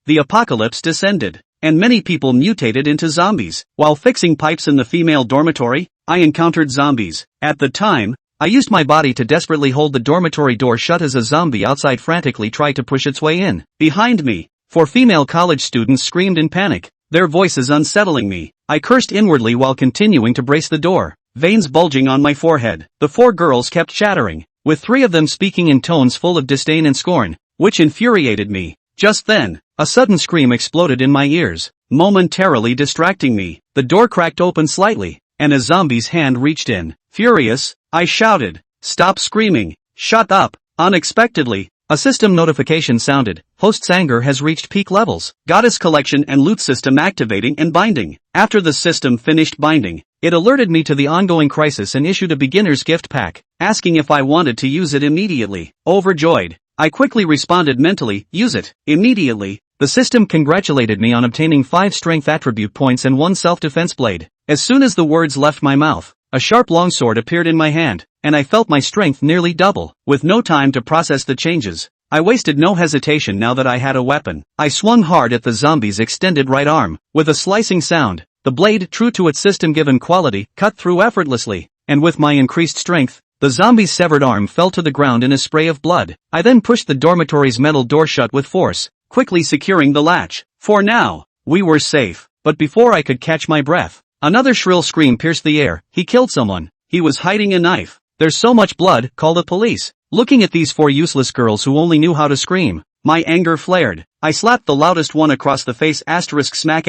the apocalypse descended, and many people mutated into zombies. While fixing pipes in the female dormitory, I encountered zombies. At the time, I used my body to desperately hold the dormitory door shut as a zombie outside frantically tried to push its way in. Behind me, 4 female college students screamed in panic, their voices unsettling me. I cursed inwardly while continuing to brace the door, veins bulging on my forehead. The 4 girls kept chattering, with 3 of them speaking in tones full of disdain and scorn, which infuriated me. Just then, a sudden scream exploded in my ears, momentarily distracting me. The door cracked open slightly, and a zombie's hand reached in. Furious, I shouted, "Stop screaming, shut up!" Unexpectedly, a system notification sounded. Host's anger has reached peak levels. Goddess collection and loot system activating and binding. After the system finished binding, it alerted me to the ongoing crisis and issued a beginner's gift pack, asking if I wanted to use it immediately. Overjoyed, I quickly responded mentally, "Use it, immediately." The system congratulated me on obtaining 5 strength attribute points and 1 self-defense blade. As soon as the words left my mouth, a sharp longsword appeared in my hand, and I felt my strength nearly double. With no time to process the changes, I wasted no hesitation now that I had a weapon. I swung hard at the zombie's extended right arm. With a slicing sound, the blade, true to its system-given quality, cut through effortlessly, and with my increased strength, the zombie's severed arm fell to the ground in a spray of blood. I then pushed the dormitory's metal door shut with force, quickly securing the latch. For now, we were safe. But before I could catch my breath, another shrill scream pierced the air. He killed someone. He was hiding a knife. There's so much blood, call the police. Looking at these 4 useless girls who only knew how to scream, my anger flared. I slapped the loudest one across the face smack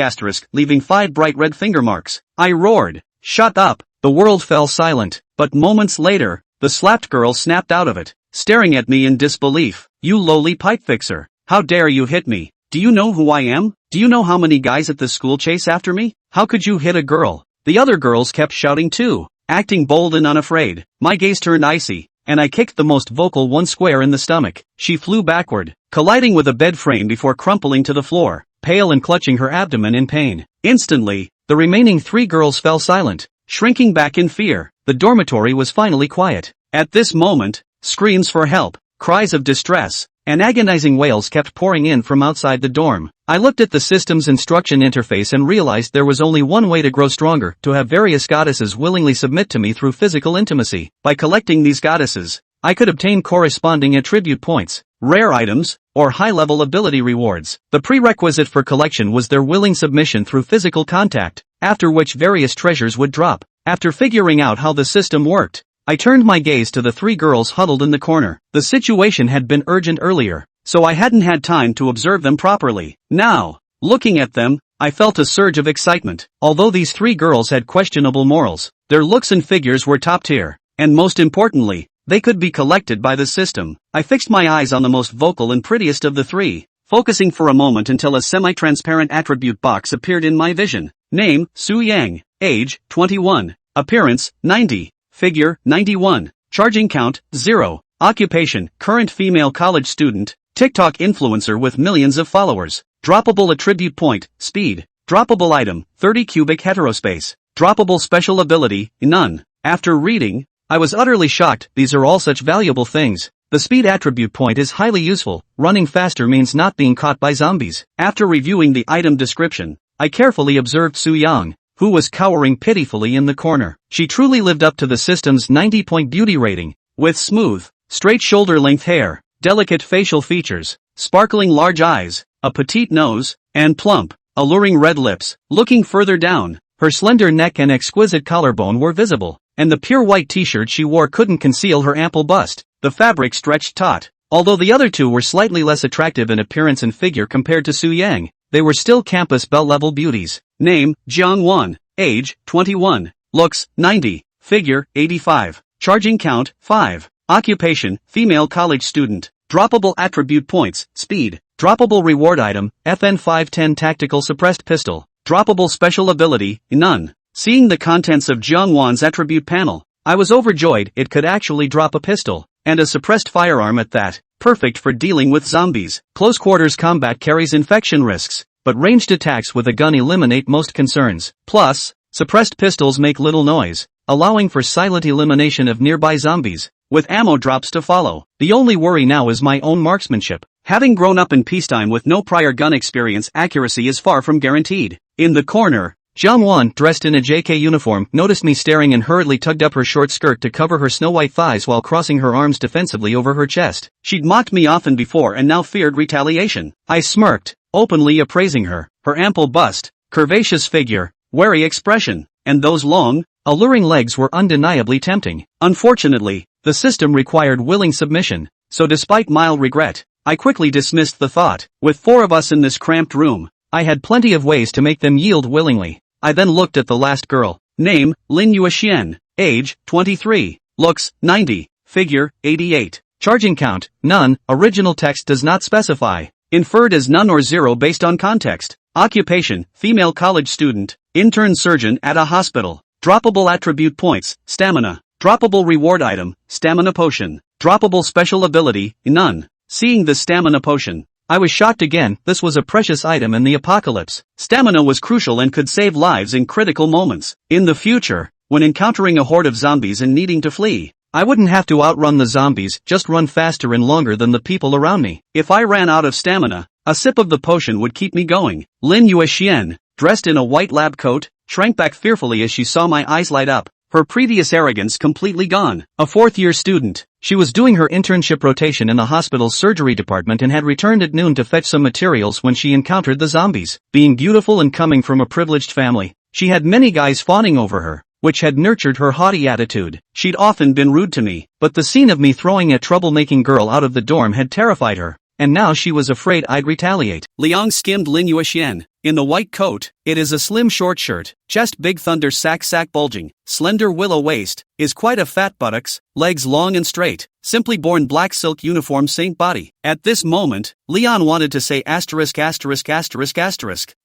leaving 5 bright red finger marks. I roared, "Shut up!" The world fell silent, but moments later, the slapped girl snapped out of it, staring at me in disbelief. "You lowly pipe fixer. How dare you hit me? Do you know who I am? Do you know how many guys at this school chase after me? How could you hit a girl?" The other girls kept shouting too, acting bold and unafraid. My gaze turned icy, and I kicked the most vocal one square in the stomach. She flew backward, colliding with a bed frame before crumpling to the floor, pale and clutching her abdomen in pain. Instantly, the remaining 3 girls fell silent, shrinking back in fear. The dormitory was finally quiet. At this moment, screams for help, cries of distress, and agonizing wails kept pouring in from outside the dorm. I looked at the system's instruction interface and realized there was only one way to grow stronger, to have various goddesses willingly submit to me through physical intimacy. By collecting these goddesses, I could obtain corresponding attribute points, rare items, or high-level ability rewards. The prerequisite for collection was their willing submission through physical contact, after which various treasures would drop. After figuring out how the system worked, I turned my gaze to the 3 girls huddled in the corner. The situation had been urgent earlier, so I hadn't had time to observe them properly. Now, looking at them, I felt a surge of excitement. Although these 3 girls had questionable morals, their looks and figures were top tier, and most importantly, they could be collected by the system. I fixed my eyes on the most vocal and prettiest of the 3, focusing for a moment until a semi-transparent attribute box appeared in my vision. Name, Su Yang. Age, 21. Appearance, 90. Figure, 91. Charging count, 0. Occupation, current female college student, TikTok influencer with millions of followers. Droppable attribute point, speed. Droppable item, 30 cubic heterospace. Droppable special ability, none. After reading, I was utterly shocked. These are all such valuable things. The speed attribute point is highly useful. Running faster means not being caught by zombies. After reviewing the item description, I carefully observed Su Yang, who was cowering pitifully in the corner. She truly lived up to the system's 90-point beauty rating, with smooth, straight shoulder-length hair, delicate facial features, sparkling large eyes, a petite nose, and plump, alluring red lips. Looking further down, her slender neck and exquisite collarbone were visible, and the pure white t-shirt she wore couldn't conceal her ample bust. The fabric stretched taut. Although the other 2 were slightly less attractive in appearance and figure compared to Su Yang, they were still campus belle-level beauties. Name, Jiang Wan. Age, 21. Looks, 90. Figure, 85. Charging count, 5. Occupation, female college student. Droppable attribute points, speed. Droppable reward item, FN 510 tactical suppressed pistol. Droppable special ability, none. Seeing the contents of Jiang Wan's attribute panel, I was overjoyed. It could actually drop a pistol, and a suppressed firearm at that. Perfect for dealing with zombies. Close quarters combat carries infection risks, but ranged attacks with a gun eliminate most concerns. Plus, suppressed pistols make little noise, allowing for silent elimination of nearby zombies, with ammo drops to follow. The only worry now is my own marksmanship. Having grown up in peacetime with no prior gun experience, accuracy is far from guaranteed. In the corner, Jiangwan, dressed in a JK uniform, noticed me staring and hurriedly tugged up her short skirt to cover her snow-white thighs while crossing her arms defensively over her chest. She'd mocked me often before and now feared retaliation. I smirked, openly appraising her ample bust, curvaceous figure, wary expression, and those long, alluring legs were undeniably tempting. Unfortunately, the system required willing submission, so despite mild regret, I quickly dismissed the thought. With 4 of us in this cramped room, I had plenty of ways to make them yield willingly. I then looked at the last girl. Name, Lin Yuexian. Age, 23. Looks, 90. Figure, 88. Charging count, none. Original text does not specify. Inferred as none or 0 based on context. Occupation, female college student. Intern surgeon at a hospital. Droppable attribute points, stamina. Droppable reward item, stamina potion. Droppable special ability, none. Seeing the stamina potion, I was shocked again. This was a precious item in the apocalypse. Stamina was crucial and could save lives in critical moments. In the future, when encountering a horde of zombies and needing to flee, I wouldn't have to outrun the zombies, just run faster and longer than the people around me. If I ran out of stamina, a sip of the potion would keep me going. Lin Yuexian, dressed in a white lab coat, shrank back fearfully as she saw my eyes light up. Her previous arrogance completely gone. A 4th-year student, she was doing her internship rotation in the hospital's surgery department and had returned at noon to fetch some materials when she encountered the zombies. Being beautiful and coming from a privileged family, she had many guys fawning over her, which had nurtured her haughty attitude. She'd often been rude to me, but the scene of me throwing a troublemaking girl out of the dorm had terrified her, and now she was afraid I'd retaliate. Liang skimmed Lin Yuexian. In the white coat, it is a slim short shirt, chest big thunder sack bulging, slender willow waist, is quite a fat buttocks, legs long and straight, simply born black silk uniform saint body. At this moment, Leon wanted to say asterisk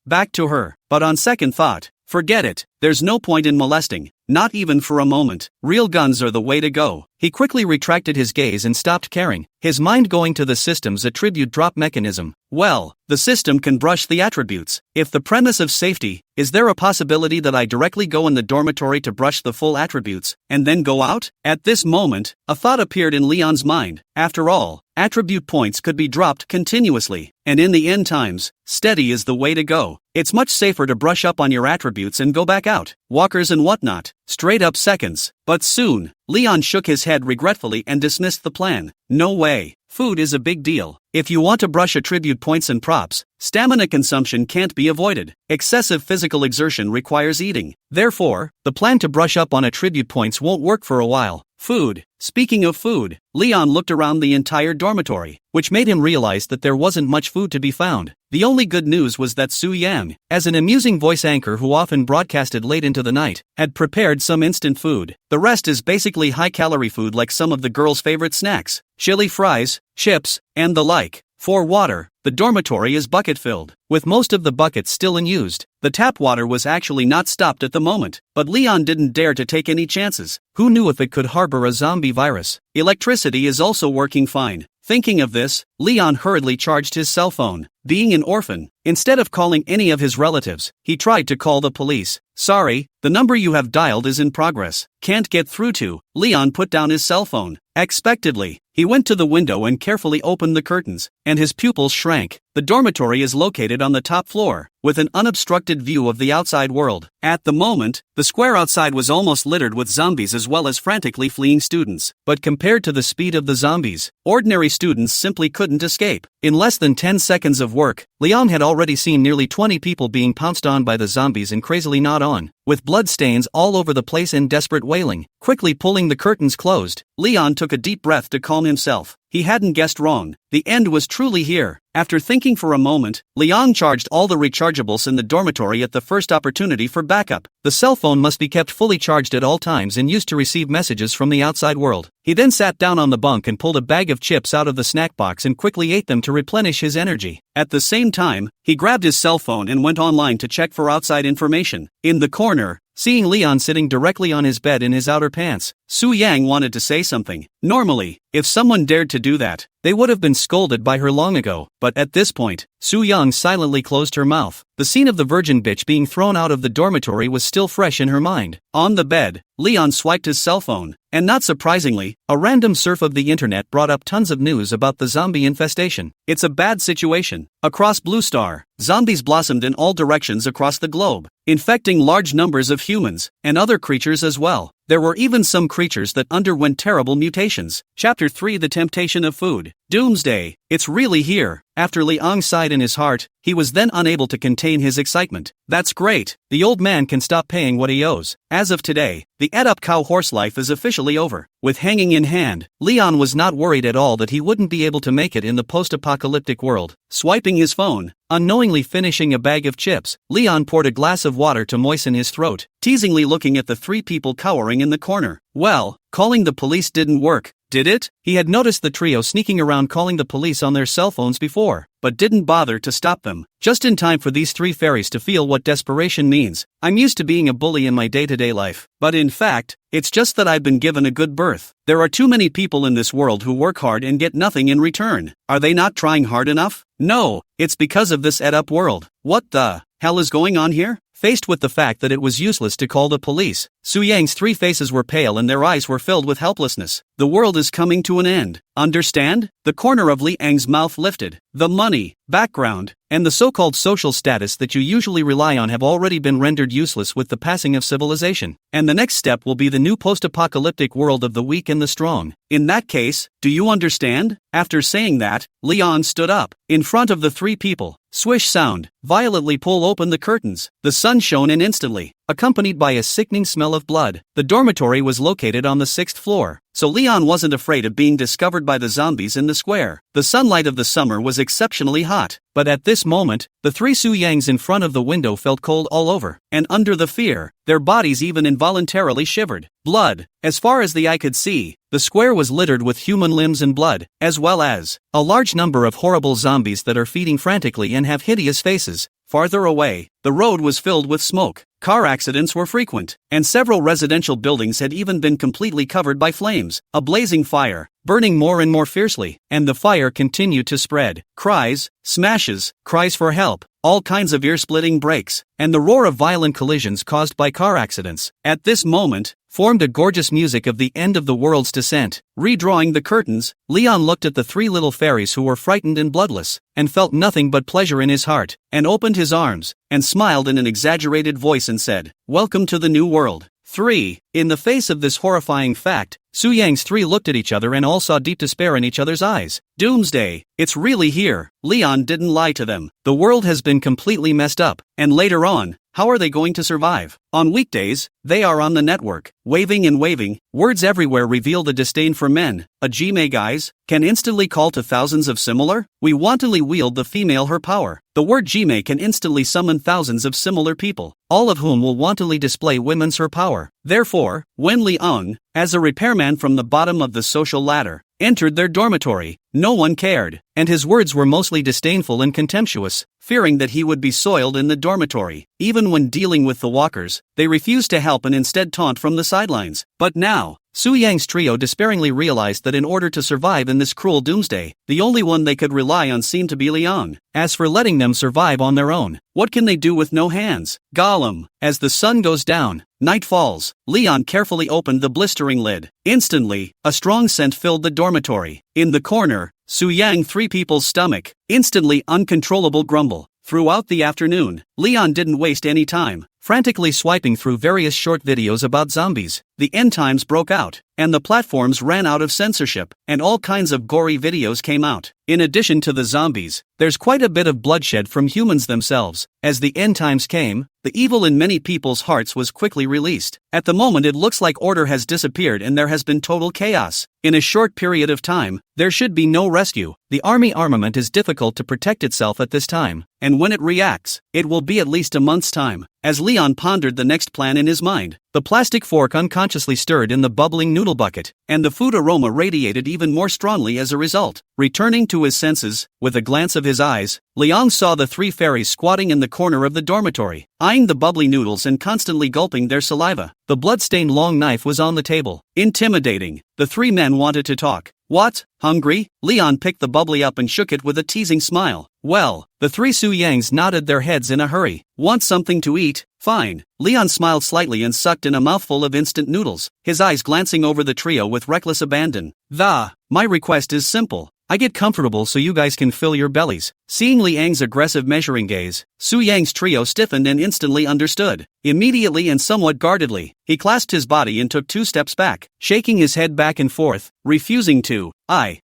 back to her, but on second thought, forget it, there's no point in molesting, not even for a moment. Real guns are the way to go. He quickly retracted his gaze and stopped caring, his mind going to the system's attribute drop mechanism. Well, the system can brush the attributes. If the premise of safety, is there a possibility that I directly go in the dormitory to brush the full attributes, and then go out? At this moment, a thought appeared in Leon's mind. After all, attribute points could be dropped continuously, and in the end times, steady is the way to go. It's much safer to brush up on your attributes and go back out. Walkers and whatnot, straight up seconds. But soon, Leon shook his head regretfully and dismissed the plan. No way. Food is a big deal. If you want to brush attribute points and props, stamina consumption can't be avoided. Excessive physical exertion requires eating. Therefore, the plan to brush up on attribute points won't work for a while. Food. Speaking of food, Leon looked around the entire dormitory, which made him realize that there wasn't much food to be found. The only good news was that Su Yang, as an amusing voice anchor who often broadcasted late into the night, had prepared some instant food. The rest is basically high-calorie food like some of the girls' favorite snacks, chili fries, chips, and the like. For water, the dormitory is bucket-filled, with most of the buckets still unused. The tap water was actually not stopped at the moment, but Leon didn't dare to take any chances. Who knew if it could harbor a zombie virus? Electricity is also working fine. Thinking of this, Leon hurriedly charged his cell phone. Being an orphan, instead of calling any of his relatives, he tried to call the police. Sorry, the number you have dialed is in progress. Can't get through to. Leon put down his cell phone. Expectedly, he went to the window and carefully opened the curtains, and his pupils shrank. The dormitory is located on the top floor, with an unobstructed view of the outside world. At the moment, the square outside was almost littered with zombies as well as frantically fleeing students. But compared to the speed of the zombies, ordinary students simply couldn't escape. In less than 10 seconds of work, Leon had already seen nearly 20 people being pounced on by the zombies and crazily gnawed on, with blood stains all over the place and desperate wailing. Quickly pulling the curtains closed, Leon took a deep breath to calm himself. He hadn't guessed wrong. The end was truly here. After thinking for a moment, Leon charged all the rechargeables in the dormitory at the first opportunity for backup. The cell phone must be kept fully charged at all times and used to receive messages from the outside world. He then sat down on the bunk and pulled a bag of chips out of the snack box and quickly ate them to replenish his energy. At the same time, he grabbed his cell phone and went online to check for outside information. In the corner, seeing Leon sitting directly on his bed in his outer pants, Su Yang wanted to say something. Normally, If someone dared to do that, they would have been scolded by her long ago. But at this point, Soo-young silently closed her mouth. The scene of the virgin bitch being thrown out of the dormitory was still fresh in her mind. On the bed, Leon swiped his cell phone, and not surprisingly, a random surf of the internet brought up tons of news about the zombie infestation. It's a bad situation. Across Blue Star, zombies blossomed in all directions across the globe, infecting large numbers of humans, and other creatures as well. There were even some creatures that underwent terrible mutations. Chapter 3: The Temptation of Food. Doomsday. It's really here. After Leong sighed in his heart, he was then unable to contain his excitement. That's great. The old man can stop paying what he owes. As of today, the ed-up cow horse life is officially over. With hanging in hand, Leon was not worried at all that he wouldn't be able to make it in the post-apocalyptic world. Swiping his phone, unknowingly finishing a bag of chips, Leon poured a glass of water to moisten his throat, teasingly looking at the three people cowering in the corner. Well, calling the police didn't work, did it? He had noticed the trio sneaking around calling the police on their cell phones before, but didn't bother to stop them. Just in time for these three fairies to feel what desperation means. I'm used to being a bully in my day-to-day life, but in fact, it's just that I've been given a good birth. There are too many people in this world who work hard and get nothing in return. Are they not trying hard enough? No, it's because of this ed-up world. What the hell is going on here? Faced with the fact that it was useless to call the police, Soo-young's three faces were pale and their eyes were filled with helplessness. The world is coming to an end. Understand? The corner of Liang's mouth lifted. The money, background, and the so-called social status that you usually rely on have already been rendered useless with the passing of civilization. And the next step will be the new post-apocalyptic world of the weak and the strong. In that case, do you understand? After saying that, Leon stood up. In front of the three people, swish sound, violently pull open the curtains. The sun shone in instantly, accompanied by a sickening smell of blood. The dormitory was located on the 6th floor, so Leon wasn't afraid of being discovered by the zombies in the square. The sunlight of the summer was exceptionally hot, but at this moment, the three Soo-youngs in front of the window felt cold all over, and under the fear, their bodies even involuntarily shivered. Blood. As far as the eye could see, the square was littered with human limbs and blood, as well as a large number of horrible zombies that are feeding frantically and have hideous faces. Farther away, the road was filled with smoke. Car accidents were frequent, and several residential buildings had even been completely covered by flames. A blazing fire, burning more and more fiercely, and the fire continued to spread. Cries, smashes, cries for help, all kinds of ear-splitting breaks, and the roar of violent collisions caused by car accidents. At this moment, formed a gorgeous music of the end of the world's descent. Redrawing the curtains, Leon looked at the three little fairies who were frightened and bloodless, and felt nothing but pleasure in his heart, and opened his arms, and smiled in an exaggerated voice and said, "Welcome to the new world." 3. In the face of this horrifying fact, Soo-young's three looked at each other and all saw deep despair in each other's eyes. Doomsday. It's really here. Leon didn't lie to them. The world has been completely messed up, and later on, how are they going to survive? On weekdays, they are on the network, waving and waving, words everywhere reveal the disdain for men. A Jime guys can instantly call to thousands of similar. We wantonly wield the female her power. The word Jime can instantly summon thousands of similar people, all of whom will wantonly display women's her power. Therefore, when Leong, as a repairman from the bottom of the social ladder, entered their dormitory, no one cared, and his words were mostly disdainful and contemptuous, fearing that he would be soiled in the dormitory. Even when dealing with the walkers, they refused to help and instead taunt from the sidelines. But now, Soo-young's trio despairingly realized that in order to survive in this cruel doomsday, the only one they could rely on seemed to be Leong. As for letting them survive on their own, what can they do with no hands? Gollum. As the sun goes down, night falls, Leon carefully opened the blistering lid. Instantly, a strong scent filled the dormitory. In the corner, Soo-young three people's stomach, instantly uncontrollable grumble. Throughout the afternoon, Leon didn't waste any time, frantically swiping through various short videos about zombies. The end times broke out, and the platforms ran out of censorship, and all kinds of gory videos came out. In addition to the zombies, there's quite a bit of bloodshed from humans themselves. As the end times came, the evil in many people's hearts was quickly released. At the moment it looks like order has disappeared and there has been total chaos. In a short period of time, there should be no rescue. The army armament is difficult to protect itself at this time, and when it reacts, it will be at least a month's time. As Leon pondered the next plan in his mind, The plastic fork unconsciously stirred in the bubbling noodle bucket, and the food aroma radiated even more strongly as a result. Returning to his senses, with a glance of his eyes, Leon saw the three fairies squatting in the corner of the dormitory, eyeing the bubbly noodles and constantly gulping their saliva. The blood-stained long knife was on the table. Intimidating. The three men wanted to talk. What? Hungry? Leon picked the bubbly up and shook it with a teasing smile. Well, the three Su Yangs nodded their heads in a hurry. Want something to eat? Fine. Leon smiled slightly and sucked in a mouthful of instant noodles, his eyes glancing over the trio with reckless abandon. My request is simple. I get comfortable so you guys can fill your bellies. Seeing Liang's aggressive measuring gaze, Su Yang's trio stiffened and instantly understood. Immediately and somewhat guardedly, he clasped his body and took 2 steps back, shaking his head back and forth, refusing to.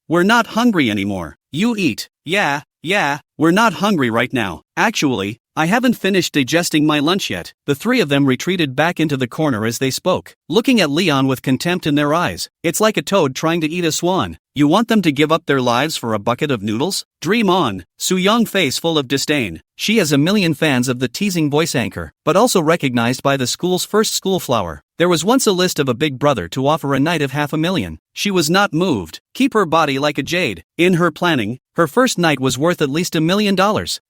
We're not hungry anymore. You eat. Yeah, we're not hungry right now. Actually, I haven't finished digesting my lunch yet. The three of them retreated back into the corner as they spoke, looking at Leon with contempt in their eyes. It's like a toad trying to eat a swan. You want them to give up their lives for a bucket of noodles? Dream on. Su Yang face full of disdain. She has a million fans of the teasing voice anchor, but also recognized by the school's first school flower. There was once a list of a big brother to offer a night of 500,000. She was not moved. Keep her body like a jade. In her planning, her first night was worth at least $1 million.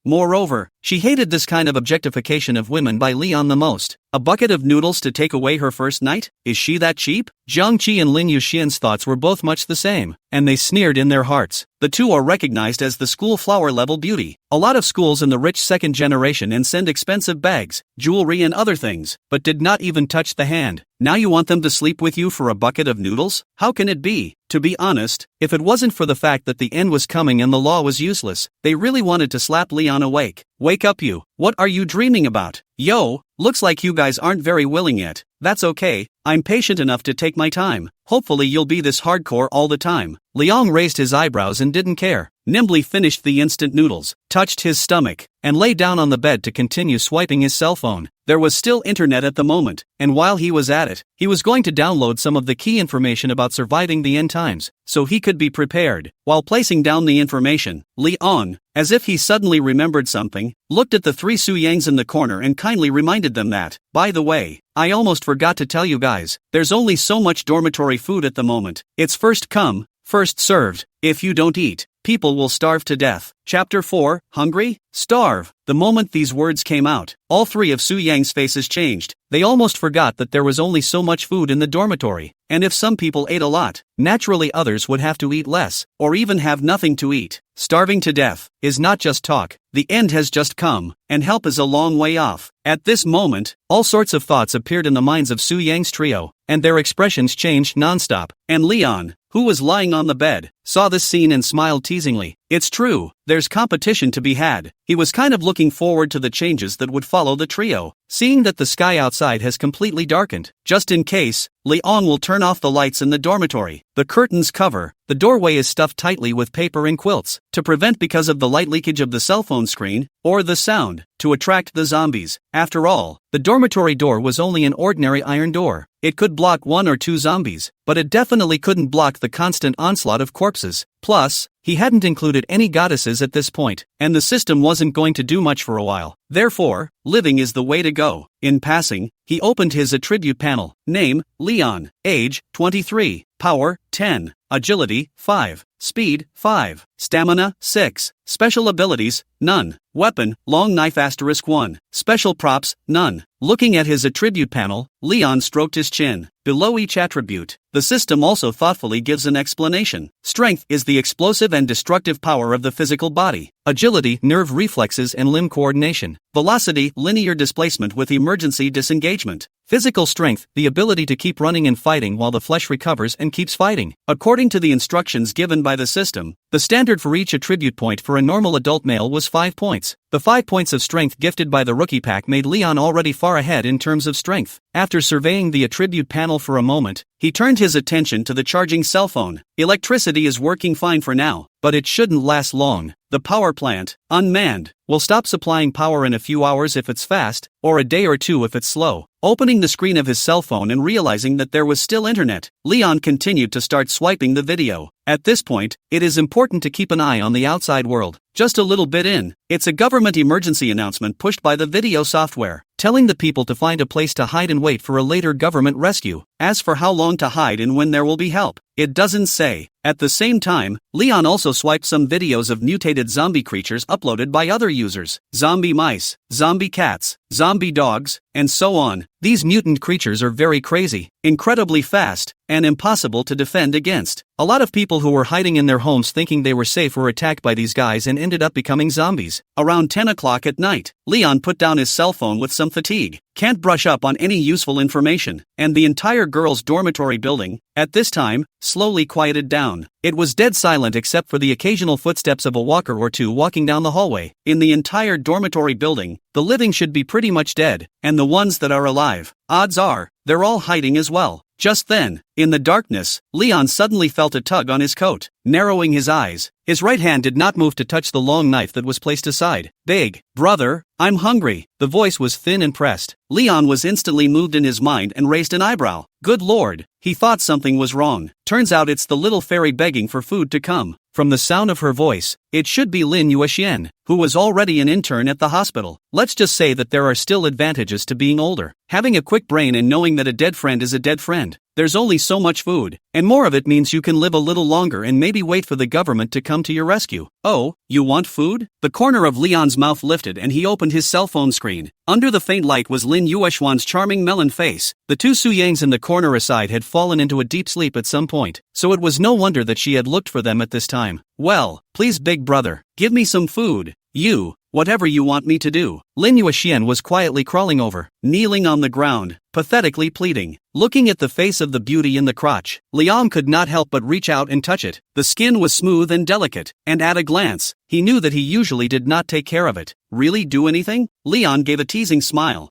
Moreover, she hated this kind of objectification of women by Leon the most. A bucket of noodles to take away her first night? Is she that cheap? Jiang Qi and Lin Yuxian's thoughts were both much the same, and they sneered in their hearts. The two are recognized as the school flower level beauty. A lot of schools in the rich second generation and send expensive bags, jewelry and other things, but did not even touch the hand. Now you want them to sleep with you for a bucket of noodles? How can it be? To be honest, if it wasn't for the fact that the end was coming and the law was useless, they really wanted to slap Leon awake. Wake up you. What are you dreaming about? Yo, looks like you guys aren't very willing yet. That's okay, I'm patient enough to take my time. Hopefully you'll be this hardcore all the time. Leon raised his eyebrows and didn't care. Nimbly finished the instant noodles, touched his stomach, and lay down on the bed to continue swiping his cell phone. There was still internet at the moment, and while he was at it, he was going to download some of the key information about surviving the end times, so he could be prepared. While placing down the information, Leon, as if he suddenly remembered something, looked at the three Su Yangs in the corner and kindly reminded them that, by the way, I almost forgot to tell you guys, there's only so much dormitory food at the moment. It's first come, first served. If you don't eat, people will starve to death. Chapter 4, Hungry? Starve. The moment these words came out, all three of Su Yang's faces changed. They almost forgot that there was only so much food in the dormitory, and if some people ate a lot, naturally others would have to eat less, or even have nothing to eat. Starving to death is not just talk. The end has just come, and help is a long way off. At this moment, all sorts of thoughts appeared in the minds of Su Yang's trio, and their expressions changed nonstop. And Leon, who was lying on the bed, saw this scene and smiled teasingly. It's true, there's competition to be had. He was kind of looking forward to the changes that would follow the trio, seeing that the sky outside has completely darkened. Just in case, Leon will turn off the lights in the dormitory. The curtains cover. The doorway is stuffed tightly with paper and quilts, to prevent because of the light leakage of the cell phone screen, or the sound, to attract the zombies. After all, the dormitory door was only an ordinary iron door. It could block 1 or 2 zombies, but it definitely couldn't block the constant onslaught of corpses. Plus, he hadn't included any goddesses at this point, and the system wasn't going to do much for a while. Therefore, living is the way to go. In passing, he opened his attribute panel. Name, Leon. Age, 23. Power, 10. Agility, 5. Speed, 5. Stamina, 6. Special abilities, none. Weapon, long knife *1. Special props, none. Looking at his attribute panel, Leon stroked his chin. Below each attribute, the system also thoughtfully gives an explanation. Strength is the explosive and destructive power of the physical body. Agility, nerve reflexes and limb coordination. Velocity, linear displacement with emergency disengagement. Physical strength, the ability to keep running and fighting while the flesh recovers and keeps fighting. According to the instructions given by the system, the standard for each attribute point for a normal adult male was 5 points. The 5 points of strength gifted by the rookie pack made Leon already far ahead in terms of strength. After surveying the attribute panel for a moment, he turned his attention to the charging cell phone. Electricity is working fine for now, but it shouldn't last long. The power plant, unmanned, will stop supplying power in a few hours if it's fast, or a day or 2 if it's slow. Opening the screen of his cell phone and realizing that there was still internet, Leon continued to start swiping the video. At this point, it is important to keep an eye on the outside world. Just a little bit in, it's a government emergency announcement pushed by the video software. telling the people to find a place to hide and wait for a later government rescue. As for how long to hide and when there will be help, it doesn't say. At the same time, Leon also swiped some videos of mutated zombie creatures uploaded by other users. Zombie mice, zombie cats, zombie dogs, and so on. These mutant creatures are very crazy, incredibly fast, and impossible to defend against. A lot of people who were hiding in their homes thinking they were safe were attacked by these guys and ended up becoming zombies. Around 10 o'clock at night, Leon put down his cell phone with some fatigue. Can't brush up on any useful information, and the entire girls' dormitory building, at this time, slowly quieted down. It was dead silent except for the occasional footsteps of a walker or two walking down the hallway. In the entire dormitory building, the living should be pretty much dead, and the ones that are alive, odds are, they're all hiding as well. Just then, in the darkness, Leon suddenly felt a tug on his coat. Narrowing his eyes, his right hand did not move to touch the long knife that was placed aside. Big brother, I'm hungry. The voice was thin and pressed. Leon was instantly moved in his mind and raised an eyebrow. Good lord, he thought something was wrong. Turns out it's the little fairy begging for food to come. From the sound of her voice, it should be Lin Yuexian, who was already an intern at the hospital. Let's just say that there are still advantages to being older. Having a quick brain and knowing that a dead friend is a dead friend. There's only so much food, and more of it means you can live a little longer and maybe wait for the government to come to your rescue. Oh, you want food? The corner of Leon's mouth lifted and he opened his cell phone screen. Under the faint light was Lin Yuexian's charming melon face. The two Suyangs in the corner aside had fallen into a deep sleep at some point, so it was no wonder that she had looked for them at this time. Well, please big brother, give me some food. Whatever you want me to do. Lin Yuexian was quietly crawling over, kneeling on the ground, pathetically pleading. Looking at the face of the beauty in the crotch, Leon could not help but reach out and touch it. The skin was smooth and delicate, and at a glance, he knew that he usually did not take care of it. Really do anything? Leon gave a teasing smile.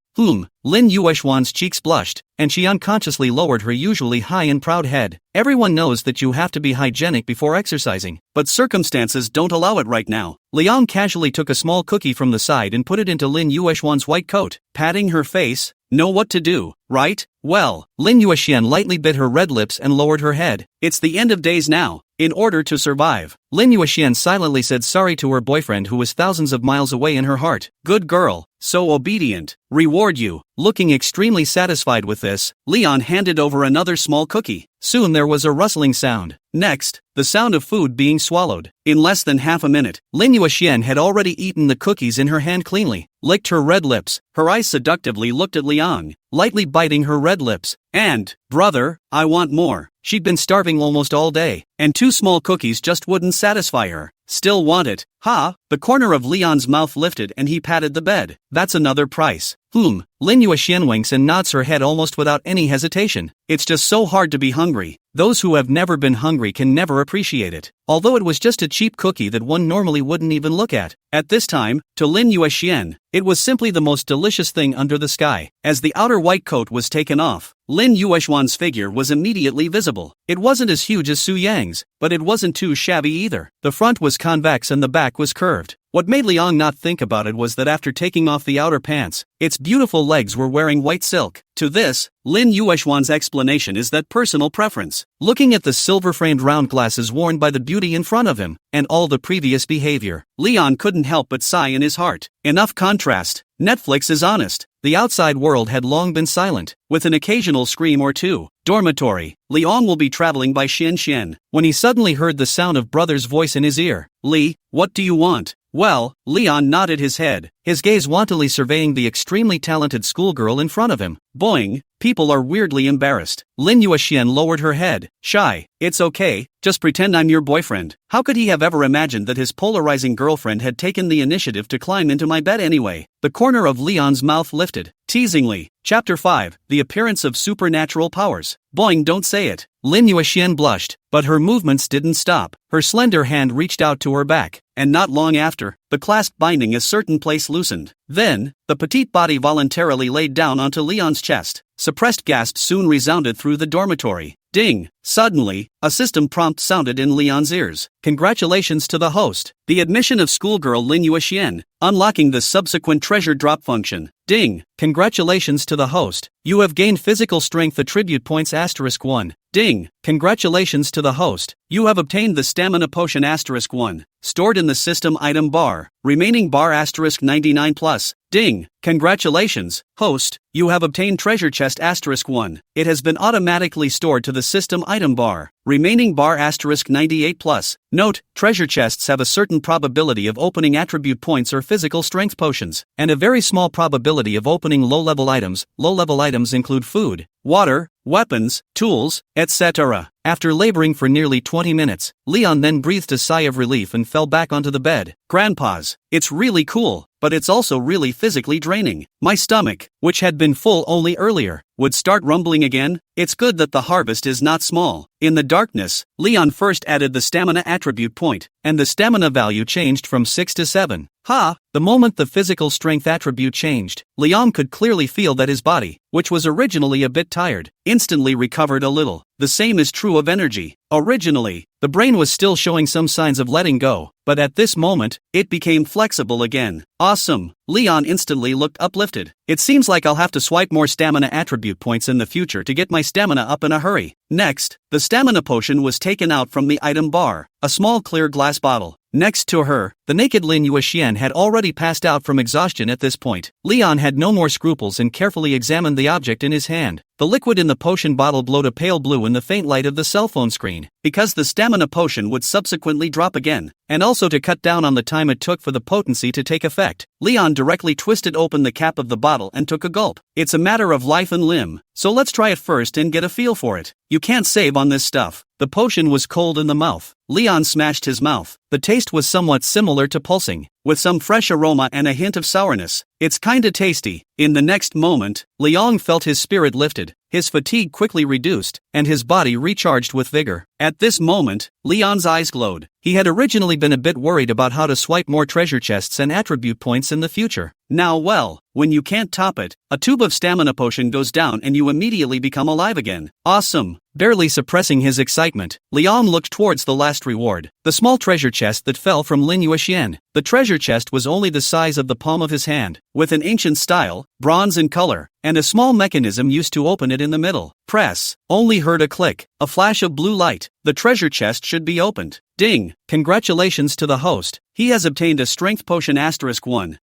Lin Yuexian's cheeks blushed, and she unconsciously lowered her usually high and proud head. Everyone knows that you have to be hygienic before exercising, but circumstances don't allow it right now. Leon casually took a small cookie from the side and put it into Lin Yuexian's white coat, patting her face. Know what to do, right? Well, Lin Yuexian lightly bit her red lips and lowered her head. It's the end of days now. In order to survive, Lin Yuexian silently said sorry to her boyfriend who was thousands of miles away in her heart. Good girl, so obedient. Reward you. Looking extremely satisfied with this, Leon handed over another small cookie. Soon there was a rustling sound. Next, the sound of food being swallowed. In less than half a minute, Lin Yuexian had already eaten the cookies in her hand cleanly, licked her red lips, her eyes seductively looked at Leon, lightly biting her red lips. And, brother, I want more. She'd been starving almost all day, and 2 small cookies just wouldn't satisfy her. Still want it, huh? The corner of Leon's mouth lifted and he patted the bed. That's another price. Lin Yuexian winks and nods her head almost without any hesitation. It's just so hard to be hungry. Those who have never been hungry can never appreciate it. Although it was just a cheap cookie that one normally wouldn't even look at. At this time, to Lin Yuexian, it was simply the most delicious thing under the sky. As the outer white coat was taken off, Lin Yuexian's figure was immediately visible. It wasn't as huge as Su Yang's, but it wasn't too shabby either. The front was convex and the back was curved. What made Liang not think about it was that after taking off the outer pants, its beautiful legs were wearing white silk. To this, Lin Yuexian's explanation is that personal preference. Looking at the silver-framed round glasses worn by the beauty in front of him, and all the previous behavior, Leon couldn't help but sigh in his heart. Enough contrast. Netflix is honest. The outside world had long been silent, with an occasional scream or two. Dormitory. Leon will be traveling by Xian, when he suddenly heard the sound of brother's voice in his ear. Li, what do you want? Well, Leon nodded his head, his gaze wantonly surveying the extremely talented schoolgirl in front of him. Boing, people are weirdly embarrassed. Lin Yuexian lowered her head. Shy, it's okay, just pretend I'm your boyfriend. How could he have ever imagined that his polarizing girlfriend had taken the initiative to climb into my bed anyway? The corner of Leon's mouth lifted, teasingly. Chapter 5, The Appearance of Supernatural Powers. Boing, don't say it. Lin Yuexian blushed, but her movements didn't stop. Her slender hand reached out to her back, and not long after, the clasp binding a certain place loosened. Then, the petite body voluntarily laid down onto Leon's chest. Suppressed gasps soon resounded through the dormitory. Ding! Suddenly, a system prompt sounded in Leon's ears. Congratulations to the host. The admission of schoolgirl Lin Yuexian, unlocking the subsequent treasure drop function. Ding! Congratulations to the host. You have gained physical strength attribute points *1. Ding! Congratulations to the host. You have obtained the stamina potion *1. Stored in the system item bar. Remaining bar *99+. Ding! Congratulations, host, you have obtained treasure chest *1. It has been automatically stored to the system item bar. Remaining bar *98+. Note, treasure chests have a certain probability of opening attribute points or physical strength potions, and a very small probability of opening low-level items. Low-level items include food, water, weapons, tools, etc. After laboring for nearly 20 minutes, Leon then breathed a sigh of relief and fell back onto the bed. Grandpa's, it's really cool, but it's also really physically draining. My stomach, which had been full only earlier, would start rumbling again. It's good that the harvest is not small. In the darkness, Leon first added the stamina attribute point, and the stamina value changed from 6 to 7. The moment the physical strength attribute changed, Leon could clearly feel that his body, which was originally a bit tired, instantly recovered a little. The same is true of energy. Originally, the brain was still showing some signs of letting go, but at this moment, it became flexible again. Awesome! Leon instantly looked uplifted. It seems like I'll have to swipe more stamina attribute points in the future to get my stamina up in a hurry. Next, the stamina potion was taken out from the item bar, a small clear glass bottle. Next to her, the naked Lin Yuexian had already passed out from exhaustion at this point. Leon had no more scruples and carefully examined the object in his hand. The liquid in the potion bottle glowed a pale blue in the faint light of the cell phone screen, because the stamina potion would subsequently drop again, and also to cut down on the time it took for the potency to take effect. Leon directly twisted open the cap of the bottle and took a gulp. It's a matter of life and limb, so let's try it first and get a feel for it. You can't save on this stuff. The potion was cold in the mouth. Leon smashed his mouth. The taste was somewhat similar to pulsing, with some fresh aroma and a hint of sourness. It's kinda tasty. In the next moment, Leon felt his spirit lifted, his fatigue quickly reduced, and his body recharged with vigor. At this moment, Leon's eyes glowed. He had originally been a bit worried about how to swipe more treasure chests and attribute points in the future. Now well, when you can't top it, a tube of stamina potion goes down and you immediately become alive again. Awesome! Barely suppressing his excitement, Leon looked towards the last reward, the small treasure chest that fell from Lin Yuexian. The treasure chest was only the size of the palm of his hand, with an ancient style, bronze in color, and a small mechanism used to open it in the middle. Press. Only heard a click, a flash of blue light. The treasure chest should be opened. Ding! Congratulations to the host. He has obtained a strength potion *1.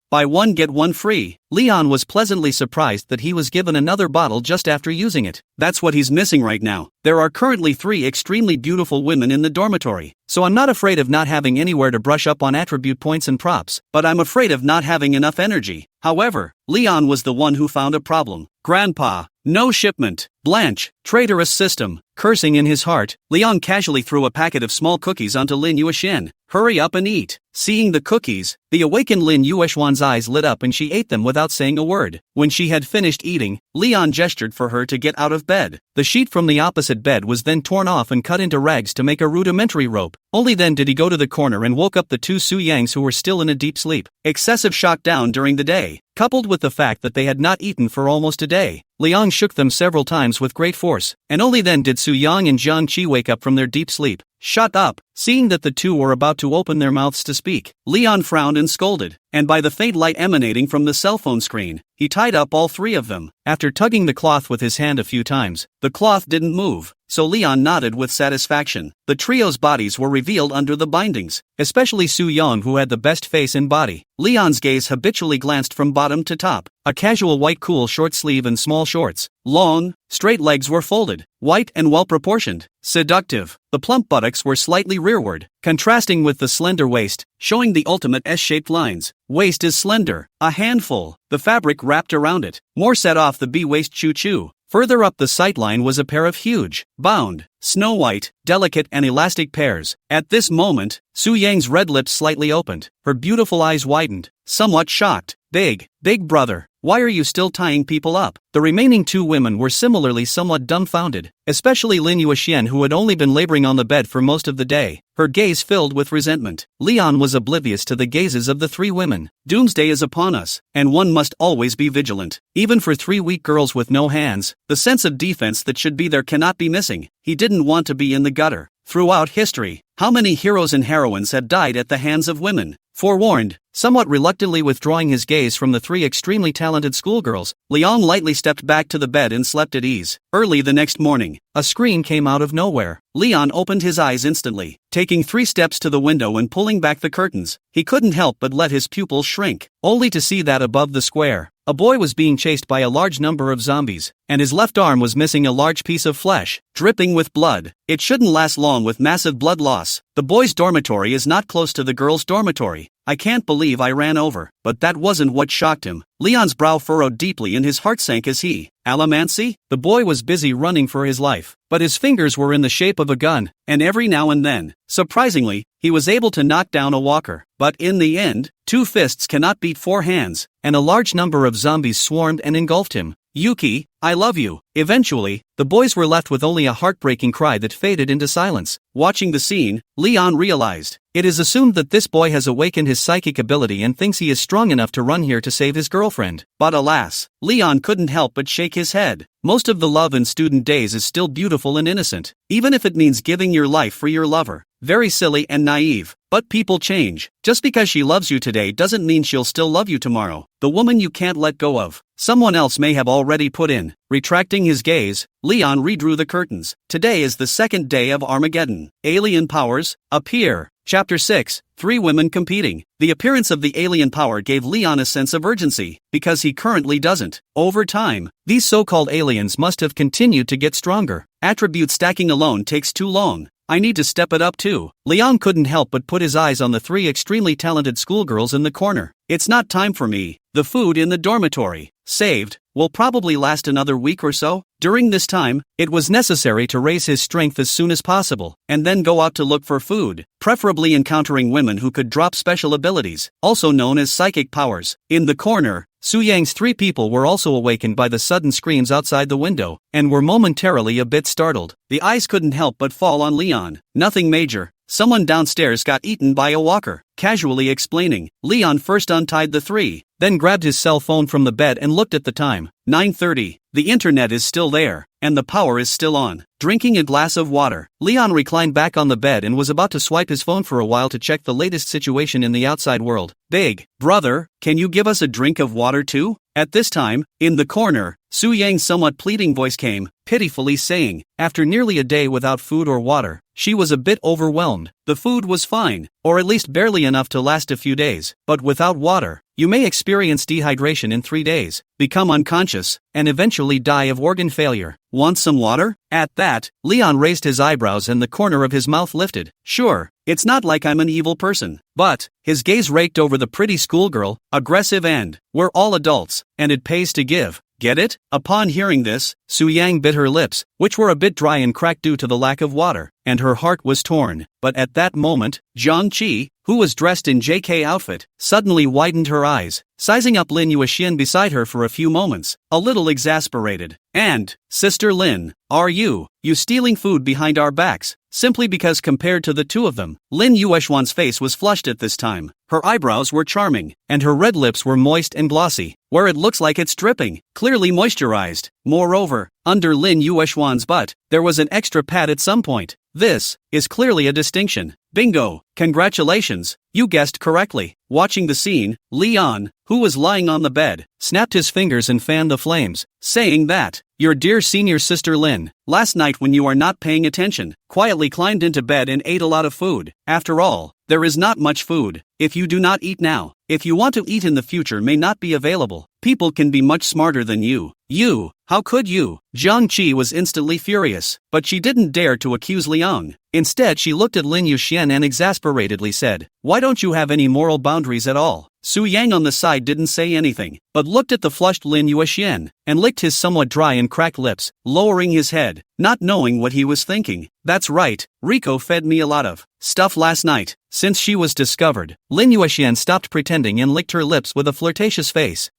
Buy one get one free. Leon was pleasantly surprised that he was given another bottle just after using it. That's what he's missing right now. There are currently 3 extremely beautiful women in the dormitory, so I'm not afraid of not having anywhere to brush up on attribute points and props, but I'm afraid of not having enough energy. However, Leon was the one who found a problem. Grandpa, no shipment. Blanche, traitorous system. Cursing in his heart, Leon casually threw a packet of small cookies onto Lin Yuexian. Hurry up and eat. Seeing the cookies, the awakened Lin Yuexian's eyes lit up and she ate them without saying a word. When she had finished eating, Leon gestured for her to get out of bed. The sheet from the opposite bed was then torn off and cut into rags to make a rudimentary rope. Only then did he go to the corner and woke up the 2 Su Yangs who were still in a deep sleep. Excessive shock down during the day, coupled with the fact that they had not eaten for almost a day. Leon shook them several times with great force, and only then did Su Yang and Jiang Qi wake up from their deep sleep. Shut up! Seeing that the 2 were about to open their mouths to speak, Leon frowned and scolded, and by the faint light emanating from the cell phone screen, he tied up all 3 of them. After tugging the cloth with his hand a few times, the cloth didn't move, so Leon nodded with satisfaction. The trio's bodies were revealed under the bindings, especially Su Yang, who had the best face and body. Leon's gaze habitually glanced from bottom to top. A casual white cool short sleeve and small shorts. Long, straight legs were folded, white and well-proportioned. Seductive. The plump buttocks were slightly rearward, contrasting with the slender waist, showing the ultimate S-shaped lines. Waist is slender, a handful, the fabric wrapped around it. More set off the B-waist choo-choo. Further up the sightline was a pair of huge, bound, snow-white, delicate and elastic pears. At this moment, Su Yang's red lips slightly opened, her beautiful eyes widened, somewhat shocked. Big brother, why are you still tying people up? The remaining 2 women were similarly somewhat dumbfounded, especially Lin Yuexian, who had only been laboring on the bed for most of the day, her gaze filled with resentment. Leon was oblivious to the gazes of the 3 women. Doomsday is upon us, and one must always be vigilant. Even for 3 weak girls with no hands, the sense of defense that should be there cannot be missing. He didn't want to be in the gutter. Throughout history, how many heroes and heroines had died at the hands of women? Forewarned, Somewhat reluctantly withdrawing his gaze from the three extremely talented schoolgirls, Liang lightly stepped back to the bed and slept at ease. Early the next morning, a scream came out of nowhere. Leon opened his eyes instantly, taking 3 steps to the window and pulling back the curtains. He couldn't help but let his pupils shrink, only to see that above the square, a boy was being chased by a large number of zombies, and his left arm was missing a large piece of flesh, dripping with blood. It shouldn't last long with massive blood loss. The boys' dormitory is not close to the girls' dormitory. I can't believe I ran over. But that wasn't what shocked him. Leon's brow furrowed deeply and his heart sank as he, Alamancy? The boy was busy running for his life, but his fingers were in the shape of a gun, and every now and then, surprisingly, he was able to knock down a walker. But in the end, 2 fists cannot beat 4 hands, and a large number of zombies swarmed and engulfed him. Yuki, I love you. Eventually, the boys were left with only a heartbreaking cry that faded into silence. Watching the scene, Leon realized, it is assumed that this boy has awakened his psychic ability and thinks he is strong enough to run here to save his girlfriend. But alas, Leon couldn't help but shake his head. Most of the love in student days is still beautiful and innocent, even if it means giving your life for your lover. Very silly and naive. But people change. Just because she loves you today doesn't mean she'll still love you tomorrow. The woman you can't let go of, someone else may have already put in. Retracting his gaze, Leon redrew the curtains. Today is the 2nd day of Armageddon. Alien powers appear. Chapter 6, 3 women competing. The appearance of the alien power gave Leon a sense of urgency, because he currently doesn't. Over time, these so-called aliens must have continued to get stronger. Attribute stacking alone takes too long. I need to step it up too. Leon couldn't help but put his eyes on the 3 extremely talented schoolgirls in the corner. It's not time for me. The food in the dormitory, saved, will probably last another week or so. During this time, it was necessary to raise his strength as soon as possible, and then go out to look for food, preferably encountering women who could drop special abilities, also known as psychic powers. In the corner, Su Yang's 3 people were also awakened by the sudden screams outside the window, and were momentarily a bit startled. The eyes couldn't help but fall on Leon. Nothing major. Someone downstairs got eaten by a walker. Casually explaining, Leon first untied the 3, then grabbed his cell phone from the bed and looked at the time. 9:30. The internet is still there, and the power is still on. Drinking a glass of water, Leon reclined back on the bed and was about to swipe his phone for a while to check the latest situation in the outside world. Big brother, can you give us a drink of water too? At this time, in the corner, Su Yang's somewhat pleading voice came, pitifully saying, after nearly a day without food or water, she was a bit overwhelmed. The food was fine, or at least barely enough to last a few days, but without water, you may experience dehydration in 3 days, become unconscious, and eventually die of organ failure. Want some water? At that, Leon raised his eyebrows and the corner of his mouth lifted. Sure, it's not like I'm an evil person. But, his gaze raked over the pretty schoolgirl, aggressive and, we're all adults, and it pays to give. Get it? Upon hearing this, Su Yang bit her lips, which were a bit dry and cracked due to the lack of water, and her heart was torn. But at that moment, Zhang Qi, who was dressed in JK outfit, suddenly widened her eyes, sizing up Lin Yuexian beside her for a few moments, a little exasperated. And, Sister Lin, are you stealing food behind our backs? Simply because compared to the 2 of them, Lin Yuexian's face was flushed at this time. Her eyebrows were charming, and her red lips were moist and glossy, where it looks like it's dripping, clearly moisturized. Moreover, under Lin Yuexian's butt, there was an extra pad at some point. This is clearly a distinction. Bingo! Congratulations, you guessed correctly. Watching the scene, Leon, who was lying on the bed, snapped his fingers and fanned the flames, saying that, your dear senior sister Lin, last night when you are not paying attention, quietly climbed into bed and ate a lot of food. After all, there is not much food. If you do not eat now, if you want to eat in the future may not be available. People can be much smarter than you. You, how could you? Zhang Qi was instantly furious, but she didn't dare to accuse Liang. Instead she looked at Lin Yuexian and exasperatedly said, why don't you have any moral boundaries at all? Su Yang on the side didn't say anything, but looked at the flushed Lin Yuexian, and licked his somewhat dry and cracked lips, lowering his head, not knowing what he was thinking. That's right, Rico fed me a lot of stuff last night. Since she was discovered, Lin Yuexian stopped pretending and licked her lips with a flirtatious face.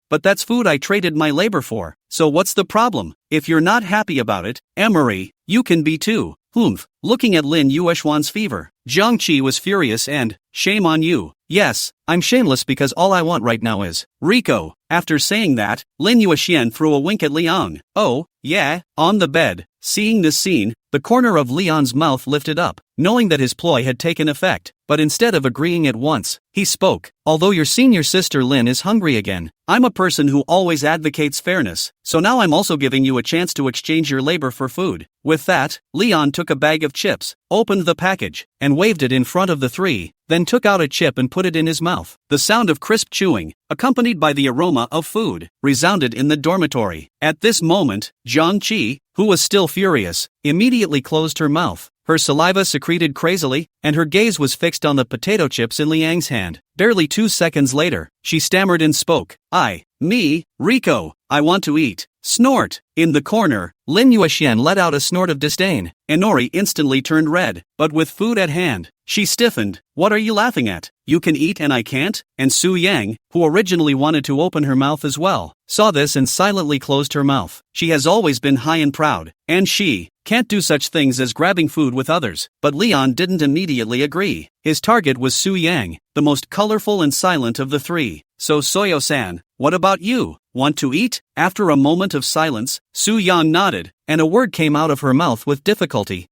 But that's food I traded my labor for, so what's the problem? If you're not happy about it, Emery, you can be too. Humph. Looking at Lin Yuexian's fever, Zhang Qi was furious and, shame on you. Yes, I'm shameless because all I want right now is Rico. After saying that, Lin Yuexian threw a wink at Liang. Oh, yeah? On the bed, seeing this scene, the corner of Leon's mouth lifted up. knowing that his ploy had taken effect, but instead of agreeing at once, he spoke. Although your senior sister Lin is hungry again, I'm a person who always advocates fairness, so now I'm also giving you a chance to exchange your labor for food. With that, Leon took a bag of chips, opened the package, and waved it in front of the three, then took out a chip and put it in his mouth. The sound of crisp chewing, accompanied by the aroma of food, resounded in the dormitory. At this moment, Zhang Qi, who was still furious, immediately closed her mouth. Her saliva secreted crazily, and her gaze was fixed on the potato chips in Liang's hand. Barely 2 seconds later, she stammered and spoke. Rico, I want to eat. Snort! In the corner, Lin Yuexian let out a snort of disdain. Inori instantly turned red, but with food at hand, she stiffened. What are you laughing at? You can eat and I can't? And Su Yang, who originally wanted to open her mouth as well, saw this and silently closed her mouth. She has always been high and proud, and she can't do such things as grabbing food with others. But Leon didn't immediately agree. His target was Su Yang, the most colorful and silent of the three. So Soyo-san, what about you? Want to eat? After a moment of silence, Su Yang nodded, and a word came out of her mouth with difficulty.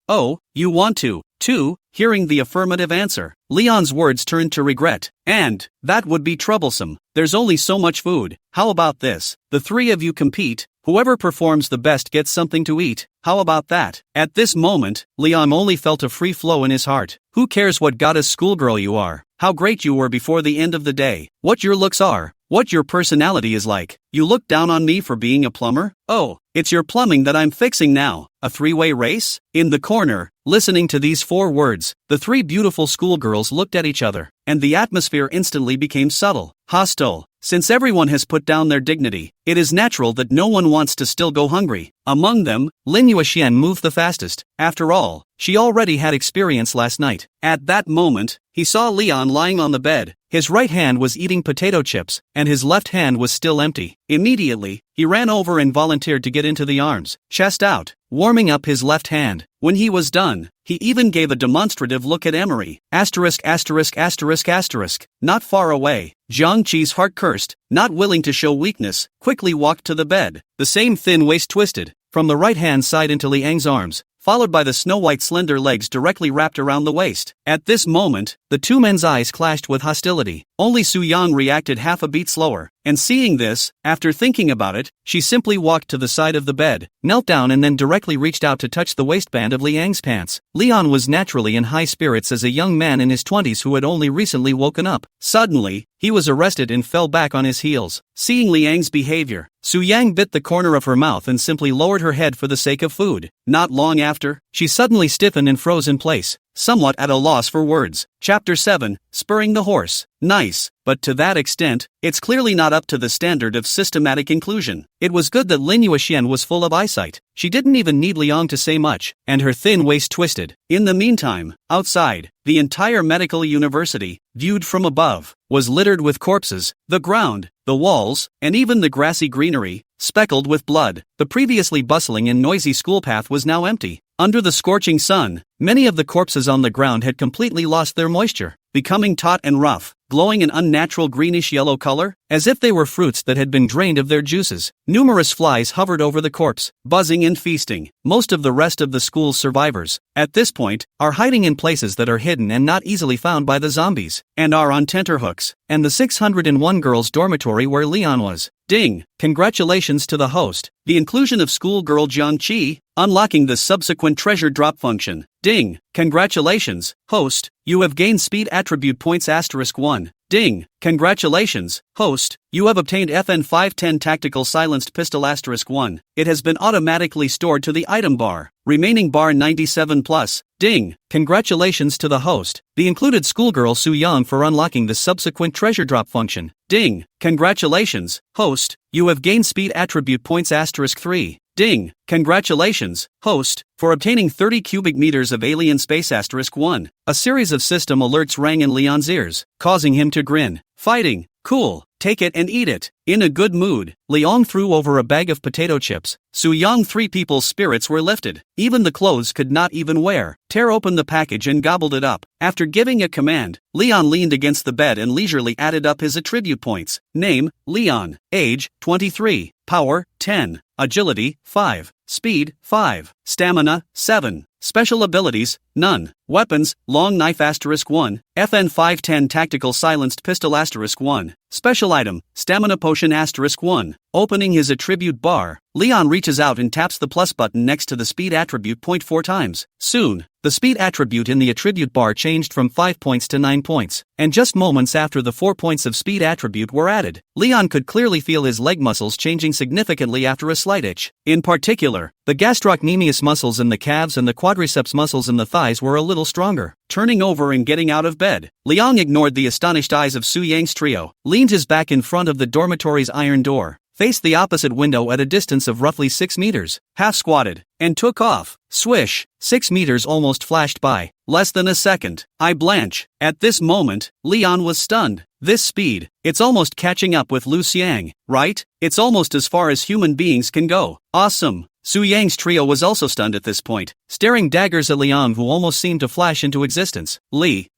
Oh, you want to, too? Hearing the affirmative answer, Leon's words turned to regret. And that would be troublesome. There's only so much food. How about this? The three of you compete. Whoever performs the best gets something to eat. How about that? At this moment, Leon only felt a free flow in his heart. Who cares what goddess schoolgirl you are? How great you were before the end of the day? What your looks are? What your personality is like? You look down on me for being a plumber? Oh, it's your plumbing that I'm fixing now. A three-way race? In the corner, listening to these 4 words, the 3 beautiful schoolgirls looked at each other, and the atmosphere instantly became subtle, hostile. Since everyone has put down their dignity, it is natural that no one wants to still go hungry. Among them, Lin Yuexian moved the fastest. After all, she already had experience last night. At that moment, he saw Leon lying on the bed. His right hand was eating potato chips, and his left hand was still empty. Immediately, he ran over and volunteered to get into the arms, chest out, warming up his left hand. When he was done, he even gave a demonstrative look at Emery. Not far away, Zhang Qi's heart cursed, not willing to show weakness, quickly walked to the bed. The same thin waist twisted, from the right-hand side into Liang's arms, followed by the snow-white slender legs directly wrapped around the waist. At this moment, the 2 men's eyes clashed with hostility. Only Su Yang reacted half a beat slower, and seeing this, after thinking about it, she simply walked to the side of the bed, knelt down and then directly reached out to touch the waistband of Liang's pants. Leon was naturally in high spirits as a young man in his 20s who had only recently woken up. Suddenly, he was arrested and fell back on his heels. Seeing Liang's behavior, Su Yang bit the corner of her mouth and simply lowered her head for the sake of food. Not long after, she suddenly stiffened and froze in place, somewhat at a loss for words. Chapter 7, Spurring the Horse. Nice, but to that extent, it's clearly not up to the standard of systematic inclusion. It was good that Lin Yuexian was full of eyesight. She didn't even need Liang to say much, and her thin waist twisted. In the meantime, outside, the entire medical university, viewed from above, was littered with corpses. The ground, the walls, and even the grassy greenery, speckled with blood. The previously bustling and noisy school path was now empty. Under the scorching sun, many of the corpses on the ground had completely lost their moisture, becoming taut and rough, glowing an unnatural greenish-yellow color, as if they were fruits that had been drained of their juices. Numerous flies hovered over the corpse, buzzing and feasting. Most of the rest of the school's survivors, at this point, are hiding in places that are hidden and not easily found by the zombies, and are on tenterhooks. And the 601 girls' dormitory where Leon was. Ding! Congratulations to the host. The inclusion of schoolgirl Zhang Qi, unlocking the subsequent treasure drop function. Ding! Congratulations, host. You have gained speed attribute points *1. Ding! Congratulations, host. You have obtained FN 510 tactical silenced pistol *1. It has been automatically stored to the item bar. Remaining bar 97 plus. Ding! Congratulations to the host. The included schoolgirl Su Yang for unlocking the subsequent treasure drop function. Ding! Congratulations, host. You have gained speed attribute points *3. Ding! Congratulations, host, for obtaining 30 cubic meters of alien space *1. A series of system alerts rang in Leon's ears, causing him to grin. Fighting, cool, take it and eat it. In a good mood, Leon threw over a bag of potato chips. Su Yang 3 people's spirits were lifted. Even the clothes could not even wear. Tear open the package and gobbled it up. After giving a command, Leon leaned against the bed and leisurely added up his attribute points. Name, Leon. Age, 23. Power, 10. Agility, 5. Speed, 5. Stamina, 7. Special abilities, none. Weapons, long knife *1, FN 510 tactical silenced pistol *1. Special item, stamina potion *1. Opening his attribute bar, Leon reaches out and taps the plus button next to the speed attribute point 4 times. Soon, the speed attribute in the attribute bar changed from 5 points to 9 points, and just moments after the 4 points of speed attribute were added, Leon could clearly feel his leg muscles changing significantly after a slight itch. In particular, the gastrocnemius muscles in the calves and the quadriceps muscles in the thighs were a little stronger. Turning over and getting out of bed, Leon ignored the astonished eyes of Su Yang's trio, leaned his back in front of the dormitory's iron door, faced the opposite window at a distance of roughly 6 meters, half squatted, and took off. Swish, 6 meters almost flashed by, less than a second. I blanch. At this moment, Leon was stunned. This speed, it's almost catching up with Lu Xiang, right? It's almost as far as human beings can go. Awesome. Su Yang's trio was also stunned at this point, staring daggers at Leon, who almost seemed to flash into existence. Li,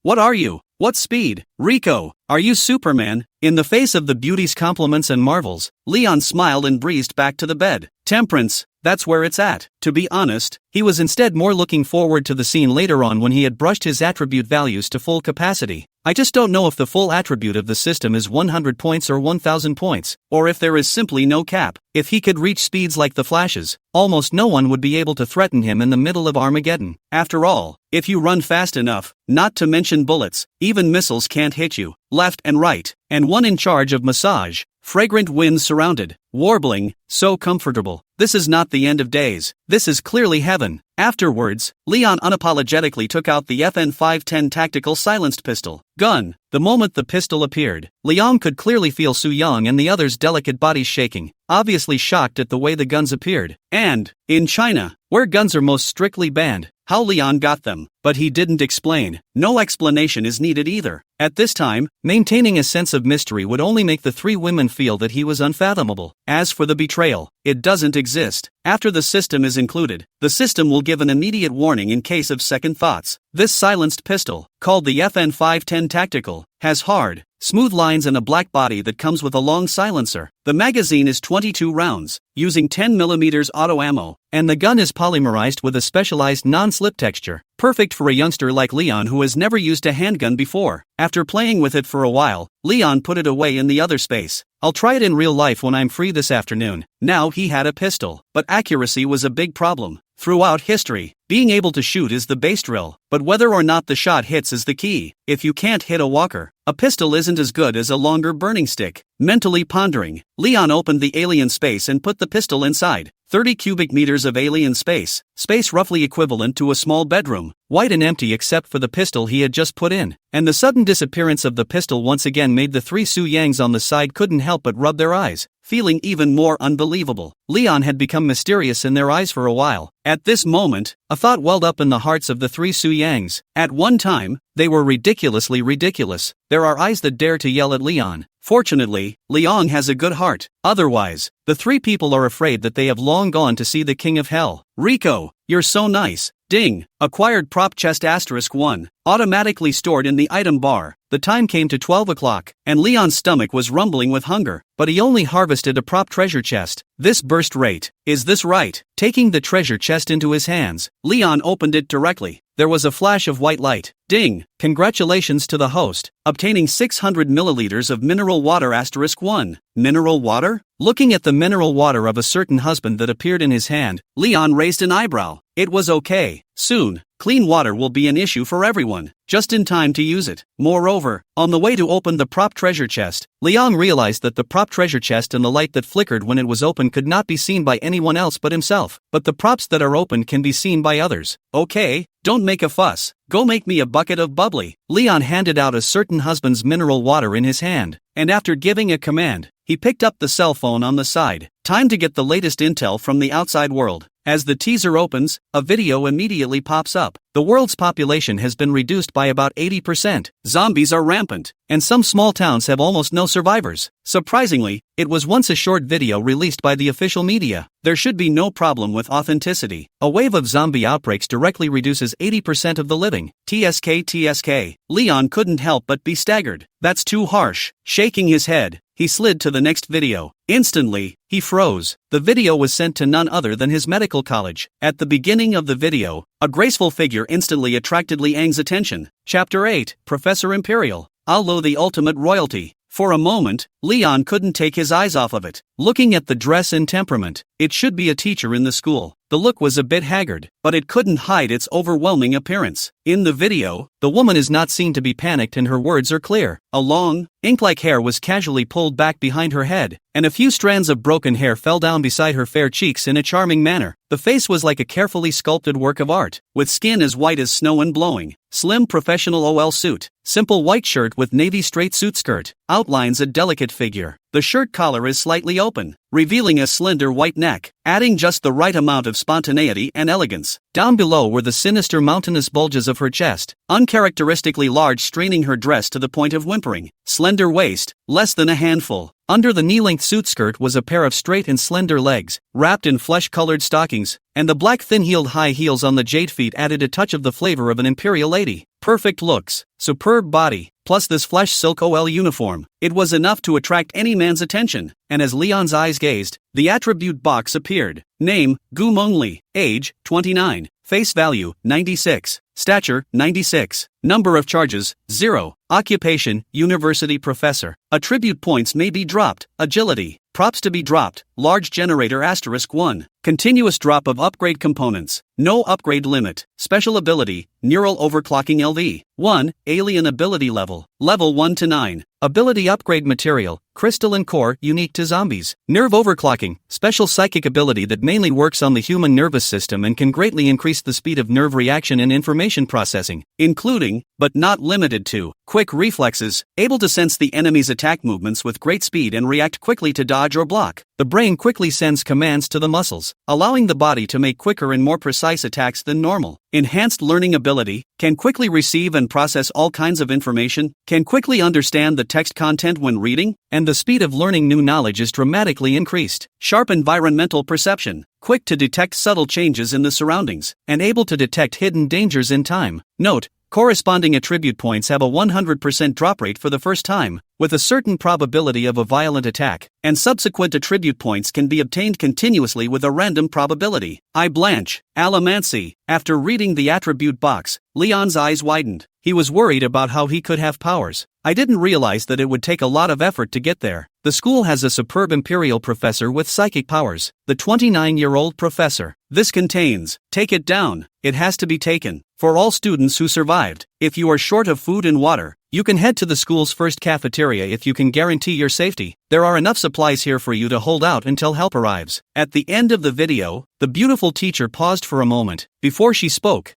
what are you? What speed? Rico, are you Superman? In the face of the beauty's compliments and marvels, Leon smiled and breezed back to the bed. Temperance, that's where it's at. To be honest, he was instead more looking forward to the scene later on when he had brushed his attribute values to full capacity. I just don't know if the full attribute of the system is 100 points or 1000 points, or if there is simply no cap. If he could reach speeds like the Flash's, almost no one would be able to threaten him in the middle of Armageddon. After all, if you run fast enough, not to mention bullets, even missiles can't hit you, left and right, and one in charge of massage. Fragrant winds surrounded, warbling, so comfortable. This is not the end of days, this is clearly heaven. Afterwards, Leon unapologetically took out the FN 510 tactical silenced pistol. Gun. The moment the pistol appeared, Leon could clearly feel Su Yang and the others' delicate bodies shaking, obviously shocked at the way the guns appeared. And, in China, where guns are most strictly banned, how Leon got them. But he didn't explain. No explanation is needed either. At this time, maintaining a sense of mystery would only make the three women feel that he was unfathomable. As for the betrayal, it doesn't exist. After the system is included, the system will give an immediate warning in case of second thoughts. This silenced pistol, called the FN 510 Tactical, has hard, smooth lines and a black body that comes with a long silencer. The magazine is 22 rounds, using 10mm auto ammo, and the gun is polymerized with a specialized non-slip texture, perfect for a youngster like Leon who has never used a handgun before. After playing with it for a while, Leon put it away in the other space. I'll try it in real life when I'm free this afternoon. Now he had a pistol, but accuracy was a big problem. Throughout history, being able to shoot is the base drill, but whether or not the shot hits is the key. If you can't hit a walker, a pistol isn't as good as a longer burning stick. Mentally pondering, Leon opened the alien space and put the pistol inside. 30 cubic meters of alien space, space roughly equivalent to a small bedroom, white and empty except for the pistol he had just put in. And the sudden disappearance of the pistol once again made the three Su Yangs on the side couldn't help but rub their eyes, feeling even more unbelievable. Leon had become mysterious in their eyes for a while. At this moment, a thought welled up in the hearts of the three Su Yangs. At one time, they were ridiculously ridiculous. There are eyes that dare to yell at Leon. Fortunately, Leon has a good heart. Otherwise, the three people are afraid that they have long gone to see the king of hell. Rico, you're so nice. Ding. Acquired prop chest *1, automatically stored in the item bar. The time came to 12 o'clock, and Leon's stomach was rumbling with hunger, but he only harvested a prop treasure chest. This burst rate. Is this right? Taking the treasure chest into his hands, Leon opened it directly. There was a flash of white light. Ding! Congratulations to the host, obtaining 600 milliliters of mineral water *1. Mineral water? Looking at the mineral water of a certain husband that appeared in his hand, Leon raised an eyebrow. It was okay. Soon, clean water will be an issue for everyone, just in time to use it. Moreover, on the way to open the prop treasure chest, Leon realized that the prop treasure chest and the light that flickered when it was opened could not be seen by anyone else but himself, but the props that are opened can be seen by others. Okay, don't make a fuss. Go make me a bucket of bubbly. Leon handed out a certain husband's mineral water in his hand, and after giving a command, he picked up the cell phone on the side. Time to get the latest intel from the outside world. As the teaser opens, a video immediately pops up. The world's population has been reduced by about 80%. Zombies are rampant, and some small towns have almost no survivors. Surprisingly, it was once a short video released by the official media. There should be no problem with authenticity. A wave of zombie outbreaks directly reduces 80% of the living. TSK. Leon couldn't help but be staggered. That's too harsh. Shaking his head, he slid to the next video. Instantly, he froze. The video was sent to none other than his medical college. At the beginning of the video, a graceful figure instantly attracted Liang's attention. Chapter 8, Professor Imperial. Although the ultimate royalty. For a moment, Leon couldn't take his eyes off of it. Looking at the dress and temperament, it should be a teacher in the school. The look was a bit haggard, but it couldn't hide its overwhelming appearance. In the video, the woman is not seen to be panicked and her words are clear. A long, ink-like hair was casually pulled back behind her head, and a few strands of broken hair fell down beside her fair cheeks in a charming manner. The face was like a carefully sculpted work of art, with skin as white as snow and glowing. Slim professional OL suit, simple white shirt with navy straight suit skirt, outlines a delicate figure. The shirt collar is slightly open, revealing a slender white neck, adding just the right amount of spontaneity and elegance. Down below were the sinister mountainous bulges of her chest, uncharacteristically large, straining her dress to the point of whimpering. Slender waist, less than a handful. Under the knee-length suit skirt was a pair of straight and slender legs, wrapped in flesh-colored stockings, and the black thin-heeled high heels on the jade feet added a touch of the flavor of an imperial lady. Perfect looks, superb body, plus this flesh silk OL uniform. It was enough to attract any man's attention, and as Leon's eyes gazed, the attribute box appeared. Name, Gu Mengli. Age, 29. Face value, 96. Stature, 96. Number of charges, 0. Occupation, university professor. Attribute points may be dropped. Agility. Props to be dropped. Large generator *1. Continuous drop of upgrade components. No upgrade limit. Special ability, neural overclocking LV. 1. Alien ability level. Level 1 to 9. Ability upgrade material, crystalline core, unique to zombies. Nerve overclocking, special psychic ability that mainly works on the human nervous system and can greatly increase the speed of nerve reaction and information processing, including, but not limited to, quick reflexes, able to sense the enemy's attack movements with great speed and react quickly to dodge or block. The brain quickly sends commands to the muscles, allowing the body to make quicker and more precise attacks than normal. Enhanced learning ability, can quickly receive and process all kinds of information, can quickly understand the text content when reading, and the speed of learning new knowledge is dramatically increased. Sharp environmental perception, quick to detect subtle changes in the surroundings, and able to detect hidden dangers in time. Note, corresponding attribute points have a 100% drop rate for the first time, with a certain probability of a violent attack, and subsequent attribute points can be obtained continuously with a random probability. I blanch. Alamancy. After reading the attribute box, Leon's eyes widened. He was worried about how he could have powers. I didn't realize that it would take a lot of effort to get there. The school has a superb imperial professor with psychic powers, the 29-year-old professor. This contains, take it down, it has to be taken, for all students who survived. If you are short of food and water, you can head to the school's first cafeteria if you can guarantee your safety. There are enough supplies here for you to hold out until help arrives. At the end of the video, the beautiful teacher paused for a moment before she spoke.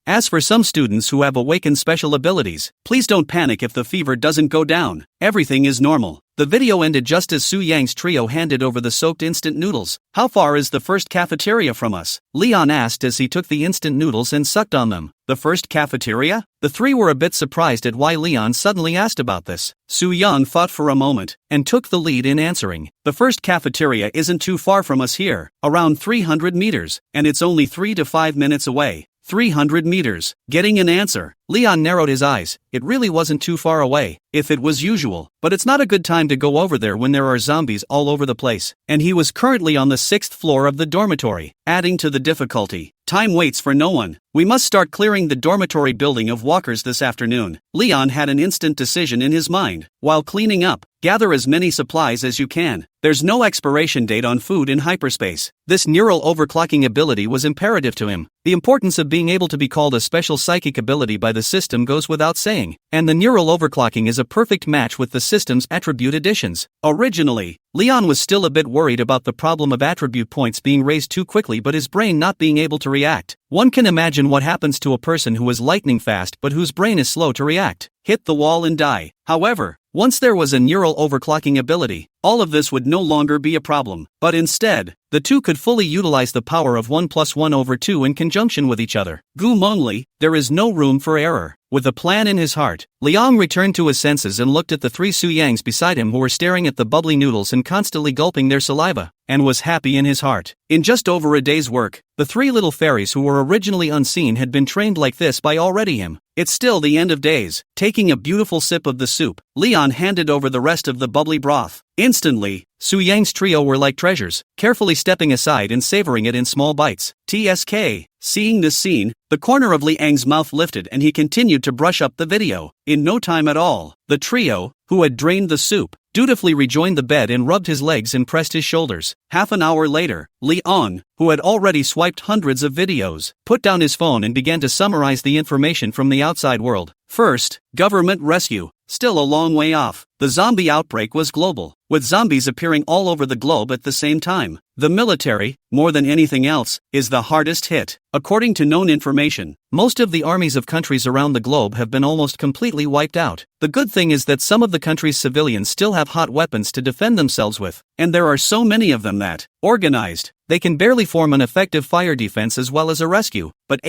As for some students who have awakened special abilities, please don't panic if the fever doesn't go down. Everything is normal. The video ended just as Su Yang's trio handed over the soaked instant noodles. How far is the first cafeteria from us? Leon asked as he took the instant noodles and sucked on them. The first cafeteria? The three were a bit surprised at why Leon suddenly asked about this. Su Yang thought for a moment, and took the lead in answering. The first cafeteria isn't too far from us here, around 300 meters, and it's only 3 to 5 minutes away. 300 meters. Getting an answer. Leon narrowed his eyes. It really wasn't too far away, if it was usual, but it's not a good time to go over there when there are zombies all over the place. And he was currently on the 6th floor of the dormitory, adding to the difficulty. Time waits for no one. We must start clearing the dormitory building of walkers this afternoon. Leon had an instant decision in his mind. While cleaning up, gather as many supplies as you can. There's no expiration date on food in hyperspace. This neural overclocking ability was imperative to him. The importance of being able to be called a special psychic ability by the system goes without saying, and the neural overclocking is a perfect match with the system's attribute additions. Originally, Leon was still a bit worried about the problem of attribute points being raised too quickly but his brain not being able to react. One can imagine what happens to a person who is lightning fast but whose brain is slow to react. Hit the wall and die. However, once there was a neural overclocking ability, all of this would no longer be a problem, but instead, the two could fully utilize the power of 1 + 1/2 in conjunction with each other. Only, there is no room for error. With a plan in his heart, Liang returned to his senses and looked at the three Suyangs beside him who were staring at the bubbly noodles and constantly gulping their saliva, and was happy in his heart. In just over a day's work, the three little fairies who were originally unseen had been trained like this by already him. It's still the end of days. Taking a beautiful sip of the soup, Leon handed over the rest of the bubbly broth. Instantly, Su Yang's trio were like treasures, carefully stepping aside and savoring it in small bites. TSK. Seeing this scene, the corner of Liang's mouth lifted and he continued to brush up the video. In no time at all, the trio, who had drained the soup, dutifully rejoined the bed and rubbed his legs and pressed his shoulders. Half an hour later, Liang, who had already swiped hundreds of videos, put down his phone and began to summarize the information from the outside world. First, government rescue. Still a long way off. The zombie outbreak was global, with zombies appearing all over the globe at the same time. The military, more than anything else, is the hardest hit. According to known information, most of the armies of countries around the globe have been almost completely wiped out. The good thing is that some of the country's civilians still have hot weapons to defend themselves with, and there are so many of them that, organized, they can barely form an effective fire defense as well as a rescue. But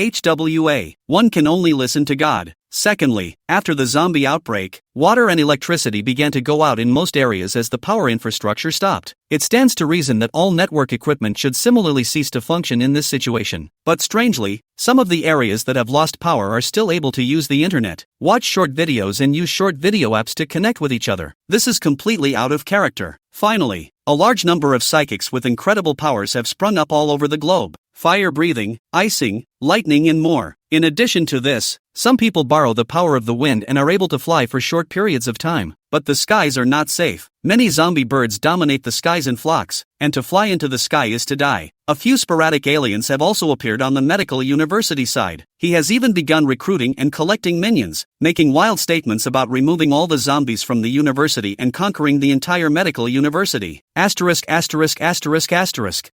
one can only listen to God. Secondly, after the zombie outbreak, water and electricity began to go out in most areas as the power infrastructure stopped. It stands to reason that all network equipment should similarly cease to function in this situation. But strangely, some of the areas that have lost power are still able to use the internet, watch short videos and use short video apps to connect with each other. This is completely out of character. Finally, a large number of psychics with incredible powers have sprung up all over the globe. Fire breathing, icing, lightning and more. In addition to this, some people borrow the power of the wind and are able to fly for short periods of time. But the skies are not safe. Many zombie birds dominate the skies in flocks, and to fly into the sky is to die. A few sporadic aliens have also appeared on the medical university side. He has even begun recruiting and collecting minions, making wild statements about removing all the zombies from the university and conquering the entire medical university.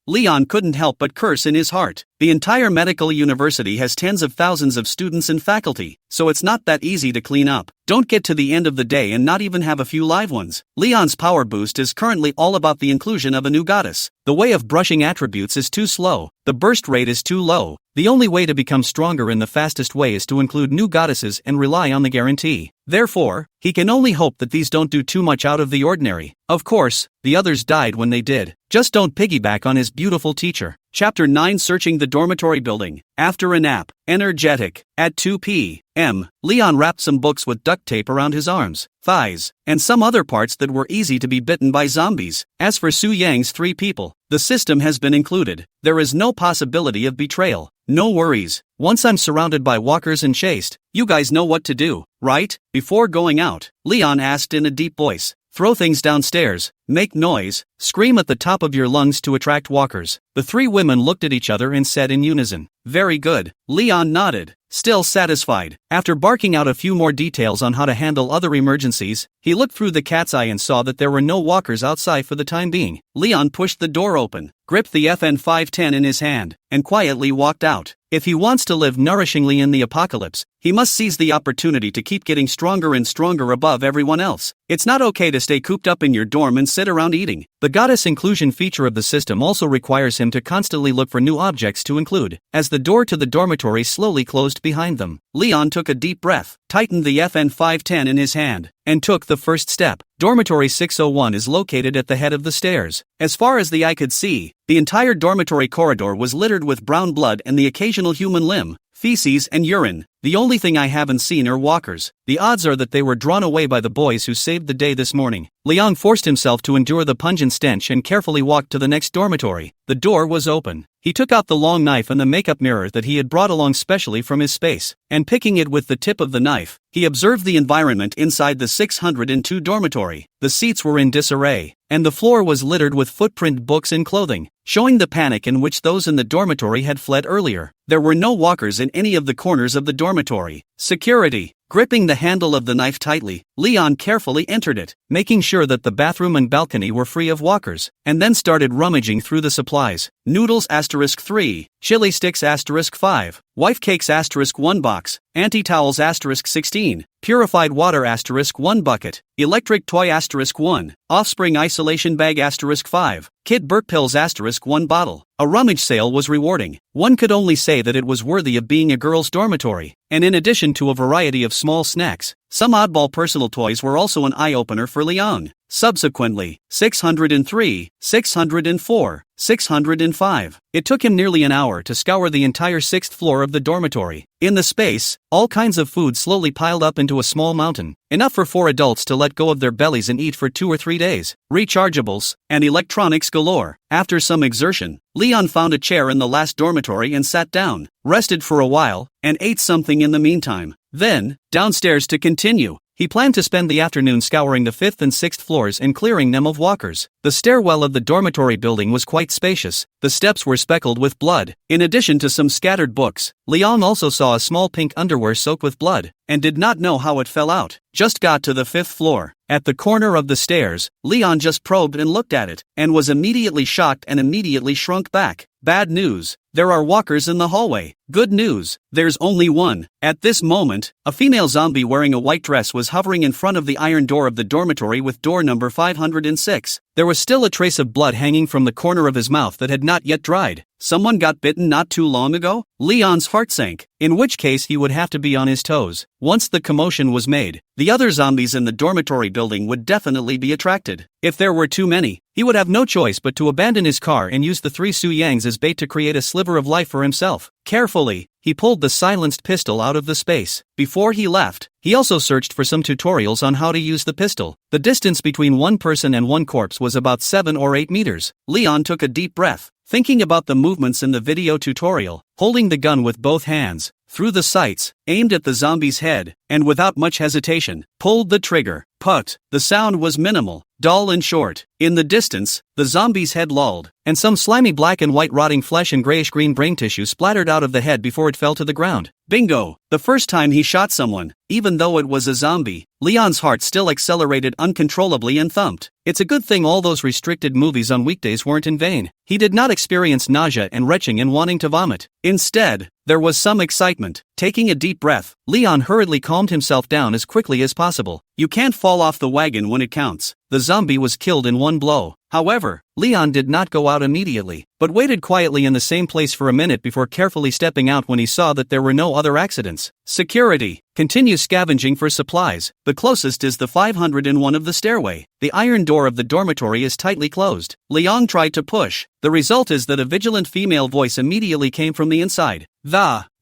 Leon couldn't help but curse in his heart. The entire medical university has tens of thousands of students and faculty, so it's not that easy to clean up. Don't get to the end of the day and not even have a few live ones. Leon's power boost is currently all about the inclusion of a new goddess. The way of brushing attributes is too slow. The burst rate is too low. The only way to become stronger in the fastest way is to include new goddesses and rely on the guarantee. Therefore, he can only hope that these don't do too much out of the ordinary. Of course, the others died when they did. Just don't piggyback on his beautiful teacher. Chapter 9 Searching the dormitory building. After a nap, energetic, at 2 p.m., Leon wrapped some books with duct tape around his arms, thighs, and some other parts that were easy to be bitten by zombies. As for Su Yang's 3 people, the system has been included. There is no possibility of betrayal. No worries. Once I'm surrounded by walkers and chased, you guys know what to do, right? Before going out, Leon asked in a deep voice. Throw things downstairs, make noise, scream at the top of your lungs to attract walkers. The 3 women looked at each other and said in unison, "Very good." Leon nodded, still satisfied. After barking out a few more details on how to handle other emergencies, he looked through the cat's eye and saw that there were no walkers outside for the time being. Leon pushed the door open, gripped the FN 510 in his hand, and quietly walked out. If he wants to live nourishingly in the apocalypse, he must seize the opportunity to keep getting stronger and stronger above everyone else. It's not okay to stay cooped up in your dorm and sit around eating. The goddess inclusion feature of the system also requires him to constantly look for new objects to include. As the door to the dormitory slowly closed behind them, Leon took a deep breath, tightened the FN 510 in his hand, and took the first step. Dormitory 601 is located at the head of the stairs. As far as the eye could see, the entire dormitory corridor was littered with brown blood and the occasional human limb, feces and urine. The only thing I haven't seen are walkers. The odds are that they were drawn away by the boys who saved the day this morning. Liang forced himself to endure the pungent stench and carefully walked to the next dormitory. The door was open. He took out the long knife and the makeup mirror that he had brought along specially from his space, and picking it with the tip of the knife, he observed the environment inside the 602 dormitory. The seats were in disarray, and the floor was littered with footprint books and clothing, showing the panic in which those in the dormitory had fled earlier. There were no walkers in any of the corners of the dormitory. Security. Gripping the handle of the knife tightly, Leon carefully entered it, making sure that the bathroom and balcony were free of walkers, and then started rummaging through the supplies. Noodles *3, chili sticks *5, wife cakes *1 box, anti-towels *16, purified water *1 bucket, electric toy *1, offspring isolation bag *5, kid Burke pills *1 bottle. A rummage sale was rewarding. One could only say that it was worthy of being a girl's dormitory, and in addition to a variety of small snacks, some oddball personal toys were also an eye-opener for Leon. Subsequently, 603, 604, 605. It took him nearly an hour to scour the entire 6th floor of the dormitory. In the space, all kinds of food slowly piled up into a small mountain, enough for 4 adults to let go of their bellies and eat for 2 or 3 days. Rechargeables, and electronics galore. After some exertion, Leon found a chair in the last dormitory and sat down, rested for a while, and ate something in the meantime. Then, downstairs to continue. He planned to spend the afternoon scouring the 5th and 6th floors and clearing them of walkers. The stairwell of the dormitory building was quite spacious. The steps were speckled with blood. In addition to some scattered books, Leon also saw a small pink underwear soaked with blood, and did not know how it fell out. Just got to the 5th floor. At the corner of the stairs, Leon just probed and looked at it, and was immediately shocked and immediately shrunk back. Bad news. There are walkers in the hallway. Good news. There's only one. At this moment, a female zombie wearing a white dress was hovering in front of the iron door of the dormitory with door number 506. There was still a trace of blood hanging from the corner of his mouth that had not yet dried. Someone got bitten not too long ago? Leon's heart sank, in which case he would have to be on his toes. Once the commotion was made, the other zombies in the dormitory building would definitely be attracted. If there were too many, he would have no choice but to abandon his car and use the 3 Su-Yangs as bait to create a sliver of life for himself. Carefully, he pulled the silenced pistol out of the space. Before he left, he also searched for some tutorials on how to use the pistol. The distance between one person and one corpse was about 7 or 8 meters. Leon took a deep breath, thinking about the movements in the video tutorial, holding the gun with both hands, threw the sights, aimed at the zombie's head, and without much hesitation, pulled the trigger. Put. The sound was minimal, dull and short. In the distance, the zombie's head lolled, and some slimy black and white rotting flesh and grayish-green brain tissue splattered out of the head before it fell to the ground. Bingo! The first time he shot someone, even though it was a zombie, Leon's heart still accelerated uncontrollably and thumped. It's a good thing all those restricted movies on weekdays weren't in vain. He did not experience nausea and retching and wanting to vomit. Instead, there was some excitement. Taking a deep breath, Leon hurriedly calmed himself down as quickly as possible. You can't fall off the wagon when it counts. The zombie was killed in one blow. However, Leon did not go out immediately, but waited quietly in the same place for a minute before carefully stepping out when he saw that there were no other accidents. Security. Continue scavenging for supplies. The closest is the 501 of the stairway. The iron door of the dormitory is tightly closed. Leon tried to push. The result is that a vigilant female voice immediately came from the inside.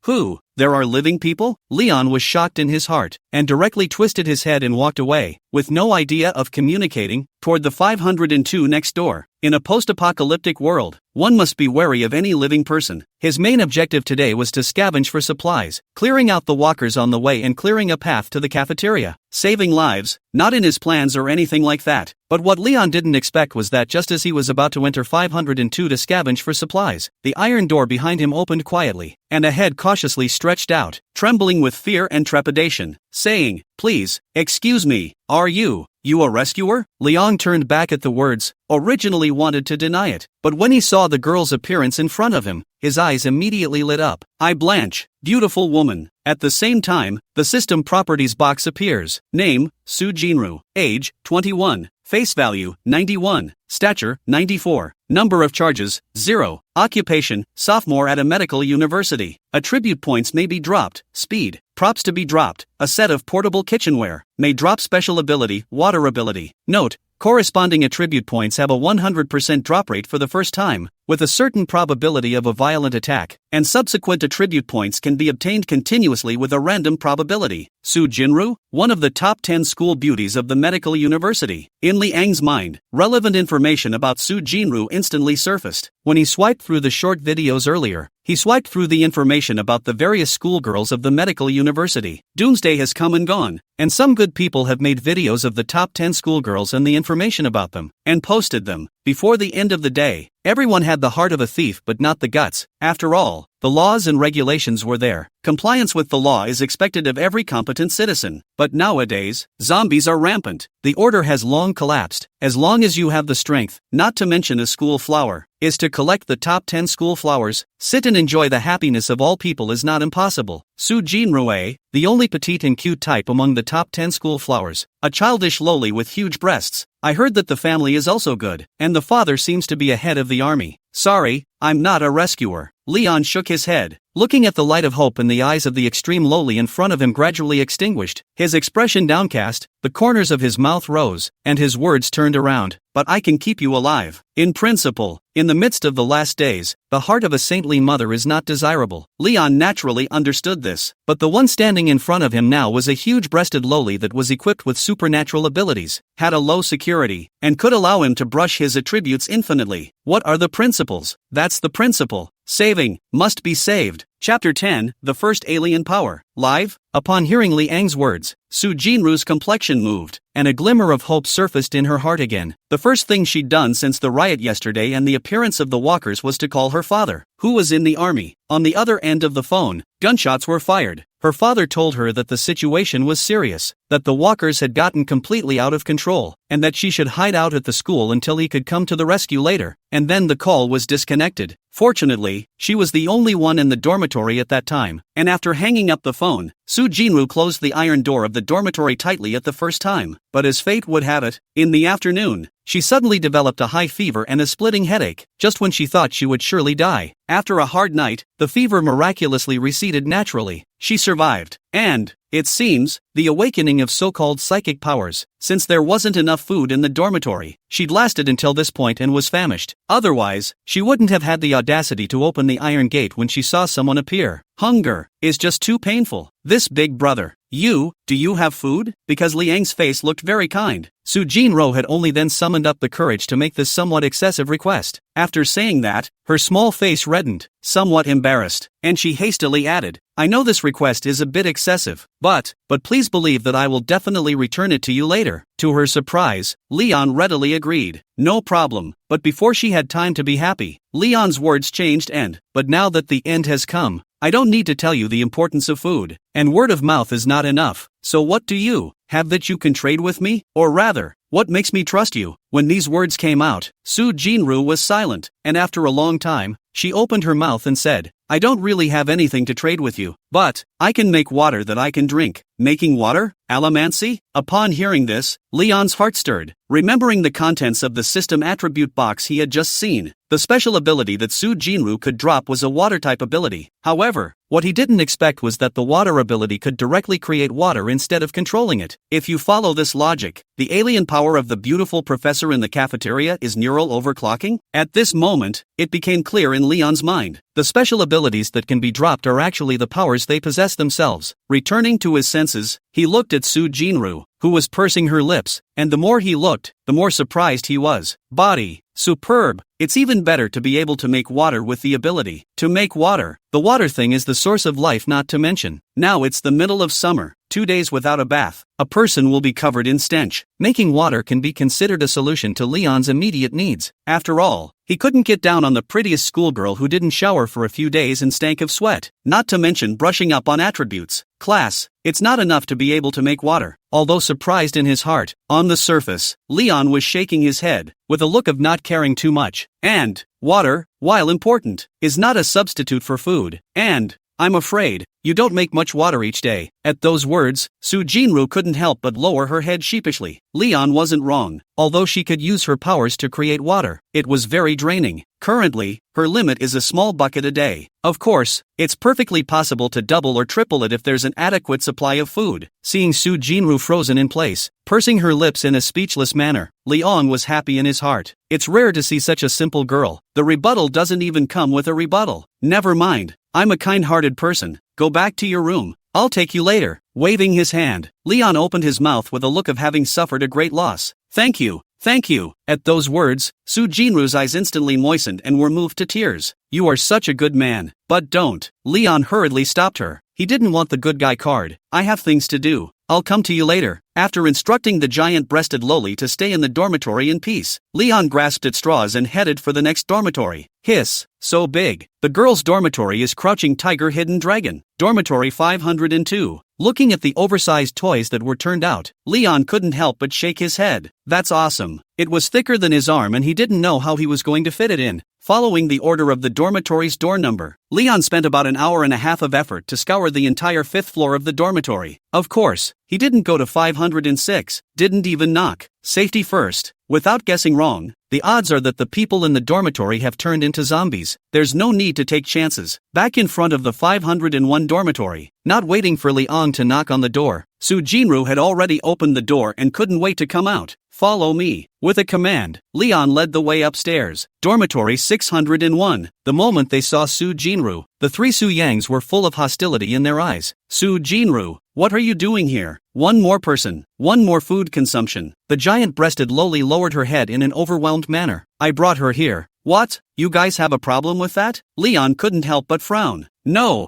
Who? There are living people? Leon was shocked in his heart, and directly twisted his head and walked away, with no idea of communicating, toward the 502 next door. In a post-apocalyptic world, one must be wary of any living person. His main objective today was to scavenge for supplies, clearing out the walkers on the way and clearing a path to the cafeteria. Saving lives, not in his plans or anything like that. But what Leon didn't expect was that just as he was about to enter 502 to scavenge for supplies, the iron door behind him opened quietly, and a head cautiously stretched out, trembling with fear and trepidation, saying, "Please, excuse me, are you a rescuer?" Leon turned back at the words, originally wanted to deny it, but when he saw the girl's appearance in front of him, his eyes immediately lit up. "I Blanche, beautiful woman." At the same time, the system properties box appears. Name, Soo Jinru. Age, 21. Face value, 91. Stature, 94. Number of charges, 0. Occupation, sophomore at a medical university. Attribute points may be dropped. Speed. Props to be dropped. A set of portable kitchenware. May drop special ability, water ability. Note, corresponding attribute points have a 100% drop rate for the first time, with a certain probability of a violent attack, and subsequent attribute points can be obtained continuously with a random probability. Soo Jinru, one of the top 10 school beauties of the medical university. In Liang's mind, relevant information about Soo Jinru instantly surfaced. When he swiped through the short videos earlier, he swiped through the information about the various schoolgirls of the medical university. Doomsday has come and gone. And some good people have made videos of the top 10 schoolgirls and the information about them, and posted them. Before the end of the day, everyone had the heart of a thief but not the guts. After all, the laws and regulations were there. Compliance with the law is expected of every competent citizen. But nowadays, zombies are rampant. The order has long collapsed. As long as you have the strength, not to mention a school flower, is to collect the top 10 school flowers, sit and enjoy the happiness of all people is not impossible. Soo Jin-rue, the only petite and cute type among the top 10 school flowers, a childish loli with huge breasts. I heard that the family is also good, and the father seems to be a head of the army. Sorry, I'm not a rescuer. Leon shook his head, looking at the light of hope in the eyes of the extreme loli in front of him gradually extinguished, his expression downcast, the corners of his mouth rose, and his words turned around. But I can keep you alive. In principle, in the midst of the last days, the heart of a saintly mother is not desirable. Leon naturally understood this, but the one standing in front of him now was a huge-breasted loli that was equipped with supernatural abilities, had a low security, and could allow him to brush his attributes infinitely. What are the principles? That's the principle. Saving, must be saved. Chapter 10, The First Alien Power. Live? Upon hearing Liang's words, Soo Jin-rue's complexion moved, and a glimmer of hope surfaced in her heart again. The first thing she'd done since the riot yesterday and the appearance of the walkers was to call her father, who was in the army. On the other end of the phone, gunshots were fired. Her father told her that the situation was serious, that the walkers had gotten completely out of control, and that she should hide out at the school until he could come to the rescue later, and then the call was disconnected. Fortunately, she was the only one in the dormitory at that time, and after hanging up the phone, Soo Jin-rue closed the iron door of the dormitory tightly at the first time. But as fate would have it, in the afternoon, she suddenly developed a high fever and a splitting headache, just when she thought she would surely die. After a hard night, the fever miraculously receded naturally. She survived, and, it seems, the awakening of so-called psychic powers. Since there wasn't enough food in the dormitory, she'd lasted until this point and was famished. Otherwise, she wouldn't have had the audacity to open the iron gate when she saw someone appear. Hunger is just too painful. This big brother, do you have food? Because Liang's face looked very kind. Soo Jin-rue had only then summoned up the courage to make this somewhat excessive request. After saying that, her small face reddened, somewhat embarrassed, and she hastily added, I know this request is a bit excessive, but please believe that I will definitely return it to you later. To her surprise, Leon readily agreed. No problem. But before she had time to be happy, Leon's words changed but now that the end has come, I don't need to tell you the importance of food, and word of mouth is not enough. So what do you have that you can trade with me? Or rather, what makes me trust you? When these words came out, Soo Jin-rue was silent, and after a long time, she opened her mouth and said, I don't really have anything to trade with you, but I can make water that I can drink. Making water? Allomancy? Upon hearing this, Leon's heart stirred, remembering the contents of the system attribute box he had just seen. The special ability that Soo Jin-rue could drop was a water-type ability. However, what he didn't expect was that the water ability could directly create water instead of controlling it. If you follow this logic, the alien power of the beautiful professor in the cafeteria is neural overclocking? At this moment, it became clear in Leon's mind. The special abilities that can be dropped are actually the powers they possess themselves. Returning to his senses, he looked at Soo Jin-rue, who was pursing her lips, and the more he looked, the more surprised he was. Body. Superb. It's even better to be able to make water with the ability to make water. The water thing is the source of life, not to mention. Now it's the middle of summer, 2 days without a bath. A person will be covered in stench. Making water can be considered a solution to Leon's immediate needs. After all, he couldn't get down on the prettiest schoolgirl who didn't shower for a few days and stank of sweat. Not to mention brushing up on attributes. Class. It's not enough to be able to make water. Although surprised in his heart, on the surface, Leon was shaking his head, with a look of not caring too much. And, water, while important, is not a substitute for food. And, I'm afraid, you don't make much water each day. At those words, Soo Jin-rue couldn't help but lower her head sheepishly. Leon wasn't wrong. Although she could use her powers to create water, it was very draining. Currently, her limit is a small bucket a day. Of course, it's perfectly possible to double or triple it if there's an adequate supply of food. Seeing Soo Jin-rue frozen in place, pursing her lips in a speechless manner, Leon was happy in his heart. It's rare to see such a simple girl. The rebuttal doesn't even come with a rebuttal. Never mind. I'm a kind-hearted person. Go back to your room. I'll take you later. Waving his hand, Leon opened his mouth with a look of having suffered a great loss. Thank you. Thank you. At those words, Soo Jin-rue's eyes instantly moistened and were moved to tears. You are such a good man. But don't. Leon hurriedly stopped her. He didn't want the good guy card. I have things to do. I'll come to you later. After instructing the giant-breasted loli to stay in the dormitory in peace, Leon grasped at straws and headed for the next dormitory. Hiss, so big. The girls' dormitory is Crouching Tiger Hidden Dragon. Dormitory 502. Looking at the oversized toys that were turned out, Leon couldn't help but shake his head. That's awesome. It was thicker than his arm and he didn't know how he was going to fit it in. Following the order of the dormitory's door number, Leon spent about an hour and a half of effort to scour the entire 5th floor of the dormitory. Of course, he didn't go to 506, didn't even knock. Safety first. Without guessing wrong, the odds are that the people in the dormitory have turned into zombies. There's no need to take chances. Back in front of the 501 dormitory, not waiting for Leon to knock on the door, Soo Jinru had already opened the door and couldn't wait to come out. Follow me. With a command, Leon led the way upstairs. Dormitory 601. The moment they saw Soo Jinru, the three Soo Yangs were full of hostility in their eyes. Soo Jinru, what are you doing here? One more person, one more food consumption. The giant-breasted loli lowered her head in an overwhelmed manner. I brought her here. What? You guys have a problem with that? Leon couldn't help but frown. No,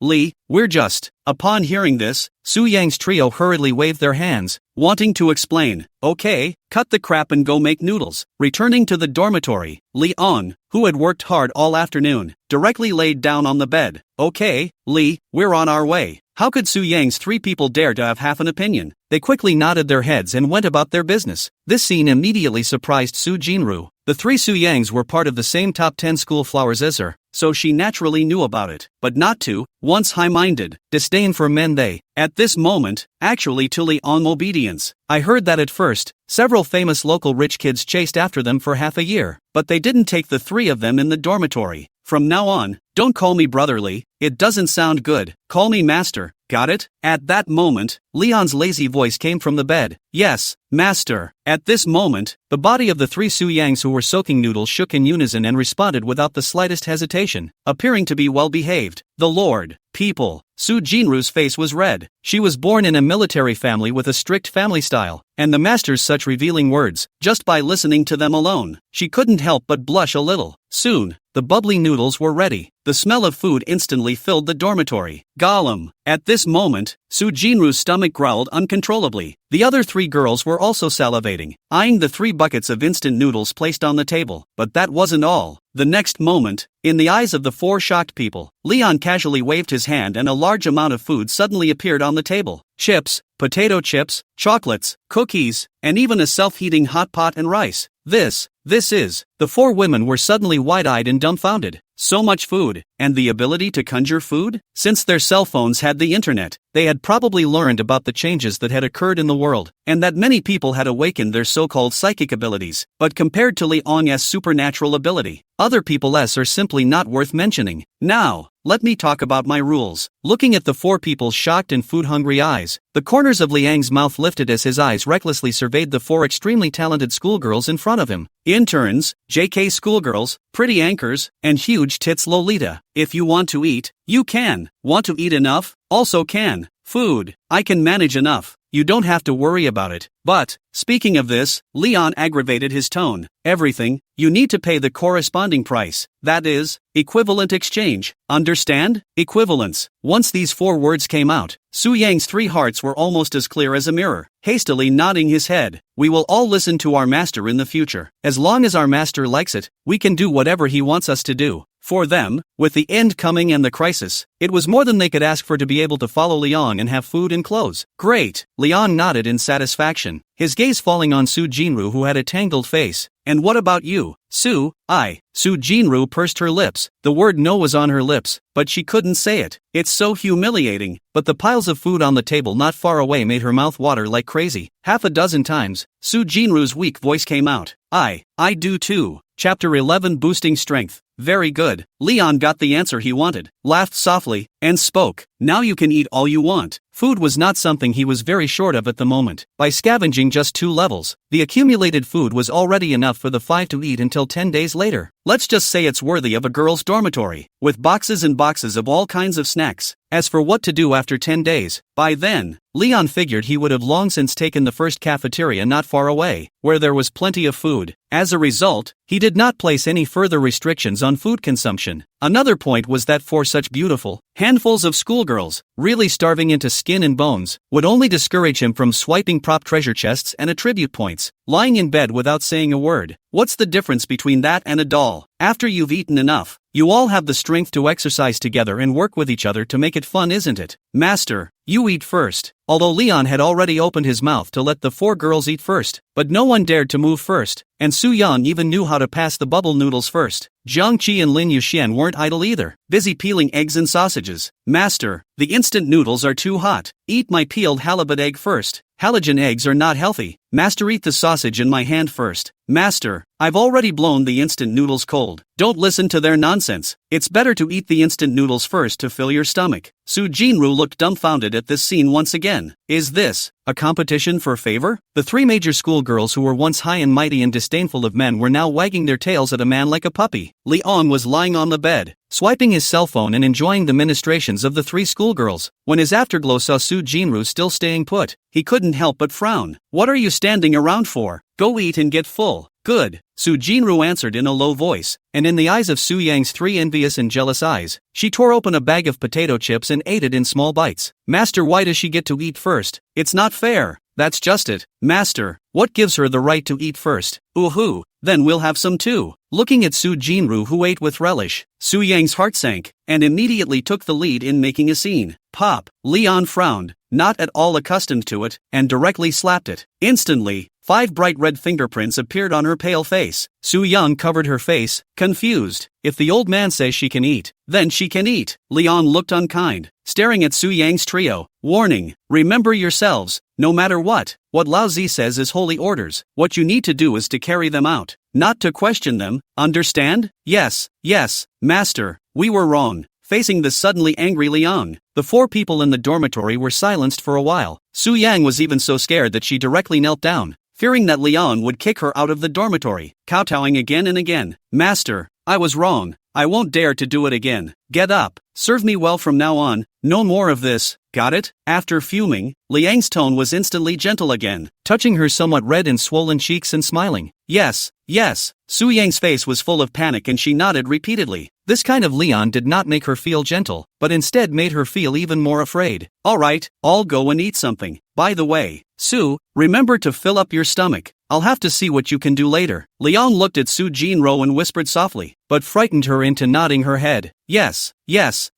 Lee, we're just. Upon hearing this, Soo Yang's trio hurriedly waved their hands, wanting to explain. Okay, cut the crap and go make noodles. Returning to the dormitory, Leon, who had worked hard all afternoon, directly laid down on the bed. Okay, Lee, we're on our way. How could Soo Yang's three people dare to have half an opinion? They quickly nodded their heads and went about their business. This scene immediately surprised Soo Jinru. The three Soo Yangs were part of the same top 10 school flowers as her, so she naturally knew about it, but not to, once high-minded, disdain for men they, at this moment, actually to Leon obedience. I heard that at first, several famous local rich kids chased after them for half a year, but they didn't take the three of them in the dormitory. From now on, don't call me brotherly, it doesn't sound good, call me master, got it? At that moment, Leon's lazy voice came from the bed. Yes, master. At this moment, the body of the three Soo Yangs who were soaking noodles shook in unison and responded without the slightest hesitation, appearing to be well behaved. The Lord, people. Soo Jinru's face was red. She was born in a military family with a strict family style, and the master's such revealing words, just by listening to them alone, she couldn't help but blush a little. Soon, the bubbly noodles were ready. The smell of food instantly filled the dormitory. Gollum. At this moment, Soo Jinru's stomach growled uncontrollably. The other three girls were also salivating, eyeing the 3 buckets of instant noodles placed on the table. But that wasn't all. The next moment, in the eyes of the 4 shocked people, Leon casually waved his hand and a large amount of food suddenly appeared on the table. Chips, potato chips, chocolates, cookies, and even a self-heating hot pot and rice. This is. The 4 women were suddenly wide-eyed and dumbfounded. So much food, and the ability to conjure food? Since their cell phones had the internet, they had probably learned about the changes that had occurred in the world, and that many people had awakened their so-called psychic abilities. But compared to Leon's supernatural ability, other people's are simply not worth mentioning. Now, let me talk about my rules. Looking at the 4 people's shocked and food-hungry eyes, the corners of Liang's mouth lifted as his eyes recklessly surveyed the 4 extremely talented schoolgirls in front of him. Interns, JK schoolgirls, pretty anchors, and huge tits Lolita. If you want to eat, you can. Want to eat enough? Also can. Food. I can manage enough. You don't have to worry about it. But, speaking of this, Leon aggravated his tone. Everything, you need to pay the corresponding price. That is, equivalent exchange. Understand? Equivalence. Once these 4 words came out, Soo Yang's 3 hearts were almost as clear as a mirror. Hastily nodding his head, we will all listen to our master in the future. As long as our master likes it, we can do whatever he wants us to do. For them, with the end coming and the crisis, it was more than they could ask for to be able to follow Leon and have food and clothes. Great! Leon nodded in satisfaction, his gaze falling on Soo Jinru who had a tangled face. And what about you, Soo? Soo Jinru pursed her lips. The word no was on her lips, but she couldn't say it. It's so humiliating. But the piles of food on the table not far away made her mouth water like crazy. Half a dozen times, Soo Jinru's weak voice came out. I do too. Chapter 11 Boosting Strength. Very good. Leon got the answer he wanted, laughed softly, and spoke. Now you can eat all you want. Food was not something he was very short of at the moment. By scavenging just 2 levels, the accumulated food was already enough for the 5 to eat until 10 days later. Let's just say it's worthy of a girl's dormitory, with boxes and boxes of all kinds of snacks. As for what to do after 10 days, by then, Leon figured he would have long since taken the first cafeteria not far away, where there was plenty of food. As a result, he did not place any further restrictions on food consumption. Another point was that for such beautiful handfuls of schoolgirls, really starving into skin and bones, would only discourage him from swiping prop treasure chests and attribute points, lying in bed without saying a word. What's the difference between that and a doll? After you've eaten enough, you all have the strength to exercise together and work with each other to make it fun, isn't it? Master, you eat first. Although Leon had already opened his mouth to let the 4 girls eat first, but no one dared to move first, and Su Yang even knew how to pass the bubble noodles first. Jiang Qi and Lin Yuxian weren't idle either, busy peeling eggs and sausages. Master, the instant noodles are too hot. Eat my peeled halibut egg first. Halogen eggs are not healthy. Master, eat the sausage in my hand first. Master, I've already blown the instant noodles cold. Don't listen to their nonsense. It's better to eat the instant noodles first to fill your stomach. Su Jinru looked dumbfounded at this scene once again. Is this a competition for favor? The 3 major schoolgirls who were once high and mighty and disdainful of men were now wagging their tails at a man like a puppy. Leon was lying on the bed, swiping his cell phone and enjoying the ministrations of the 3 schoolgirls. When his afterglow saw Su Jinru still staying put, he couldn't help but frown. What are you standing around for? Go eat and get full. Good, Su Jinru answered in a low voice, and in the eyes of Su Yang's 3 envious and jealous eyes, she tore open a bag of potato chips and ate it in small bites. Master, why does she get to eat first? It's not fair. That's just it. Master, what gives her the right to eat first? Ooh-hoo, then we'll have some too. Looking at Su Jinru, who ate with relish, Su Yang's heart sank, and immediately took the lead in making a scene. Pop, Leon frowned, not at all accustomed to it, and directly slapped it. Instantly, 5 bright red fingerprints appeared on her pale face. Su Yang covered her face, confused. If the old man says she can eat, then she can eat. Leon looked unkind, staring at Su Yang's trio. Warning, remember yourselves, no matter what Lao Zi says is holy orders. What you need to do is to carry them out, not to question them, understand? Yes, master, we were wrong. Facing the suddenly angry Liang, the 4 people in the dormitory were silenced for a while. Su Yang was even so scared that she directly knelt down, fearing that Liang would kick her out of the dormitory, kowtowing again and again. Master, I was wrong. I won't dare to do it again. Get up. Serve me well from now on. No more of this. Got it? After fuming, Liang's tone was instantly gentle again, touching her somewhat red and swollen cheeks and smiling. Yes. Su Yang's face was full of panic and she nodded repeatedly. This kind of Leon did not make her feel gentle, but instead made her feel even more afraid. Alright, I'll go and eat something. By the way, Su, remember to fill up your stomach. I'll have to see what you can do later. Liang looked at Su Jinru and whispered softly, but frightened her into nodding her head. Yes,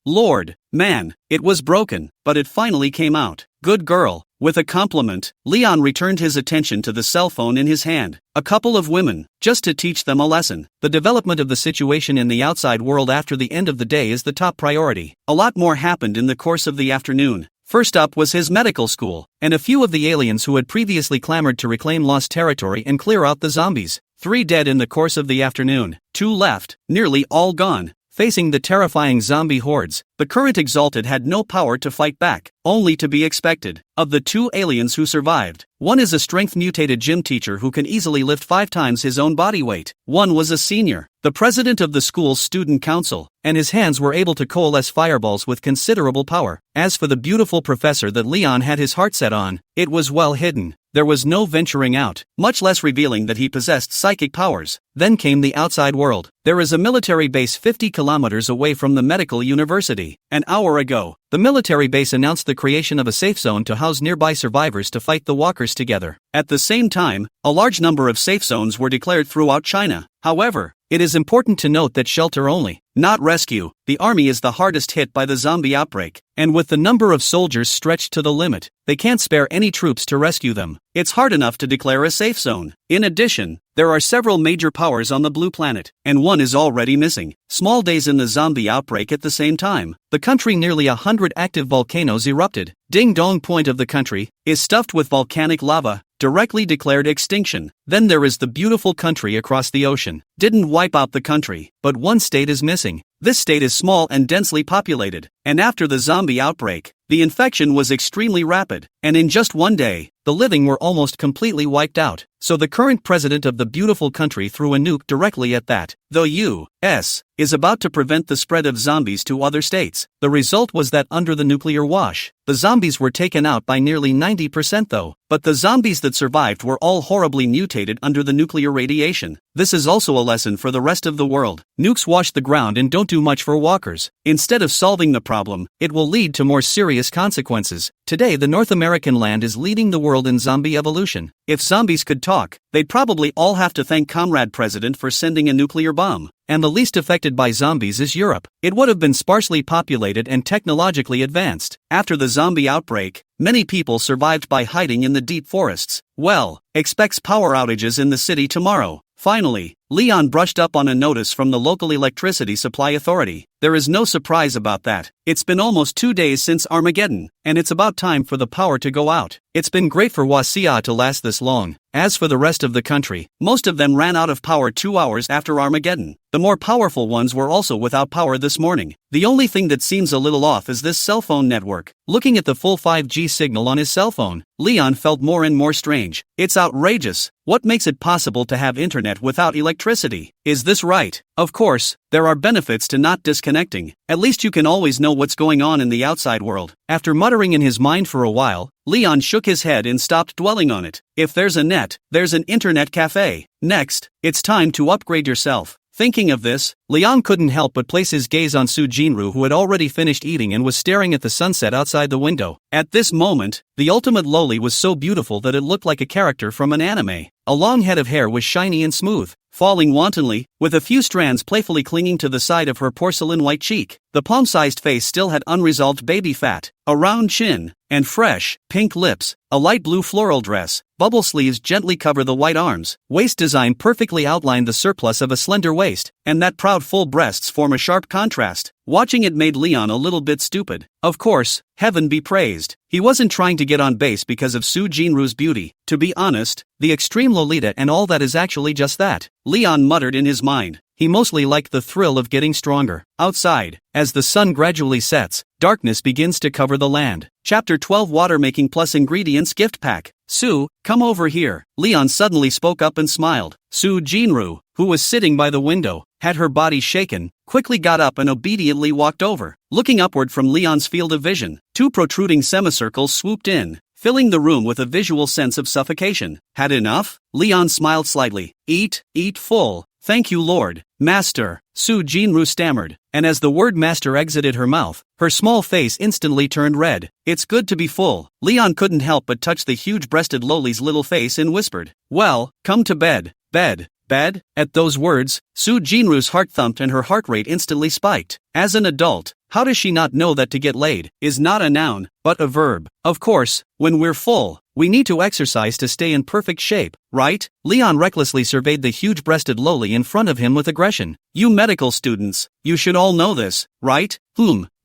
Lord. Man, it was broken, but it finally came out. Good girl. With a compliment, Leon returned his attention to the cell phone in his hand. A couple of women, just to teach them a lesson. The development of the situation in the outside world after the end of the day is the top priority. A lot more happened in the course of the afternoon. First up was his medical school, and a few of the aliens who had previously clamored to reclaim lost territory and clear out the zombies. 3 dead in the course of the afternoon, 2 left, nearly all gone. Facing the terrifying zombie hordes, the current Exalted had no power to fight back, only to be expected. Of the 2 aliens who survived, one is a strength-mutated gym teacher who can easily lift 5 times his own body weight. One was a senior, the president of the school's student council, and his hands were able to coalesce fireballs with considerable power. As for the beautiful professor that Leon had his heart set on, it was well hidden. There was no venturing out, much less revealing that he possessed psychic powers. Then came the outside world. There is a military base 50 kilometers away from the medical university. An hour ago, the military base announced the creation of a safe zone to house nearby survivors to fight the walkers together. At the same time, a large number of safe zones were declared throughout China. However, it is important to note that shelter only, not rescue. The army is the hardest hit by the zombie outbreak, and with the number of soldiers stretched to the limit, they can't spare any troops to rescue them. It's hard enough to declare a safe zone. In addition, there are several major powers on the blue planet, and one is already missing. Small days in the zombie outbreak at the same time. The country nearly 100 active volcanoes erupted. Ding Dong Point of the country is stuffed with volcanic lava, directly declared extinction. Then there is the beautiful country across the ocean. Didn't wipe out the country, but one state is missing. This state is small and densely populated, and after the zombie outbreak, the infection was extremely rapid, and in just one day, the living were almost completely wiped out. so the current president of the beautiful country threw a nuke directly at that. The U.S. is about to prevent the spread of zombies to other states. The result was that under the nuclear wash, the zombies were taken out by nearly 90% though, but the zombies that survived were all horribly mutated under the nuclear radiation. This is also a lesson for the rest of the world. Nukes wash the ground and don't do much for walkers. Instead of solving the problem, it will lead to more serious consequences. Today the North American land is leading the world in zombie evolution. If zombies could talk, they'd probably all have to thank Comrade President for sending a nuclear bomb. And the least affected by zombies is Europe. It would have been sparsely populated and technologically advanced. After the zombie outbreak, many people survived by hiding in the deep forests. Well, expects power outages in the city tomorrow. Finally, Leon brushed up on a notice from the local electricity supply authority. There is no surprise about that. It's been almost 2 days since Armageddon, and it's about time for the power to go out. It's been great for Wasia to last this long. As for the rest of the country, most of them ran out of power 2 hours after Armageddon. The more powerful ones were also without power this morning. The only thing that seems a little off is this cell phone network. Looking at the full 5G signal on his cell phone, Leon felt more and more strange. It's outrageous. What makes it possible to have internet without electricity? Is this right? Of course, there are benefits to not disconnecting. At least you can always know what's going on in the outside world. After muttering in his mind for a while, Leon shook his head and stopped dwelling on it. If there's a net, there's an internet cafe. Next, it's time to upgrade yourself. Thinking of this, Leon couldn't help but place his gaze on Soo Jinru, who had already finished eating and was staring at the sunset outside the window. At this moment, the ultimate loli was so beautiful that it looked like a character from an anime. A long head of hair was shiny and smooth, falling wantonly, with a few strands playfully clinging to the side of her porcelain white cheek. The palm-sized face still had unresolved baby fat, a round chin, and fresh, pink lips. A light blue floral dress, bubble sleeves gently cover the white arms, waist design perfectly outlined the surplus of a slender waist, and that proud full breasts form a sharp contrast. Watching it made Leon a little bit stupid. Of course, heaven be praised, he wasn't trying to get on base because of Soo Jinru's beauty. To be honest, the extreme Lolita and all that is actually just that. Leon muttered in his mind. He mostly liked the thrill of getting stronger. Outside, as the sun gradually sets, darkness begins to cover the land. Chapter 12 Water Making Plus Ingredients Gift Pack. Sue, come over here. Leon suddenly spoke up and smiled. Soo Jinru, who was sitting by the window, had her body shaken, quickly got up and obediently walked over. Looking upward from Leon's field of vision, 2 protruding semicircles swooped in, filling the room with a visual sense of suffocation. Had enough? Leon smiled slightly. Eat full. Thank you, Lord. Master, Soo Jinru stammered, and as the word master exited her mouth, her small face instantly turned red. It's good to be full. Leon couldn't help but touch the huge-breasted Loli's little face and whispered, well, come to bed. Bed? At those words, Soo Jinru's heart thumped and her heart rate instantly spiked. As an adult, how does she not know that to get laid is not a noun, but a verb? Of course, when we're full, we need to exercise to stay in perfect shape, right? Leon recklessly surveyed the huge-breasted Loli in front of him with aggression. You medical students, you should all know this, right?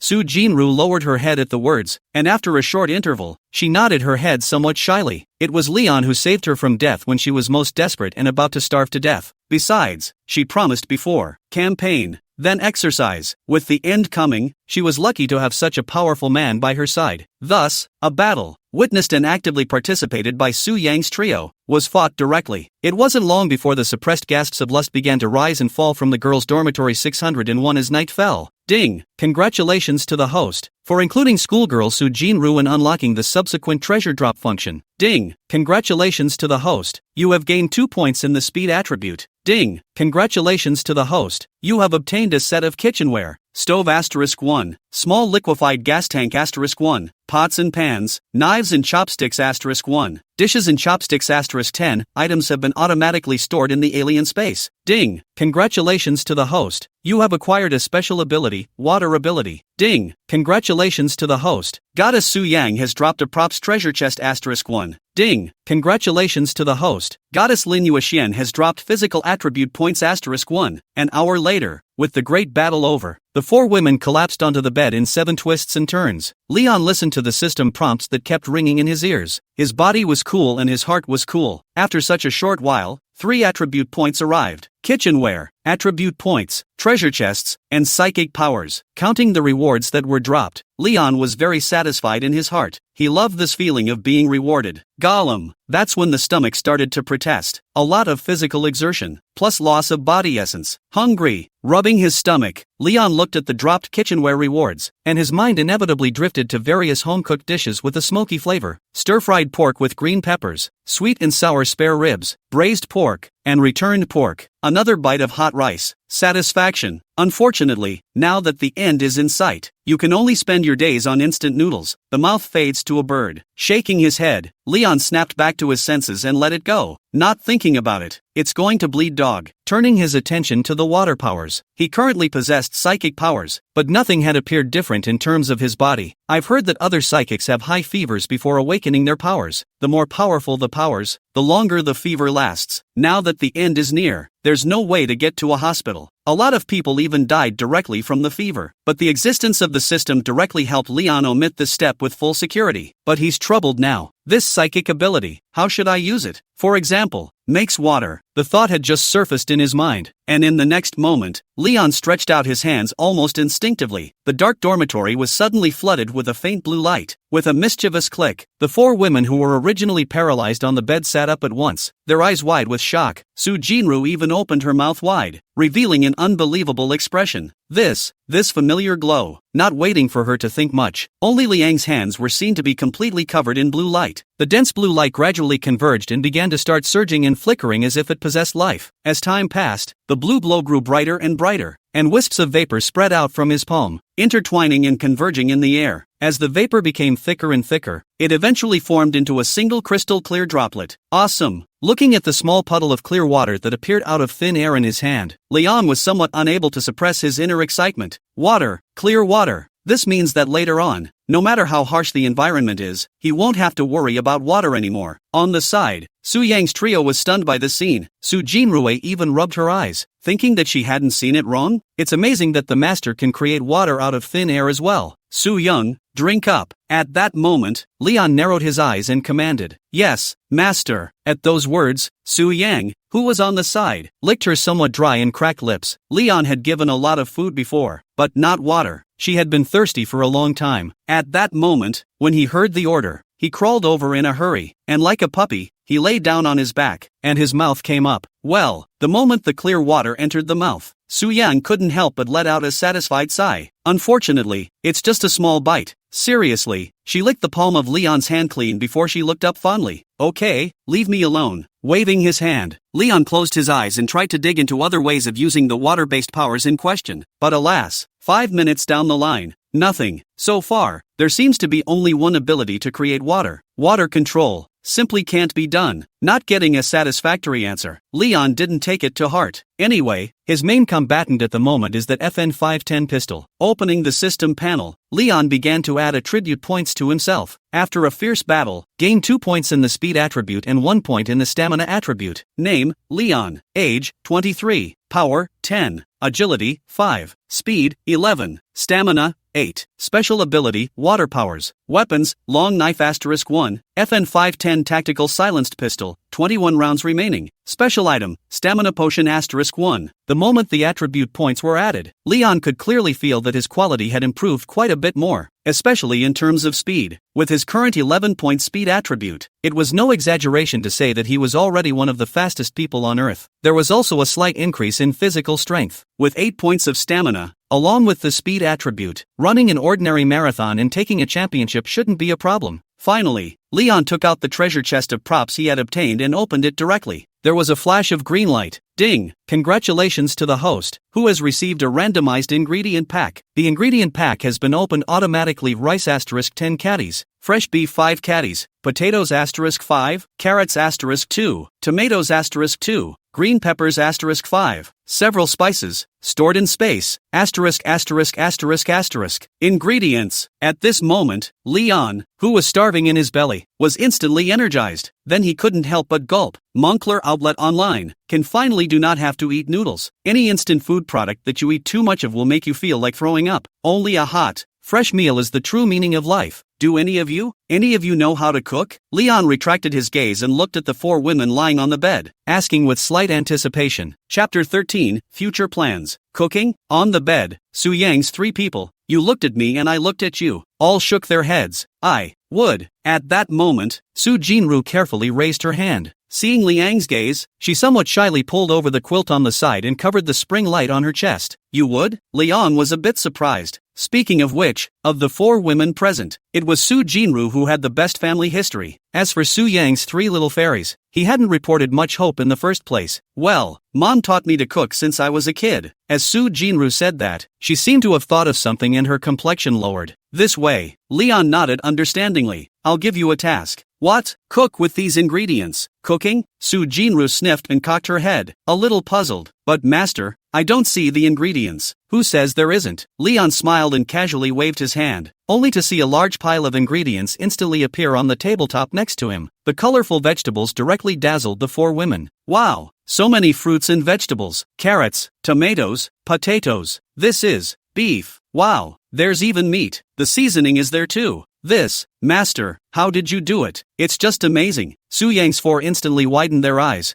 Soo Jinru lowered her head at the words, and after a short interval, she nodded her head somewhat shyly. It was Leon who saved her from death when she was most desperate and about to starve to death. Besides, she promised before. Campaign, then exercise. With the end coming, she was lucky to have such a powerful man by her side. Thus, a battle, witnessed and actively participated by Su Yang's trio, was fought directly. It wasn't long before the suppressed gasps of lust began to rise and fall from the girls' dormitory 601 as night fell. Ding! Congratulations to the host for including schoolgirl Soo Jinru and unlocking the subsequent treasure drop function. Ding! Congratulations to the host. You have gained 2 points in the speed attribute. Ding! Congratulations to the host. You have obtained a set of kitchenware. Stove *1, small liquefied gas tank *1, pots and pans, knives and chopsticks *1, dishes and chopsticks *10, items have been automatically stored in the alien space. Ding! Congratulations to the host. You have acquired a special ability, water ability. Ding! Congratulations to the host. Goddess Su Yang has dropped a props treasure chest *1. Ding! Congratulations to the host. Goddess Lin Yuxian has dropped physical attribute points *1. An hour later, with the great battle over, the 4 women collapsed onto the bed in 7 twists and turns. Leon listened to the system prompts that kept ringing in his ears. His body was cool and his heart was cool. After such a short while, 3 attribute points arrived. kitchenware, attribute points, treasure chests, and psychic powers. Counting the rewards that were dropped, Leon was very satisfied in his heart. He loved this feeling of being rewarded. Gollum. That's when the stomach started to protest. A lot of physical exertion, plus loss of body essence. Hungry. Rubbing his stomach, Leon looked at the dropped kitchenware rewards, and his mind inevitably drifted to various home-cooked dishes with a smoky flavor. Stir-fried pork with green peppers, sweet and sour spare ribs, braised pork, and returned pork. Another bite of hot rice. Satisfaction. Unfortunately, now that the end is in sight, you can only spend your days on instant noodles. The mouth fades to a bird. Shaking his head, Leon snapped back to his senses and let it go, not thinking about it. It's going to bleed dog. Turning his attention to the water powers. He currently possessed psychic powers, but nothing had appeared different in terms of his body. I've heard that other psychics have high fevers before awakening their powers. The more powerful the powers, the longer the fever lasts. Now that the end is near, there's no way to get to a hospital. A lot of people even died directly from the fever, but the existence of the system directly helped Leon omit this step with full security. But he's troubled now. This psychic ability, how should I use it? For example, makes water. The thought had just surfaced in his mind, and in the next moment, Leon stretched out his hands almost instinctively. The dark dormitory was suddenly flooded with a faint blue light. With a mischievous click, the four women who were originally paralyzed on the bed sat up at once, their eyes wide with shock. Su Jinru even opened her mouth wide, revealing an unbelievable expression. This familiar glow. Not waiting for her to think much, only Liang's hands were seen to be completely covered in blue light. The dense blue light gradually converged and began to start surging and flickering as if it possessed life. As time passed, the blue glow grew brighter and brighter, and wisps of vapor spread out from his palm, intertwining and converging in the air. As the vapor became thicker and thicker, it eventually formed into a single crystal clear droplet. Awesome! Looking at the small puddle of clear water that appeared out of thin air in his hand, Leon was somewhat unable to suppress his inner excitement. Water, clear water. This means that later on, no matter how harsh the environment is, he won't have to worry about water anymore. On the side, Su Yang's trio was stunned by the scene. Su Jinrui even rubbed her eyes, thinking that she hadn't seen it wrong. It's amazing that the master can create water out of thin air as well. Su Young, drink up. At that moment, Leon narrowed his eyes and commanded, "Yes, master." At those words, Su Yang, who was on the side, licked her somewhat dry and cracked lips. Leon had given a lot of food before, but not water. She had been thirsty for a long time. At that moment, when he heard the order, he crawled over in a hurry, and like a puppy, he lay down on his back, and his mouth came up. Well, the moment the clear water entered the mouth, Su Yang couldn't help but let out a satisfied sigh. Unfortunately, it's just a small bite. Seriously, she licked the palm of Leon's hand clean before she looked up fondly. Okay, leave me alone. Waving his hand, Leon closed his eyes and tried to dig into other ways of using the water-based powers in question. But alas, 5 minutes down the line, nothing. So far, there seems to be only one ability to create water. Water control. Simply can't be done. Not getting a satisfactory answer, Leon didn't take it to heart. Anyway, his main combatant at the moment is that FN510 pistol. Opening the system panel, Leon began to add attribute points to himself. After a fierce battle, gain 2 points in the speed attribute and 1 point in the stamina attribute. Name, Leon. Age, 23. Power, 10. Agility, 5. Speed, 11. Stamina, 8. Special ability, water powers. Weapons, long knife *1. FN510 tactical silenced pistol, 21 rounds remaining. Special item, stamina potion *1. The moment the attribute points were added, Leon could clearly feel that his quality had improved quite a bit more, especially in terms of speed. With his current 11-point speed attribute, it was no exaggeration to say that he was already one of the fastest people on Earth. There was also a slight increase in physical strength. With 8 points of stamina, along with the speed attribute, running an ordinary marathon and taking a championship shouldn't be a problem. Finally, Leon took out the treasure chest of props he had obtained and opened it directly. There was a flash of green light. Ding! Congratulations to the host, who has received a randomized ingredient pack. The ingredient pack has been opened automatically. Rice *10 caddies, fresh beef 5 caddies, potatoes *5, carrots *2, tomatoes *2, green peppers *5, several spices, stored in space, *******. Ingredients. At this moment, Leon, who was starving in his belly, was instantly energized. Then he couldn't help but gulp. Moncler Outlet Online. Can finally do not have to eat noodles. Any instant food product that you eat too much of will make you feel like throwing up. Only a hot, fresh meal is the true meaning of life. Do any of you know how to cook? Leon retracted his gaze and looked at the 4 women lying on the bed, asking with slight anticipation. Chapter 13, Future Plans. Cooking? On the bed, Su Yang's 3 people. You looked at me and I looked at you. All shook their heads. I would. At that moment, Su Jinru carefully raised her hand. Seeing Liang's gaze, she somewhat shyly pulled over the quilt on the side and covered the spring light on her chest. You would? Liang was a bit surprised. Speaking of which, of the 4 women present, it was Su Jinru who had the best family history. As for Su Yang's 3 little fairies, he hadn't reported much hope in the first place. Well, Mom taught me to cook since I was a kid. As Su Jinru said that, she seemed to have thought of something and her complexion lowered. This way, Leon nodded understandingly. I'll give you a task. What? Cook with these ingredients. Cooking? Su Jinru sniffed and cocked her head, a little puzzled. But master, I don't see the ingredients. Who says there isn't? Leon smiled and casually waved his hand, only to see a large pile of ingredients instantly appear on the tabletop next to him. The colorful vegetables directly dazzled the 4 women. Wow, so many fruits and vegetables. Carrots, tomatoes, potatoes. This is beef. Wow, there's even meat. The seasoning is there too. This, master, how did you do it? It's just amazing. Su Yang's 4 instantly widened their eyes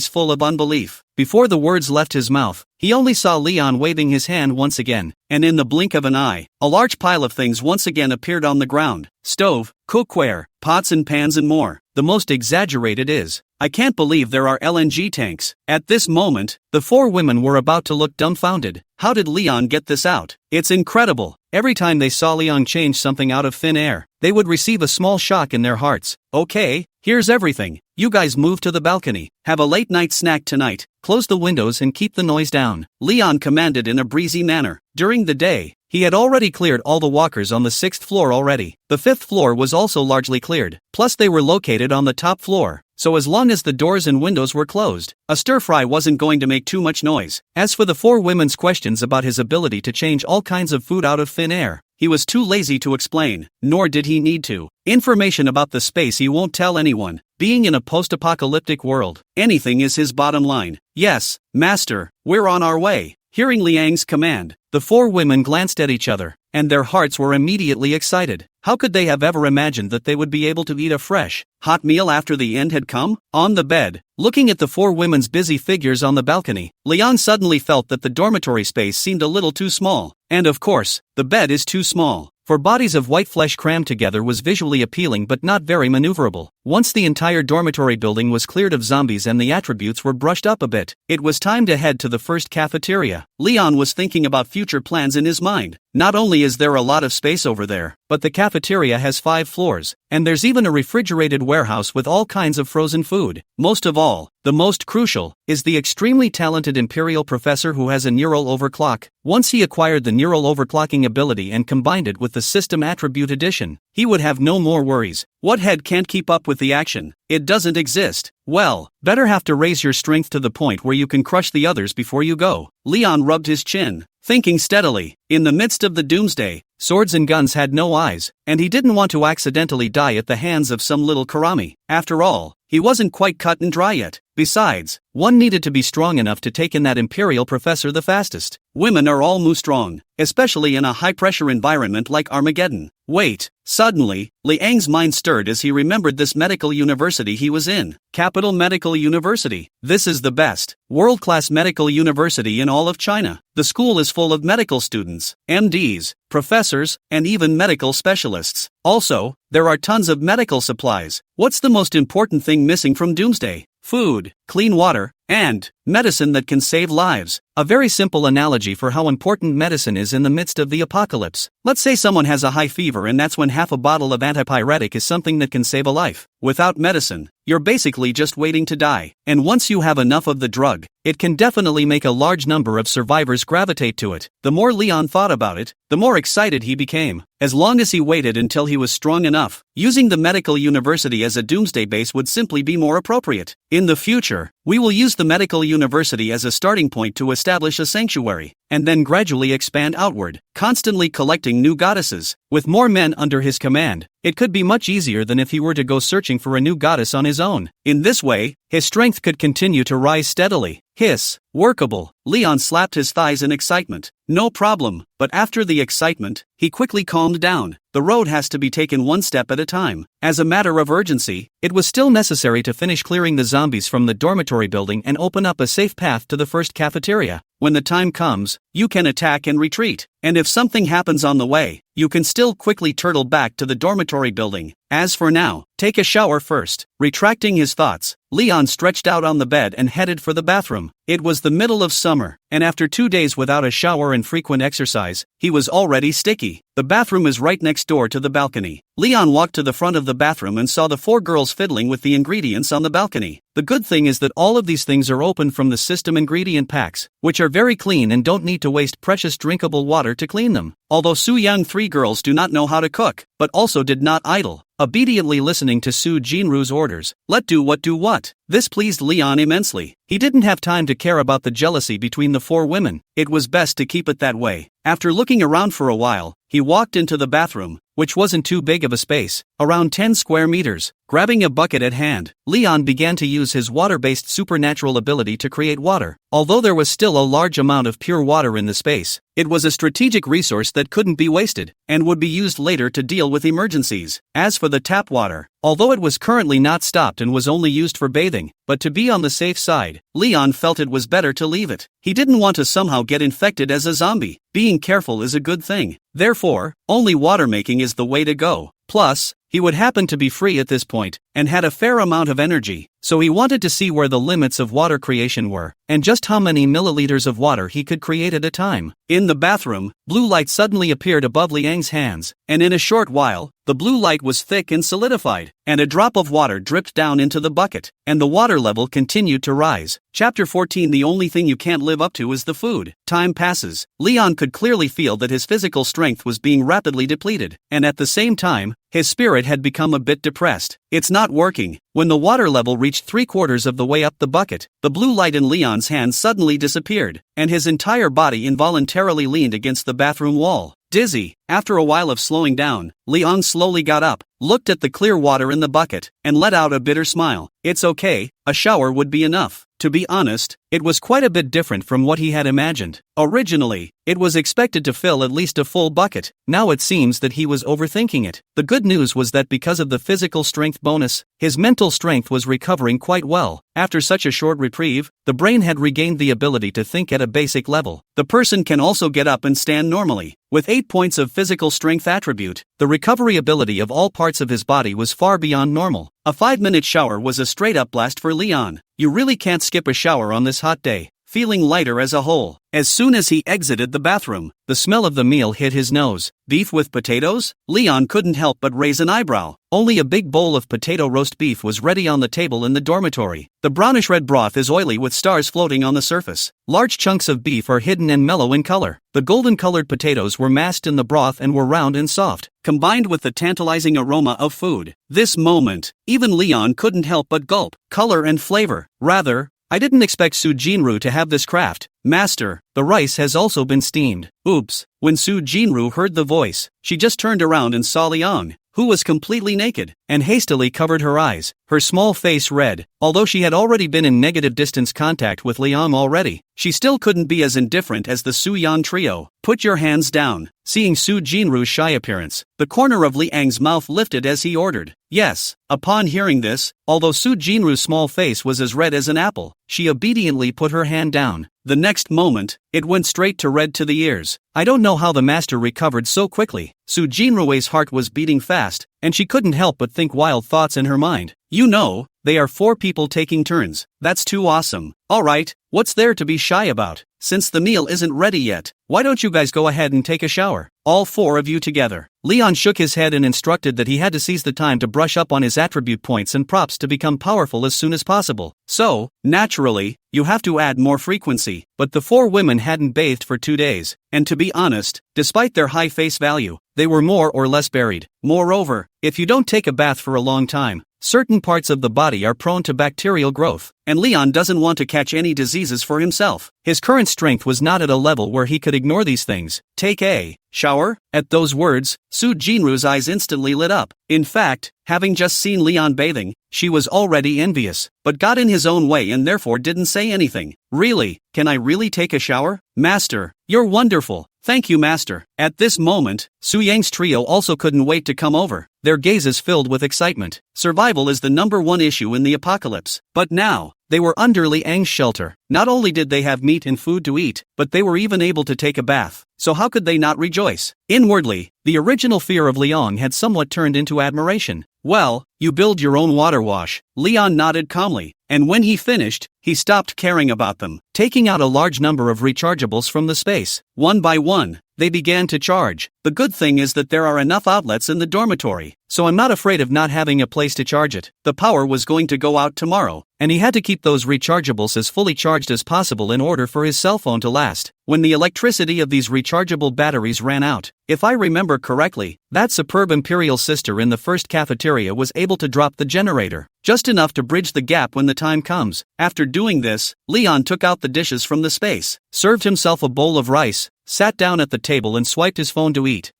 full of unbelief. Before the words left his mouth, he only saw Leon waving his hand once again, and in the blink of an eye, a large pile of things once again appeared on the ground. Stove, cookware, pots and pans and more. The most exaggerated is, I can't believe there are LNG tanks. At this moment, the 4 women were about to look dumbfounded. How did Leon get this out? It's incredible. Every time they saw Leon change something out of thin air, they would receive a small shock in their hearts. Okay, here's everything. You guys move to the balcony. Have a late night snack tonight. Close the windows and keep the noise down. Leon commanded in a breezy manner. During the day, he had already cleared all the walkers on the 6th floor already. The 5th floor was also largely cleared. Plus they were located on the top floor. So as long as the doors and windows were closed, a stir-fry wasn't going to make too much noise. As for the 4 women's questions about his ability to change all kinds of food out of thin air, he was too lazy to explain, nor did he need to. Information about the space he won't tell anyone. Being in a post-apocalyptic world, anything is his bottom line. Yes, master, we're on our way. Hearing Liang's command, the 4 women glanced at each other, and their hearts were immediately excited. How could they have ever imagined that they would be able to eat a fresh, hot meal after the end had come? On the bed, looking at the 4 women's busy figures on the balcony, Leon suddenly felt that the dormitory space seemed a little too small. And of course, the bed is too small. For bodies of white flesh crammed together was visually appealing but not very maneuverable. Once the entire dormitory building was cleared of zombies and the attributes were brushed up a bit, it was time to head to the first cafeteria. Leon was thinking about future plans in his mind. Not only is there a lot of space over there, but the cafeteria has 5 floors, and there's even a refrigerated warehouse with all kinds of frozen food. Most of all, the most crucial, is the extremely talented Imperial professor who has a neural overclock. Once he acquired the neural overclocking ability and combined it with the system attribute addition, he would have no more worries. What head can't keep up with the action? It doesn't exist. Well, better have to raise your strength to the point where you can crush the others before you go. Leon rubbed his chin, thinking steadily. In the midst of the Doomsday, swords and guns had no eyes, and he didn't want to accidentally die at the hands of some little karami. After all, he wasn't quite cut and dry yet. Besides, one needed to be strong enough to take in that Imperial professor the fastest. Women are all strong, especially in a high-pressure environment like Armageddon. Wait, suddenly, Liang's mind stirred as he remembered this medical university he was in. Capital Medical University. This is the best, world-class medical university in all of China. The school is full of medical students, MDs, professors, and even medical specialists. Also, there are tons of medical supplies. What's the most important thing missing from Doomsday? Food, clean water, and medicine that can save lives. A very simple analogy for how important medicine is in the midst of the apocalypse. Let's say someone has a high fever and that's when half a bottle of antipyretic is something that can save a life. Without medicine, you're basically just waiting to die. And once you have enough of the drug, it can definitely make a large number of survivors gravitate to it. The more Leon thought about it, the more excited he became. As long as he waited until he was strong enough, using the medical university as a doomsday base would simply be more appropriate. In the future, we will use the medical university as a starting point to establish a sanctuary, and then gradually expand outward, constantly collecting new goddesses. With more men under his command, it could be much easier than if he were to go searching for a new goddess on his own. In this way, his strength could continue to rise steadily. Hiss, workable. Leon slapped his thighs in excitement. no problem, but after the excitement, he quickly calmed down. The road has to be taken one step at a time. As a matter of urgency, it was still necessary to finish clearing the zombies from the dormitory building and open up a safe path to the first cafeteria. When the time comes, you can attack and retreat, and if something happens on the way, you can still quickly turtle back to the dormitory building. As for now, take a shower first. Retracting his thoughts, Leon stretched out on the bed and headed for the bathroom. It was the middle of summer, and after 2 days without a shower and frequent exercise, he was already sticky. The bathroom is right next door to the balcony. Leon walked to the front of the bathroom and saw the 4 girls fiddling with the ingredients on the balcony. The good thing is that all of these things are open from the system ingredient packs, which are very clean and don't need to waste precious drinkable water to clean them. Although Soo Young 3 girls do not know how to cook, but also did not idle, obediently listening to Soo Jinru's orders. Let do what. This pleased Leon immensely. He didn't have time to care about the jealousy between the 4 women. It was best to keep it that way. After looking around for a while, he walked into the bathroom, which wasn't too big of a space, around 10 square meters. Grabbing a bucket at hand, Leon began to use his water-based supernatural ability to create water. Although there was still a large amount of pure water in the space, it was a strategic resource that couldn't be wasted, and would be used later to deal with emergencies. As for the tap water, although it was currently not stopped and was only used for bathing, but to be on the safe side, Leon felt it was better to leave it. He didn't want to somehow get infected as a zombie. Being careful is a good thing. Therefore, only water making is the way to go. Plus, he would happen to be free at this point, and had a fair amount of energy, so he wanted to see where the limits of water creation were, and just how many milliliters of water he could create at a time. In the bathroom, blue light suddenly appeared above Liang's hands, and in a short while, the blue light was thick and solidified, and a drop of water dripped down into the bucket, and the water level continued to rise. Chapter 14. The only thing you can't live up to is the food. Time passes. Leon could clearly feel that his physical strength was being rapidly depleted, and at the same time, his spirit had become a bit depressed. It's not working. When the water level reached 3/4 of the way up the bucket, the blue light in Leon's hand suddenly disappeared, and his entire body involuntarily leaned against the bathroom wall. Dizzy, after a while of slowing down, Leon slowly got up, looked at the clear water in the bucket, and let out a bitter smile. It's okay, a shower would be enough. To be honest, it was quite a bit different from what he had imagined. Originally, it was expected to fill at least a full bucket. Now it seems that he was overthinking it. The good news was that because of the physical strength bonus, his mental strength was recovering quite well. After such a short reprieve, the brain had regained the ability to think at a basic level. The person can also get up and stand normally. With 8 points of physical strength attribute, the recovery ability of all parts of his body was far beyond normal. A 5-minute shower was a straight-up blast for Leon. You really can't skip a shower on this hot day. Feeling lighter as a whole, as soon as he exited the bathroom, the smell of the meal hit his nose. Beef with potatoes? Leon couldn't help but raise an eyebrow. Only a big bowl of potato roast beef was ready on the table in the dormitory. The brownish-red broth is oily with stars floating on the surface. Large chunks of beef are hidden and mellow in color. The golden-colored potatoes were masked in the broth and were round and soft, combined with the tantalizing aroma of food. This moment, even Leon couldn't help but gulp. Color and flavor. Rather, I didn't expect Soo Jinru to have this craft. Master, the rice has also been steamed. Oops. When Soo Jinru heard the voice, she just turned around and saw Liang, who was completely naked, and hastily covered her eyes, her small face red. Although she had already been in negative distance contact with Liang already, she still couldn't be as indifferent as the Soo Yan trio. Put your hands down. Seeing Soo Jinru's shy appearance, the corner of Liang's mouth lifted as he ordered. Yes. Upon hearing this, although Soo Jinru's small face was as red as an apple, she obediently put her hand down. The next moment, it went straight to red to the ears. I don't know how the master recovered so quickly. Soo Jinru's heart was beating fast, and she couldn't help but think wild thoughts in her mind. You know, they are 4 people taking turns. That's too awesome. Alright, what's there to be shy about? Since the meal isn't ready yet, why don't you guys go ahead and take a shower? All 4 of you together. Leon shook his head and instructed that he had to seize the time to brush up on his attribute points and props to become powerful as soon as possible. So, naturally, you have to add more frequency. But the 4 women hadn't bathed for 2 days, and to be honest, despite their high face value, they were more or less buried. Moreover, if you don't take a bath for a long time, certain parts of the body are prone to bacterial growth, and Leon doesn't want to catch any diseases for himself. His current strength was not at a level where he could ignore these things. Take a shower? At those words, Soo Jinru's eyes instantly lit up. In fact, having just seen Leon bathing, she was already envious, but got in his own way and therefore didn't say anything. Really? Can I really take a shower? Master, You're wonderful. Thank you, master. At this moment, Su Yang's trio also couldn't wait to come over, their gazes filled with excitement. Survival is the #1 issue in the apocalypse. But now, they were under Liang's shelter. Not only did they have meat and food to eat, but they were even able to take a bath. So how could they not rejoice? Inwardly, the original fear of Liang had somewhat turned into admiration. Well, you build your own water wash. Liang nodded calmly, and when he finished, he stopped caring about them, taking out a large number of rechargeables from the space. One by one, they began to charge. The good thing is that there are enough outlets in the dormitory, so I'm not afraid of not having a place to charge it. The power was going to go out tomorrow, and he had to keep those rechargeables as fully charged as possible in order for his cell phone to last. When the electricity of these rechargeable batteries ran out, if I remember correctly, that superb imperial sister in the first cafeteria was able to drop the generator, just enough to bridge the gap when the time comes. After doing this, Leon took out the dishes from the space, served himself a bowl of rice, sat down at the table and swiped his phone to eat.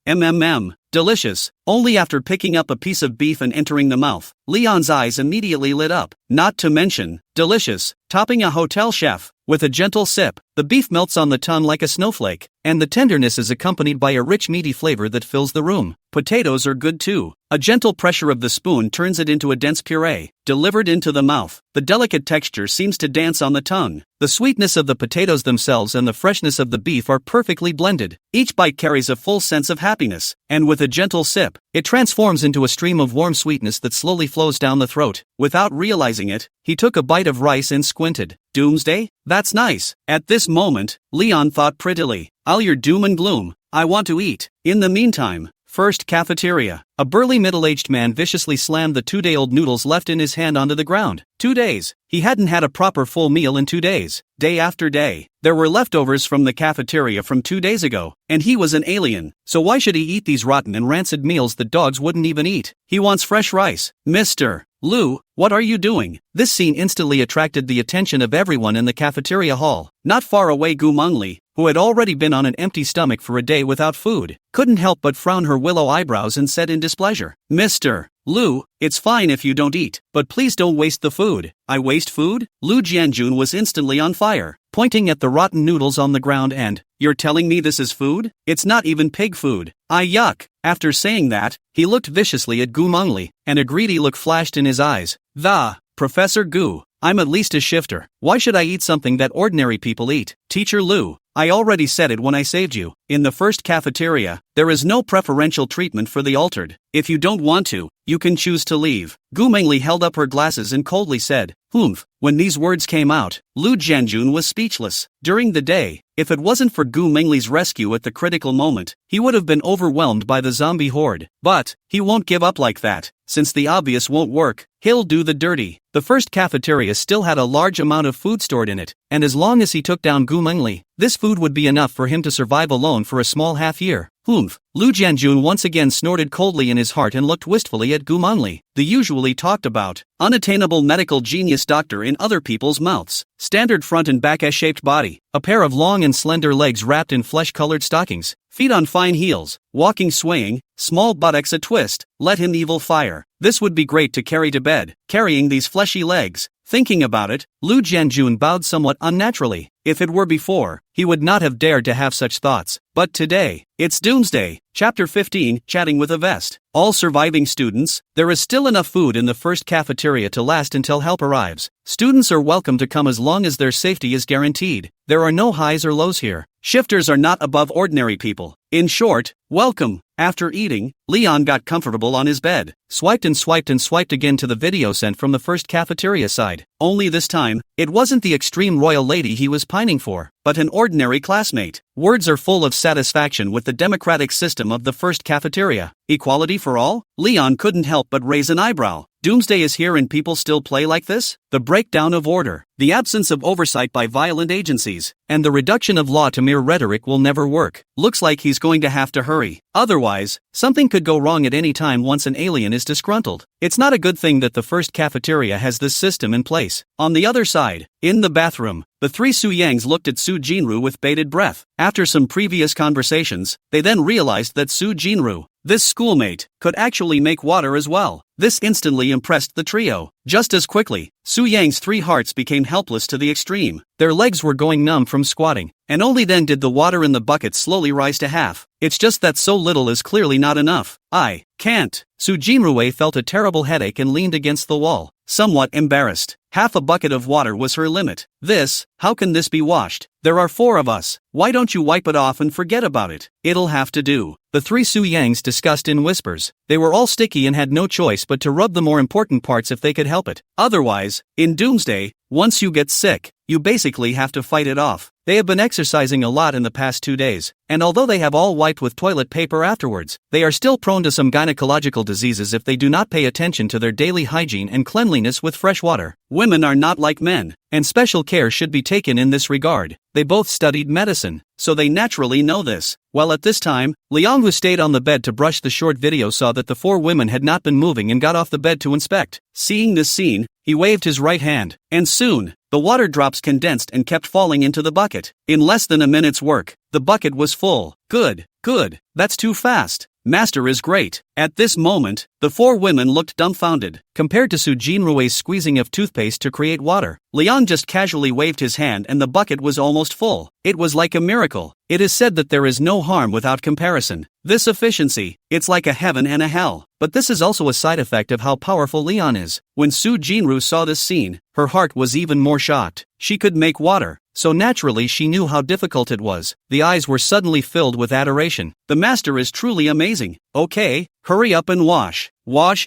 Delicious. Only after picking up a piece of beef and entering the mouth, Leon's eyes immediately lit up. Not to mention, delicious, topping a hotel chef. With a gentle sip, the beef melts on the tongue like a snowflake, and the tenderness is accompanied by a rich meaty flavor that fills the room. Potatoes are good too. A gentle pressure of the spoon turns it into a dense puree, delivered into the mouth. The delicate texture seems to dance on the tongue. The sweetness of the potatoes themselves and the freshness of the beef are perfectly blended. Each bite carries a full sense of happiness, and with a gentle sip, it transforms into a stream of warm sweetness that slowly flows down the throat. Without realizing it, he took a bite of rice and squinted. Doomsday? That's nice. At this moment, Leon thought prettily. All your doom and gloom. I want to eat. In the meantime, first cafeteria. A burly middle-aged man viciously slammed the 2-day-old noodles left in his hand onto the ground. 2 days. He hadn't had a proper full meal in 2 days. Day after day. There were leftovers from the cafeteria from 2 days ago, and he was an alien, so why should he eat these rotten and rancid meals that dogs wouldn't even eat? He wants fresh rice. Mr. Lu, what are you doing? This scene instantly attracted the attention of everyone in the cafeteria hall. Not far away, Gu Mengli, who had already been on an empty stomach for a day without food, couldn't help but frown her willow eyebrows and said in displeasure, Mr. Lu, it's fine if you don't eat, but please don't waste the food. I waste food? Lu Jianjun was instantly on fire, pointing at the rotten noodles on the ground and, you're telling me this is food? It's not even pig food. Yuck. After saying that, he looked viciously at Gu Mengli, and a greedy look flashed in his eyes. Professor Gu, I'm at least a shifter. Why should I eat something that ordinary people eat? Teacher Lu, I already said it when I saved you. In the first cafeteria, there is no preferential treatment for the altered. If you don't want to, you can choose to leave. Gu Mengli held up her glasses and coldly said, Humph. When these words came out, Lu Jianjun was speechless. During the day, if it wasn't for Gu Mengli's rescue at the critical moment, he would have been overwhelmed by the zombie horde. But, he won't give up like that. Since the obvious won't work, he'll do the dirty. The first cafeteria still had a large amount of food stored in it, and as long as he took down Gu Mengli, this food would be enough for him to survive alone for a small half-year. Humph. Lu Jianjun once again snorted coldly in his heart and looked wistfully at Gu Mengli, the usually talked about, unattainable medical genius doctor in other people's mouths. Standard front and back S-shaped body, a pair of long and slender legs wrapped in flesh-colored stockings, feet on fine heels, walking swaying, small buttocks a twist. Let him evil fire. This would be great to carry to bed, carrying these fleshy legs. Thinking about it, Lu Jianjun bowed somewhat unnaturally. If it were before, he would not have dared to have such thoughts. But today, it's Doomsday, Chapter 15, Chatting with a Vest. All surviving students, there is still enough food in the first cafeteria to last until help arrives. Students are welcome to come as long as their safety is guaranteed. There are no highs or lows here. Shifters are not above ordinary people. In short, welcome. After eating, Leon got comfortable on his bed, swiped and swiped and swiped again to the video sent from the first cafeteria side. Only this time, it wasn't the extreme royal lady he was pining for, but an ordinary classmate. Words are full of satisfaction with the democratic system of the first cafeteria. Equality for all? Leon couldn't help but raise an eyebrow. Doomsday is here and people still play like this? The breakdown of order, the absence of oversight by violent agencies, and the reduction of law to mere rhetoric will never work. Looks like he's going to have to hurry. Otherwise, something could go wrong at any time once an alien is disgruntled. It's not a good thing that the first cafeteria has this system in place. On the other side, in the bathroom, the three Su Yangs looked at Su Jinru with bated breath. After some previous conversations, they then realized that Su Jinru, this schoolmate could actually make water as well. This instantly impressed the trio. Just as quickly, Su Yang's 3 hearts became helpless to the extreme. Their legs were going numb from squatting, and only then did the water in the bucket slowly rise to half. It's just that so little is clearly not enough. I can't. Su Jinrui felt a terrible headache and leaned against the wall, somewhat embarrassed. Half a bucket of water was her limit. How can this be washed? There are 4 of us. Why don't you wipe it off and forget about it? It'll have to do. The 3 Su Yangs discussed in whispers. They were all sticky and had no choice but to rub the more important parts if they could help it. Otherwise, in Doomsday, once you get sick, you basically have to fight it off. They have been exercising a lot in the past 2 days, and although they have all wiped with toilet paper afterwards, they are still prone to some gynecological diseases if they do not pay attention to their daily hygiene and cleanliness with fresh water. Women are not like men, and special care should be taken in this regard. They both studied medicine, so they naturally know this. Well, at this time, Liang, who stayed on the bed to brush the short video, saw that the 4 women had not been moving and got off the bed to inspect. Seeing this scene, he waved his right hand, and soon, the water drops condensed and kept falling into the bucket. In less than a minute's work, the bucket was full. Good. That's too fast. Master is great. At this moment, the 4 women looked dumbfounded. Compared to Su Jinrui's squeezing of toothpaste to create water, Liang just casually waved his hand and the bucket was almost full. It was like a miracle. It is said that there is no harm without comparison. This efficiency, it's like a heaven and a hell. But this is also a side effect of how powerful Leon is. When Su Jinru saw this scene, her heart was even more shocked. She could make water, so naturally she knew how difficult it was. The eyes were suddenly filled with adoration. The master is truly amazing. Okay, hurry up and wash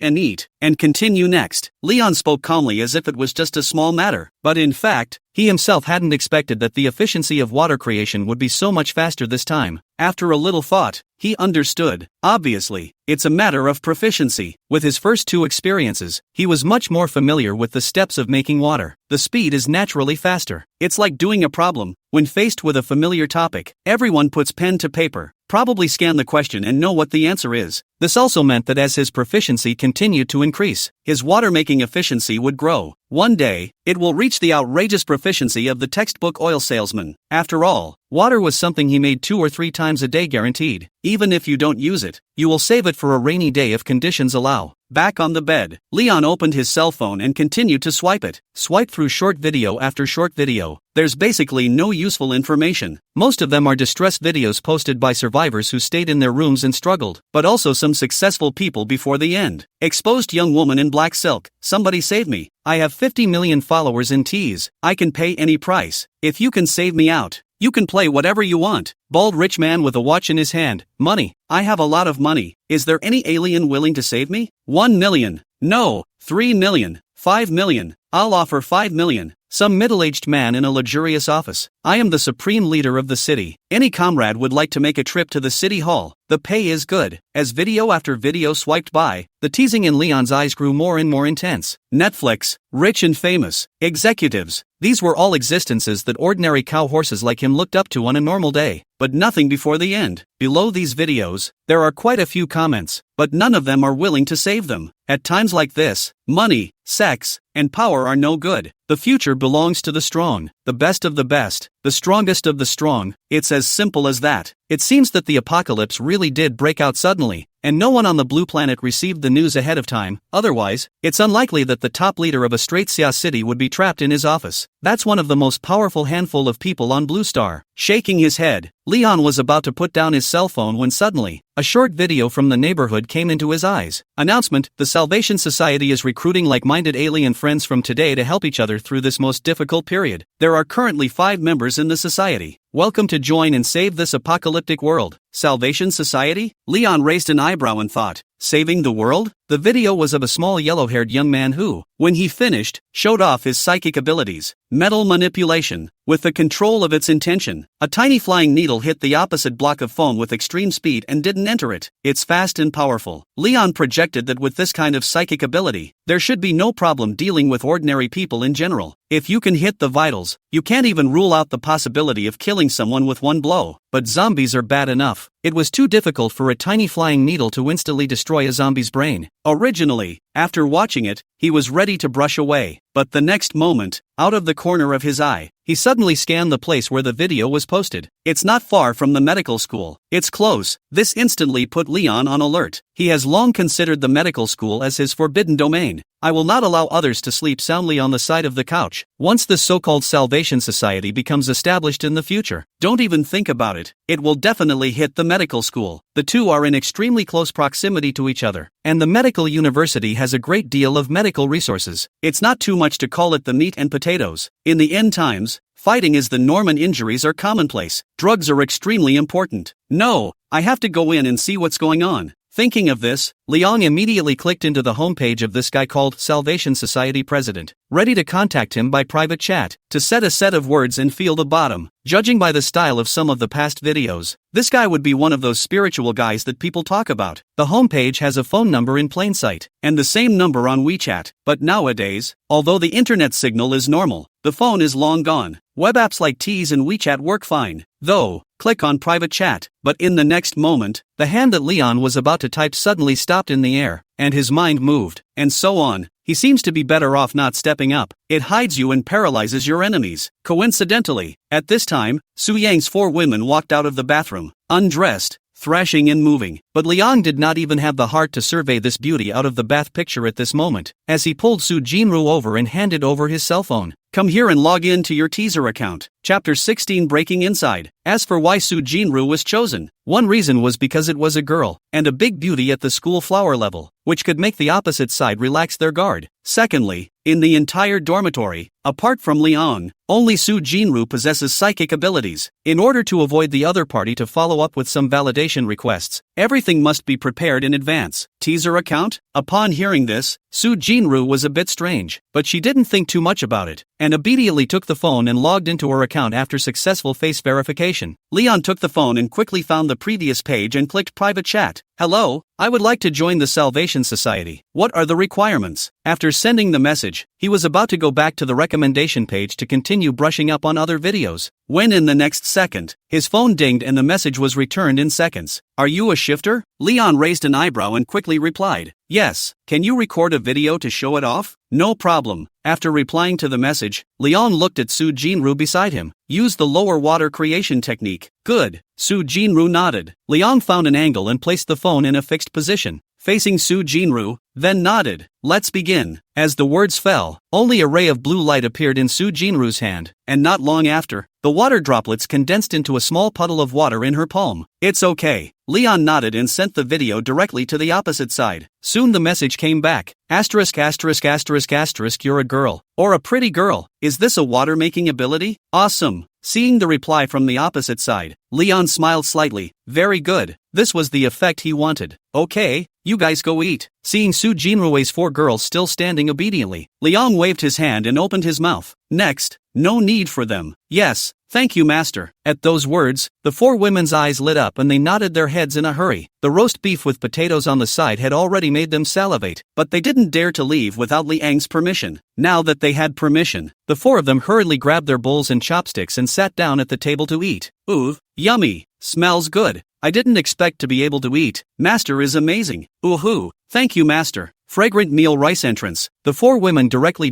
and eat, and continue next. Leon spoke calmly as if it was just a small matter, but in fact, he himself hadn't expected that the efficiency of water creation would be so much faster this time. After a little thought, he understood. Obviously, it's a matter of proficiency. With his first 2 experiences, he was much more familiar with the steps of making water. The speed is naturally faster. It's like doing a problem. When faced with a familiar topic, everyone puts pen to paper, probably scan the question and know what the answer is. This also meant that as his proficiency continued to increase, his water-making efficiency would grow. One day, it will reach the outrageous proficiency of the textbook oil salesman. After all, water was something he made 2 or 3 times a day guaranteed. Even if you don't use it, you will save it for a rainy day if conditions allow. Back on the bed, Leon opened his cell phone and continued to swipe it. Swipe through short video after short video. There's basically no useful information. Most of them are distress videos posted by survivors who stayed in their rooms and struggled, but also some successful people before the end. Exposed young woman in black silk. Somebody save me. I have 50 million followers in Tees. I can pay any price. If you can save me out, you can play whatever you want. Bald rich man with a watch in his hand. Money. I have a lot of money. Is there any alien willing to save me? 1 million. No. 3 million. 5 million. I'll offer 5 million. Some middle-aged man in a luxurious office. I am the supreme leader of the city. Any comrade would like to make a trip to the city hall. The pay is good. As video after video swiped by, the teasing in Leon's eyes grew more and more intense. Netflix, rich and famous, executives. These were all existences that ordinary cow horses like him looked up to on a normal day. But nothing before the end. Below these videos, there are quite a few comments, but none of them are willing to save them. At times like this, money, sex, and power are no good. The future belongs to the strong, the best of the best, the strongest of the strong. It's as simple as that. It seems that the apocalypse really did break out suddenly, and no one on the blue planet received the news ahead of time. Otherwise, it's unlikely that the top leader of a straight Xia city would be trapped in his office. That's one of the most powerful handful of people on Blue Star. Shaking his head, Leon was about to put down his cell phone when suddenly, a short video from the neighborhood came into his eyes. Announcement: the Salvation Society is recruiting like-minded alien friends from today to help each other through this most difficult period. There are currently 5 members in the society. Welcome to join and save this apocalyptic world. Salvation Society? Leon raised an eyebrow and thought, saving the world? The video was of a small yellow-haired young man who, when he finished, showed off his psychic abilities. Metal manipulation. With the control of its intention, a tiny flying needle hit the opposite block of foam with extreme speed and didn't enter it. It's fast and powerful. Leon projected that with this kind of psychic ability, there should be no problem dealing with ordinary people in general. If you can hit the vitals, you can't even rule out the possibility of killing someone with one blow. But zombies are bad enough. It was too difficult for a tiny flying needle to instantly destroy a zombie's brain. Originally, after watching it, he was ready to brush away. But the next moment, out of the corner of his eye, he suddenly scanned the place where the video was posted. It's not far from the medical school. It's close. This instantly put Leon on alert. He has long considered the medical school as his forbidden domain. I will not allow others to sleep soundly on the side of the couch. Once the so-called Salvation Society becomes established in the future, don't even think about it. It will definitely hit the medical school. The two are in extremely close proximity to each other, and the medical university has a great deal of medical resources. It's not too much to call it the meat and potatoes. In the end times, fighting is the norm and injuries are commonplace. Drugs are extremely important. No, I have to go in and see what's going on. Thinking of this, Leon immediately clicked into the homepage of this guy called Salvation Society President, ready to contact him by private chat, to set a set of words and feel the bottom. Judging by the style of some of the past videos, this guy would be one of those spiritual guys that people talk about. The homepage has a phone number in plain sight, and the same number on WeChat, but nowadays, although the internet signal is normal, the phone is long gone. Web apps like Tease and WeChat work fine, though. Click on private chat, but in the next moment, the hand that Leon was about to type suddenly stopped in the air, and his mind moved, and so on. He seems to be better off not stepping up. It hides you and paralyzes your enemies. Coincidentally, at this time, Su Yang's 4 women walked out of the bathroom, undressed, thrashing and moving. But Liang did not even have the heart to survey this beauty out of the bath picture at this moment, as he pulled Su Jinru over and handed over his cell phone. Come here and log in to your teaser account. Chapter 16 Breaking Inside. As for why Su Jinru was chosen, one reason was because it was a girl, and a big beauty at the school flower level, which could make the opposite side relax their guard. Secondly, in the entire dormitory, apart from Liang, only Su Jinru possesses psychic abilities. In order to avoid the other party to follow up with some validation requests, everything must be prepared in advance. Teaser account? Upon hearing this, Su Jinru was a bit strange, but she didn't think too much about it, and immediately took the phone and logged into her account after successful face verification. Leon took the phone and quickly found the previous page and clicked private chat. Hello, I would like to join the Salvation Society. What are the requirements? After sending the message, he was about to go back to the recommendation page to continue brushing up on other videos, when in the next second, his phone dinged and the message was returned in seconds. Are you a shifter? Leon raised an eyebrow and quickly replied, yes. Can you record a video to show it off? No problem. After replying to the message, Leon looked at Su Jinru beside him. Use the lower water creation technique. Good. Su Jinru nodded. Leon found an angle and placed the phone in a fixed position, facing Su Jinru, then nodded. Let's begin. As the words fell, only a ray of blue light appeared in Su Jinru's hand, and not long after, the water droplets condensed into a small puddle of water in her palm. It's okay. Leon nodded and sent the video directly to the opposite side. Soon the message came back. Asterisk asterisk asterisk asterisk you're a girl. Or a pretty girl. Is this a water-making ability? Awesome. Seeing the reply from the opposite side, Leon smiled slightly. Very good. This was the effect he wanted. Okay, you guys go eat. Seeing Su Jinru's 4 girls still standing obediently, Leon waved his hand and opened his mouth. Next, no need for them. Yes, thank you, master. At those words, the 4 women's eyes lit up and they nodded their heads in a hurry. The roast beef with potatoes on the side had already made them salivate, but they didn't dare to leave without Liang's permission. Now that they had permission, the 4 of them hurriedly grabbed their bowls and chopsticks and sat down at the table to eat. Ooh, yummy. Smells good. I didn't expect to be able to eat. Master is amazing. Ooh-hoo. Thank you, master. Fragrant meal rice entrance. The 4 women directly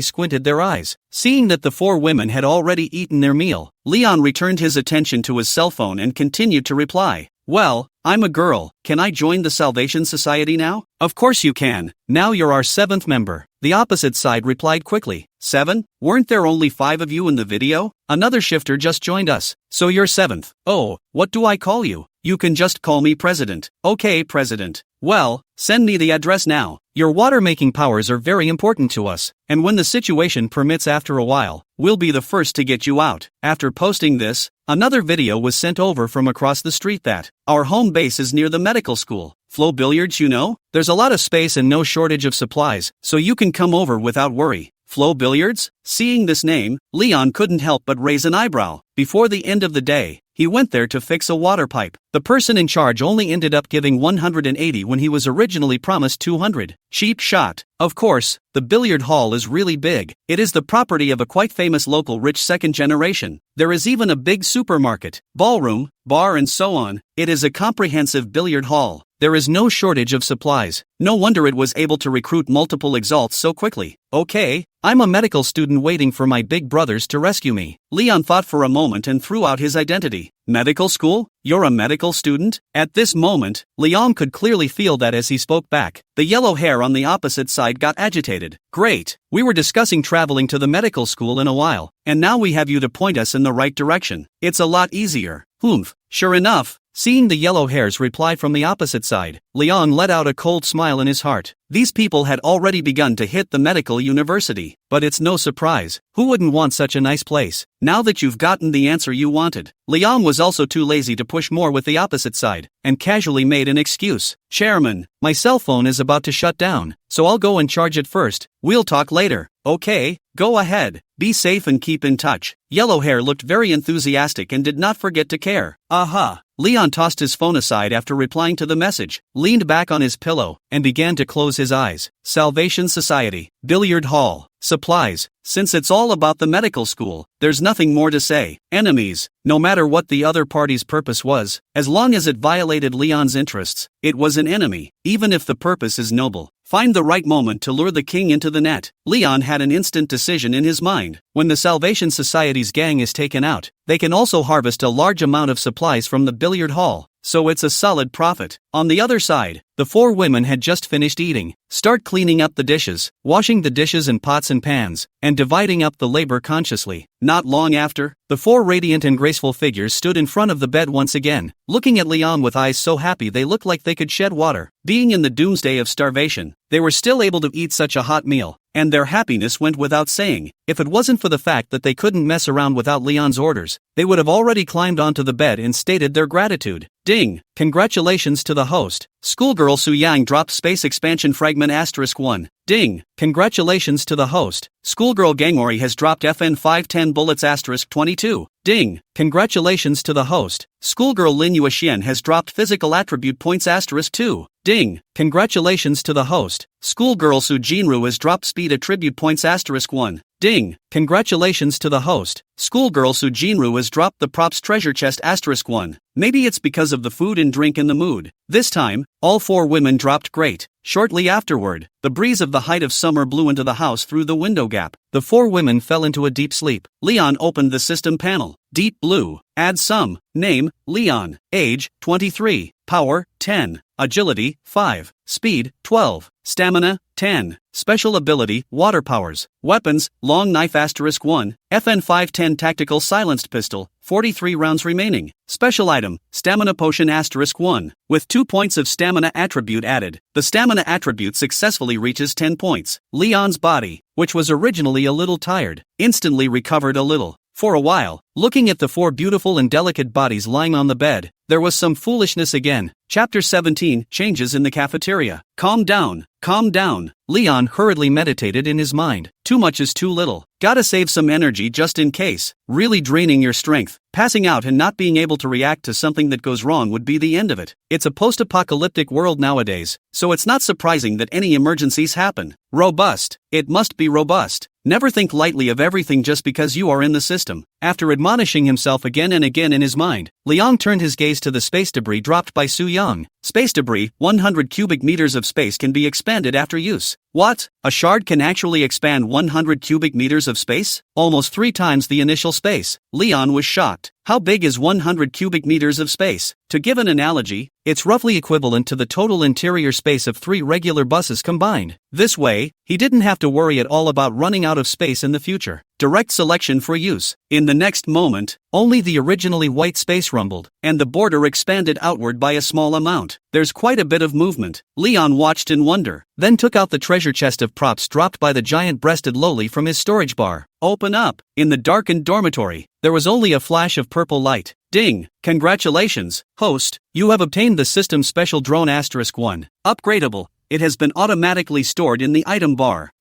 squinted their eyes. Seeing that the 4 women had already eaten their meal, Leon returned his attention to his cell phone and continued to reply. Well, I'm a girl. Can I join the Salvation Society now? Of course you can. Now you're our 7th member. The opposite side replied quickly. 7? Weren't there only 5 of you in the video? Another shifter just joined us. So you're 7th. Oh, what do I call you? You can just call me President. Okay, President. Well, send me the address now. Your water-making powers are very important to us, and when the situation permits after a while, we'll be the first to get you out. After posting this, another video was sent over from across the street that, our home base is near the medical school. Flow billiards, you know? There's a lot of space and no shortage of supplies, so you can come over without worry. Flow Billiards? Seeing this name, Leon couldn't help but raise an eyebrow. Before the end of the day, he went there to fix a water pipe. The person in charge only ended up giving 180 when he was originally promised 200. Cheap shot. Of course, the billiard hall is really big. It is the property of a quite famous local rich second generation. There is even a big supermarket, ballroom, bar and so on. It is a comprehensive billiard hall. There is no shortage of supplies. No wonder it was able to recruit multiple exalts so quickly. Okay, I'm a medical student waiting for my big brothers to rescue me. Leon thought for a moment and threw out his identity. Medical school? You're a medical student? At this moment, Leon could clearly feel that as he spoke back. The yellow hair on the opposite side got agitated. Great, we were discussing traveling to the medical school in a while, and now we have you to point us in the right direction. It's a lot easier. Oomph. Sure enough, seeing the yellow hair's reply from the opposite side, Leon let out a cold smile in his heart. These people had already begun to hit the medical university, but it's no surprise. Who wouldn't want such a nice place? Now that you've gotten the answer you wanted. Leon was also too lazy to push more with the opposite side, and casually made an excuse. Chairman, my cell phone is about to shut down, so I'll go and charge it first. We'll talk later. Okay, go ahead. Be safe and keep in touch. Yellow hair looked very enthusiastic and did not forget to care. Aha. Leon tossed his phone aside after replying to the message, leaned back on his pillow, and began to close his eyes. Salvation Society, Billiard Hall, supplies. Since it's all about the medical school, there's nothing more to say. Enemies. No matter what the other party's purpose was, as long as it violated Leon's interests, it was an enemy, even if the purpose is noble. Find the right moment to lure the king into the net. Leon had an instant decision in his mind. When the Salvation Society's gang is taken out, they can also harvest a large amount of supplies from the billiard hall, so it's a solid profit. On the other side, the four women had just finished eating. Start cleaning up the dishes, washing the dishes and pots and pans, and dividing up the labor consciously. Not long after, the four radiant and graceful figures stood in front of the bed once again, looking at Leon with eyes so happy they looked like they could shed water. Being in the doomsday of starvation, they were still able to eat such a hot meal, and their happiness went without saying. If it wasn't for the fact that they couldn't mess around without Leon's orders, they would have already climbed onto the bed and stated their gratitude. Ding! Congratulations to the host. Schoolgirl Su Yang dropped Space Expansion Fragment *1. Ding! Congratulations to the host. Schoolgirl Gangori has dropped FN 510 Bullets *22. Ding! Congratulations to the host. Schoolgirl Lin Yuxian has dropped Physical Attribute Points *2. Ding! Congratulations to the host. Schoolgirl Su Jinru has dropped Speed Attribute Points *1. Ding! Congratulations to the host. Schoolgirl Su Jinru has dropped the Props Treasure Chest *1. Maybe it's because of the food and drink in the mood. This time, all four women dropped great. Shortly afterward, the breeze of the height of summer blew into the house through the window gap. The four women fell into a deep sleep. Leon opened the system panel. Deep blue. Add sum. Name, Leon. Age, 23. Power, 10. Agility, 5. Speed, 12. Stamina, 10. Special ability, water powers. Weapons, long knife *1. FN 510 tactical silenced pistol, 43 rounds remaining. Special item, stamina potion *1. With 2 points of stamina attribute added, the stamina attribute successfully reaches 10 points. Leon's body, which was originally a little tired, instantly recovered a little. For a while, looking at the four beautiful and delicate bodies lying on the bed, there was some foolishness again. Chapter 17, Changes in the Cafeteria. Calm down, calm down. Leon hurriedly meditated in his mind. Too much is too little. Gotta save some energy just in case. Really draining your strength. Passing out and not being able to react to something that goes wrong would be the end of it. It's a post-apocalyptic world nowadays, so it's not surprising that any emergencies happen. Robust. It must be robust. Never think lightly of everything just because you are in the system. After admonishing himself again and again in his mind, Leon turned his gaze to the space debris dropped by Su Yang. Space debris, 100 cubic meters of space can be expanded after use. What? A shard can actually expand 100 cubic meters of space? Almost 3 times the initial space. Leon was shocked. How big is 100 cubic meters of space? To give an analogy, it's roughly equivalent to the total interior space of 3 regular buses combined. This way, he didn't have to worry at all about running out of space in the future. Direct selection for use. In the next moment, only the originally white space rumbled, and the border expanded outward by a small amount. There's quite a bit of movement. Leon watched in wonder, then took out the treasure chest of props dropped by the giant-breasted lowly from his storage bar. Open up. In the darkened dormitory, there was only a flash of purple light. Ding! Congratulations, host. You have obtained the system special drone *1. Upgradable. it has been automatically stored in the item bar.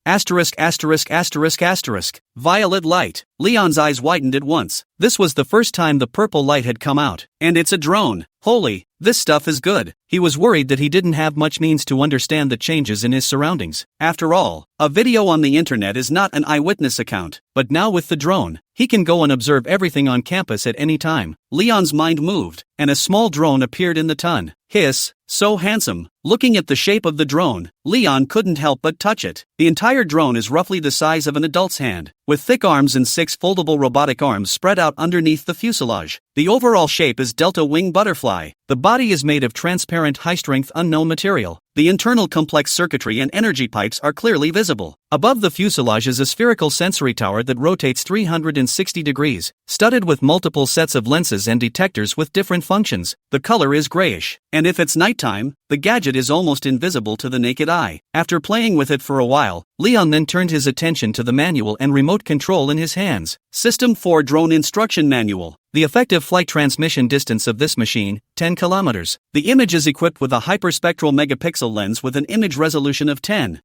Violet light. Leon's eyes widened at once. This was the first time the purple light had come out. And it's a drone. Holy, this stuff is good. He was worried that he didn't have much means to understand the changes in his surroundings. After all, a video on the internet is not an eyewitness account. But now with the drone, he can go and observe everything on campus at any time. Leon's mind moved, and a small drone appeared in the ton. Hiss, so handsome. Looking at the shape of the drone, Leon couldn't help but touch it. The entire drone is roughly the size of an adult's hand, with thick arms and 6 foldable robotic arms spread out underneath the fuselage. The overall shape is delta wing butterfly. The body is made of transparent high-strength unknown material. The internal complex circuitry and energy pipes are clearly visible. Above the fuselage is a spherical sensory tower that rotates 360 degrees, studded with multiple sets of lenses and detectors with different functions. The color is grayish, and if it's nighttime, the gadget is almost invisible to the naked eye. After playing with it for a while, Leon then turned his attention to the manual and remote control in his hands. System 4 Drone Instruction Manual. The effective flight transmission distance of this machine, 10 kilometers. The image is equipped with a hyperspectral megapixel lens with an image resolution of 10,000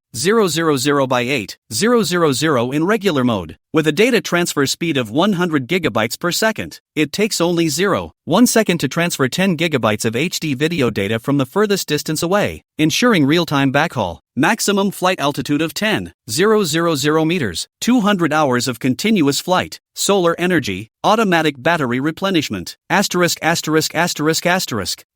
by 8,000 in regular mode, with a data transfer speed of 100 gigabytes per second. It takes only 0.1 second to transfer 10 gigabytes of HD video data from the furthest distance away, ensuring real-time backhaul. Maximum flight altitude of 10,000 meters, 200 hours of continuous flight. Solar energy, automatic battery replenishment.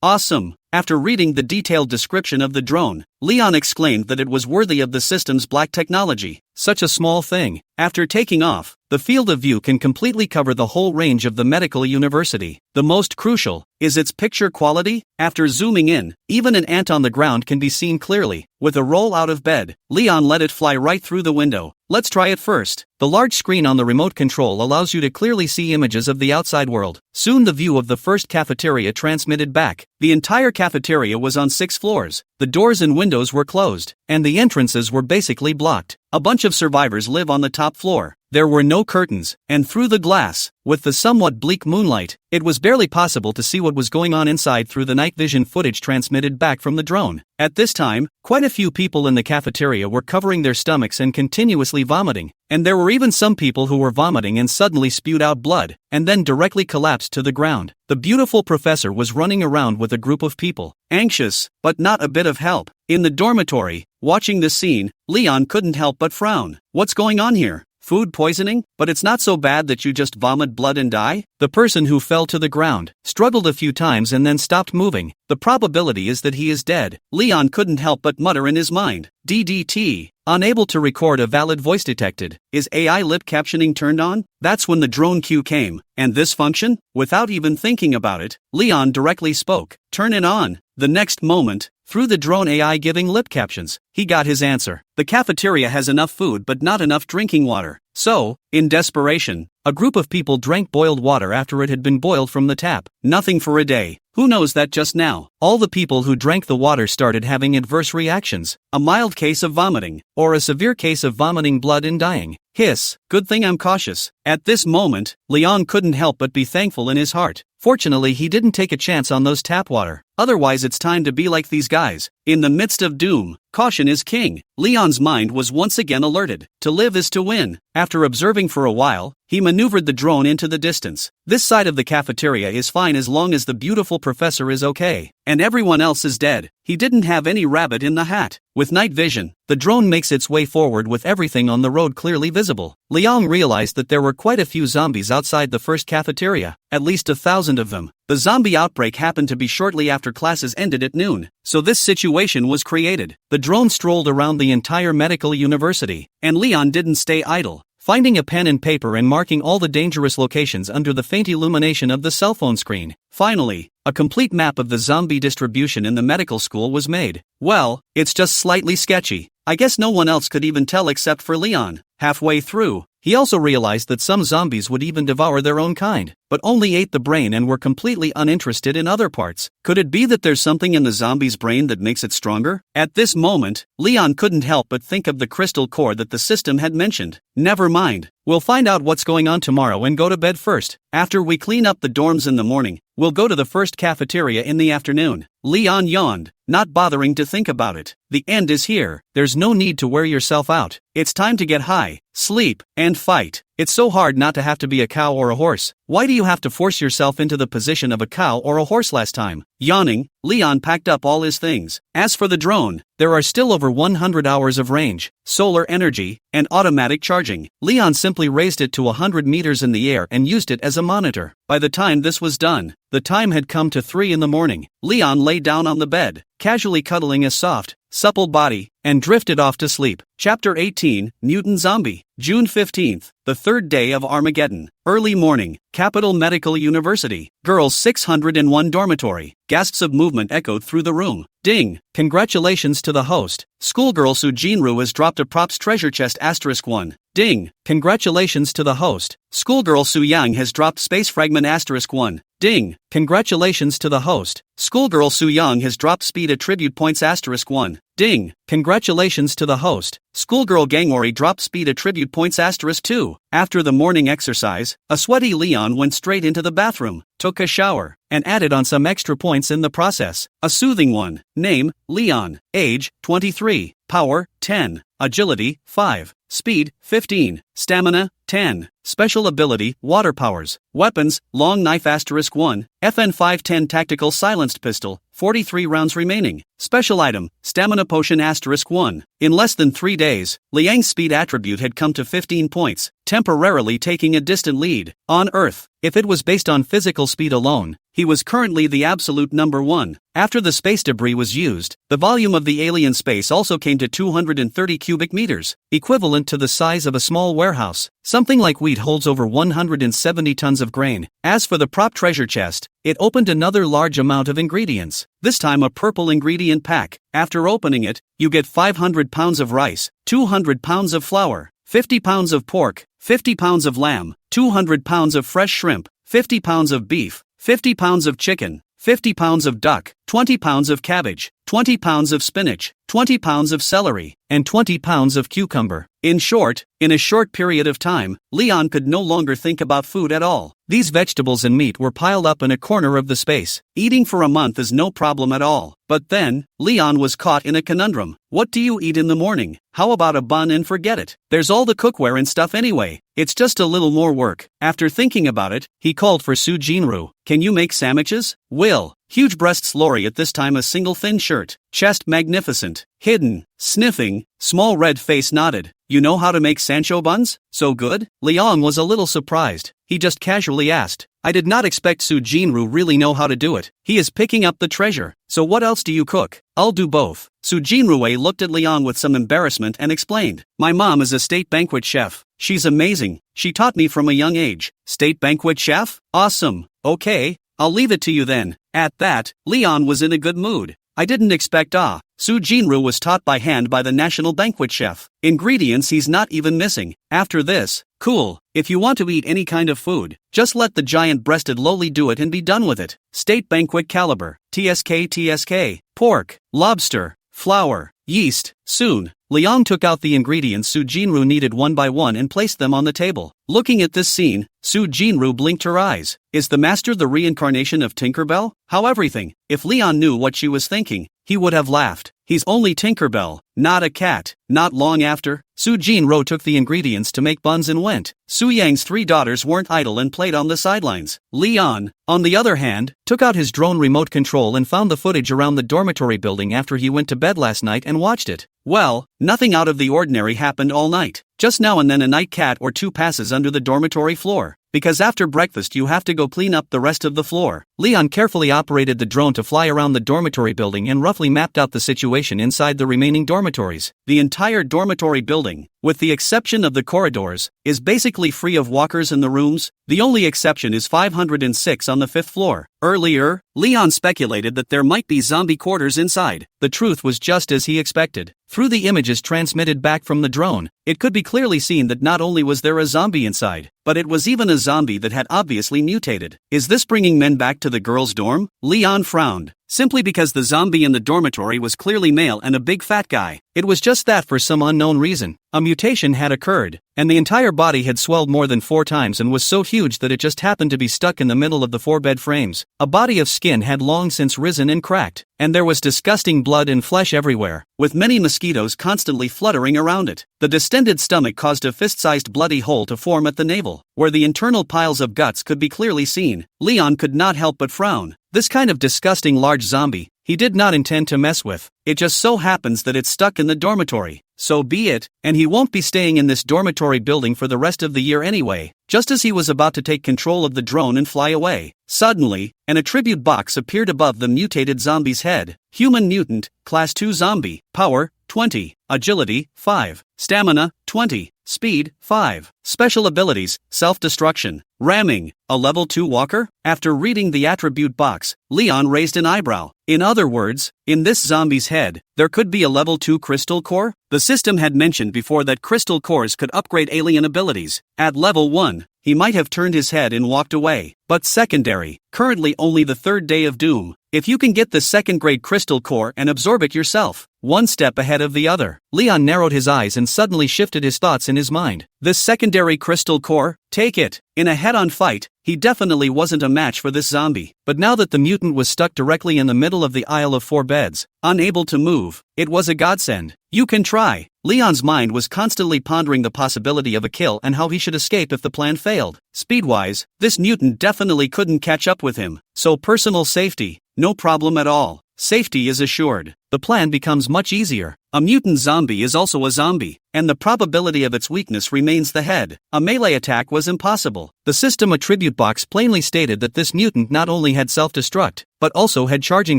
Awesome. After reading the detailed description of the drone, Leon exclaimed that it was worthy of the system's black technology. Such a small thing. After taking off, the field of view can completely cover the whole range of the medical university. The most crucial is its picture quality. After zooming in, even an ant on the ground can be seen clearly. With a roll out of bed, Leon let it fly right through the window. Let's try it first. The large screen on the remote control allows you to clearly see images of the outside world. Soon the view of the first cafeteria transmitted back. The entire cafeteria was on 6 floors. The doors and windows were closed, and the entrances were basically blocked. A bunch of survivors live on the top floor. There were no curtains, and through the glass, with the somewhat bleak moonlight, it was barely possible to see what was going on inside through the night vision footage transmitted back from the drone. At this time, quite a few people in the cafeteria were covering their stomachs and continuously vomiting, and there were even some people who were vomiting and suddenly spewed out blood, and then directly collapsed to the ground. The beautiful professor was running around with a group of people, anxious, but not a bit of help. In the dormitory, watching the scene, Leon couldn't help but frown. What's going on here? Food poisoning? But it's not so bad that you just vomit blood and die? The person who fell to the ground struggled a few times and then stopped moving. The probability is that he is dead. Leon couldn't help but mutter in his mind. DDT. Unable to record a valid voice detected. Is AI lip captioning turned on? That's when the drone cue came. And this function? Without even thinking about it, Leon directly spoke. Turn it on. The next moment, through the drone AI giving lip captions, he got his answer. The cafeteria has enough food but not enough drinking water. So, in desperation, a group of people drank boiled water after it had been boiled from the tap. Nothing for a day. Who knows that just now? All the people who drank the water started having adverse reactions. A mild case of vomiting, or a severe case of vomiting blood and dying. Hiss, good thing I'm cautious. At this moment, Leon couldn't help but be thankful in his heart. Fortunately, he didn't take a chance on those tap water. Otherwise, it's time to be like these guys. In the midst of doom, caution is king. Leon's mind was once again alerted. To live is to win. After observing for a while, he maneuvered the drone into the distance. This side of the cafeteria is fine as long as the beautiful professor is okay, and everyone else is dead. He didn't have any rabbit in the hat. With night vision, the drone makes its way forward with everything on the road clearly visible. Leon realized that there were quite a few zombies outside the first cafeteria, at least 1,000 of them. The zombie outbreak happened to be shortly after classes ended at noon, so this situation was created. The drone strolled around the entire medical university, and Leon didn't stay idle, finding a pen and paper and marking all the dangerous locations under the faint illumination of the cell phone screen. Finally, a complete map of the zombie distribution in the medical school was made. Well, it's just slightly sketchy. I guess no one else could even tell except for Leon. Halfway through, He also realized that some zombies would even devour their own kind, but only ate the brain and were completely uninterested in other parts. Could it be that there's something in the zombie's brain that makes it stronger? At this moment, Leon couldn't help but think of the crystal core that the system had mentioned. Never mind, we'll find out what's going on tomorrow and go to bed first. After we clean up the dorms in the morning, we'll go to the first cafeteria in the afternoon. Leon yawned, not bothering to think about it. The end is here. There's no need to wear yourself out. It's time to get high, sleep, and fight. It's so hard not to have to be a cow or a horse. Why do you have to force yourself into the position of a cow or a horse last time? Yawning, Leon packed up all his things. As for the drone, there are still over 100 hours of range, solar energy, and automatic charging. Leon simply raised it to 100 meters in the air and used it as a monitor. By the time this was done, the time had come to 3 in the morning. Leon lay down on the bed, casually cuddling his soft, supple body, and drifted off to sleep. Chapter 18, Mutant Zombie. June 15th, the third day of Armageddon. Early morning, Capital Medical University. Girls 601 dormitory. Gasps of movement echoed through the room. Ding! Congratulations to the host. Schoolgirl Su Jinru has dropped a props treasure chest *1. Ding! Congratulations to the host. Schoolgirl Su Yang has dropped space fragment *1. Ding! Congratulations to the host. Schoolgirl Su Yang has dropped speed attribute points *1. Ding! Congratulations to the host. Schoolgirl Gangori dropped speed attribute points *2. After the morning exercise, a sweaty Leon went straight into the bathroom, took a shower, and added on some extra points in the process. A soothing one. Name, Leon. Age, 23. Power, 10. Agility, 5. Speed, 15. Stamina, 10. Special ability, water powers. Weapons, long knife *1. FN 510 tactical silenced pistol, 43 rounds remaining. Special item, stamina potion *1. In less than 3 days, Liang's speed attribute had come to 15 points, temporarily taking a distant lead. On Earth, if it was based on physical speed alone, he was currently the absolute number 1. After the space debris was used, the volume of the alien space also came to 230 cubic meters, equivalent to the size of a small warehouse. Something like wheat holds over 170 tons of grain. As for the prop treasure chest, it opened another large amount of ingredients, this time a purple ingredient pack. After opening it, you get 500 pounds of rice, 200 pounds of flour, 50 pounds of pork, 50 pounds of lamb, 200 pounds of fresh shrimp, 50 pounds of beef, 50 pounds of chicken, 50 pounds of duck, 20 pounds of cabbage, 20 pounds of spinach, 20 pounds of celery, and 20 pounds of cucumber. In short, in a short period of time, Leon could no longer think about food at all. These vegetables and meat were piled up in a corner of the space. Eating for a month is no problem at all. But then, Leon was caught in a conundrum. What do you eat in the morning? How about a bun and forget it? There's all the cookware and stuff anyway. It's just a little more work. After thinking about it, he called for Su Jinru. Can you make sandwiches? Will. Huge breasts Lori at this time a single thin shirt. Chest magnificent. Hidden. Sniffing. Small red face nodded. You know how to make Sancho buns? So good? Liang was a little surprised. He just casually asked. I did not expect Su Jinru really know how to do it. He is picking up the treasure. So what else do you cook? I'll do both. Su Jinru looked at Liang with some embarrassment and explained. My mom is a state banquet chef. She's amazing. She taught me from a young age. State banquet chef? Awesome. Okay, I'll leave it to you then. At that, Leon was in a good mood. I didn't expect Su Jinru was taught by hand by the national banquet chef. Ingredients he's not even missing. After this, cool. If you want to eat any kind of food, just let the giant-breasted loli do it and be done with it. State banquet caliber. TSK. Pork, lobster, flour, yeast. Soon, Liang took out the ingredients Su Jinru needed one by one and placed them on the table. Looking at this scene, Su Jinru blinked her eyes. Is the master the reincarnation of Tinkerbell? How everything? If Leon knew what she was thinking, he would have laughed. He's only Tinkerbell, not a cat. Not long after, Su Jinru took the ingredients to make buns and went. Su Yang's 3 daughters weren't idle and played on the sidelines. Leon, on the other hand, took out his drone remote control and found the footage around the dormitory building after he went to bed last night and watched it. Well, nothing out of the ordinary happened all night. Just now and then a night cat or 2 passes under the dormitory floor. Because after breakfast you have to go clean up the rest of the floor. Leon carefully operated the drone to fly around the dormitory building and roughly mapped out the situation inside the remaining dormitories. The entire dormitory building, with the exception of the corridors, is basically free of walkers in the rooms. The only exception is 506 on the 5th floor. Earlier, Leon speculated that there might be zombie quarters inside. The truth was just as he expected. Through the images transmitted back from the drone, it could be clearly seen that not only was there a zombie inside, but it was even a zombie that had obviously mutated. Is this bringing men back to the girls' dorm? Leon frowned. Simply because the zombie in the dormitory was clearly male and a big fat guy. It was just that for some unknown reason, a mutation had occurred, and the entire body had swelled more than 4 times and was so huge that it just happened to be stuck in the middle of the 4 bed frames. A body of skin had long since risen and cracked, and there was disgusting blood and flesh everywhere, with many mosquitoes constantly fluttering around it. The distended stomach caused a fist-sized bloody hole to form at the navel, where the internal piles of guts could be clearly seen. Leon could not help but frown. This kind of disgusting large zombie, he did not intend to mess with. It just so happens that it's stuck in the dormitory. So be it, and he won't be staying in this dormitory building for the rest of the year anyway. Just as he was about to take control of the drone and fly away, suddenly, an attribute box appeared above the mutated zombie's head. Human mutant, class 2 zombie, power, 20, agility, 5, stamina, 20, speed, 5, special abilities, self-destruction, ramming, a level 2 walker? After reading the attribute box, Leon raised an eyebrow. In other words, in this zombie's head, there could be a level 2 crystal core? The system had mentioned before that crystal cores could upgrade alien abilities. At level 1, he might have turned his head and walked away. But secondary, currently only the 3rd day of Doom. If you can get the 2nd grade crystal core and absorb it yourself, one step ahead of the other. Leon narrowed his eyes and suddenly shifted his thoughts in his mind. This secondary crystal core, take it. In a head-on fight, he definitely wasn't a match for this zombie. But now that the mutant was stuck directly in the middle of the aisle of 4 beds, unable to move, it was a godsend. You can try. Leon's mind was constantly pondering the possibility of a kill and how he should escape if the plan failed. Speed-wise, this mutant definitely couldn't catch up with him. So personal safety, no problem at all. Safety is assured. The plan becomes much easier. A mutant zombie is also a zombie, and the probability of its weakness remains the head. A melee attack was impossible. The system attribute box plainly stated that this mutant not only had self-destruct, but also had charging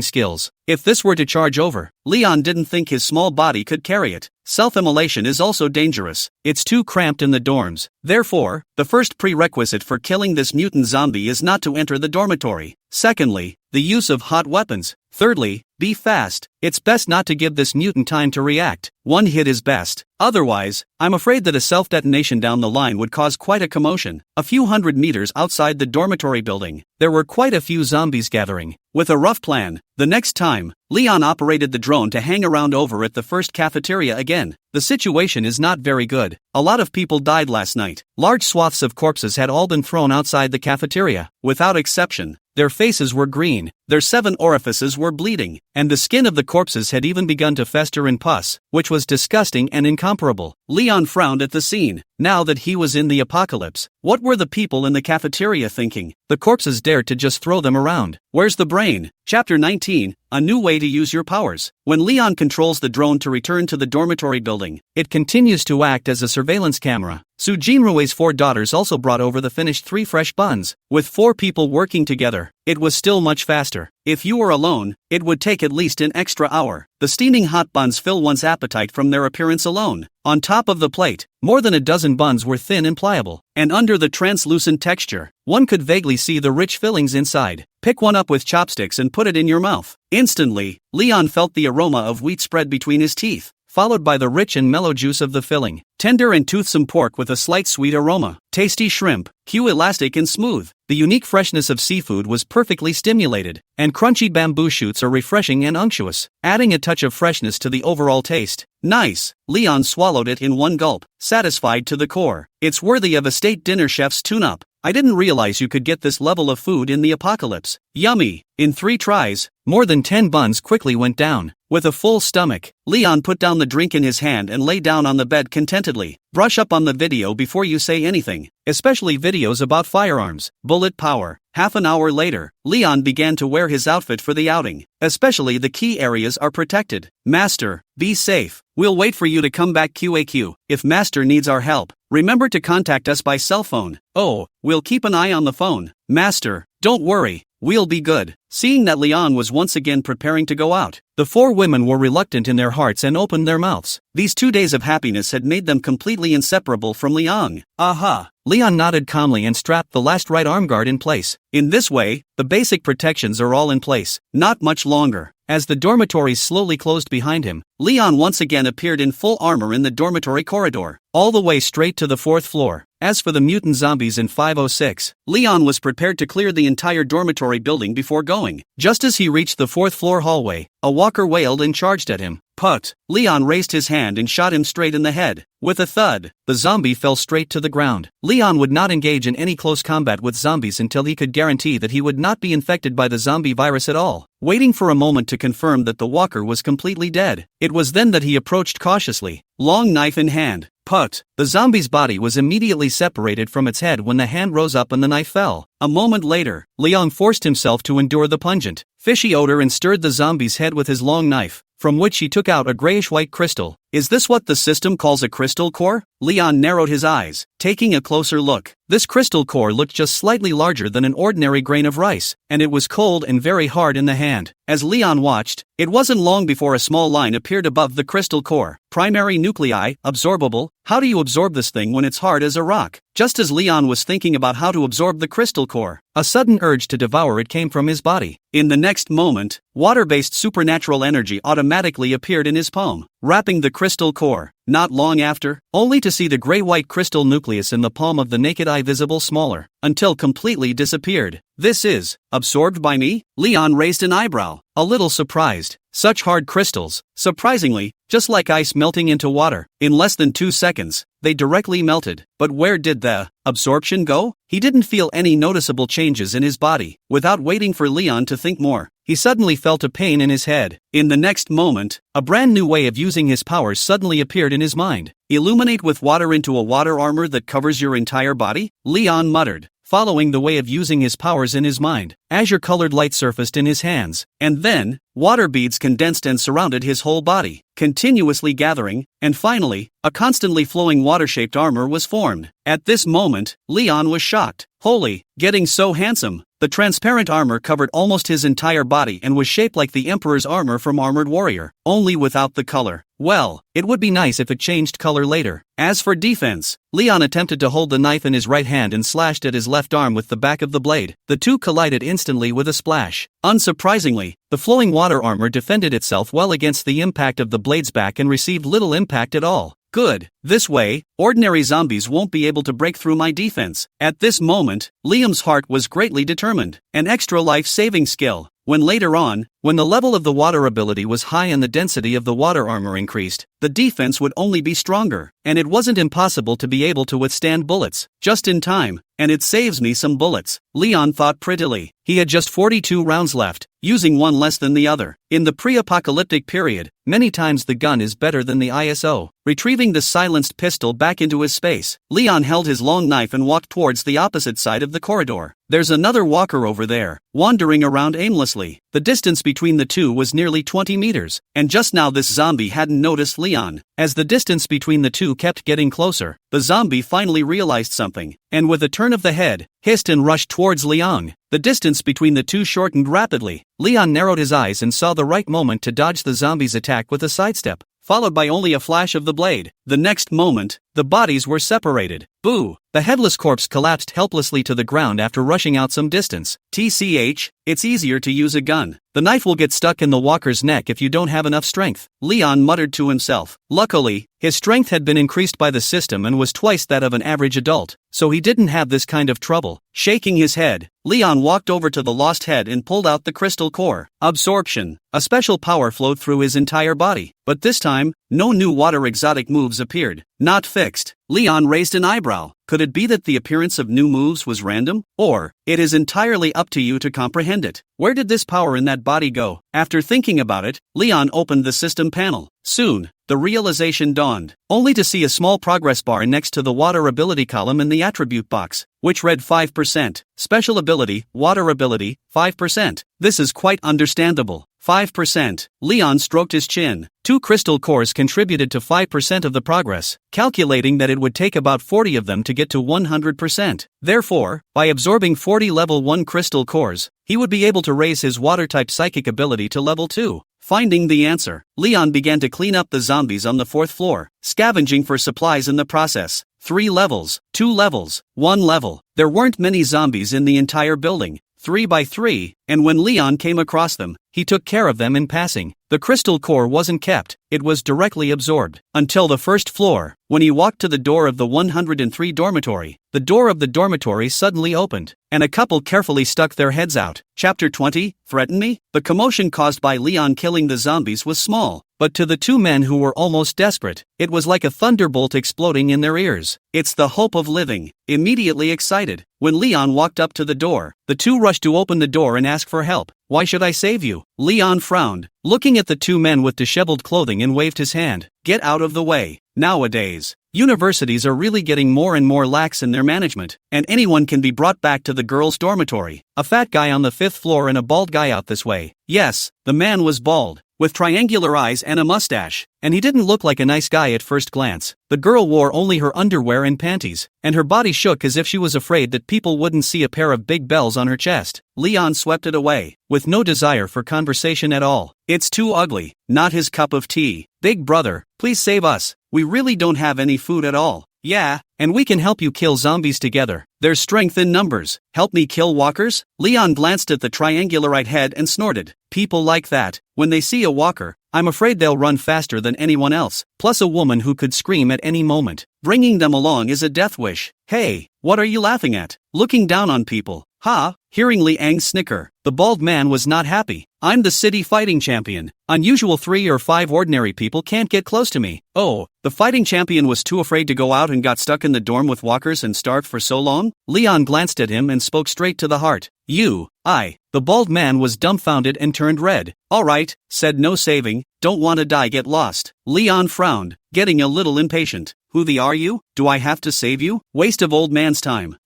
skills. If this were to charge over, Leon didn't think his small body could carry it. Self-immolation is also dangerous. It's too cramped in the dorms. Therefore, the first prerequisite for killing this mutant zombie is not to enter the dormitory. Secondly, the use of hot weapons. Thirdly, be fast. It's best not to give this mutant time to react. One hit is best. Otherwise, I'm afraid that a self-detonation down the line would cause quite a commotion. A few hundred meters outside the dormitory building, there were quite a few zombies gathering. With a rough plan, the next time, Leon operated the drone to hang around over at the first cafeteria again. The situation is not very good. A lot of people died last night. Large swaths of corpses had all been thrown outside the cafeteria, without exception. Their faces were green, their 7 orifices were bleeding, and the skin of the corpses had even begun to fester in pus, which was disgusting and incomparable. Leon frowned at the scene. Now that he was in the apocalypse, what were the people in the cafeteria thinking? The corpses dared to just throw them around. Where's the brain? Chapter 19, A New Way to Use Your Powers. When Leon controls the drone to return to the dormitory building, it continues to act as a surveillance camera. Su Jinrue's 4 daughters also brought over the finished 3 fresh buns. With 4 people working together, it was still much faster. If you were alone, it would take at least an extra hour. The steaming hot buns fill one's appetite from their appearance alone. On top of the plate, more than a dozen buns were thin and pliable, and under the translucent texture, one could vaguely see the rich fillings inside. Pick one up with chopsticks and put it in your mouth. Instantly, Leon felt the aroma of wheat spread between his teeth, followed by the rich and mellow juice of the filling. Tender and toothsome pork with a slight sweet aroma. Tasty shrimp, cue elastic and smooth. The unique freshness of seafood was perfectly stimulated, and crunchy bamboo shoots are refreshing and unctuous, adding a touch of freshness to the overall taste. Nice. Leon swallowed it in one gulp, satisfied to the core. It's worthy of a state dinner chef's tune-up. I didn't realize you could get this level of food in the apocalypse. Yummy. In 3 tries, more than 10 buns quickly went down. With a full stomach, Leon put down the drink in his hand and lay down on the bed contentedly. Brush up on the video before you say anything, especially videos about firearms. Bullet power. Half an hour later, Leon began to wear his outfit for the outing. Especially the key areas are protected. Master, be safe. We'll wait for you to come back QAQ. If Master needs our help, remember to contact us by cell phone. Oh, we'll keep an eye on the phone. Master, don't worry. We'll be good. Seeing that Leon was once again preparing to go out, the 4 women were reluctant in their hearts and opened their mouths. These 2 days of happiness had made them completely inseparable from Leon. Aha! Leon nodded calmly and strapped the last right arm guard in place. In this way, the basic protections are all in place. Not much longer. As the dormitories slowly closed behind him, Leon once again appeared in full armor in the dormitory corridor, all the way straight to the 4th floor. As for the mutant zombies in 506, Leon was prepared to clear the entire dormitory building before going. Just as he reached the 4th floor hallway, a walker wailed and charged at him. Put! Leon raised his hand and shot him straight in the head. With a thud, the zombie fell straight to the ground. Leon would not engage in any close combat with zombies until he could guarantee that he would not be infected by the zombie virus at all. Waiting for a moment to confirm that the walker was completely dead, it was then that he approached cautiously, long knife in hand. Put! The zombie's body was immediately separated from its head when the hand rose up and the knife fell. A moment later, Leon forced himself to endure the pungent, fishy odor and stirred the zombie's head with his long knife, from which he took out a grayish-white crystal. Is this what the system calls a crystal core? Leon narrowed his eyes, taking a closer look. This crystal core looked just slightly larger than an ordinary grain of rice, and it was cold and very hard in the hand. As Leon watched, it wasn't long before a small line appeared above the crystal core. Primary nuclei, absorbable. How do you absorb this thing when it's hard as a rock? Just as Leon was thinking about how to absorb the crystal core, a sudden urge to devour it came from his body. In the next moment, water-based supernatural energy automatically appeared in his palm, wrapping the crystal core. Not long after, only to see the gray-white crystal nucleus in the palm of the naked eye visible smaller, until completely disappeared. This is absorbed by me? Leon raised an eyebrow, a little surprised. Such hard crystals, surprisingly, just like ice melting into water, in less than 2 seconds, they directly melted. But where did the absorption go? He didn't feel any noticeable changes in his body. Without waiting for Leon to think more, he suddenly felt a pain in his head. In the next moment, a brand new way of using his powers suddenly appeared in his mind. Illuminate with water into a water armor that covers your entire body? Leon muttered, following the way of using his powers in his mind. Azure-colored light surfaced in his hands, and then, water beads condensed and surrounded his whole body, continuously gathering, and finally, a constantly flowing water-shaped armor was formed. At this moment, Leon was shocked. Holy, getting so handsome! The transparent armor covered almost his entire body and was shaped like the Emperor's armor from Armored Warrior, only without the color. Well, it would be nice if it changed color later. As for defense, Leon attempted to hold the knife in his right hand and slashed at his left arm with the back of the blade. The two collided instantly with a splash. Unsurprisingly, the flowing water armor defended itself well against the impact of the blade's back and received little impact at all. Good. This way, ordinary zombies won't be able to break through my defense. At this moment, Liam's heart was greatly determined. An extra life-saving skill. When later on, when the level of the water ability was high and the density of the water armor increased, the defense would only be stronger, and it wasn't impossible to be able to withstand bullets. Just in time, and it saves me some bullets, Leon thought prettily. He had just 42 rounds left, using one less than the other. In the pre-apocalyptic period, many times the gun is better than the ISO. Retrieving the silenced pistol back into his space, Leon held his long knife and walked towards the opposite side of the corridor. There's another walker over there, wandering around aimlessly. The distance between the two was nearly 20 meters, and just now this zombie hadn't noticed Leon. As the distance between the two kept getting closer, the zombie finally realized something, and with a turn of the head, hissed and rushed towards Leon. The distance between the two shortened rapidly. Leon narrowed his eyes and saw the right moment to dodge the zombie's attack with a sidestep, followed by only a flash of the blade. The next moment, the bodies were separated. Boo! The headless corpse collapsed helplessly to the ground after rushing out some distance. TCH, it's easier to use a gun. The knife will get stuck in the walker's neck if you don't have enough strength, Leon muttered to himself. Luckily, his strength had been increased by the system and was twice that of an average adult, so he didn't have this kind of trouble. Shaking his head, Leon walked over to the lost head and pulled out the crystal core. Absorption. A special power flowed through his entire body, but this time, no new water exotic moves appeared. Not fixed. Leon raised an eyebrow. Could it be that the appearance of new moves was random? Or, it is entirely up to you to comprehend it. Where did this power in that body go? After thinking about it, Leon opened the system panel. Soon, the realization dawned, only to see a small progress bar next to the water ability column in the attribute box, which read 5%. Special ability, water ability, 5%. This is quite understandable. 5%. Leon stroked his chin. 2 crystal cores contributed to 5% of the progress, calculating that it would take about 40 of them to get to 100%. Therefore, by absorbing 40 level 1 crystal cores, he would be able to raise his water-type psychic ability to level 2. Finding the answer, Leon began to clean up the zombies on the 4th floor, scavenging for supplies in the process. 3 levels, 2 levels, 1 level. There weren't many zombies in the entire building, 3 by 3, and when Leon came across them, he took care of them in passing. The crystal core wasn't kept, it was directly absorbed. Until the first floor, when he walked to the door of the 103 dormitory, the door of the dormitory suddenly opened, and a couple carefully stuck their heads out. Chapter 20, Threaten Me? The commotion caused by Leon killing the zombies was small, but to the two men who were almost desperate, it was like a thunderbolt exploding in their ears. It's the hope of living. Immediately excited, when Leon walked up to the door, the two rushed to open the door and ask for help. Why should I save you? Leon frowned, looking at the two men with disheveled clothing, and waved his hand. Get out of the way. Nowadays, universities are really getting more and more lax in their management, and anyone can be brought back to the girls' dormitory. A fat guy on the 5th floor and a bald guy out this way. Yes, the man was bald, with triangular eyes and a mustache, and he didn't look like a nice guy at first glance. The girl wore only her underwear and panties, and her body shook as if she was afraid that people wouldn't see a pair of big bells on her chest. Leon swept it away, with no desire for conversation at all. It's too ugly, not his cup of tea. Big brother, please save us. We really don't have any food at all. Yeah, and we can help you kill zombies together. There's strength in numbers. Help me kill walkers? Leon glanced at the triangularite head and snorted. People like that, when they see a walker, I'm afraid they'll run faster than anyone else, plus a woman who could scream at any moment. Bringing them along is a death wish. Hey, what are you laughing at? Looking down on people. Ha! Hearing Liang's snicker, the bald man was not happy. I'm the city fighting champion. Unusual 3 or 5 ordinary people can't get close to me. Oh, the fighting champion was too afraid to go out and got stuck in the dorm with walkers and starved for so long? Leon glanced at him and spoke straight to the heart. The bald man was dumbfounded and turned red. Alright, said no saving, don't wanna die, get lost. Leon frowned, getting a little impatient. Who the are you? Do I have to save you? Waste of old man's time.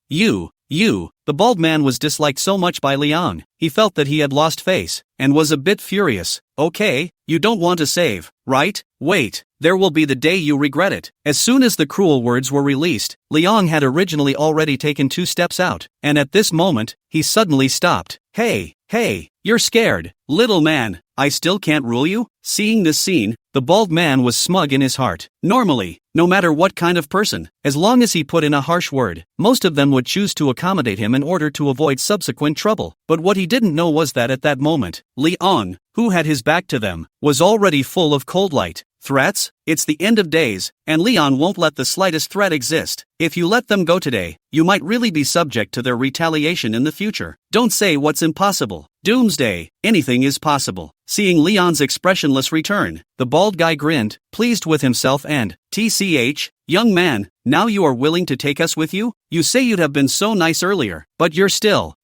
The bald man was disliked so much by Leon, he felt that he had lost face, and was a bit furious. Okay, you don't want to save, right? Wait, there will be the day you regret it. As soon as the cruel words were released, Leon had originally already taken 2 steps out, and at this moment, he suddenly stopped. Hey, you're scared, little man, I still can't rule you? Seeing this scene, the bald man was smug in his heart. Normally, no matter what kind of person, as long as he put in a harsh word, most of them would choose to accommodate him in order to avoid subsequent trouble. But what he didn't know was that at that moment, Leon, who had his back to them, was already full of cold light. Threats? It's the end of days, and Leon won't let the slightest threat exist. If you let them go today, you might really be subject to their retaliation in the future. Don't say what's impossible. Doomsday, anything is possible. Seeing Leon's expressionless return, the bald guy grinned, pleased with himself and, TCH, young man, now you are willing to take us with you? You say you'd have been so nice earlier, but you're still,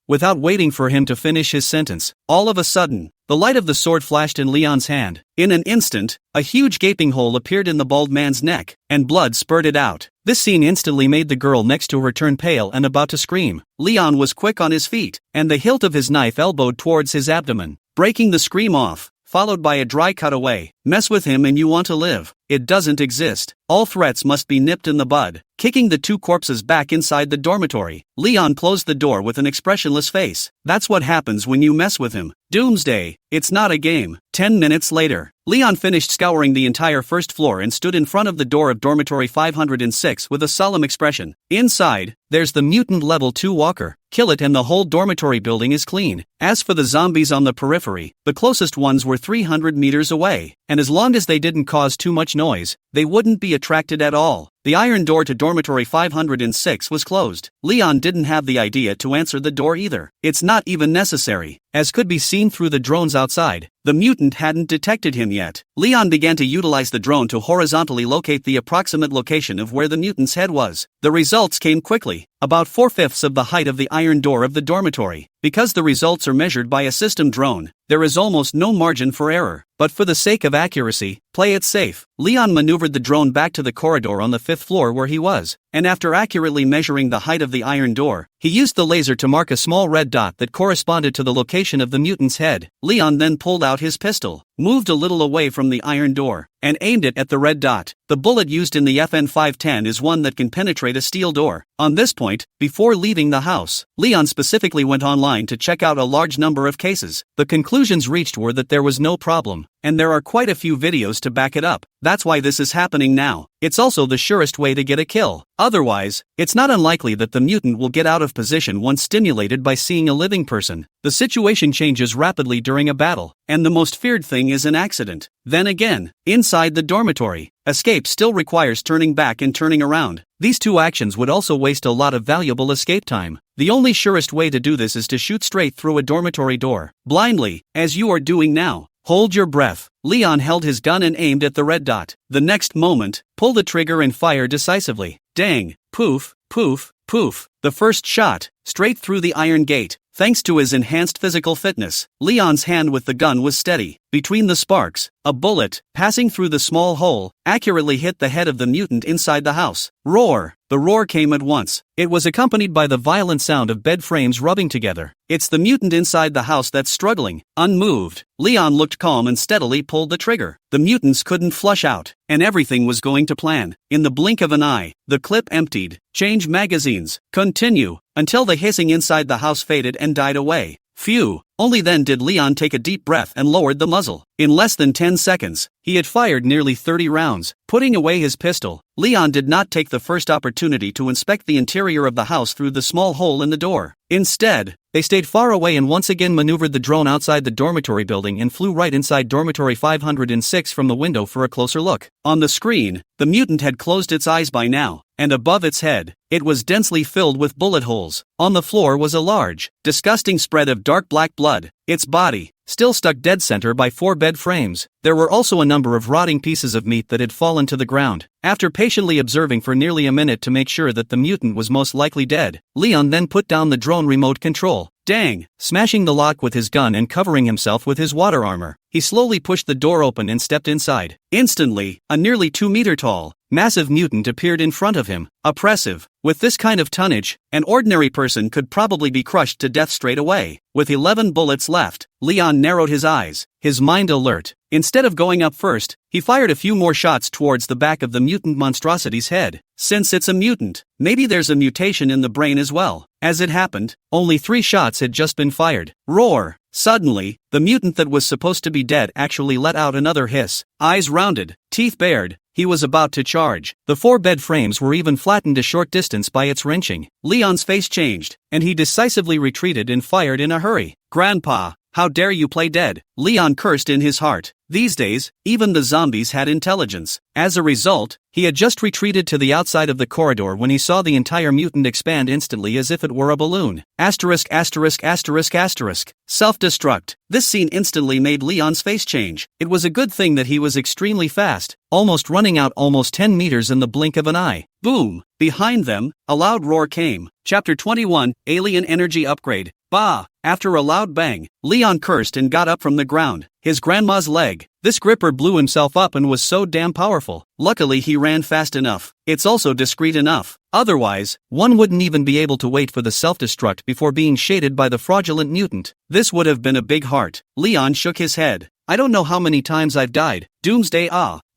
without waiting for him to finish his sentence. All of a sudden, the light of the sword flashed in Leon's hand. In an instant, a huge gaping hole appeared in the bald man's neck, and blood spurted out. This scene instantly made the girl next to her turn pale and about to scream. Leon was quick on his feet, and the hilt of his knife elbowed towards his abdomen, breaking the scream off, followed by a dry cutaway. Mess with him and you want to live. It doesn't exist. All threats must be nipped in the bud. Kicking the 2 corpses back inside the dormitory, Leon closed the door with an expressionless face. That's what happens when you mess with him. Doomsday, it's not a game. 10 minutes later, Leon finished scouring the entire 1st floor and stood in front of the door of dormitory 506 with a solemn expression. Inside, there's the mutant level 2 walker. Kill it and the whole dormitory building is clean. As for the zombies on the periphery, the closest ones were 300 meters away, and as long as they didn't cause too much noise, they wouldn't be attracted at all. The iron door to dormitory 506 was closed. Leon didn't have the idea to answer the door either. It's not even necessary. As could be seen through the drones outside, the mutant hadn't detected him yet. Leon began to utilize the drone to horizontally locate the approximate location of where the mutant's head was. The results came quickly, about 4/5 of the height of the iron door of the dormitory. Because the results are measured by a system drone, there is almost no margin for error. But for the sake of accuracy, play it safe. Leon maneuvered the drone back to the corridor on the 5th floor where he was, and after accurately measuring the height of the iron door, he used the laser to mark a small red dot that corresponded to the location of the mutant's head. Leon then pulled out his pistol. moved a little away from the iron door, and aimed it at the red dot. The bullet used in the FN 510 is one that can penetrate a steel door. On this point, before leaving the house, Leon specifically went online to check out a large number of cases. The conclusions reached were that there was no problem, and there are quite a few videos to back it up. That's why this is happening now. It's also the surest way to get a kill. Otherwise, it's not unlikely that the mutant will get out of position once stimulated by seeing a living person. The situation changes rapidly during a battle, and the most feared thing is an accident. Then again, inside the dormitory, escape still requires turning back and turning around. These two actions would also waste a lot of valuable escape time. The only surest way to do this is to shoot straight through a dormitory door, blindly, as you are doing now. Hold your breath. Leon held his gun and aimed at the red dot. The next moment, pull the trigger and fire decisively. Dang, poof, poof, poof. The first shot, straight through the iron gate. Thanks to his enhanced physical fitness, Leon's hand with the gun was steady. Between the sparks, a bullet, passing through the small hole, accurately hit the head of the mutant inside the house. Roar! The roar came at once. It was accompanied by the violent sound of bed frames rubbing together. It's the mutant inside the house that's struggling. Unmoved, Leon looked calm and steadily pulled the trigger. The mutants couldn't flush out, and everything was going to plan. In the blink of an eye, the clip emptied. Change magazines. Continue. Until the hissing inside the house faded and died away. Phew! Only then did Leon take a deep breath and lowered the muzzle. In less than 10 seconds, he had fired nearly 30 rounds. Putting away his pistol, Leon did not take the first opportunity to inspect the interior of the house through the small hole in the door. Instead, they stayed far away and once again maneuvered the drone outside the dormitory building and flew right inside dormitory 506 from the window for a closer look. On the screen, the mutant had closed its eyes by now, and above its head, it was densely filled with bullet holes. On the floor was a large, disgusting spread of dark black blood. Its body, still stuck dead center by 4 bed frames. There were also a number of rotting pieces of meat that had fallen to the ground. After patiently observing for nearly a minute to make sure that the mutant was most likely dead, Leon then put down the drone remote control. Dang! Smashing the lock with his gun and covering himself with his water armor, he slowly pushed the door open and stepped inside. Instantly, a nearly 2-meter tall, massive mutant appeared in front of him. Oppressive. With this kind of tonnage, an ordinary person could probably be crushed to death straight away. With 11 bullets left, Leon narrowed his eyes, his mind alert. Instead of going up first, he fired a few more shots towards the back of the mutant monstrosity's head. Since it's a mutant, maybe there's a mutation in the brain as well. As it happened, only 3 shots had just been fired. Roar! Suddenly, the mutant that was supposed to be dead actually let out another hiss. Eyes rounded, teeth bared, he was about to charge. The 4 bed frames were even flattened a short distance by its wrenching. Leon's face changed, and he decisively retreated and fired in a hurry. Grandpa, how dare you play dead? Leon cursed in his heart. These days, even the zombies had intelligence. As a result, he had just retreated to the outside of the corridor when he saw the entire mutant expand instantly as if it were a balloon. Self-destruct. This scene instantly made Leon's face change. It was a good thing that he was extremely fast, almost running out almost 10 meters in the blink of an eye. Boom! Behind them, a loud roar came. Chapter 21, Alien Energy Upgrade. Bah! After a loud bang, Leon cursed and got up from the ground. His grandma's leg. This gripper blew himself up and was so damn powerful. Luckily he ran fast enough. It's also discreet enough. Otherwise, one wouldn't even be able to wait for the self-destruct before being shaded by the fraudulent mutant. This would have been a big heart. Leon shook his head. I don't know how many times I've died. Doomsday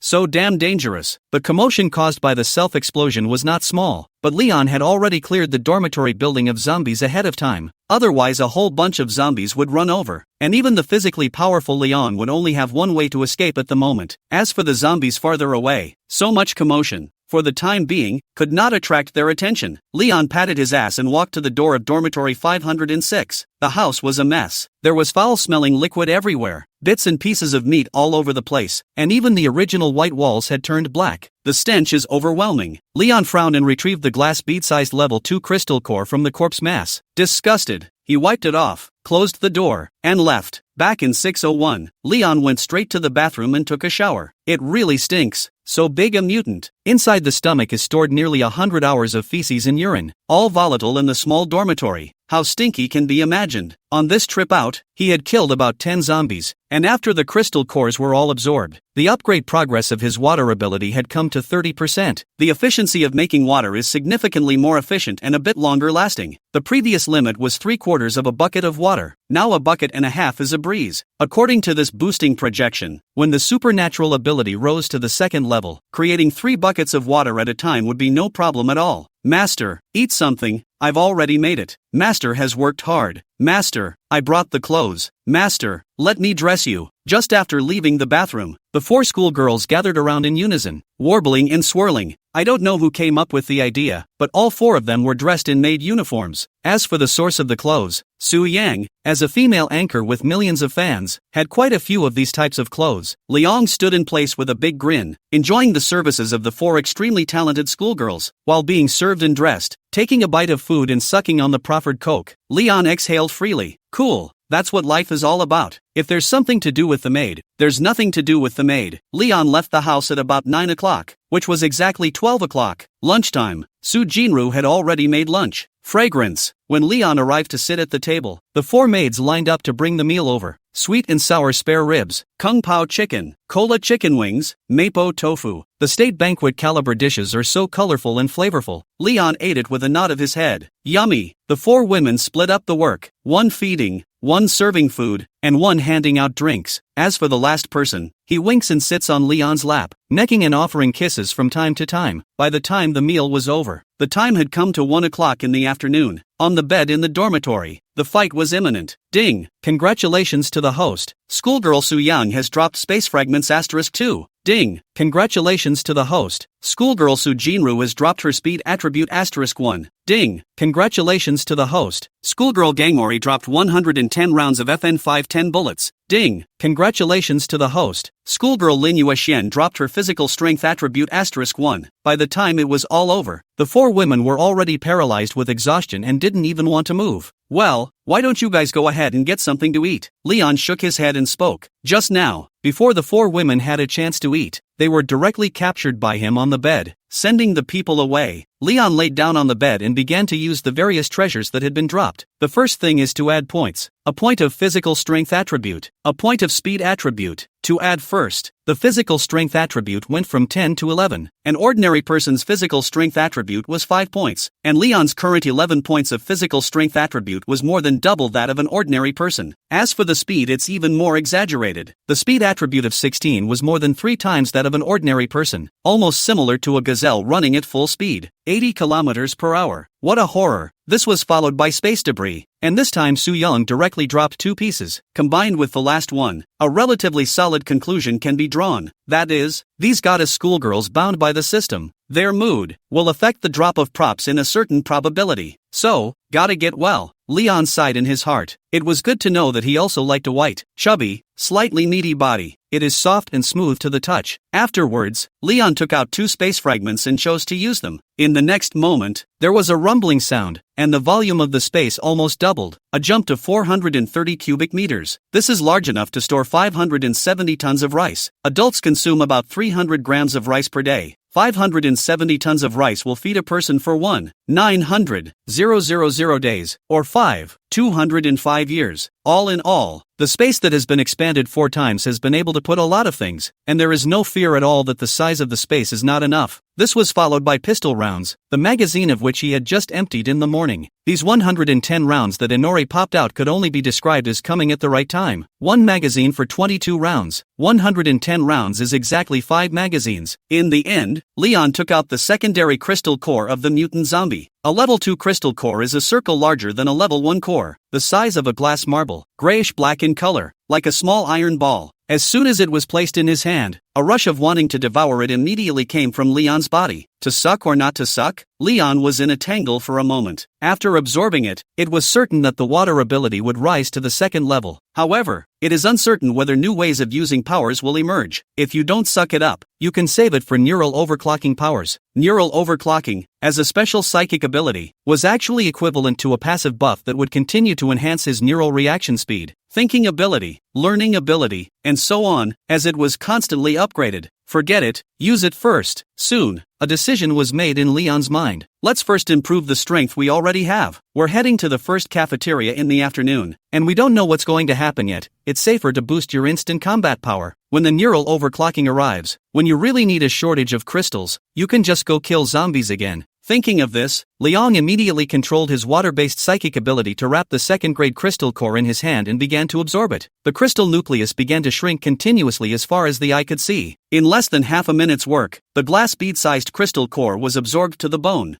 so damn dangerous. The commotion caused by the self-explosion was not small, but Leon had already cleared the dormitory building of zombies ahead of time. Otherwise a whole bunch of zombies would run over, and even the physically powerful Leon would only have one way to escape at the moment. As for the zombies farther away, so much commotion, for the time being, could not attract their attention. Leon patted his ass and walked to the door of dormitory 506. The house was a mess. There was foul-smelling liquid everywhere, bits and pieces of meat all over the place, and even the original white walls had turned black. The stench is overwhelming. Leon frowned and retrieved the glass bead-sized level 2 crystal core from the corpse mass. Disgusted, he wiped it off, closed the door, and left. Back in 601, Leon went straight to the bathroom and took a shower. It really stinks. So big a mutant. Inside the stomach is stored nearly 100 hours of feces and urine, all volatile in the small dormitory. How stinky can be imagined. On this trip out, he had killed about 10 zombies, and after the crystal cores were all absorbed, the upgrade progress of his water ability had come to 30%. The efficiency of making water is significantly more efficient and a bit longer lasting. The previous limit was 3/4 of a bucket of water. now a bucket and a half is a breeze. According to this boosting projection, when the supernatural ability rose to the second level, creating 3 buckets of water at a time would be no problem at all. Master, eat something, I've already made it. Master has worked hard. Master, I brought the clothes. Master, let me dress you. Just after leaving the bathroom, the 4 schoolgirls gathered around in unison, warbling and swirling. I don't know who came up with the idea, but all 4 of them were dressed in maid uniforms. As for the source of the clothes, Su Yang, as a female anchor with millions of fans, had quite a few of these types of clothes. Liang stood in place with a big grin, enjoying the services of the 4 extremely talented schoolgirls, while being served and dressed, taking a bite of food and sucking on the proffered coke. Leon exhaled freely. Cool. That's what life is all about. If there's something to do with the maid, there's nothing to do with the maid. Leon left the house at about 9 o'clock, which was exactly 12 o'clock. Lunchtime. Su Jinru had already made lunch. Fragrance. When Leon arrived to sit at the table, the 4 maids lined up to bring the meal over. Sweet and sour spare ribs, kung pao chicken, cola chicken wings, mapo tofu. The state banquet caliber dishes are so colorful and flavorful. Leon ate it with a nod of his head. Yummy. The 4 women split up the work, 1 feeding, 1 serving food, and 1 handing out drinks. As for the last person, he winks and sits on Leon's lap, necking and offering kisses from time to time. By the time the meal was over, the time had come to 1 o'clock in the afternoon. On the bed in the dormitory, the fight was imminent. Ding! Congratulations to the host. Schoolgirl Su Yang has dropped space fragments *2. Ding! Congratulations to the host. Schoolgirl Su Jinru has dropped her speed attribute *1. Ding! Congratulations to the host. Schoolgirl Gangmori dropped 110 rounds of FN 510 bullets. Ding! Congratulations to the host. Schoolgirl Lin Yuexian dropped her physical strength attribute *1. By the time it was all over, the 4 women were already paralyzed with exhaustion and didn't even want to move. Well, why don't you guys go ahead and get something to eat? Leon shook his head and spoke. Just now, before the 4 women had a chance to eat, they were directly captured by him on the bed, sending the people away. Leon laid down on the bed and began to use the various treasures that had been dropped. The first thing is to add points. A point of physical strength attribute. A point of speed attribute. To add first, the physical strength attribute went from 10 to 11. An ordinary person's physical strength attribute was 5 points, and Leon's current 11 points of physical strength attribute was more than double that of an ordinary person. As for the speed, it's even more exaggerated. The speed attribute of 16 was more than 3 times that of an ordinary person, almost similar to a gazelle running at full speed, 80 kilometers per hour. What a horror. This was followed by space debris, and this time Su Yang directly dropped 2 pieces. Combined with the last one, a relatively solid conclusion can be drawn. That is, these goddess schoolgirls bound by the system, their mood, will affect the drop of props in a certain probability. So, gotta get well. Leon sighed in his heart. It was good to know that he also liked a white, chubby, slightly meaty body. It is soft and smooth to the touch. Afterwards, Leon took out 2 space fragments and chose to use them. In the next moment, there was a rumbling sound, and the volume of the space almost doubled, a jump to 430 cubic meters. This is large enough to store 570 tons of rice. Adults consume about 300 grams of rice per day. 570 tons of rice will feed a person for 1,900,000 days, or 205 years. All in all, the space that has been expanded 4 times has been able to put a lot of things, and there is no fear at all that the size of the space is not enough. This was followed by pistol rounds, the magazine of which he had just emptied in the morning. These 110 rounds that Inori popped out could only be described as coming at the right time. 1 magazine for 22 rounds. 110 rounds is exactly 5 magazines. In the end, Leon took out the secondary crystal core of the mutant zombie. A level 2 crystal core is a circle larger than a level 1 core, the size of a glass marble, grayish-black in color, like a small iron ball. As soon as it was placed in his hand, a rush of wanting to devour it immediately came from Leon's body. To suck or not to suck? Leon was in a tangle for a moment. After absorbing it, it was certain that the water ability would rise to the second level. However, it is uncertain whether new ways of using powers will emerge. If you don't suck it up, you can save it for neural overclocking powers. Neural overclocking, as a special psychic ability, was actually equivalent to a passive buff that would continue to enhance his neural reaction speed, thinking ability, learning ability, and so on, as it was constantly upgraded. Forget it, use it first. Soon, a decision was made in Leon's mind. Let's first improve the strength we already have. We're heading to the first cafeteria in the afternoon, and we don't know what's going to happen yet. It's safer to boost your instant combat power. When the neural overclocking arrives, when you really need a shortage of crystals, you can just go kill zombies again. Thinking of this, Liang immediately controlled his water-based psychic ability to wrap the second-grade crystal core in his hand and began to absorb it. The crystal nucleus began to shrink continuously as far as the eye could see. In less than half a minute's work, the glass bead-sized crystal core was absorbed to the bone.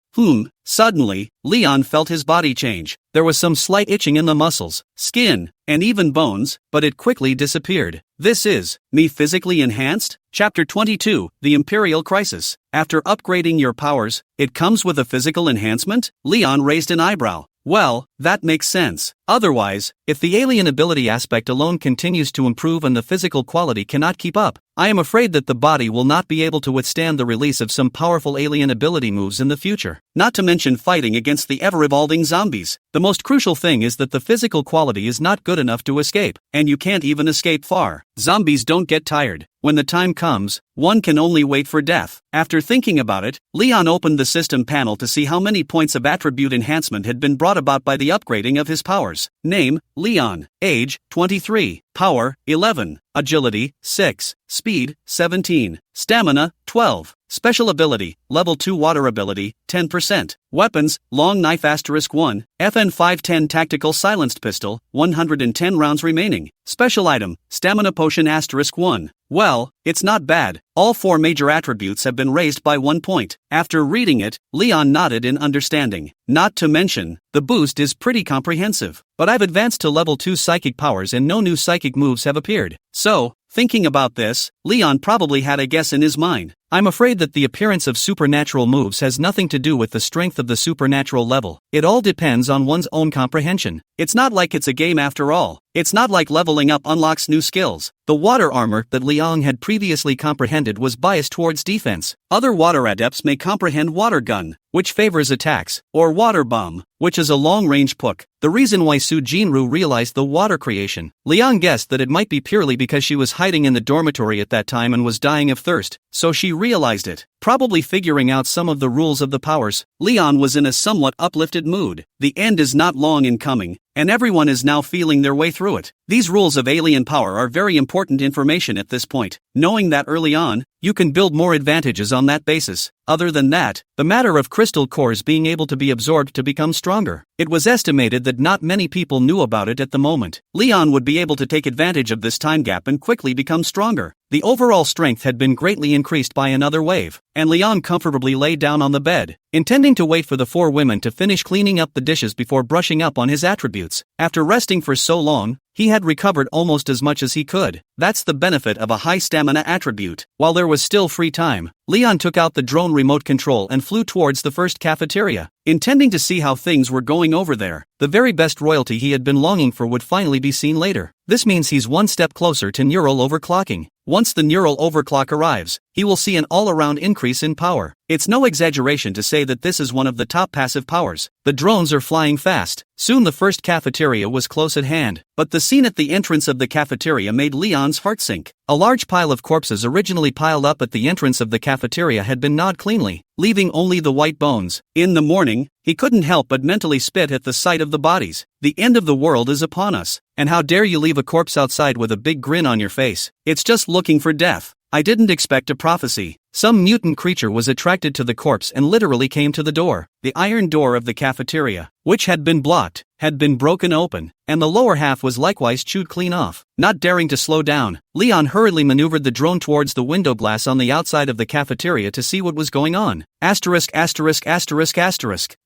Suddenly, Leon felt his body change. There was some slight itching in the muscles, skin, and even bones, but it quickly disappeared. This is me physically enhanced? Chapter 22, The Imperial Crisis. After upgrading your powers, it comes with a physical enhancement? Leon raised an eyebrow. Well, that makes sense. Otherwise, if the alien ability aspect alone continues to improve and the physical quality cannot keep up, I am afraid that the body will not be able to withstand the release of some powerful alien ability moves in the future. Not to mention fighting against the ever-evolving zombies. The most crucial thing is that the physical quality is not good enough to escape, and you can't even escape far. Zombies don't get tired. When the time comes, one can only wait for death. After thinking about it, Leon opened the system panel to see how many points of attribute enhancement had been brought about by the upgrading of his powers. Name, Leon. Age, 23. Power, 11. Agility, 6. Speed, 17. Stamina, 12. Special ability, level 2 water ability, 10%. Weapons, long knife *1, FN 510 tactical silenced pistol, 110 rounds remaining. Special item, stamina potion *1. Well, it's not bad. All 4 major attributes have been raised by 1 point. After reading it, Leon nodded in understanding. Not to mention, the boost is pretty comprehensive. But I've advanced to level 2 psychic powers and no new psychic moves have appeared. So, thinking about this, Leon probably had a guess in his mind. I'm afraid that the appearance of supernatural moves has nothing to do with the strength of the supernatural level. It all depends on one's own comprehension. It's not like it's a game after all. It's not like leveling up unlocks new skills. The water armor that Liang had previously comprehended was biased towards defense. Other water adepts may comprehend water gun, which favors attacks, or water bomb, which is a long-range poke. The reason why Su Jinru realized the water creation. Liang guessed that it might be purely because she was hiding in the dormitory at that time and was dying of thirst, so she realized it. Probably figuring out some of the rules of the powers, Leon was in a somewhat uplifted mood. The end is not long in coming, and everyone is now feeling their way through it. These rules of alien power are very important information at this point. Knowing that early on, you can build more advantages on that basis. Other than that, the matter of crystal cores being able to be absorbed to become stronger. It was estimated that not many people knew about it at the moment. Leon would be able to take advantage of this time gap and quickly become stronger. The overall strength had been greatly increased by another wave, and Leon comfortably lay down on the bed, intending to wait for the 4 women to finish cleaning up the dishes before brushing up on his attributes. After resting for so long, he had recovered almost as much as he could. That's the benefit of a high stamina attribute. While there was still free time, Leon took out the drone remote control and flew towards the first cafeteria, intending to see how things were going over there. The very best royalty he had been longing for would finally be seen later. This means he's one step closer to neural overclocking. Once the neural overclock arrives, he will see an all-around increase in power. It's no exaggeration to say that this is one of the top passive powers. The drones are flying fast. Soon the first cafeteria was close at hand, but the scene at the entrance of the cafeteria made Leon's heart sink. A large pile of corpses originally piled up at the entrance of the cafeteria had been gnawed cleanly, leaving only the white bones. In the morning, he couldn't help but mentally spit at the sight of the bodies. The end of the world is upon us, and how dare you leave a corpse outside with a big grin on your face? It's just looking for death. I didn't expect a prophecy. Some mutant creature was attracted to the corpse and literally came to the door. The iron door of the cafeteria, which had been blocked, had been broken open, and the lower half was likewise chewed clean off. Not daring to slow down, Leon hurriedly maneuvered the drone towards the window glass on the outside of the cafeteria to see what was going on. Asterisk.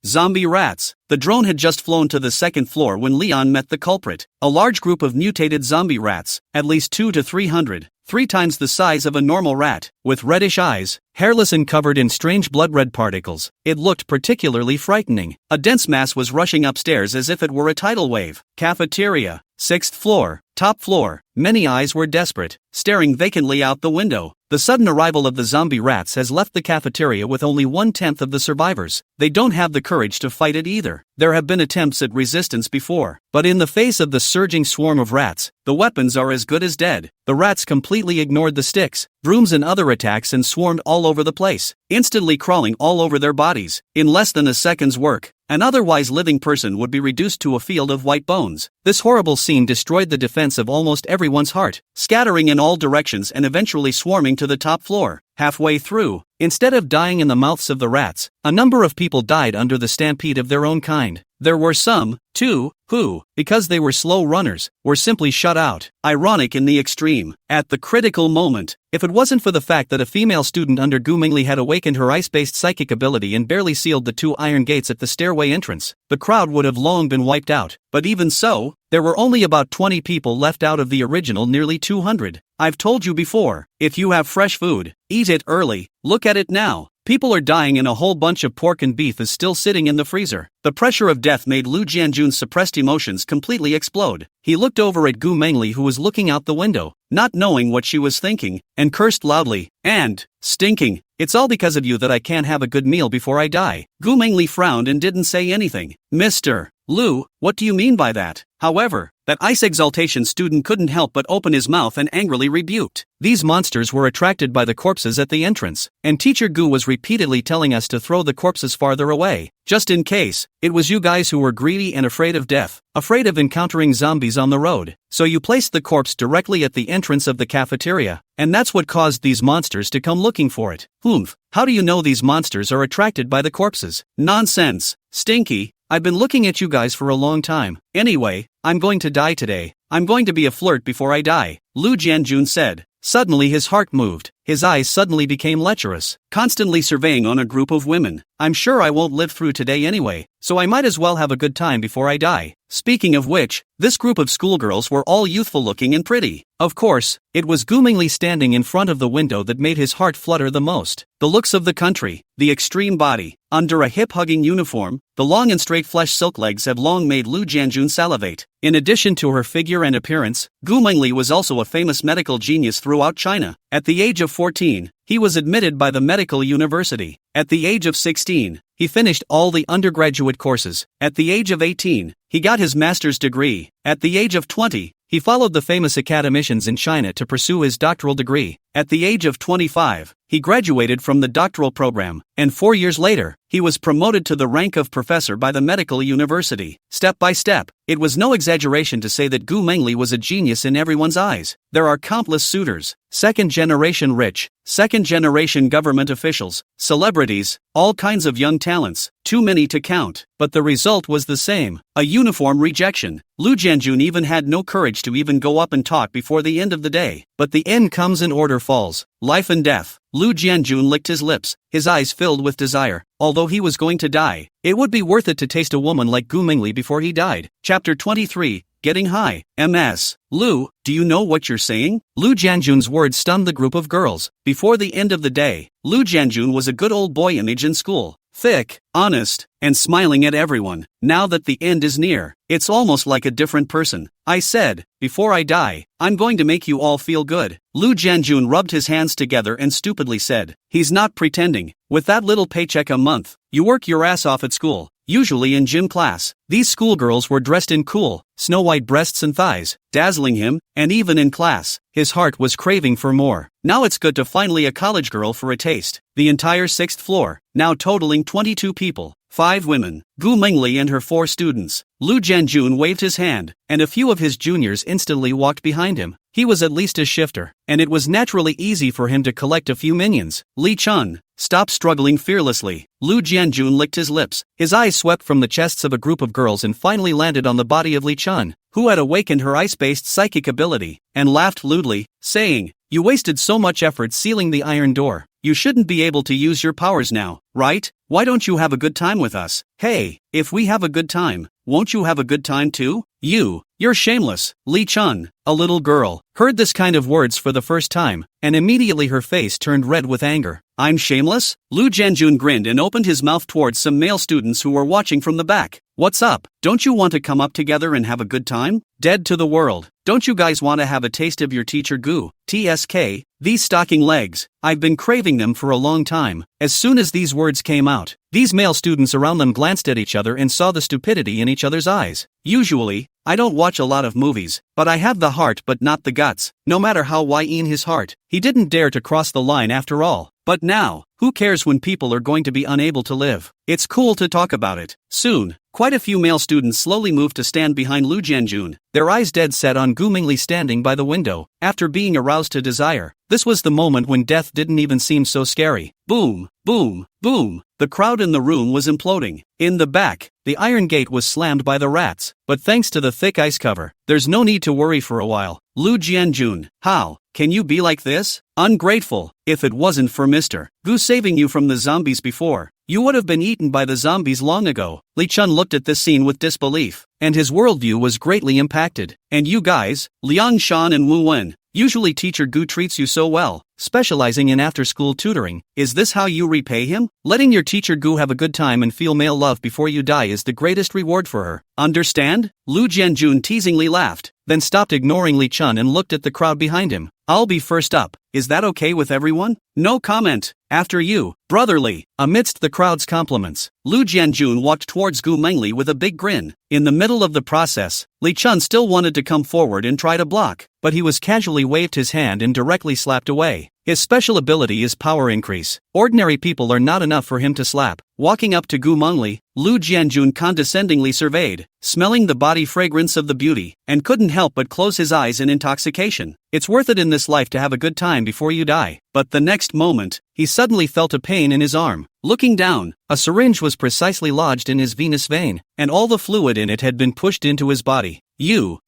Zombie rats. The drone had just flown to the second floor when Leon met the culprit. A large group of mutated zombie rats, at least 200 to 300. 3 times the size of a normal rat, with reddish eyes, hairless and covered in strange blood-red particles. It looked particularly frightening. A dense mass was rushing upstairs as if it were a tidal wave. Cafeteria, 6th floor, top floor. Many eyes were desperate, staring vacantly out the window. The sudden arrival of the zombie rats has left the cafeteria with only 1/10 of the survivors. They don't have the courage to fight it either. There have been attempts at resistance before, but in the face of the surging swarm of rats, the weapons are as good as dead. The rats completely ignored the sticks, brooms and other attacks and swarmed all over the place, instantly crawling all over their bodies. In less than a second's work, an otherwise living person would be reduced to a field of white bones. This horrible scene destroyed the defense of almost everyone's heart, scattering in all directions and eventually swarming to the top floor. Halfway through, instead of dying in the mouths of the rats, A number of people died under the stampede of their own kind. There were some, too, who, because they were slow runners, were simply shut out. Ironic in the extreme. At the critical moment, if it wasn't for the fact that a female student under Gu Mingli had awakened her ice-based psychic ability and barely sealed the 2 iron gates at the stairway entrance, the crowd would have long been wiped out. But even so, there were only about 20 people left out of the original nearly 200. I've told you before, if you have fresh food, eat it early. Look at it now. People are dying and a whole bunch of pork and beef is still sitting in the freezer. The pressure of death made Lu Jianjun's suppressed emotions completely explode. He looked over at Gu Mengli, who was looking out the window, not knowing what she was thinking, and cursed loudly. And, stinking, it's all because of you that I can't have a good meal before I die. Gu Mengli frowned and didn't say anything. Mr. Lu, what do you mean by that? However, that ice exaltation student couldn't help but open his mouth and angrily rebuked. These monsters were attracted by the corpses at the entrance, and Teacher Gu was repeatedly telling us to throw the corpses farther away, just in case. It was you guys who were greedy and afraid of death, afraid of encountering zombies on the road, so you placed the corpse directly at the entrance of the cafeteria, and that's what caused these monsters to come looking for it. Humph, how do you know these monsters are attracted by the corpses? Nonsense. Stinky. I've been looking at you guys for a long time. Anyway, I'm going to die today. I'm going to be a flirt before I die, Lu Jianjun said. Suddenly his heart moved. His eyes suddenly became lecherous, constantly surveying on a group of women. I'm sure I won't live through today anyway, so I might as well have a good time before I die. Speaking of which, this group of schoolgirls were all youthful looking and pretty. Of course, it was Gu Mingli standing in front of the window that made his heart flutter the most. The looks of the country, the extreme body, under a hip-hugging uniform, the long and straight flesh silk legs have long made Lu Jianjun salivate. In addition to her figure and appearance, Gu Mingli was also a famous medical genius throughout China. At the age of 14, he was admitted by the medical university. At the age of 16, he finished all the undergraduate courses. At the age of 18, he got his master's degree. At the age of 20, he followed the famous academicians in China to pursue his doctoral degree. At the age of 25, he graduated from the doctoral program, and 4 years later, he was promoted to the rank of professor by the medical university. Step by step, it was no exaggeration to say that Gu Mengli was a genius in everyone's eyes. There are countless suitors, second-generation rich, second-generation government officials, celebrities, all kinds of young talents, too many to count. But the result was the same, a uniform rejection. Lu Jianjun even had no courage to even go up and talk before the end of the day. But the end comes and order falls. Life and death. Lu Jianjun licked his lips, his eyes filled with desire. Although he was going to die, it would be worth it to taste a woman like Gu Mingli before he died. Chapter 23, Getting High. MS. Lu, do you know what you're saying? Lu Jianjun's words stunned the group of girls. Before the end of the day, Lu Jianjun was a good old boy image in school. Thick, honest, and smiling at everyone. Now that the end is near, it's almost like a different person. I said, before I die, I'm going to make you all feel good. Lu Jianjun rubbed his hands together and stupidly said, he's not pretending. With that little paycheck a month, you work your ass off at school, usually in gym class. These schoolgirls were dressed in cool, snow-white breasts and thighs, dazzling him, and even in class, his heart was craving for more. Now it's good to finally a college girl for a taste. The entire 6th floor, now totaling 22 people, 5 women, Gu Mingli and her 4 students. Lu Jianjun waved his hand, and a few of his juniors instantly walked behind him. He was at least a shifter, and it was naturally easy for him to collect a few minions. Li Chun, stop struggling fearlessly. Lu Jianjun licked his lips. His eyes swept from the chests of a group of girls and finally landed on the body of Li Chun, who had awakened her ice-based psychic ability, and laughed lewdly, saying, you wasted so much effort sealing the iron door. You shouldn't be able to use your powers now, right? Why don't you have a good time with us? Hey, if we have a good time, won't you have a good time too? You're shameless. Li Chun, a little girl, heard this kind of words for the first time, and immediately her face turned red with anger. I'm shameless? Lu Jianjun grinned and opened his mouth towards some male students who were watching from the back. What's up? Don't you want to come up together and have a good time? Dead to the world. Don't you guys want to have a taste of your teacher Gu? TSK, these stocking legs, I've been craving them for a long time. As soon as these words came out, these male students around them glanced at each other and saw the stupidity in each other's eyes. Usually, I don't watch a lot of movies, but I have the heart but not the guts. No matter how wide in his heart, he didn't dare to cross the line after all. But now, who cares when people are going to be unable to live? It's cool to talk about it. Soon, Quite a few male students slowly moved to stand behind Lu Jianjun, their eyes dead set on Gu Mingli standing by the window, after being aroused to desire. This was the moment when death didn't even seem so scary. Boom, boom, boom. The crowd in the room was imploding. In the back, the iron gate was slammed by the rats, but thanks to the thick ice cover, there's no need to worry for a while. Lu Jianjun, how can you be like this? Ungrateful. If it wasn't for Mr. Gu saving you from the zombies before, you would have been eaten by the zombies long ago. Li Chun looked at this scene with disbelief, and his worldview was greatly impacted. And you guys, Liang Shan and Wu Wen, usually teacher Gu treats you so well, specializing in after-school tutoring. Is this how you repay him? Letting your teacher Gu have a good time and feel male love before you die is the greatest reward for her. Understand? Lu Jianjun teasingly laughed, then stopped ignoring Li Chun and looked at the crowd behind him. I'll be first up. Is that okay with everyone? No comment. After you, brotherly. Amidst the crowd's compliments, Lu Jianjun walked towards Gu Mengli with a big grin. In the middle of the process, Li Chun still wanted to come forward and try to block, but he was casually waved his hand and directly slapped away. His special ability is power increase. Ordinary people are not enough for him to slap. Walking up to Gu Mengli, Lu Jianjun condescendingly surveyed, smelling the body fragrance of the beauty, and couldn't help but close his eyes in intoxication. It's worth it in this life to have a good time before you die. But the next moment, he suddenly felt a pain in his arm. Looking down, a syringe was precisely lodged in his venous vein, and all the fluid in it had been pushed into his body.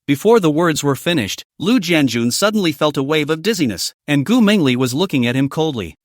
Before the words were finished, Lu Jianjun suddenly felt a wave of dizziness, and Gu Mingli was looking at him coldly.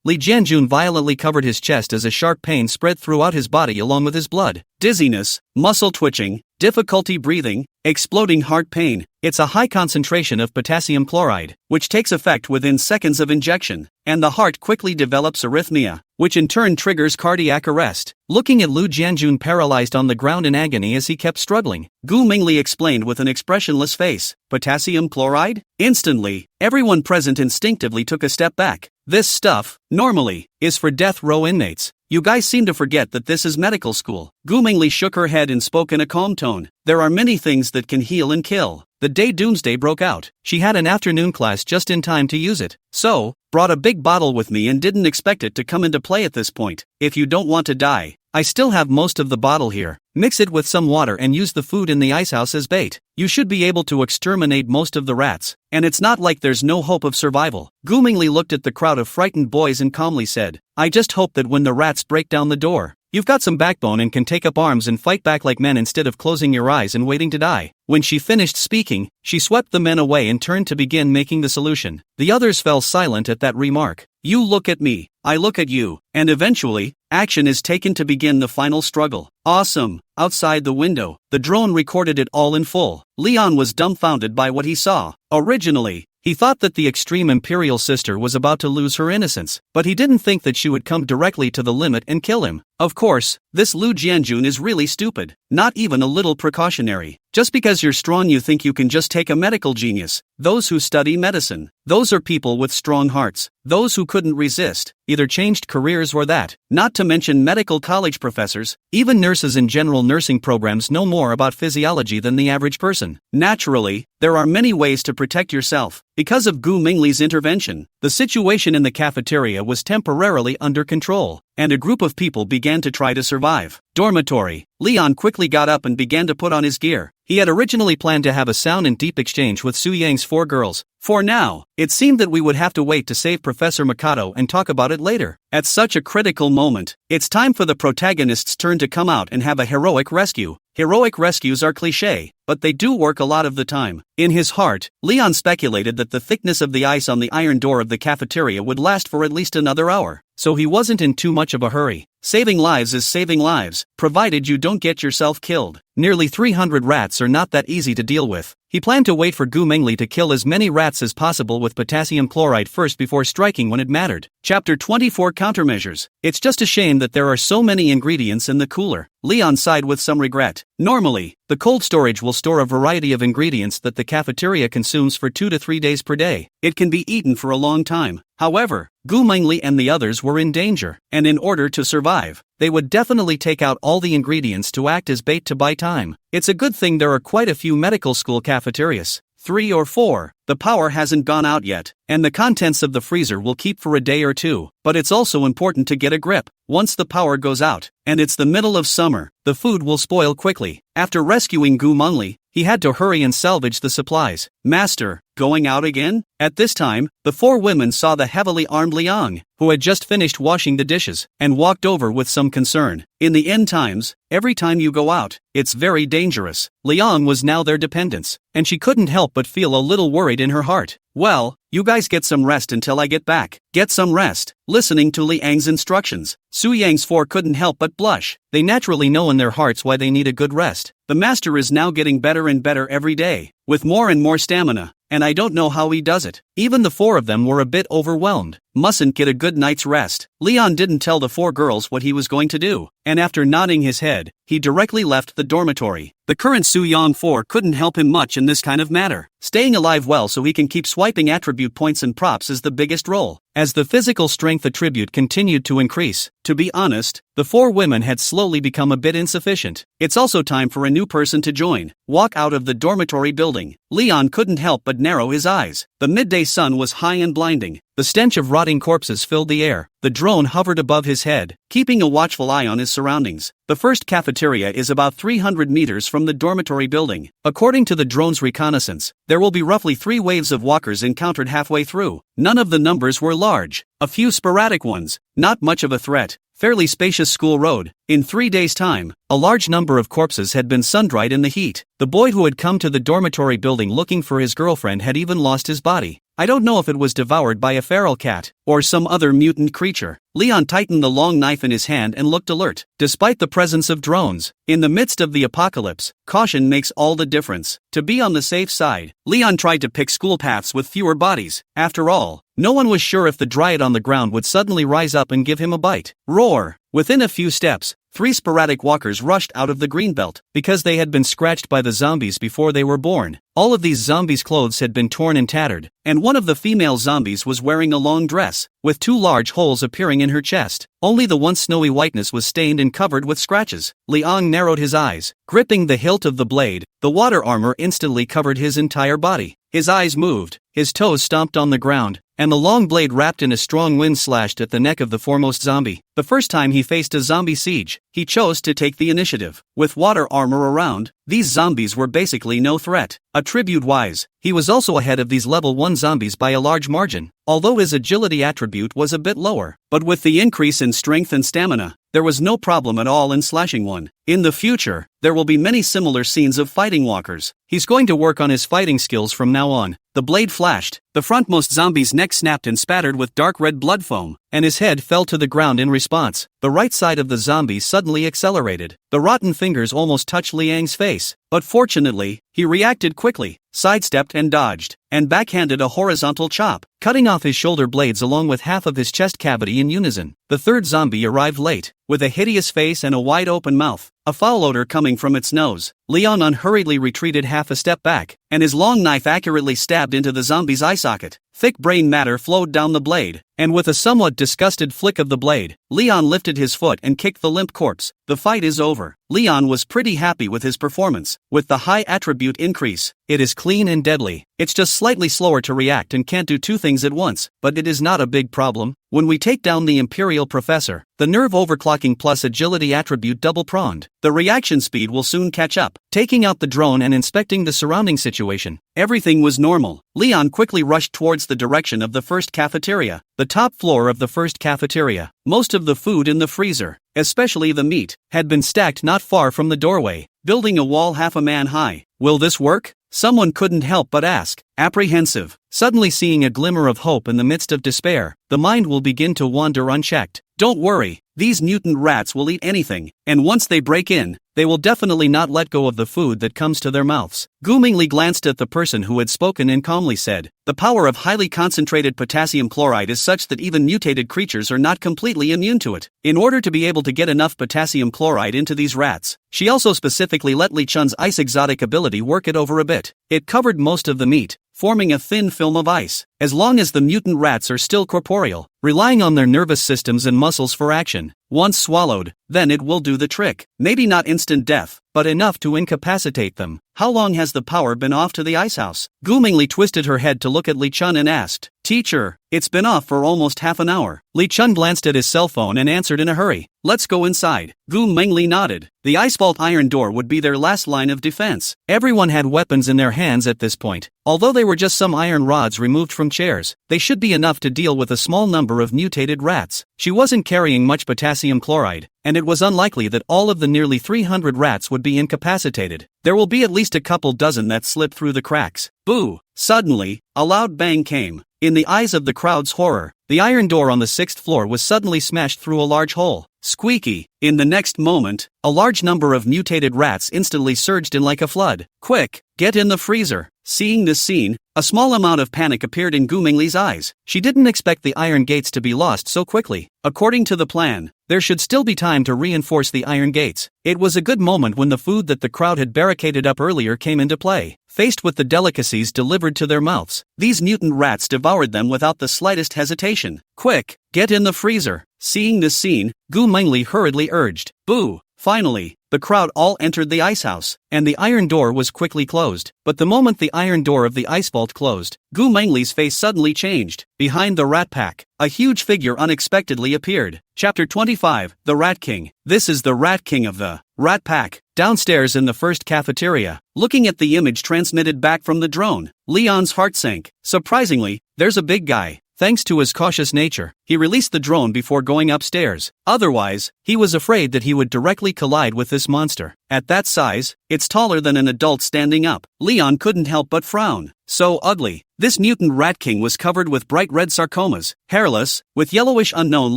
Li Jianjun violently covered his chest as a sharp pain spread throughout his body along with his blood. Dizziness, muscle twitching, difficulty breathing, exploding heart pain. It's a high concentration of potassium chloride, which takes effect within seconds of injection, and the heart quickly develops arrhythmia, which in turn triggers cardiac arrest. Looking at Lu Jianjun paralyzed on the ground in agony as he kept struggling, Gu Mingli explained with an expressionless face, "Potassium chloride?" Instantly, everyone present instinctively took a step back. This stuff, normally, is for death row inmates. You guys seem to forget that this is medical school. Gu Mingli shook her head and spoke in a calm tone. There are many things that can heal and kill. The day Doomsday broke out, she had an afternoon class just in time to use it. So, brought a big bottle with me and didn't expect it to come into play at this point. If you don't want to die, I still have most of the bottle here. Mix it with some water and use the food in the icehouse as bait. You should be able to exterminate most of the rats, and it's not like there's no hope of survival. Gu Mingli looked at the crowd of frightened boys and calmly said, I just hope that when the rats break down the door, you've got some backbone and can take up arms and fight back like men instead of closing your eyes and waiting to die. When she finished speaking, she swept the men away and turned to begin making the solution. The others fell silent at that remark. You look at me, I look at you, and eventually, action is taken to begin the final struggle. Awesome. Outside the window, the drone recorded it all in full. Leon was dumbfounded by what he saw. Originally, he thought that the extreme imperial sister was about to lose her innocence, but he didn't think that she would come directly to the limit and kill him. Of course, this Lu Jianjun is really stupid, not even a little precautionary. Just because you're strong you think you can just take a medical genius. Those who study medicine, those are people with strong hearts. Those who couldn't resist, either changed careers or that. Not to mention medical college professors, even nurses in general nursing programs know more about physiology than the average person. Naturally, there are many ways to protect yourself. Because of Gu Mingli's intervention, the situation in the cafeteria was temporarily under control, and a group of people began to try to survive. Dormitory. Leon quickly got up and began to put on his gear. He had originally planned to have a sound and deep exchange with Su Yang's 4 girls. For now, it seemed that we would have to wait to save Professor Mikado and talk about it later. At such a critical moment, it's time for the protagonist's turn to come out and have a heroic rescue. Heroic rescues are cliché, but they do work a lot of the time. In his heart, Leon speculated that the thickness of the ice on the iron door of the cafeteria would last for at least another hour, so he wasn't in too much of a hurry. Saving lives is saving lives, provided you don't get yourself killed. Nearly 300 rats are not that easy to deal with. He planned to wait for Gu Mingli to kill as many rats as possible with potassium chloride first before striking when it mattered. Chapter 24 Countermeasures. It's just a shame that there are so many ingredients in the cooler. Leon sighed with some regret. Normally, the cold storage will store a variety of ingredients that the cafeteria consumes for 2 to 3 days per day. It can be eaten for a long time. However, Gu Mingli and the others were in danger, and in order to survive, they would definitely take out all the ingredients to act as bait to buy time. It's a good thing there are quite a few medical school cafeterias. 3 or 4, the power hasn't gone out yet, and the contents of the freezer will keep for a day or two. But it's also important to get a grip. Once the power goes out, and it's the middle of summer, the food will spoil quickly. After rescuing Gu Mengli, he had to hurry and salvage the supplies. Master, going out again? At this time, the 4 women saw the heavily armed Liang, who had just finished washing the dishes, and walked over with some concern. In the end times, every time you go out, it's very dangerous. Liang was now their dependence, and she couldn't help but feel a little worried in her heart. Well, you guys get some rest until I get back. Get some rest. Listening to Liang's instructions, Su Yang's 4 couldn't help but blush. They naturally know in their hearts why they need a good rest. The master is now getting better and better every day, with more and more stamina, and I don't know how he does it. Even the 4 of them were a bit overwhelmed. Mustn't get a good night's rest. Leon didn't tell the 4 girls what he was going to do, and after nodding his head, he directly left the dormitory. The current Su Yang 4 couldn't help him much in this kind of matter. Staying alive well so he can keep swiping attribute points and props is the biggest role. As the physical strength attribute continued to increase, to be honest, the 4 women had slowly become a bit insufficient. It's also time for a new person to join. Walk out of the dormitory building. Leon couldn't help but narrow his eyes. The midday sun was high and blinding. The stench of rotting corpses filled the air. The drone hovered above his head, keeping a watchful eye on his surroundings. The first cafeteria is about 300 meters from the dormitory building. According to the drone's reconnaissance, there will be roughly 3 waves of walkers encountered halfway through. None of the numbers were large. A few sporadic ones. Not much of a threat. Fairly spacious school road. In 3 days' time, a large number of corpses had been sun-dried in the heat. The boy who had come to the dormitory building looking for his girlfriend had even lost his body. I don't know if it was devoured by a feral cat, or some other mutant creature. Leon tightened the long knife in his hand and looked alert. Despite the presence of drones, in the midst of the apocalypse, caution makes all the difference. To be on the safe side, Leon tried to pick school paths with fewer bodies. After all, no one was sure if the dryad on the ground would suddenly rise up and give him a bite. Roar! Within a few steps, 3 sporadic walkers rushed out of the greenbelt, because they had been scratched by the zombies before they were born. All of these zombies' clothes had been torn and tattered, and one of the female zombies was wearing a long dress, with 2 large holes appearing in her chest. Only the once snowy whiteness was stained and covered with scratches. Liang narrowed his eyes, gripping the hilt of the blade. The water armor instantly covered his entire body. His eyes moved, his toes stomped on the ground, and the long blade wrapped in a strong wind slashed at the neck of the foremost zombie. The first time he faced a zombie siege, he chose to take the initiative. With water armor around, these zombies were basically no threat. Attribute-wise, he was also ahead of these level 1 zombies by a large margin, although his agility attribute was a bit lower. But with the increase in strength and stamina, there was no problem at all in slashing one. In the future, there will be many similar scenes of fighting walkers. He's going to work on his fighting skills from now on. The blade flashed, the frontmost zombie's neck snapped and spattered with dark red blood foam, and his head fell to the ground in response. The right side of the zombie suddenly accelerated. The rotten fingers almost touched Liang's face, but fortunately, he reacted quickly, sidestepped and dodged, and backhanded a horizontal chop, cutting off his shoulder blades along with half of his chest cavity in unison. The third zombie arrived late, with a hideous face and a wide-open mouth, a foul odor coming from its nose. Leon unhurriedly retreated half a step back, and his long knife accurately stabbed into the zombie's eye socket. Thick brain matter flowed down the blade, and with a somewhat disgusted flick of the blade, Leon lifted his foot and kicked the limp corpse. The fight is over. Leon was pretty happy with his performance. With the high attribute increase, it is clean and deadly. It's just slightly slower to react and can't do 2 things at once, but it is not a big problem. When we take down the Imperial Professor, the nerve overclocking plus agility attribute double-pronged, the reaction speed will soon catch up. Taking out the drone and inspecting the surrounding situation, everything was normal. Leon quickly rushed towards the direction of the first cafeteria, the top floor of the first cafeteria. Most of the food in the freezer, especially the meat, had been stacked not far from the doorway, building a wall half a man high. Will this work? Someone couldn't help but ask, apprehensive. Suddenly seeing a glimmer of hope in the midst of despair, the mind will begin to wander unchecked. Don't worry, these mutant rats will eat anything, and once they break in, they will definitely not let go of the food that comes to their mouths. Gu Mengli glanced at the person who had spoken and calmly said, the power of highly concentrated potassium chloride is such that even mutated creatures are not completely immune to it. In order to be able to get enough potassium chloride into these rats, she also specifically let Li Chun's ice exotic ability work it over a bit. It covered most of the meat, forming a thin film of ice. As long as the mutant rats are still corporeal, relying on their nervous systems and muscles for action, once swallowed, then it will do the trick. Maybe not instant death, but enough to incapacitate them. How long has the power been off to the ice house? Gu Mingli twisted her head to look at Li Chun and asked, Teacher, it's been off for almost half an hour. Li Chun glanced at his cell phone and answered in a hurry, Let's go inside. Gu Mingli nodded. The ice vault iron door would be their last line of defense. Everyone had weapons in their hands at this point. Although they were just some iron rods removed from chairs, they should be enough to deal with a small number of mutated rats. She wasn't carrying much potassium chloride, and it was unlikely that all of the nearly 300 rats would be incapacitated. There will be at least a couple dozen that slip through the cracks. Boo! Suddenly, a loud bang came. In the eyes of the crowd's horror, the iron door on the 6th floor was suddenly smashed through a large hole. Squeaky. In the next moment, a large number of mutated rats instantly surged in like a flood. Quick, get in the freezer. Seeing this scene, a small amount of panic appeared in Gu Mingli's eyes. She didn't expect the iron gates to be lost so quickly. According to the plan, there should still be time to reinforce the iron gates. It was a good moment when the food that the crowd had barricaded up earlier came into play. Faced with the delicacies delivered to their mouths, these mutant rats devoured them without the slightest hesitation. Quick, get in the freezer. Seeing this scene, Gu Mingli hurriedly urged, Boo! Finally, the crowd all entered the ice house, and the iron door was quickly closed. But the moment the iron door of the ice vault closed, Gu Mingli's face suddenly changed. Behind the rat pack, a huge figure unexpectedly appeared. Chapter 25, The Rat King. This is the Rat King of the Rat Pack. Downstairs in the first cafeteria, looking at the image transmitted back from the drone, Leon's heart sank. Surprisingly, there's a big guy. Thanks to his cautious nature, he released the drone before going upstairs. Otherwise, he was afraid that he would directly collide with this monster. At that size, it's taller than an adult standing up. Leon couldn't help but frown. So ugly. This mutant rat king was covered with bright red sarcomas, hairless, with yellowish unknown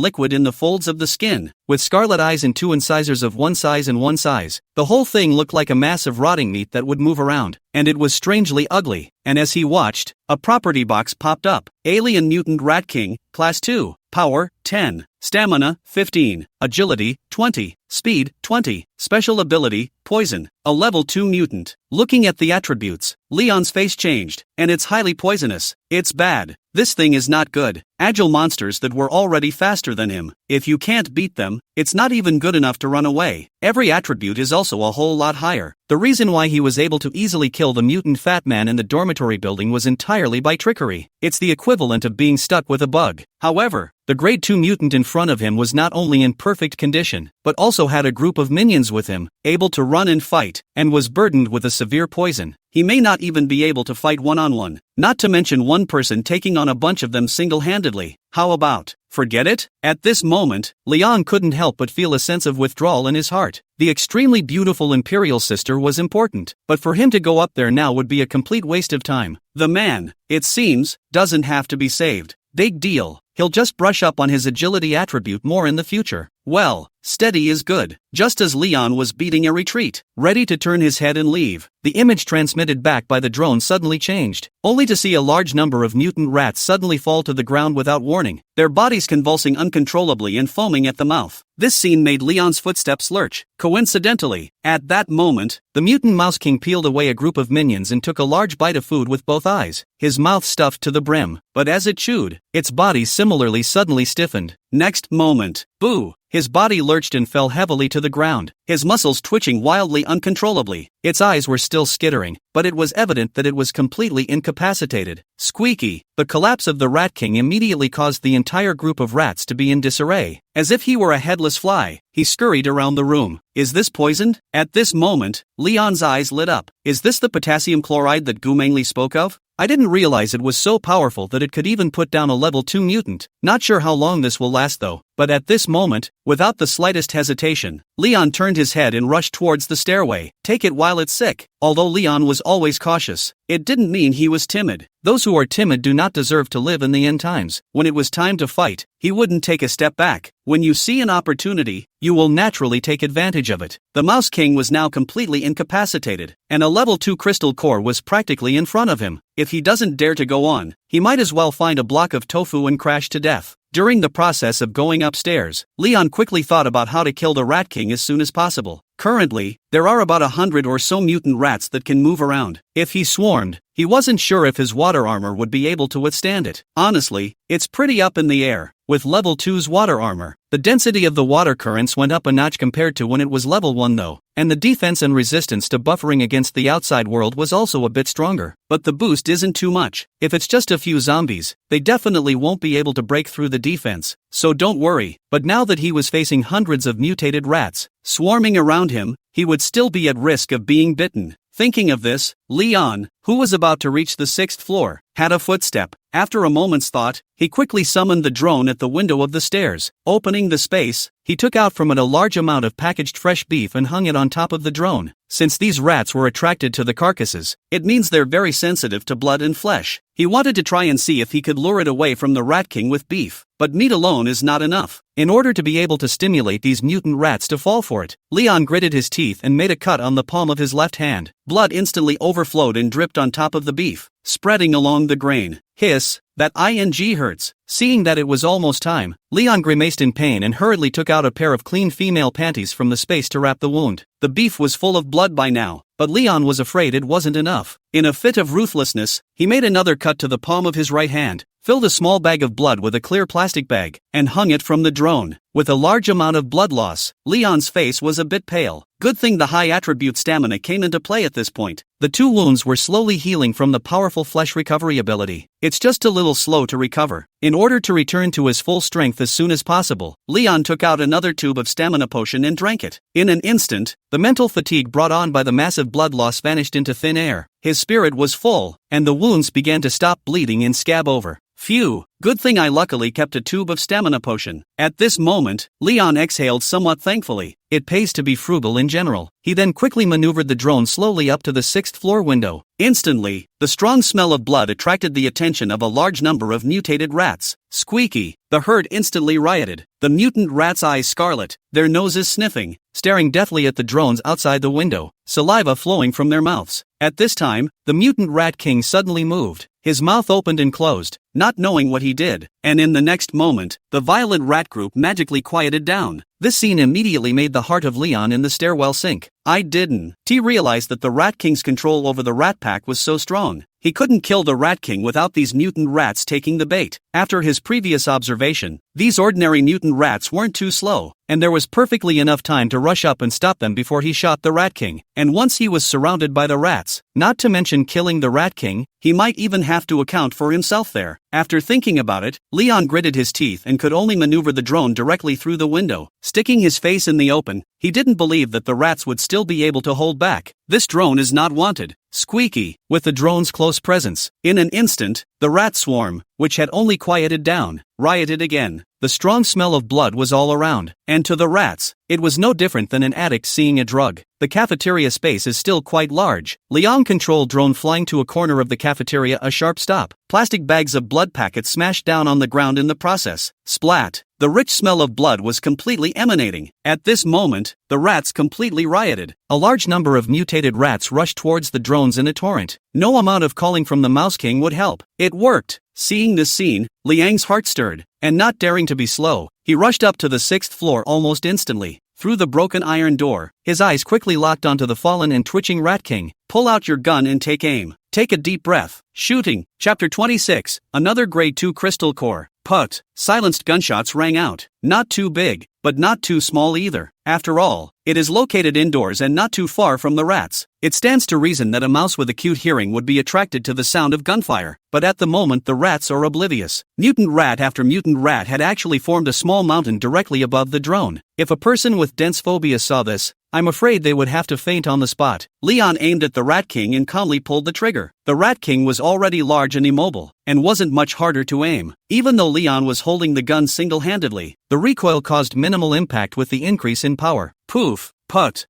liquid in the folds of the skin, with scarlet eyes and two incisors of one size and one size. The whole thing looked like a mass of rotting meat that would move around, and it was strangely ugly. And as he watched, a property box popped up. Alien Mutant Rat King, Class 2, Power, 10, Stamina, 15, Agility, 20, Speed, 20, Special Ability, Poison, a Level 2 mutant. Looking at the attributes, Leon's face changed, and it's highly poisonous. It's bad. This thing is not good. Agile monsters that were already faster than him. If you can't beat them, it's not even good enough to run away. Every attribute is also a whole lot higher. The reason why he was able to easily kill the mutant fat man in the dormitory building was entirely by trickery. It's the equivalent of being stuck with a bug. However, the grade 2 mutant in front of him was not only in perfect condition, but also had a group of minions with him, able to run and fight, and was burdened with a severe poison. He may not even be able to fight one-on-one, not to mention one person taking on a bunch of them single-handedly. How about, forget it? At this moment, Leon couldn't help but feel a sense of withdrawal in his heart. The extremely beautiful Imperial sister was important, but for him to go up there now would be a complete waste of time. The man, it seems, doesn't have to be saved. Big deal. He'll just brush up on his agility attribute more in the future. Well, steady is good. Just as Leon was beating a retreat, ready to turn his head and leave, the image transmitted back by the drone suddenly changed, only to see a large number of mutant rats suddenly fall to the ground without warning, their bodies convulsing uncontrollably and foaming at the mouth. This scene made Leon's footsteps lurch. Coincidentally, at that moment, the mutant Mouse King peeled away a group of minions and took a large bite of food with both eyes, his mouth stuffed to the brim. But as it chewed, its body similarly suddenly stiffened. Next moment, boo! His body lurched and fell heavily to the ground, his muscles twitching wildly uncontrollably. Its eyes were still skittering, but it was evident that it was completely incapacitated. Squeaky! The collapse of the Rat King immediately caused the entire group of rats to be in disarray. As if he were a headless fly, he scurried around the room. Is this poisoned? At this moment, Leon's eyes lit up. Is this the potassium chloride that Gu Mingli spoke of? I didn't realize it was so powerful that it could even put down a level 2 mutant. Not sure how long this will last though. But at this moment, without the slightest hesitation, Leon turned his head and rushed towards the stairway. Take it while it's sick. Although Leon was always cautious, it didn't mean he was timid. Those who are timid do not deserve to live in the end times. When it was time to fight, he wouldn't take a step back. When you see an opportunity, you will naturally take advantage of it. The Mouse King was now completely incapacitated, and a level 2 crystal core was practically in front of him. If he doesn't dare to go on, he might as well find a block of tofu and crash to death. During the process of going upstairs, Leon quickly thought about how to kill the Rat King as soon as possible. Currently, there are about 100 or so mutant rats that can move around. If he swarmed, He wasn't sure if his water armor would be able to withstand it. Honestly, it's pretty up in the air. With level 2's water armor, the density of the water currents went up a notch compared to when it was level 1 though, and the defense and resistance to buffering against the outside world was also a bit stronger. But the boost isn't too much. If it's just a few zombies, they definitely won't be able to break through the defense, so don't worry. But now that he was facing hundreds of mutated rats swarming around him, he would still be at risk of being bitten. Thinking of this, Leon, who was about to reach the 6th floor, had a footstep. After a moment's thought, he quickly summoned the drone at the window of the stairs. Opening the space, he took out from it a large amount of packaged fresh beef and hung it on top of the drone. Since these rats were attracted to the carcasses, it means they're very sensitive to blood and flesh. He wanted to try and see if he could lure it away from the Rat King with beef, but meat alone is not enough. In order to be able to stimulate these mutant rats to fall for it, Leon gritted his teeth and made a cut on the palm of his left hand. Blood instantly overflowed and dripped on top of the beef, spreading along the grain. Hiss, that ing hurts. Seeing that it was almost time, Leon grimaced in pain and hurriedly took out a pair of clean female panties from the space to wrap the wound. The beef was full of blood by now, but Leon was afraid it wasn't enough. In a fit of ruthlessness, he made another cut to the palm of his right hand, filled a small bag of blood with a clear plastic bag, and hung it from the drone. With a large amount of blood loss, Leon's face was a bit pale. Good thing the high attribute stamina came into play at this point. The 2 wounds were slowly healing from the powerful flesh recovery ability. It's just a little slow to recover. In order to return to his full strength as soon as possible, Leon took out another tube of stamina potion and drank it. In an instant, the mental fatigue brought on by the massive blood loss vanished into thin air. His spirit was full, and the wounds began to stop bleeding and scab over. Phew, good thing I luckily kept a tube of stamina potion. At this moment, Leon exhaled somewhat thankfully. It pays to be frugal in general. He then quickly maneuvered the drone slowly up to the 6th floor window. Instantly, the strong smell of blood attracted the attention of a large number of mutated rats. Squeaky, the herd instantly rioted. The mutant rats' eyes scarlet, their noses sniffing, staring deathly at the drones outside the window, saliva flowing from their mouths. At this time, the mutant rat king suddenly moved. His mouth opened and closed, not knowing what he did, and in the next moment, the violent rat group magically quieted down. This scene immediately made the heart of Leon in the stairwell sink. I didn't. He realized that the Rat King's control over the rat pack was so strong. He couldn't kill the Rat King without these mutant rats taking the bait. After his previous observation, these ordinary mutant rats weren't too slow, and there was perfectly enough time to rush up and stop them before he shot the Rat King. And once he was surrounded by the rats, not to mention killing the Rat King, he might even have to account for himself there. After thinking about it, Leon gritted his teeth and could only maneuver the drone directly through the window. Sticking his face in the open, he didn't believe that the rats would still be able to hold back. This drone is not wanted. Squeaky, with the drone's close presence. In an instant, the rat swarm, which had only quieted down, rioted again. The strong smell of blood was all around, and to the rats, it was no different than an addict seeing a drug. The cafeteria space is still quite large. Leon controlled drone flying to a corner of the cafeteria, a sharp stop. Plastic bags of blood packets smashed down on the ground in the process. Splat! The rich smell of blood was completely emanating. At this moment, the rats completely rioted. A large number of mutated rats rushed towards the drones in a torrent. No amount of calling from the Mouse King would help. It worked. Seeing this scene, Liang's heart stirred, and not daring to be slow, he rushed up to the 6th floor almost instantly. Through the broken iron door, his eyes quickly locked onto the fallen and twitching Rat King. Pull out your gun and take aim. Take a deep breath. Shooting. Chapter 26. Another Grade 2 Crystal Core. Put. Silenced gunshots rang out. Not too big, but not too small either. After all, it is located indoors and not too far from the rats. It stands to reason that a mouse with acute hearing would be attracted to the sound of gunfire, but at the moment the rats are oblivious. Mutant rat after mutant rat had actually formed a small mountain directly above the drone. If a person with dense phobia saw this, I'm afraid they would have to faint on the spot. Leon aimed at the Rat King and calmly pulled the trigger. The Rat King was already large and immobile, and wasn't much harder to aim. Even though Leon was holding the gun single-handedly, the recoil caused minimal impact with the increase in power. Poof, put.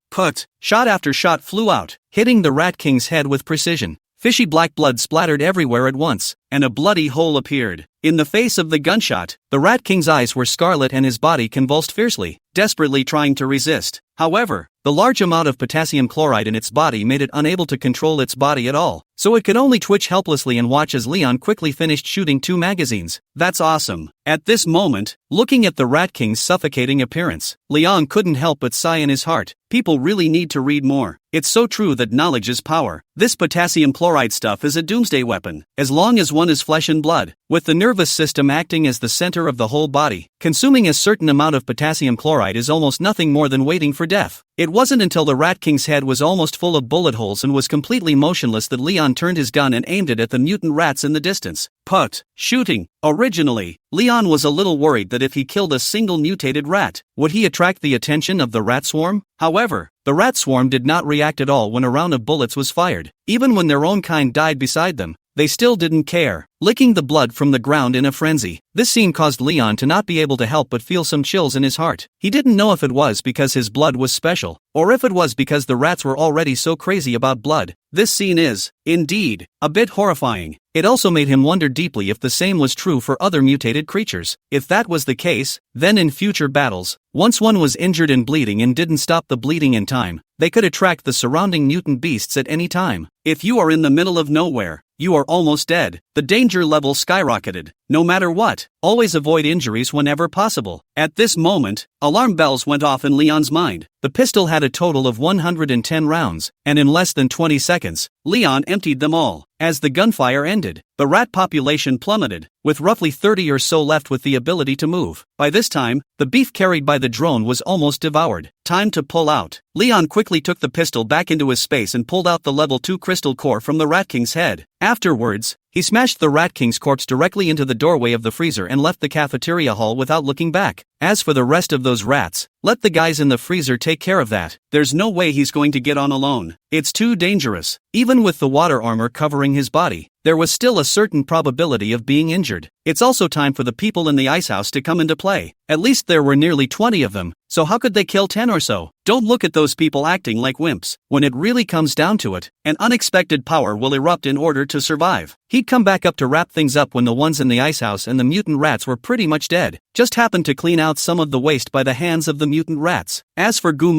Shot after shot flew out, hitting the Rat King's head with precision. Fishy black blood splattered everywhere at once, and a bloody hole appeared. In the face of the gunshot, the Rat King's eyes were scarlet and his body convulsed fiercely, desperately trying to resist. However, the large amount of potassium chloride in its body made it unable to control its body at all. so it could only twitch helplessly and watch as Leon quickly finished shooting 2 magazines. That's awesome. At this moment, looking at the Rat King's suffocating appearance, Leon couldn't help but sigh in his heart. People really need to read more. It's so true that knowledge is power. This potassium chloride stuff is a doomsday weapon, as long as one is flesh and blood, with the nervous system acting as the center of the whole body. Consuming a certain amount of potassium chloride is almost nothing more than waiting for death. It wasn't until the Rat King's head was almost full of bullet holes and was completely motionless that Leon turned his gun and aimed it at the mutant rats in the distance. Shooting. Originally, Leon was a little worried that if he killed a single mutated rat, would he attract the attention of the rat swarm? However, the rat swarm did not react at all when a round of bullets was fired. Even when their own kind died beside them, they still didn't care, licking the blood from the ground in a frenzy. This scene caused Leon to not be able to help but feel some chills in his heart. He didn't know if it was because his blood was special, or if it was because the rats were already so crazy about blood. This scene is, indeed, a bit horrifying. It also made him wonder deeply if the same was true for other mutated creatures. If that was the case, then in future battles, once one was injured and bleeding and didn't stop the bleeding in time, they could attract the surrounding mutant beasts at any time. If you are in the middle of nowhere, you are almost dead. The danger level skyrocketed. No matter what, always avoid injuries whenever possible. At this moment, alarm bells went off in Leon's mind. The pistol had a total of 110 rounds, and in less than 20 seconds, Leon emptied them all. As the gunfire ended, the rat population plummeted, with roughly 30 or so left with the ability to move. By this time, the beef carried by the drone was almost devoured. Time to pull out. Leon quickly took the pistol back into his space and pulled out the level 2 crystal core from the Rat King's head. Afterwards, he smashed the Rat King's corpse directly into the doorway of the freezer and left the cafeteria hall without looking back. As for the rest of those rats, let the guys in the freezer take care of that. There's no way he's going to get on alone. It's too dangerous. Even with the water armor covering his body, there was still a certain probability of being injured. It's also time for the people in the ice house to come into play. At least there were nearly 20 of them, so how could they kill 10 or so? Don't look at those people acting like wimps. When it really comes down to it, an unexpected power will erupt in order to survive. He'd come back up to wrap things up when the ones in the ice house and the mutant rats were pretty much dead. Just happened to clean out some of the waste by the hands of the mutant rats. As for Gu,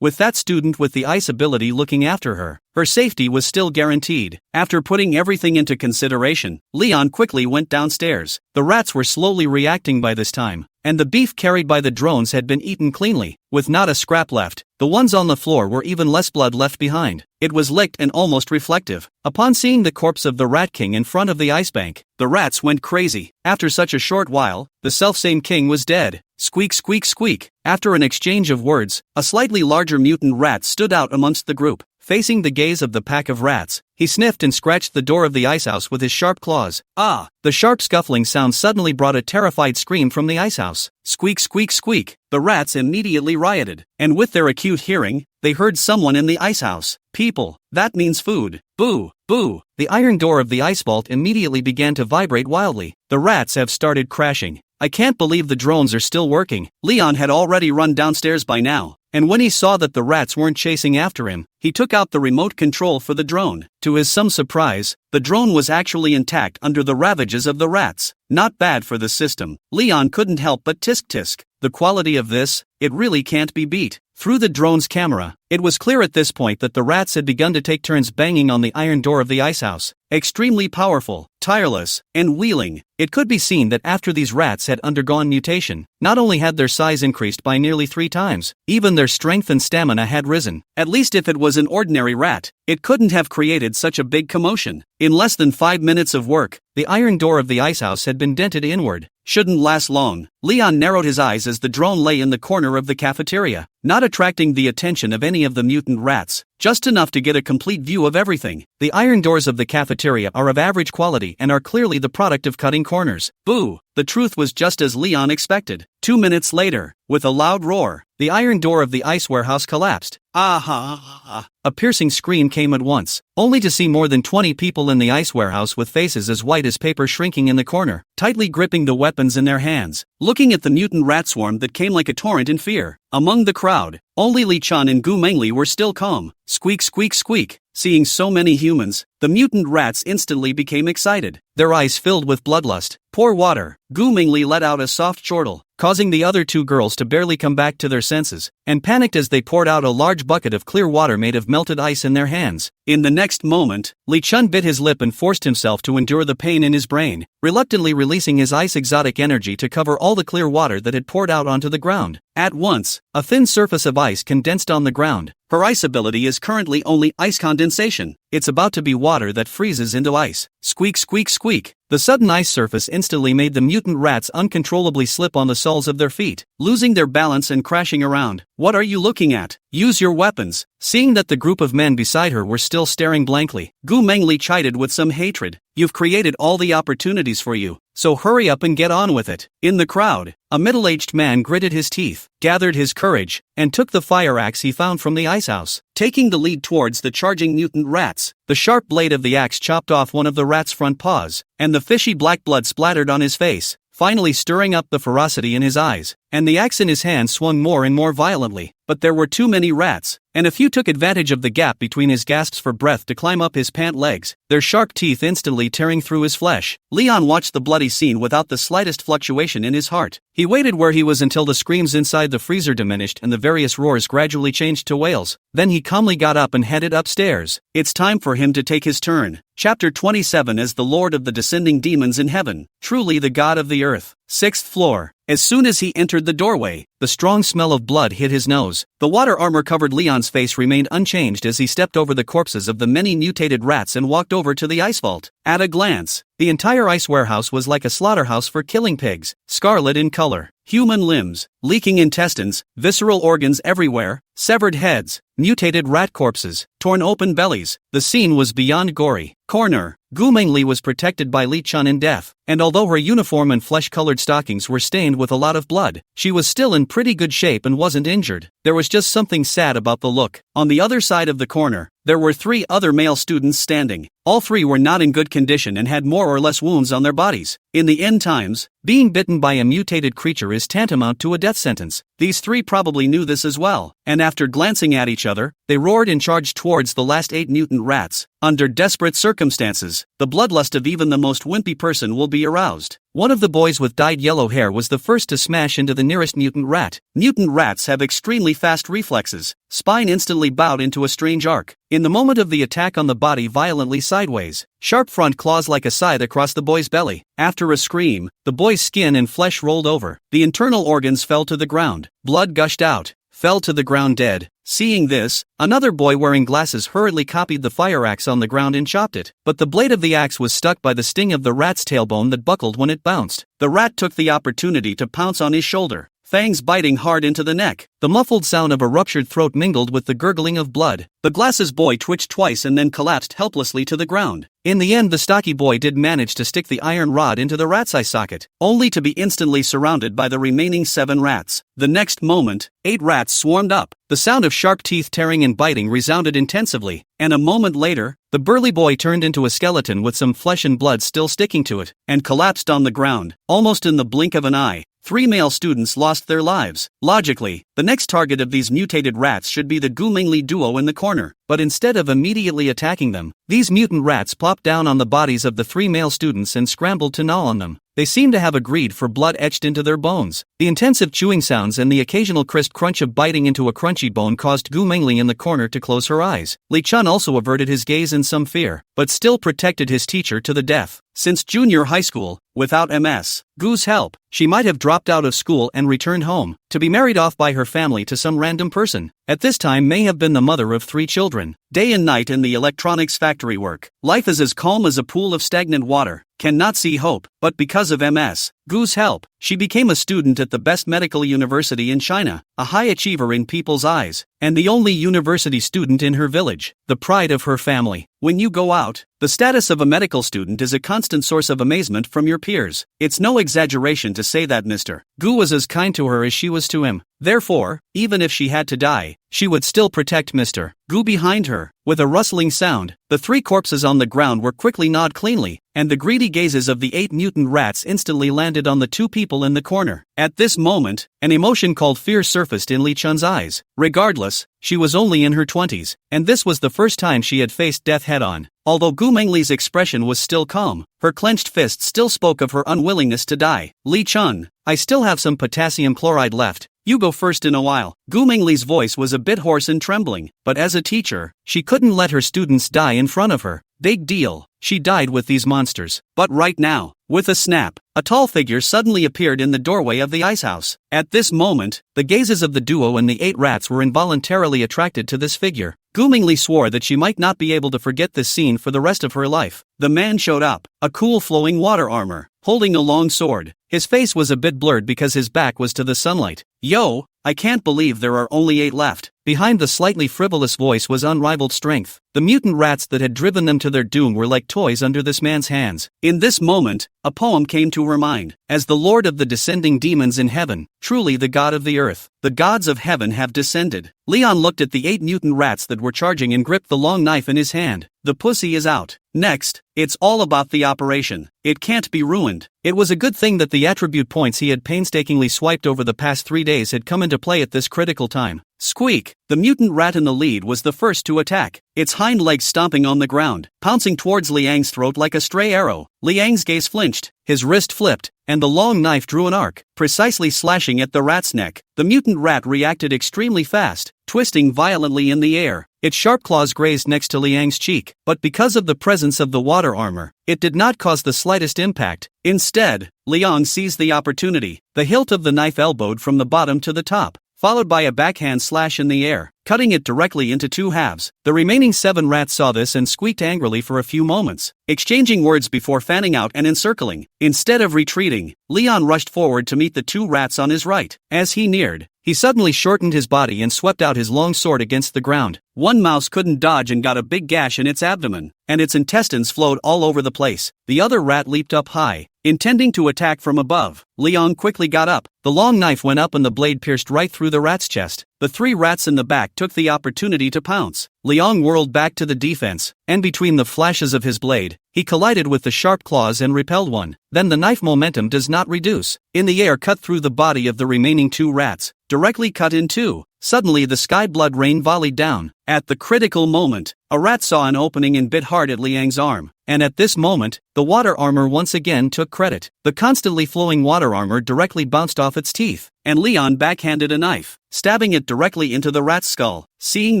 with that student with the ice ability looking after her, her safety was still guaranteed. After putting everything into consideration, Leon quickly went downstairs. The rats were slowly reacting by this time, and the beef carried by the drones had been eaten cleanly, with not a scrap left. The ones on the floor were even less blood left behind. It was licked and almost reflective. Upon seeing the corpse of the Rat King in front of the ice bank, the rats went crazy. After such a short while, the selfsame king was dead. Squeak, squeak, squeak. After an exchange of words, a slightly larger mutant rat stood out amongst the group. Facing the gaze of the pack of rats, he sniffed and scratched the door of the ice house with his sharp claws. Ah! The sharp scuffling sound suddenly brought a terrified scream from the ice house. Squeak, squeak, squeak. The rats immediately rioted, and with their acute hearing, they heard someone in the ice house. People, that means food. Boo, boo. The iron door of the ice vault immediately began to vibrate wildly. The rats have started crashing. I can't believe the drones are still working. Leon had already run downstairs by now, and when he saw that the rats weren't chasing after him, he took out the remote control for the drone. To his some surprise, the drone was actually intact under the ravages of the rats. Not bad for the system. Leon couldn't help but tisk-tisk. The quality of this, it really can't be beat. Through the drone's camera, it was clear at this point that the rats had begun to take turns banging on the iron door of the ice house. Extremely powerful, tireless, and wheeling. It could be seen that after these rats had undergone mutation, not only had their size increased by nearly 3 times, even their strength and stamina had risen. At least if it was an ordinary rat, it couldn't have created such a big commotion. In less than 5 minutes of work, the iron door of the ice house had been dented inward. Shouldn't last long. Leon narrowed his eyes as the drone lay in the corner of the cafeteria, not attracting the attention of any of the mutant rats, just enough to get a complete view of everything. The iron doors of the cafeteria are of average quality and are clearly the product of cutting corners. Boo! The truth was just as Leon expected. 2 minutes later, with a loud roar, the iron door of the ice warehouse collapsed. Ah! A piercing scream came at once, only to see more than 20 people in the ice warehouse with faces as white as paper shrinking in the corner, tightly gripping the weapons in their hands, looking at the mutant rat swarm that came like a torrent in fear. Among the crowd, only Li Chan and Gu Mengli were still calm. Squeak, squeak, squeak. Seeing so many humans, The mutant rats instantly became excited. Their eyes filled with bloodlust. Pour water. Gu Mingli let out a soft chortle, causing the other two girls to barely come back to their senses, and panicked as they poured out a large bucket of clear water made of melted ice in their hands. In the next moment, Li Chun bit his lip and forced himself to endure the pain in his brain, reluctantly releasing his ice exotic energy to cover all the clear water that had poured out onto the ground. At once, a thin surface of ice condensed on the ground. Her ice ability is currently only ice condensation. It's about to be water that freezes into ice. Squeak, squeak, squeak. The sudden ice surface instantly made the mutant rats uncontrollably slip on the soles of their feet, losing their balance and crashing around. What are you looking at? Use your weapons. Seeing that the group of men beside her were still staring blankly, Gu Mengli chided with some hatred. You've created all the opportunities for you, so hurry up and get on with it. In the crowd, a middle-aged man gritted his teeth, gathered his courage, and took the fire axe he found from the ice house, taking the lead towards the charging mutant rats. The sharp blade of the axe chopped off one of the rat's front paws, and the fishy black blood splattered on his face, finally stirring up the ferocity in his eyes, and the axe in his hand swung more and more violently. But there were too many rats, and a few took advantage of the gap between his gasps for breath to climb up his pant legs, their sharp teeth instantly tearing through his flesh. Leon watched the bloody scene without the slightest fluctuation in his heart. He waited where he was until the screams inside the freezer diminished and the various roars gradually changed to wails. Then he calmly got up and headed upstairs. It's time for him to take his turn. Chapter 27. As the Lord of the Descending Demons in Heaven, truly the God of the Earth. 6th floor. As soon as he entered the doorway, the strong smell of blood hit his nose. The water armor-covered Leon's face remained unchanged as he stepped over the corpses of the many mutated rats and walked over to the ice vault. At a glance, the entire ice warehouse was like a slaughterhouse for killing pigs, scarlet in color. Human limbs, leaking intestines, visceral organs everywhere, severed heads, mutated rat corpses, torn open bellies. The scene was beyond gory. Corner. Gu Mengli was protected by Li Chun in death, and although her uniform and flesh-colored stockings were stained with a lot of blood, she was still in pretty good shape and wasn't injured. There was just something sad about the look. On the other side of the corner, there were 3 other male students standing. All 3 were not in good condition and had more or less wounds on their bodies. In the end times, being bitten by a mutated creature is tantamount to a death sentence. These 3 probably knew this as well, and after glancing at each other, they roared and charged towards the last 8 mutant rats. Under desperate circumstances, the bloodlust of even the most wimpy person will be aroused. One of the boys with dyed yellow hair was the first to smash into the nearest mutant rat. Mutant rats have extremely fast reflexes. Spine instantly bowed into a strange arc. In the moment of the attack on the body violently sideways, sharp front claws like a scythe across the boy's belly. After a scream, the boy's skin and flesh rolled over. The internal organs fell to the ground. Blood gushed out, fell to the ground dead. Seeing this, another boy wearing glasses hurriedly copied the fire axe on the ground and chopped it, but the blade of the axe was stuck by the sting of the rat's tailbone that buckled when it bounced. The rat took the opportunity to pounce on his shoulder, fangs biting hard into the neck. The muffled sound of a ruptured throat mingled with the gurgling of blood. The glasses boy twitched twice and then collapsed helplessly to the ground. In the end, the stocky boy did manage to stick the iron rod into the rat's eye socket, only to be instantly surrounded by the remaining 7 rats. The next moment, 8 rats swarmed up. The sound of sharp teeth tearing and biting resounded intensively, and a moment later, the burly boy turned into a skeleton with some flesh and blood still sticking to it, and collapsed on the ground, almost in the blink of an eye. 3 male students lost their lives. Logically, the next target of these mutated rats should be the Gu Mingli duo in the corner, but instead of immediately attacking them, these mutant rats plopped down on the bodies of the 3 male students and scrambled to gnaw on them. They seemed to have agreed for blood etched into their bones. The intensive chewing sounds and the occasional crisp crunch of biting into a crunchy bone caused Gu Mingli in the corner to close her eyes. Li Chun also averted his gaze in some fear, but still protected his teacher to the death. Since junior high school, without Ms. Gu's help, she might have dropped out of school and returned home, to be married off by her family to some random person. At this time may have been the mother of 3 children. Day and night in the electronics factory work. Life is as calm as a pool of stagnant water. Cannot see hope, but because of Ms. Gu's help, she became a student at the best medical university in China, a high achiever in people's eyes, and the only university student in her village, the pride of her family. When you go out, the status of a medical student is a constant source of amazement from your peers. It's no exaggeration to say that Mr. Gu was as kind to her as she was to him. Therefore, even if she had to die, she would still protect Mr. Gu behind her. With a rustling sound, the 3 corpses on the ground were quickly gnawed cleanly, and the greedy gazes of the 8 mutant rats instantly landed on the 2 people people in the corner. At this moment, an emotion called fear surfaced in Lee Chun's eyes. Regardless, she was only in her 20s, and this was the first time she had faced death head-on. Although Gu Mengli's expression was still calm, her clenched fist still spoke of her unwillingness to die. Lee Chun, I still have some potassium chloride left. You go first in a while. Gu Mengli's voice was a bit hoarse and trembling, but as a teacher, she couldn't let her students die in front of her. Big deal, she died with these monsters. But right now, with a snap, a tall figure suddenly appeared in the doorway of the ice house. At this moment, the gazes of the duo and the 8 rats were involuntarily attracted to this figure. Gu Mingli swore that she might not be able to forget this scene for the rest of her life. The man showed up, a cool flowing water armor, holding a long sword. His face was a bit blurred because his back was to the sunlight. Yo, I can't believe there are only 8 left. Behind the slightly frivolous voice was unrivaled strength. The mutant rats that had driven them to their doom were like toys under this man's hands. In this moment, a poem came to her mind. As the lord of the descending demons in heaven, truly the god of the earth, the gods of heaven have descended. Leon looked at the 8 mutant rats that were charging and gripped the long knife in his hand. The pussy is out. Next, it's all about the operation. It can't be ruined. It was a good thing that the attribute points he had painstakingly swiped over the past 3 days had come into play at this critical time. Squeak! The mutant rat in the lead was the first to attack, its hind legs stomping on the ground, pouncing towards Liang's throat like a stray arrow. Liang's gaze flinched, his wrist flipped, and the long knife drew an arc, precisely slashing at the rat's neck. The mutant rat reacted extremely fast, twisting violently in the air. Its sharp claws grazed next to Liang's cheek, but because of the presence of the water armor, it did not cause the slightest impact. Instead, Liang seized the opportunity. The hilt of the knife elbowed from the bottom to the top, followed by a backhand slash in the air, cutting it directly into 2 halves. The remaining 7 rats saw this and squeaked angrily for a few moments, exchanging words before fanning out and encircling. Instead of retreating, Leon rushed forward to meet the 2 rats on his right. As he neared, he suddenly shortened his body and swept out his long sword against the ground. One mouse couldn't dodge and got a big gash in its abdomen, and its intestines flowed all over the place. The other rat leaped up high, intending to attack from above. Leon quickly got up. The long knife went up and the blade pierced right through the rat's chest. The 3 rats in the back took the opportunity to pounce. Leon whirled back to the defense, and between the flashes of his blade, he collided with the sharp claws and repelled one. Then the knife momentum does not reduce. In the air, cut through the body of the remaining 2 rats, directly cut in 2. Suddenly the sky blood rain volleyed down. At the critical moment, a rat saw an opening and bit hard at Liang's arm. And at this moment, the water armor once again took credit. The constantly flowing water armor directly bounced off its teeth, and Leon backhanded a knife, stabbing it directly into the rat's skull. Seeing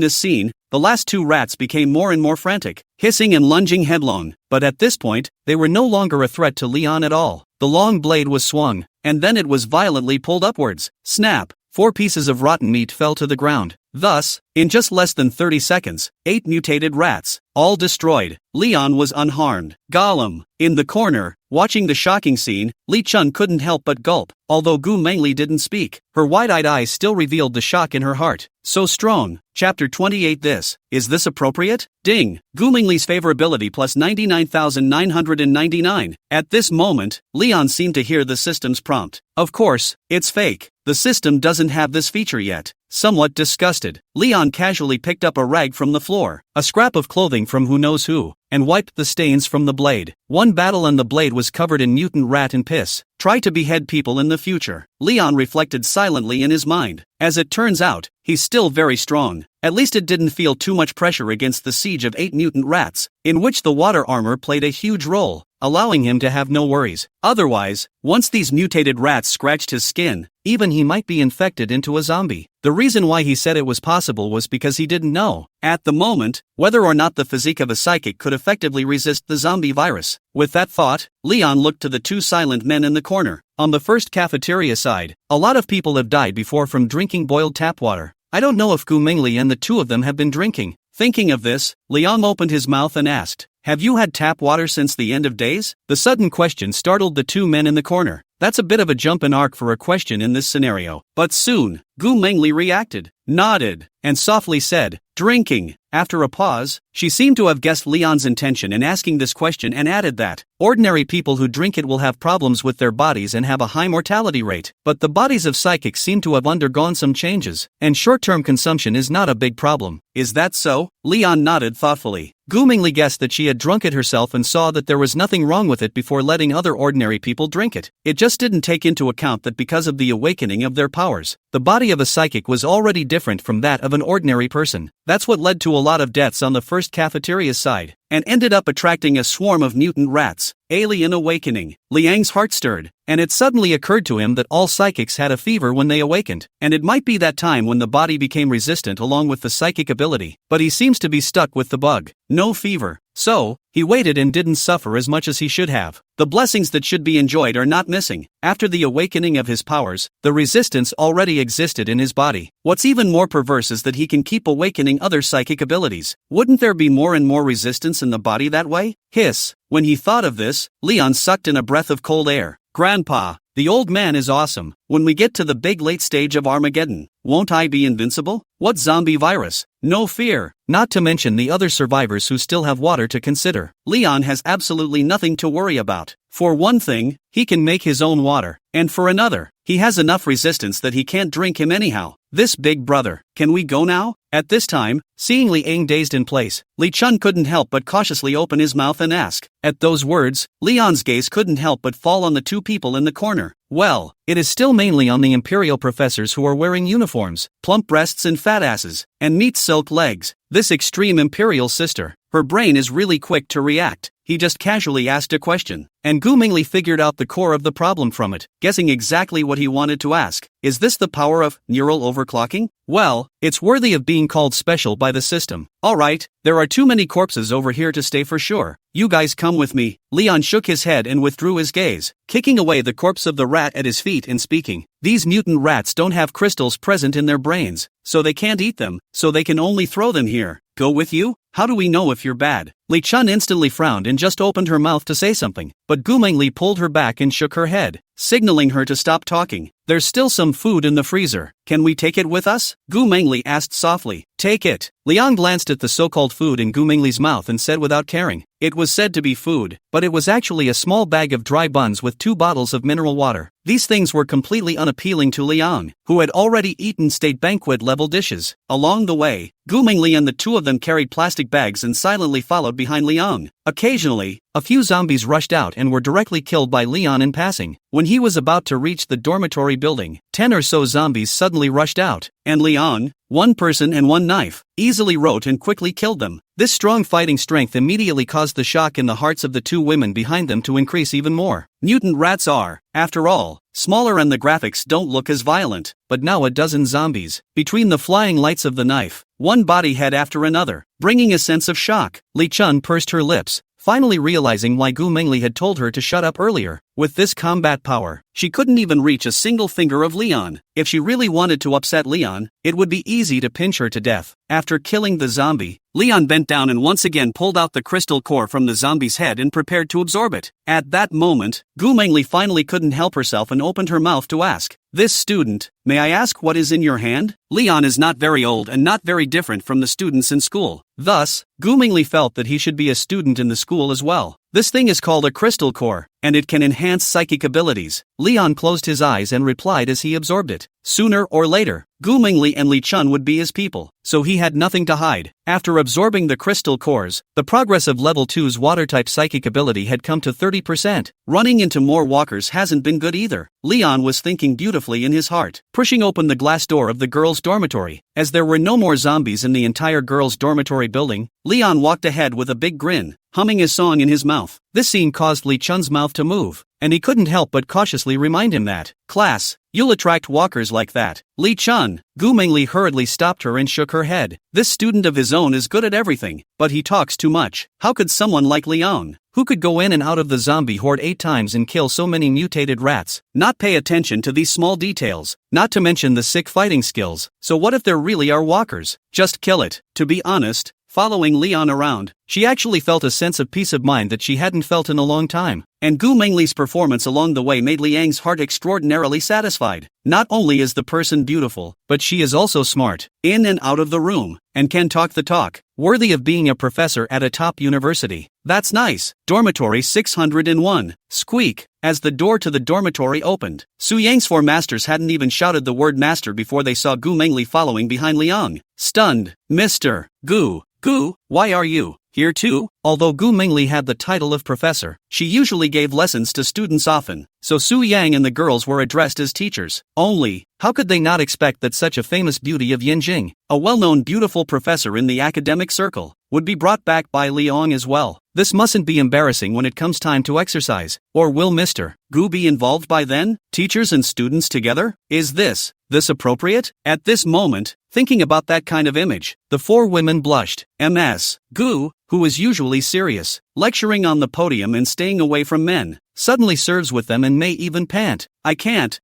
this scene, the last 2 rats became more and more frantic, hissing and lunging headlong. But at this point, they were no longer a threat to Leon at all. The long blade was swung, and then it was violently pulled upwards. Snap! 4 pieces of rotten meat fell to the ground. Thus, in just less than 30 seconds, 8 mutated rats, all destroyed. Leon was unharmed. Gollum. In the corner, watching the shocking scene, Lee Chun couldn't help but gulp. Although Gu Mengli didn't speak, her wide-eyed eyes still revealed the shock in her heart. So strong. Chapter 28. Is this appropriate? Ding. Gu Mengli's favorability plus 99,999. At this moment, Leon seemed to hear the system's prompt. Of course, it's fake. The system doesn't have this feature yet. Somewhat disgusted, Leon casually picked up a rag from the floor, a scrap of clothing from who knows who, and wiped the stains from the blade. One battle and the blade was covered in mutant rat and piss. Try to behead people in the future. Leon reflected silently in his mind. As it turns out, he's still very strong. At least it didn't feel too much pressure against the siege of 8 mutant rats, in which the water armor played a huge role, allowing him to have no worries. Otherwise, once these mutated rats scratched his skin, even he might be infected into a zombie. The reason why he said it was possible was because he didn't know, at the moment, whether or not the physique of a psychic could effectively resist the zombie virus. With that thought, Leon looked to the 2 silent men in the corner. On the first cafeteria side, a lot of people have died before from drinking boiled tap water. I don't know if Gu Mingli and the 2 of them have been drinking. Thinking of this, Liang opened his mouth and asked, "Have you had tap water since the end of days?" The sudden question startled the 2 men in the corner. That's a bit of a jump in arc for a question in this scenario. But soon, Gu Mengli reacted, nodded, and softly said, "Drinking." After a pause, she seemed to have guessed Leon's intention in asking this question and added that ordinary people who drink it will have problems with their bodies and have a high mortality rate, but the bodies of psychics seem to have undergone some changes, and short-term consumption is not a big problem. Is that so? Leon nodded thoughtfully. Gu Mingli guessed that she had drunk it herself and saw that there was nothing wrong with it before letting other ordinary people drink it. It just didn't take into account that because of the awakening of their powers, the body of a psychic was already different from that of an ordinary person. That's what led to a lot of deaths on the first cafeteria's side, and ended up attracting a swarm of mutant rats. Alien awakening. Liang's heart stirred, and it suddenly occurred to him that all psychics had a fever when they awakened, and it might be that time when the body became resistant along with the psychic ability, but he seems to be stuck with the bug. No fever. So, he waited and didn't suffer as much as he should have. The blessings that should be enjoyed are not missing. After the awakening of his powers, the resistance already existed in his body. What's even more perverse is that he can keep awakening other psychic abilities. Wouldn't there be more and more resistance in the body that way? Hiss. When he thought of this, Leon sucked in a breath of cold air. Grandpa, the old man is awesome. When we get to the big late stage of Armageddon, won't I be invincible? What zombie virus? No fear. Not to mention the other survivors who still have water to consider. Leon has absolutely nothing to worry about. For one thing, he can make his own water, and for another, he has enough resistance that he can't drink him anyhow. This big brother, can we go now? At this time, seeing Liang dazed in place, Li Chun couldn't help but cautiously open his mouth and ask. At those words, Leon's gaze couldn't help but fall on the two people in the corner. Well, it is still mainly on the imperial professors who are wearing uniforms, plump breasts and fat asses, and neat silk legs. This extreme imperial sister, her brain is really quick to react. He just casually asked a question, and Gu Mingli figured out the core of the problem from it, guessing exactly what he wanted to ask. Is this the power of neural overclocking? Well, it's worthy of being called special by the system. Alright, there are too many corpses over here to stay for sure. You guys come with me. Leon shook his head and withdrew his gaze, kicking away the corpse of the rat at his feet and speaking. These mutant rats don't have crystals present in their brains, so they can't eat them, so they can only throw them here. Go with you? How do we know if you're bad? Li Chun instantly frowned and just opened her mouth to say something, but Gu Mingli pulled her back and shook her head, signaling her to stop talking. There's still some food in the freezer. Can we take it with us? Gu Mingli asked softly. Take it. Liang glanced at the so-called food in Gu Mingli's mouth and said without caring. It was said to be food, but it was actually a small bag of dry buns with 2 bottles of mineral water. These things were completely unappealing to Liang, who had already eaten state banquet-level dishes. Along the way, Gu Mingli and the two of them carried plastic bags and silently followed behind Liang. Occasionally, a few zombies rushed out and were directly killed by Leon in passing. When he was about to reach the dormitory building, 10 or so zombies suddenly rushed out, and Leon, 1 person and 1 knife, easily wrote and quickly killed them. This strong fighting strength immediately caused the shock in the hearts of the 2 women behind them to increase even more. Mutant rats are, after all, smaller and the graphics don't look as violent, but now a dozen zombies, between the flying lights of the knife, one body head after another, bringing a sense of shock. Li Chun pursed her lips, finally realizing why Gu Mingli had told her to shut up earlier. With this combat power, she couldn't even reach a single finger of Leon. If she really wanted to upset Leon, it would be easy to pinch her to death. After killing the zombie, Leon bent down and once again pulled out the crystal core from the zombie's head and prepared to absorb it. At that moment, Gu Mingli finally couldn't help herself and opened her mouth to ask, "This student, may I ask what is in your hand?" Leon is not very old and not very different from the students in school. Thus, Gu Mingli felt that he should be a student in the school as well. This thing is called a crystal core, and it can enhance psychic abilities. Leon closed his eyes and replied as he absorbed it. Sooner or later, Gu Mingli and Li Chun would be his people, so he had nothing to hide. After absorbing the crystal cores, the progress of level 2's water-type psychic ability had come to 30%. Running into more walkers hasn't been good either. Leon was thinking beautifully in his heart, pushing open the glass door of the girls' dormitory. As there were no more zombies in the entire girls' dormitory building, Leon walked ahead with a big grin, humming a song in his mouth. This scene caused Li Chun's mouth to move, and he couldn't help but cautiously remind him that, "Class, you'll attract walkers like that." Li Chun. Gu Mingli hurriedly stopped her and shook her head. This student of his own is good at everything, but he talks too much. How could someone like Leon, who could go in and out of the zombie horde 8 times and kill so many mutated rats, not pay attention to these small details, not to mention the sick fighting skills? So what if there really are walkers? Just kill it. To be honest, following Leon around. She actually felt a sense of peace of mind that she hadn't felt in a long time. And Gu Mingli's performance along the way made Liang's heart extraordinarily satisfied. Not only is the person beautiful, but she is also smart, in and out of the room, and can talk the talk, worthy of being a professor at a top university. That's nice. Dormitory 601. Squeak. As the door to the dormitory opened, Su Yang's four masters hadn't even shouted the word master before they saw Gu Mingli following behind Liang. Stunned. Mr. Gu, why are you here too? Although Gu Mingli had the title of professor, she usually gave lessons to students often, so Su Yang and the girls were addressed as teachers. Only, how could they not expect that such a famous beauty of Yinjing, a well-known beautiful professor in the academic circle, would be brought back by Liang as well? This mustn't be embarrassing when it comes time to exercise, or will Mr. Gu be involved by then? Teachers and students together? Is this appropriate? At this moment, thinking about that kind of image, the four women blushed. Ms. Gu, who was usually serious, lecturing on the podium and staying away from men, suddenly serves with them and may even pant. I can't,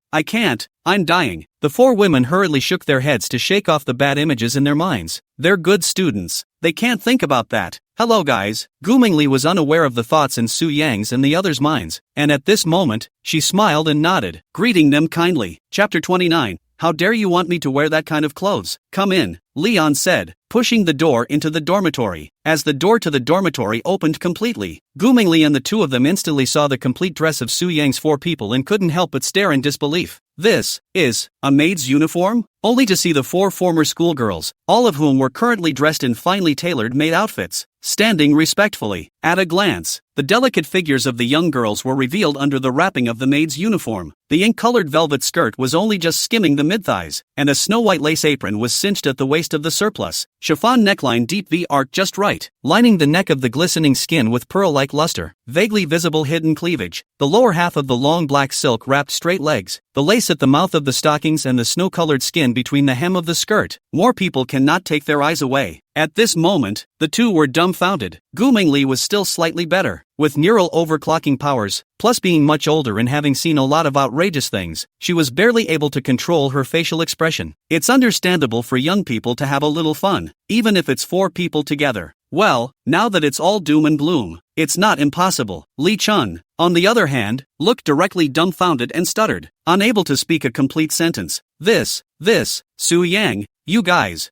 I'm dying. The four women hurriedly shook their heads to shake off the bad images in their minds. They're good students. They can't think about that. Hello guys. Gu Mingli was unaware of the thoughts in Su Yang's and the others' minds, and at this moment, she smiled and nodded, greeting them kindly. Chapter 29. How dare you want me to wear that kind of clothes? Come in, Leon said, pushing the door into the dormitory. As the door to the dormitory opened completely, Gu Mingli and the two of them instantly saw the complete dress of Su Yang's four people and couldn't help but stare in disbelief. This is a maid's uniform? Only to see the four former schoolgirls, all of whom were currently dressed in finely tailored maid outfits, standing respectfully. At a glance, the delicate figures of the young girls were revealed under the wrapping of the maid's uniform. The ink-colored velvet skirt was only just skimming the mid-thighs, and a snow-white lace apron was cinched at the waist of the surplus. Chiffon neckline deep V arc just right, lining the neck of the glistening skin with pearl-like luster, vaguely visible hidden cleavage, the lower half of the long black silk wrapped straight legs, the lace at the mouth of the stockings and the snow-colored skin between the hem of the skirt. More people cannot take their eyes away. At this moment, the two were dumbfounded. Gu Mingli was still slightly better. With neural overclocking powers, plus being much older and having seen a lot of outrageous things, she was barely able to control her facial expression. It's understandable for young people to have a little fun, even if it's four people together. Well, now that it's all doom and gloom, it's not impossible. Li Chun, on the other hand, looked directly dumbfounded and stuttered, unable to speak a complete sentence. This, Su Yang, you guys,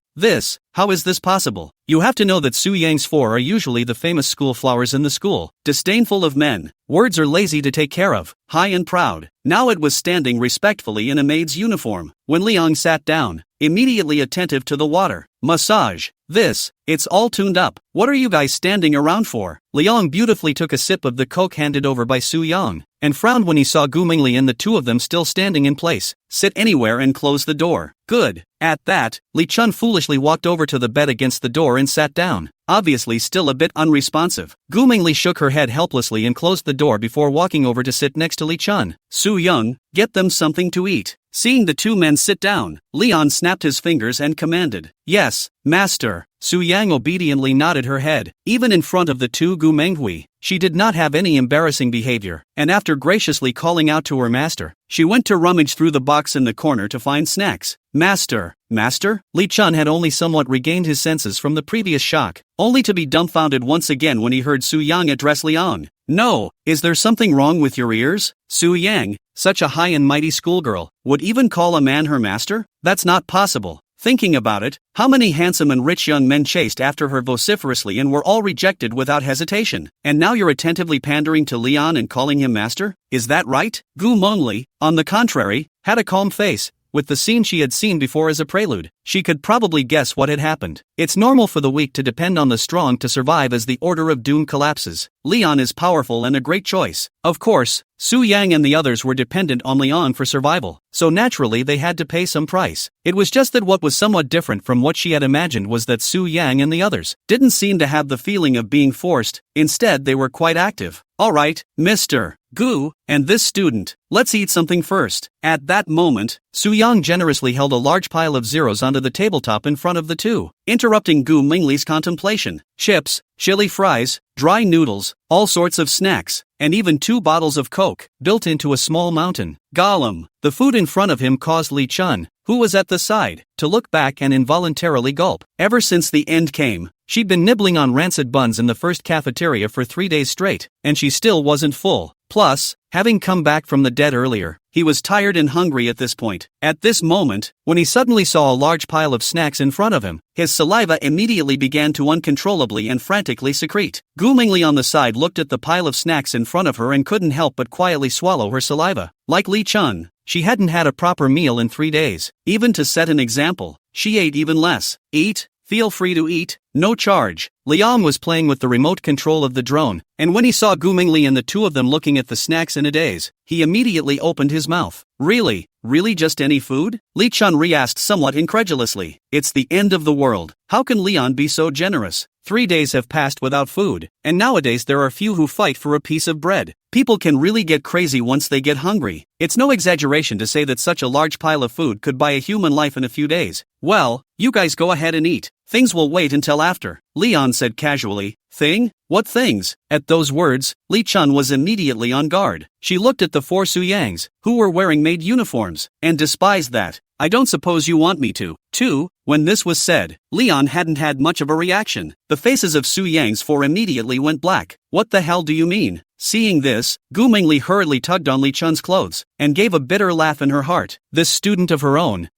how is this possible? You have to know that Su Yang's four are usually the famous school flowers in the school, disdainful of men, words are lazy to take care of, high and proud. Now it was standing respectfully in a maid's uniform. When Liang sat down, immediately attentive to the water, massage, it's all tuned up. What are you guys standing around for? Liang beautifully took a sip of the coke handed over by Su Yang, and frowned when he saw Gu Mingli and the two of them still standing in place. Sit anywhere and close the door. Good. At that, Li Chun foolishly walked over to the bed against the door and sat down, obviously still a bit unresponsive. Gu Mingli shook her head helplessly and closed the door before walking over to sit next to Li Chun. Su Yang, get them something to eat. Seeing the two men sit down, Leon snapped his fingers and commanded, Yes, master. Su Yang obediently nodded her head. Even in front of the two Gu Menghui, she did not have any embarrassing behavior, and after graciously calling out to her master, she went to rummage through the box in the corner to find snacks. Master? Li Chun had only somewhat regained his senses from the previous shock, only to be dumbfounded once again when he heard Su Yang address Liang. No, is there something wrong with your ears? Su Yang, such a high and mighty schoolgirl, would even call a man her master? That's not possible. Thinking about it, how many handsome and rich young men chased after her vociferously and were all rejected without hesitation? And now you're attentively pandering to Leon and calling him master? Is that right? Gu Mengli, on the contrary, had a calm face. With the scene she had seen before as a prelude, she could probably guess what had happened. It's normal for the weak to depend on the strong to survive as the order of doom collapses. Leon is powerful and a great choice. Of course, Su Yang and the others were dependent on Leon for survival, so naturally they had to pay some price. It was just that what was somewhat different from what she had imagined was that Su Yang and the others didn't seem to have the feeling of being forced, instead they were quite active. Alright, Mr. Gu, and this student, let's eat something first. At that moment, Su Yang generously held a large pile of zeros onto the tabletop in front of the two, interrupting Gu Mingli's contemplation. Chips, chili fries, dry noodles, all sorts of snacks. and even 2 bottles of Coke, built into a small mountain. Gollum. The food in front of him caused Lee Chun, who was at the side, to look back and involuntarily gulp. Ever since the end came, she'd been nibbling on rancid buns in the first cafeteria for 3 days straight, and she still wasn't full. Plus, having come back from the dead earlier, he was tired and hungry at this point. At this moment, when he suddenly saw a large pile of snacks in front of him, his saliva immediately began to uncontrollably and frantically secrete. Gu Mingli on the side looked at the pile of snacks in front of her and couldn't help but quietly swallow her saliva. Like Lee Chun, she hadn't had a proper meal in 3 days. Even to set an example, she ate even less. Eat? Feel free to eat, no charge. Liang was playing with the remote control of the drone, and when he saw Gu Mingli and the two of them looking at the snacks in a daze, he immediately opened his mouth. Really? Really just any food? Li Chun re-asked somewhat incredulously. It's the end of the world. How can Leon be so generous? 3 days have passed without food, and nowadays there are few who fight for a piece of bread. People can really get crazy once they get hungry. It's no exaggeration to say that such a large pile of food could buy a human life in a few days. Well, you guys go ahead and eat. Things will wait until after, Leon said casually. Thing? What things? At those words, Li Chun was immediately on guard. She looked at the 4 Suyangs, who were wearing maid uniforms, and despised that. I don't suppose you want me to. Too. When this was said, Leon hadn't had much of a reaction. The faces of Su Yang's 4 immediately went black. What the hell do you mean? Seeing this, Gu Mingli hurriedly tugged on Li Chun's clothes, and gave a bitter laugh in her heart. This student of her own,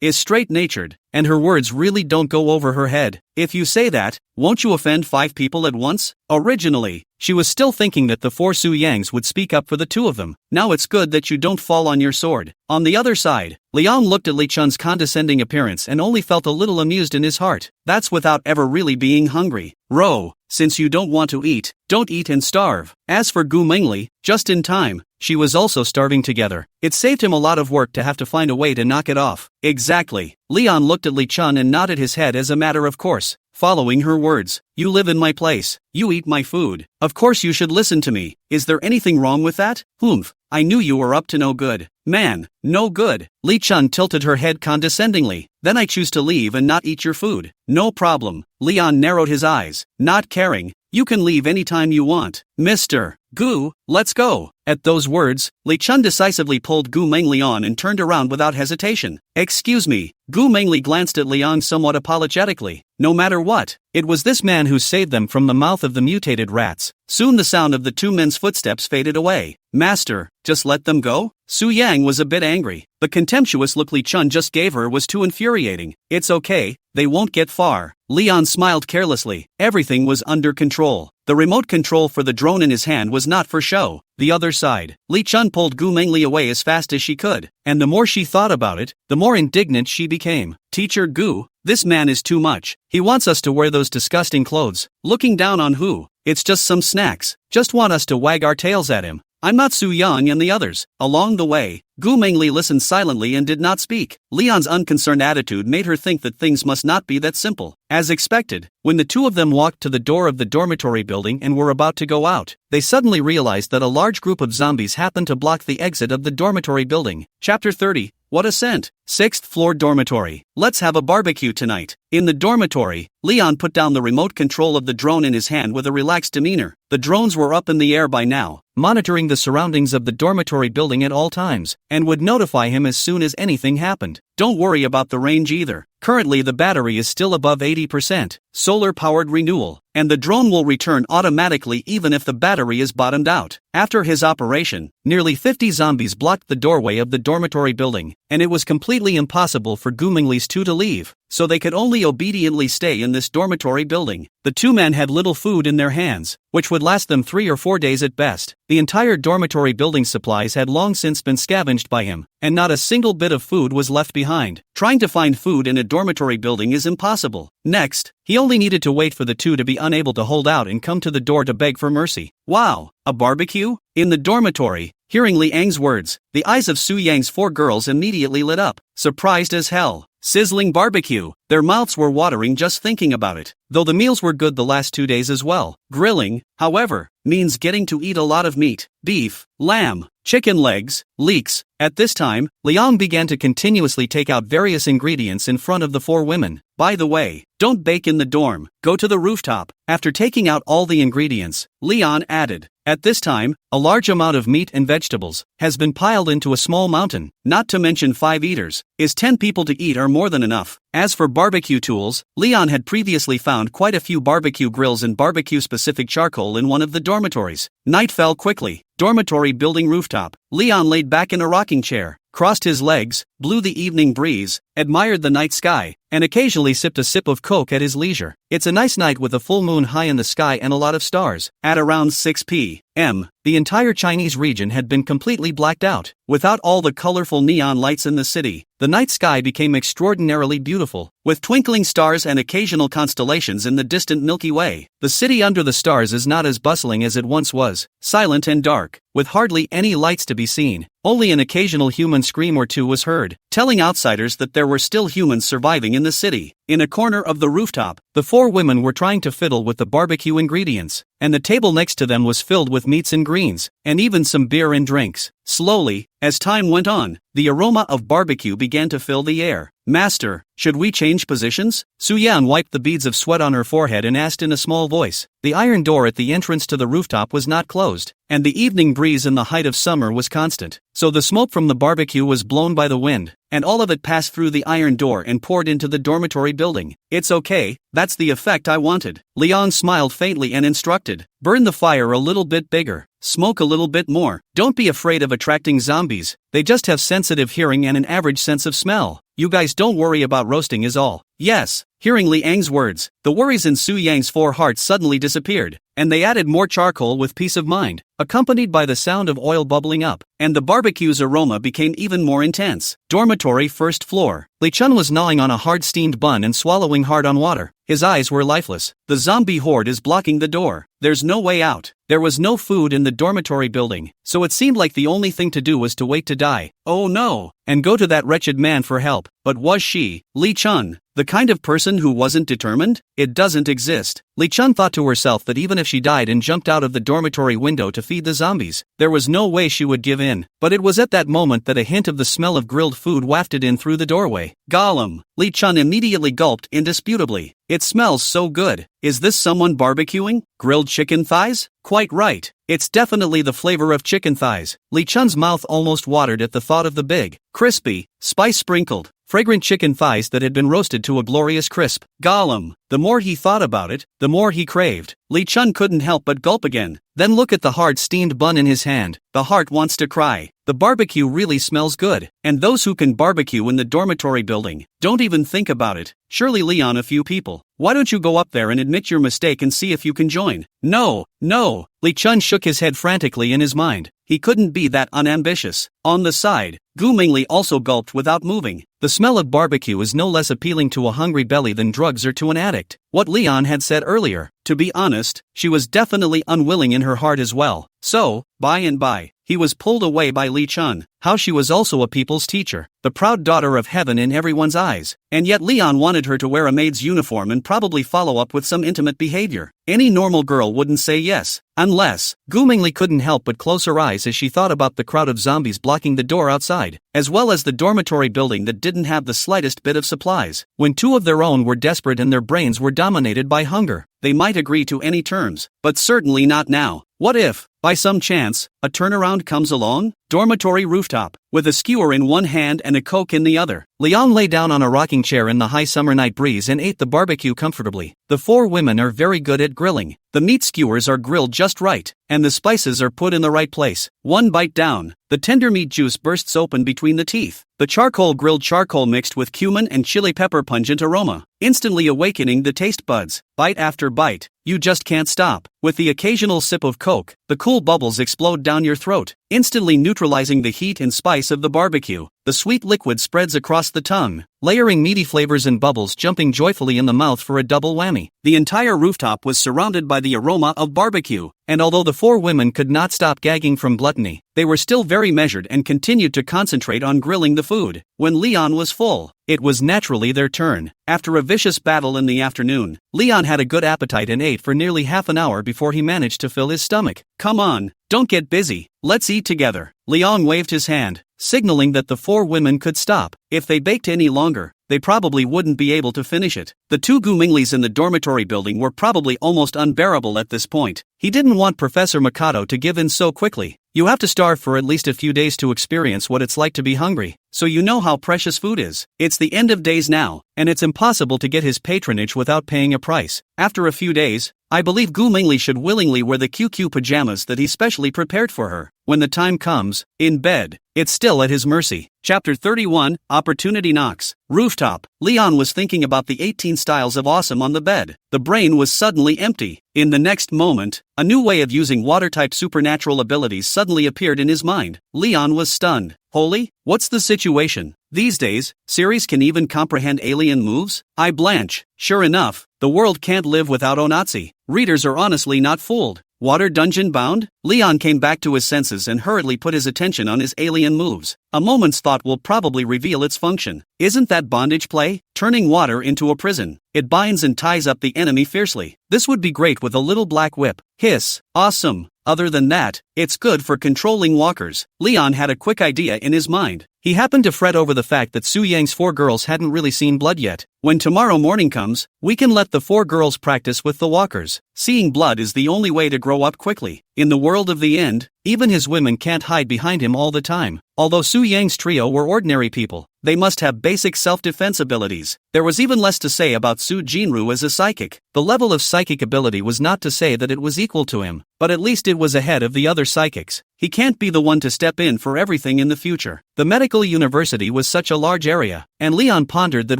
is straight-natured, and her words really don't go over her head. If you say that, won't you offend 5 people at once? Originally, she was still thinking that the 4 Su Yangs would speak up for the 2 of them. Now it's good that you don't fall on your sword. On the other side, Liang looked at Li Chun's condescending appearance and only felt a little amused in his heart. That's without ever really being hungry. Ro, since you don't want to eat, don't eat and starve. As for Gu Mingli, just in time, she was also starving together. It saved him a lot of work to have to find a way to knock it off. Exactly. Leon looked at Li Chun and nodded his head as a matter of course, following her words. You live in my place. You eat my food. Of course you should listen to me. Is there anything wrong with that? Humph. I knew you were up to no good. Man, no good. Li Chun tilted her head condescendingly. Then I choose to leave and not eat your food. No problem. Leon narrowed his eyes, not caring. You can leave anytime you want. Mr. Gu, let's go. At those words, Li Chun decisively pulled Gu Mingli on and turned around without hesitation. Excuse me. Gu Mingli glanced at Liang somewhat apologetically. No matter what, it was this man who saved them from the mouth of the mutated rats. Soon the sound of the 2 men's footsteps faded away. Master, just let them go? Su Yang was a bit angry. The contemptuous look Li Chun just gave her was too infuriating. It's okay, they won't get far. Leon smiled carelessly. Everything was under control. The remote control for the drone in his hand was not for show. The other side, Li Chun pulled Gu Mingli away as fast as she could, and the more she thought about it, the more indignant she became. Teacher Gu, this man is too much. He wants us to wear those disgusting clothes. Looking down on who? It's just some snacks. Just want us to wag our tails at him. I'm not Su Yang and the others. Along the way, Gu Mingli listened silently and did not speak. Leon's unconcerned attitude made her think that things must not be that simple. As expected, when the 2 of them walked to the door of the dormitory building and were about to go out, they suddenly realized that a large group of zombies happened to block the exit of the dormitory building. Chapter 30. What a scent! 6th floor dormitory. Let's have a barbecue tonight. In the dormitory, Leon put down the remote control of the drone in his hand with a relaxed demeanor. The drones were up in the air by now, monitoring the surroundings of the dormitory building at all times, and would notify him as soon as anything happened. Don't worry about the range either. Currently the battery is still above 80%, solar-powered renewal, and the drone will return automatically even if the battery is bottomed out. After his operation, nearly 50 zombies blocked the doorway of the dormitory building, and it was completely impossible for Gu Mingli's 2 to leave, so they could only obediently stay in this dormitory building. The 2 men had little food in their hands, which would last them 3 or 4 days at best. The entire dormitory building supplies had long since been scavenged by him, and not a single bit of food was left behind. Trying to find food in a dormitory building is impossible. Next, he only needed to wait for the 2 to be unable to hold out and come to the door to beg for mercy. Wow, a barbecue? In the dormitory, hearing Liang's words, the eyes of Su Yang's 4 girls immediately lit up, surprised as hell. Sizzling barbecue. Their mouths were watering just thinking about it, though the meals were good the last 2 days as well. Grilling, however, means getting to eat a lot of meat, beef, lamb, chicken legs, leeks. At this time, Liang began to continuously take out various ingredients in front of the 4 women. By the way, Don't bake in the dorm, go to the rooftop. After taking out all the ingredients, Leon added, "At this time, a large amount of meat and vegetables has been piled into a small mountain, not to mention 5 eaters. Is 10 people to eat or more than enough?" As for barbecue tools, Leon had previously found quite a few barbecue grills and barbecue-specific charcoal in one of the dormitories. Night fell quickly. Dormitory building rooftop. Leon laid back in a rocking chair, crossed his legs, blew the evening breeze, admired the night sky, and occasionally sipped a sip of Coke at his leisure. It's a nice night with a full moon high in the sky and a lot of stars. At around 6 p.m., the entire Chinese region had been completely blacked out. Without all the colorful neon lights in the city, the night sky became extraordinarily beautiful, with twinkling stars and occasional constellations in the distant Milky Way. The city under the stars is not as bustling as it once was, silent and dark, with hardly any lights to be seen. Only an occasional human scream or two was heard, telling outsiders that there were still humans surviving in the city. In a corner of the rooftop, the 4 women were trying to fiddle with the barbecue ingredients, and the table next to them was filled with meats and greens, and even some beer and drinks. Slowly, as time went on, the aroma of barbecue began to fill the air. "Master, should we change positions?" Suyan wiped the beads of sweat on her forehead and asked in a small voice. The iron door at the entrance to the rooftop was not closed, and the evening breeze in the height of summer was constant, so the smoke from the barbecue was blown by the wind, and all of it passed through the iron door and poured into the dormitory building. "It's okay, that's the effect I wanted." Leon smiled faintly and instructed, "Burn the fire a little bit bigger. Smoke a little bit more. Don't be afraid of attracting zombies, they just have sensitive hearing and an average sense of smell. You guys don't worry about roasting is all." "Yes." Hearing Liang's words, the worries in Su Yang's 4 hearts suddenly disappeared, and they added more charcoal with peace of mind, accompanied by the sound of oil bubbling up, and the barbecue's aroma became even more intense. Dormitory first floor. Li Chun was gnawing on a hard steamed bun and swallowing hard on water. His eyes were lifeless. The zombie horde is blocking the door. There's no way out. There was no food in the dormitory building, so it seemed like the only thing to do was to wait to die. Oh no! And go to that wretched man for help. But was she, Li Chun, the kind of person who wasn't determined? It doesn't exist. Li Chun thought to herself that even if she died and jumped out of the dormitory window to feed the zombies, there was no way she would give in. But it was at that moment that a hint of the smell of grilled food wafted in through the doorway. Gollum! Li Chun immediately gulped indisputably. "It smells so good. Is this someone barbecuing? Grilled chicken thighs? Quite right. It's definitely the flavor of chicken thighs." Li Chun's mouth almost watered at the thought of the big, crispy, spice-sprinkled, fragrant chicken thighs that had been roasted to a glorious crisp. Gollum! The more he thought about it, the more he craved. Li Chun couldn't help but gulp again. Then look at the hard steamed bun in his hand. The heart wants to cry. The barbecue really smells good. And those who can barbecue in the dormitory building, don't even think about it. Surely Leon a few people. Why don't you go up there and admit your mistake and see if you can join? No, no. Li Chun shook his head frantically in his mind. He couldn't be that unambitious. On the side, Gu Mingli also gulped without moving. The smell of barbecue is no less appealing to a hungry belly than drugs are to an addict. What Leon had said earlier. To be honest, she was definitely unwilling in her heart as well. So, by and by, he was pulled away by Li Chun. How she was also a people's teacher, the proud daughter of heaven in everyone's eyes. And yet Leon wanted her to wear a maid's uniform and probably follow up with some intimate behavior. Any normal girl wouldn't say yes. Unless, Gu Mingli couldn't help but close her eyes as she thought about the crowd of zombies blocking the door outside, as well as the dormitory building that didn't have the slightest bit of supplies. When 2 of their own were desperate and their brains were dominated by hunger, they might agree to any terms, but certainly not now. What if, by some chance, a turnaround comes along? Dormitory rooftop, with a skewer in one hand and a Coke in the other. Leon lay down on a rocking chair in the high summer night breeze and ate the barbecue comfortably. The 4 women are very good at grilling. The meat skewers are grilled just right, and the spices are put in the right place. One bite down, the tender meat juice bursts open between the teeth. The charcoal grilled charcoal mixed with cumin and chili pepper pungent aroma, instantly awakening the taste buds. Bite after bite, you just can't stop. With the occasional sip of Coke, the cool bubbles explode down your throat, instantly neutralizing the heat and spice of the barbecue. The sweet liquid spreads across the tongue, layering meaty flavors and bubbles jumping joyfully in the mouth for a double whammy. The entire rooftop was surrounded by the aroma of barbecue, and although the 4 women could not stop gagging from gluttony, they were still very measured and continued to concentrate on grilling the food. When Leon was full, it was naturally their turn. After a vicious battle in the afternoon, Leon had a good appetite and ate for nearly half an hour before he managed to fill his stomach. Come on, don't get busy, let's eat together. Leon waved his hand, signaling that the 4 women could stop. If they baked any longer, they probably wouldn't be able to finish it. The two Guminglies in the dormitory building were probably almost unbearable at this point. He didn't want Professor Mikado to give in so quickly. You have to starve for at least a few days to experience what it's like to be hungry, so you know how precious food is. It's the end of days now, and it's impossible to get his patronage without paying a price. After a few days, I believe Gu Mingli should willingly wear the QQ pajamas that he specially prepared for her. When the time comes, in bed, it's still at his mercy. Chapter 31, Opportunity Knocks. Rooftop. Leon was thinking about the 18 styles of awesome on the bed. The brain was suddenly empty. In the next moment, a new way of using water-type supernatural abilities suddenly appeared in his mind. Leon was stunned. Holy, what's the situation? These days, series can even comprehend alien moves? I blanch. Sure enough, the world can't live without Onatsi. Readers are honestly not fooled. Water dungeon bound? Leon came back to his senses and hurriedly put his attention on his alien moves. A moment's thought will probably reveal its function. Isn't that bondage play? Turning water into a prison. It binds and ties up the enemy fiercely. This would be great with a little black whip. Hiss. Awesome. Other than that, it's good for controlling walkers. Leon had a quick idea in his mind. He happened to fret over the fact that Su Yang's 4 girls hadn't really seen blood yet. When tomorrow morning comes, we can let the 4 girls practice with the walkers. Seeing blood is the only way to grow up quickly. In the world of the end, even his women can't hide behind him all the time. Although Su Yang's trio were ordinary people, they must have basic self-defense abilities. There was even less to say about Su Jinru as a psychic. The level of psychic ability was not to say that it was equal to him, but at least it was ahead of the other psychics. He can't be the one to step in for everything in the future. The medical university was such a large area, and Leon pondered that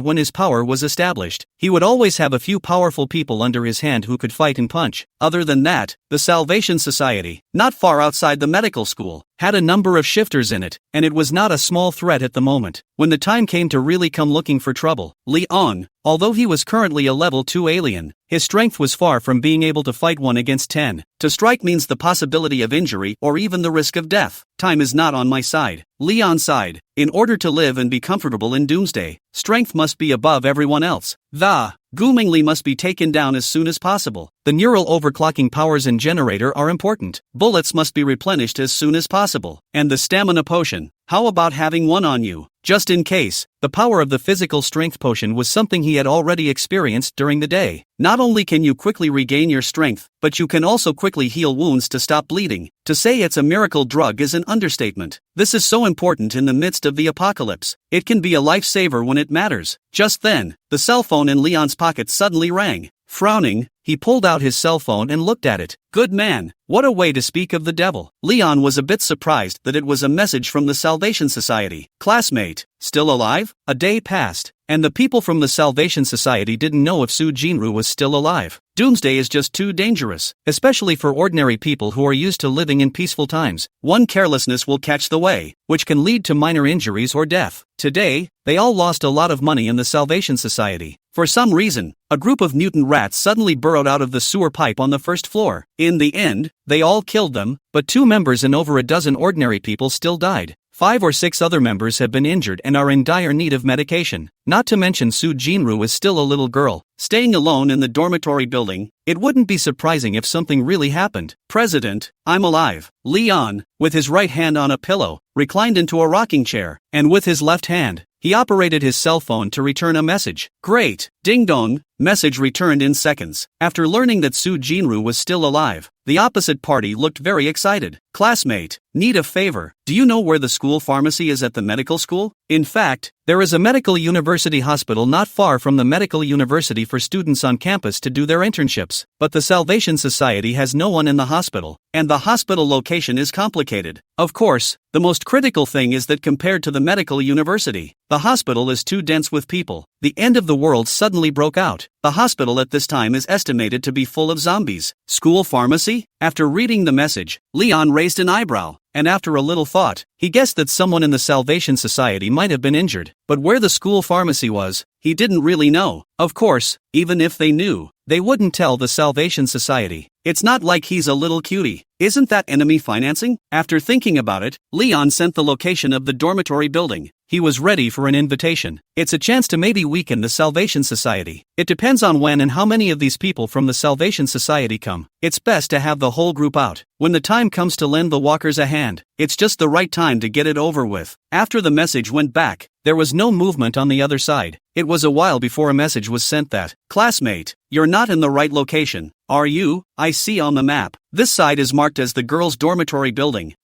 when his power was established, he would always have a few powerful people under his hand who could fight and punch. Other than that, the Salvation Society, not far outside the medical school, had a number of shifters in it, and it was not a small threat at the moment. When the time came to really come looking for trouble, Leon, although he was currently a level 2 alien, his strength was far from being able to fight 1 against 10. To strike means the possibility of injury or even the risk of death. Time is not on my side. Leon sighed. In order to live and be comfortable in Doomsday, strength must be above everyone else. The Gu Mingli must be taken down as soon as possible. The neural overclocking powers and generator are important. Bullets must be replenished as soon as possible. And the stamina potion, how about having one on you? Just in case. The power of the physical strength potion was something he had already experienced during the day. Not only can you quickly regain your strength, but you can also quickly heal wounds to stop bleeding. To say it's a miracle drug is an understatement. This is so important in the midst of the apocalypse. It can be a lifesaver when it matters. Just then, the cell phone in Leon's pocket suddenly rang. Frowning, he pulled out his cell phone and looked at it. Good man, what a way to speak of the devil. Leon was a bit surprised that it was a message from the Salvation Society. Classmate, still alive? A day passed, and the people from the Salvation Society didn't know if Su Jinru was still alive. Doomsday is just too dangerous, especially for ordinary people who are used to living in peaceful times. One carelessness will catch the way, which can lead to minor injuries or death. Today, they all lost a lot of money in the Salvation Society. For some reason, a group of mutant rats suddenly burrowed out of the sewer pipe on the first floor. In the end, they all killed them, but 2 members and over a dozen ordinary people still died. 5 or 6 other members have been injured and are in dire need of medication. Not to mention Su Jinru is still a little girl, staying alone in the dormitory building. It wouldn't be surprising if something really happened. President, I'm alive. Leon, with his right hand on a pillow, reclined into a rocking chair, and with his left hand, he operated his cell phone to return a message. Great! Ding dong! Message returned in seconds. After learning that Su Jinru was still alive, the opposite party looked very excited. Classmate, need a favor. Do you know where the school pharmacy is at the medical school? In fact, there is a medical university hospital not far from the medical university for students on campus to do their internships. But the Salvation Society has no one in the hospital, and the hospital location is complicated. Of course, the most critical thing is that compared to the medical university, the hospital is too dense with people. The end of the world suddenly broke out. The hospital at this time is estimated to be full of zombies. School pharmacy? After reading the message, Leon raised an eyebrow, and after a little thought, he guessed that someone in the Salvation Society might have been injured. But where the school pharmacy was, he didn't really know. Of course, even if they knew, they wouldn't tell the Salvation Society. It's not like he's a little cutie. Isn't that enemy financing? After thinking about it, Leon sent the location of the dormitory building. he was ready for an invitation. It's a chance to maybe weaken the Salvation Society. It depends on when and how many of these people from the Salvation Society come. It's best to have the whole group out. When the time comes to lend the walkers a hand, it's just the right time to get it over with. After the message went back, there was no movement on the other side. It was a while before a message was sent that, "Classmate, you're not in the right location, are you? I see on the map. This side is marked as the girls' dormitory building."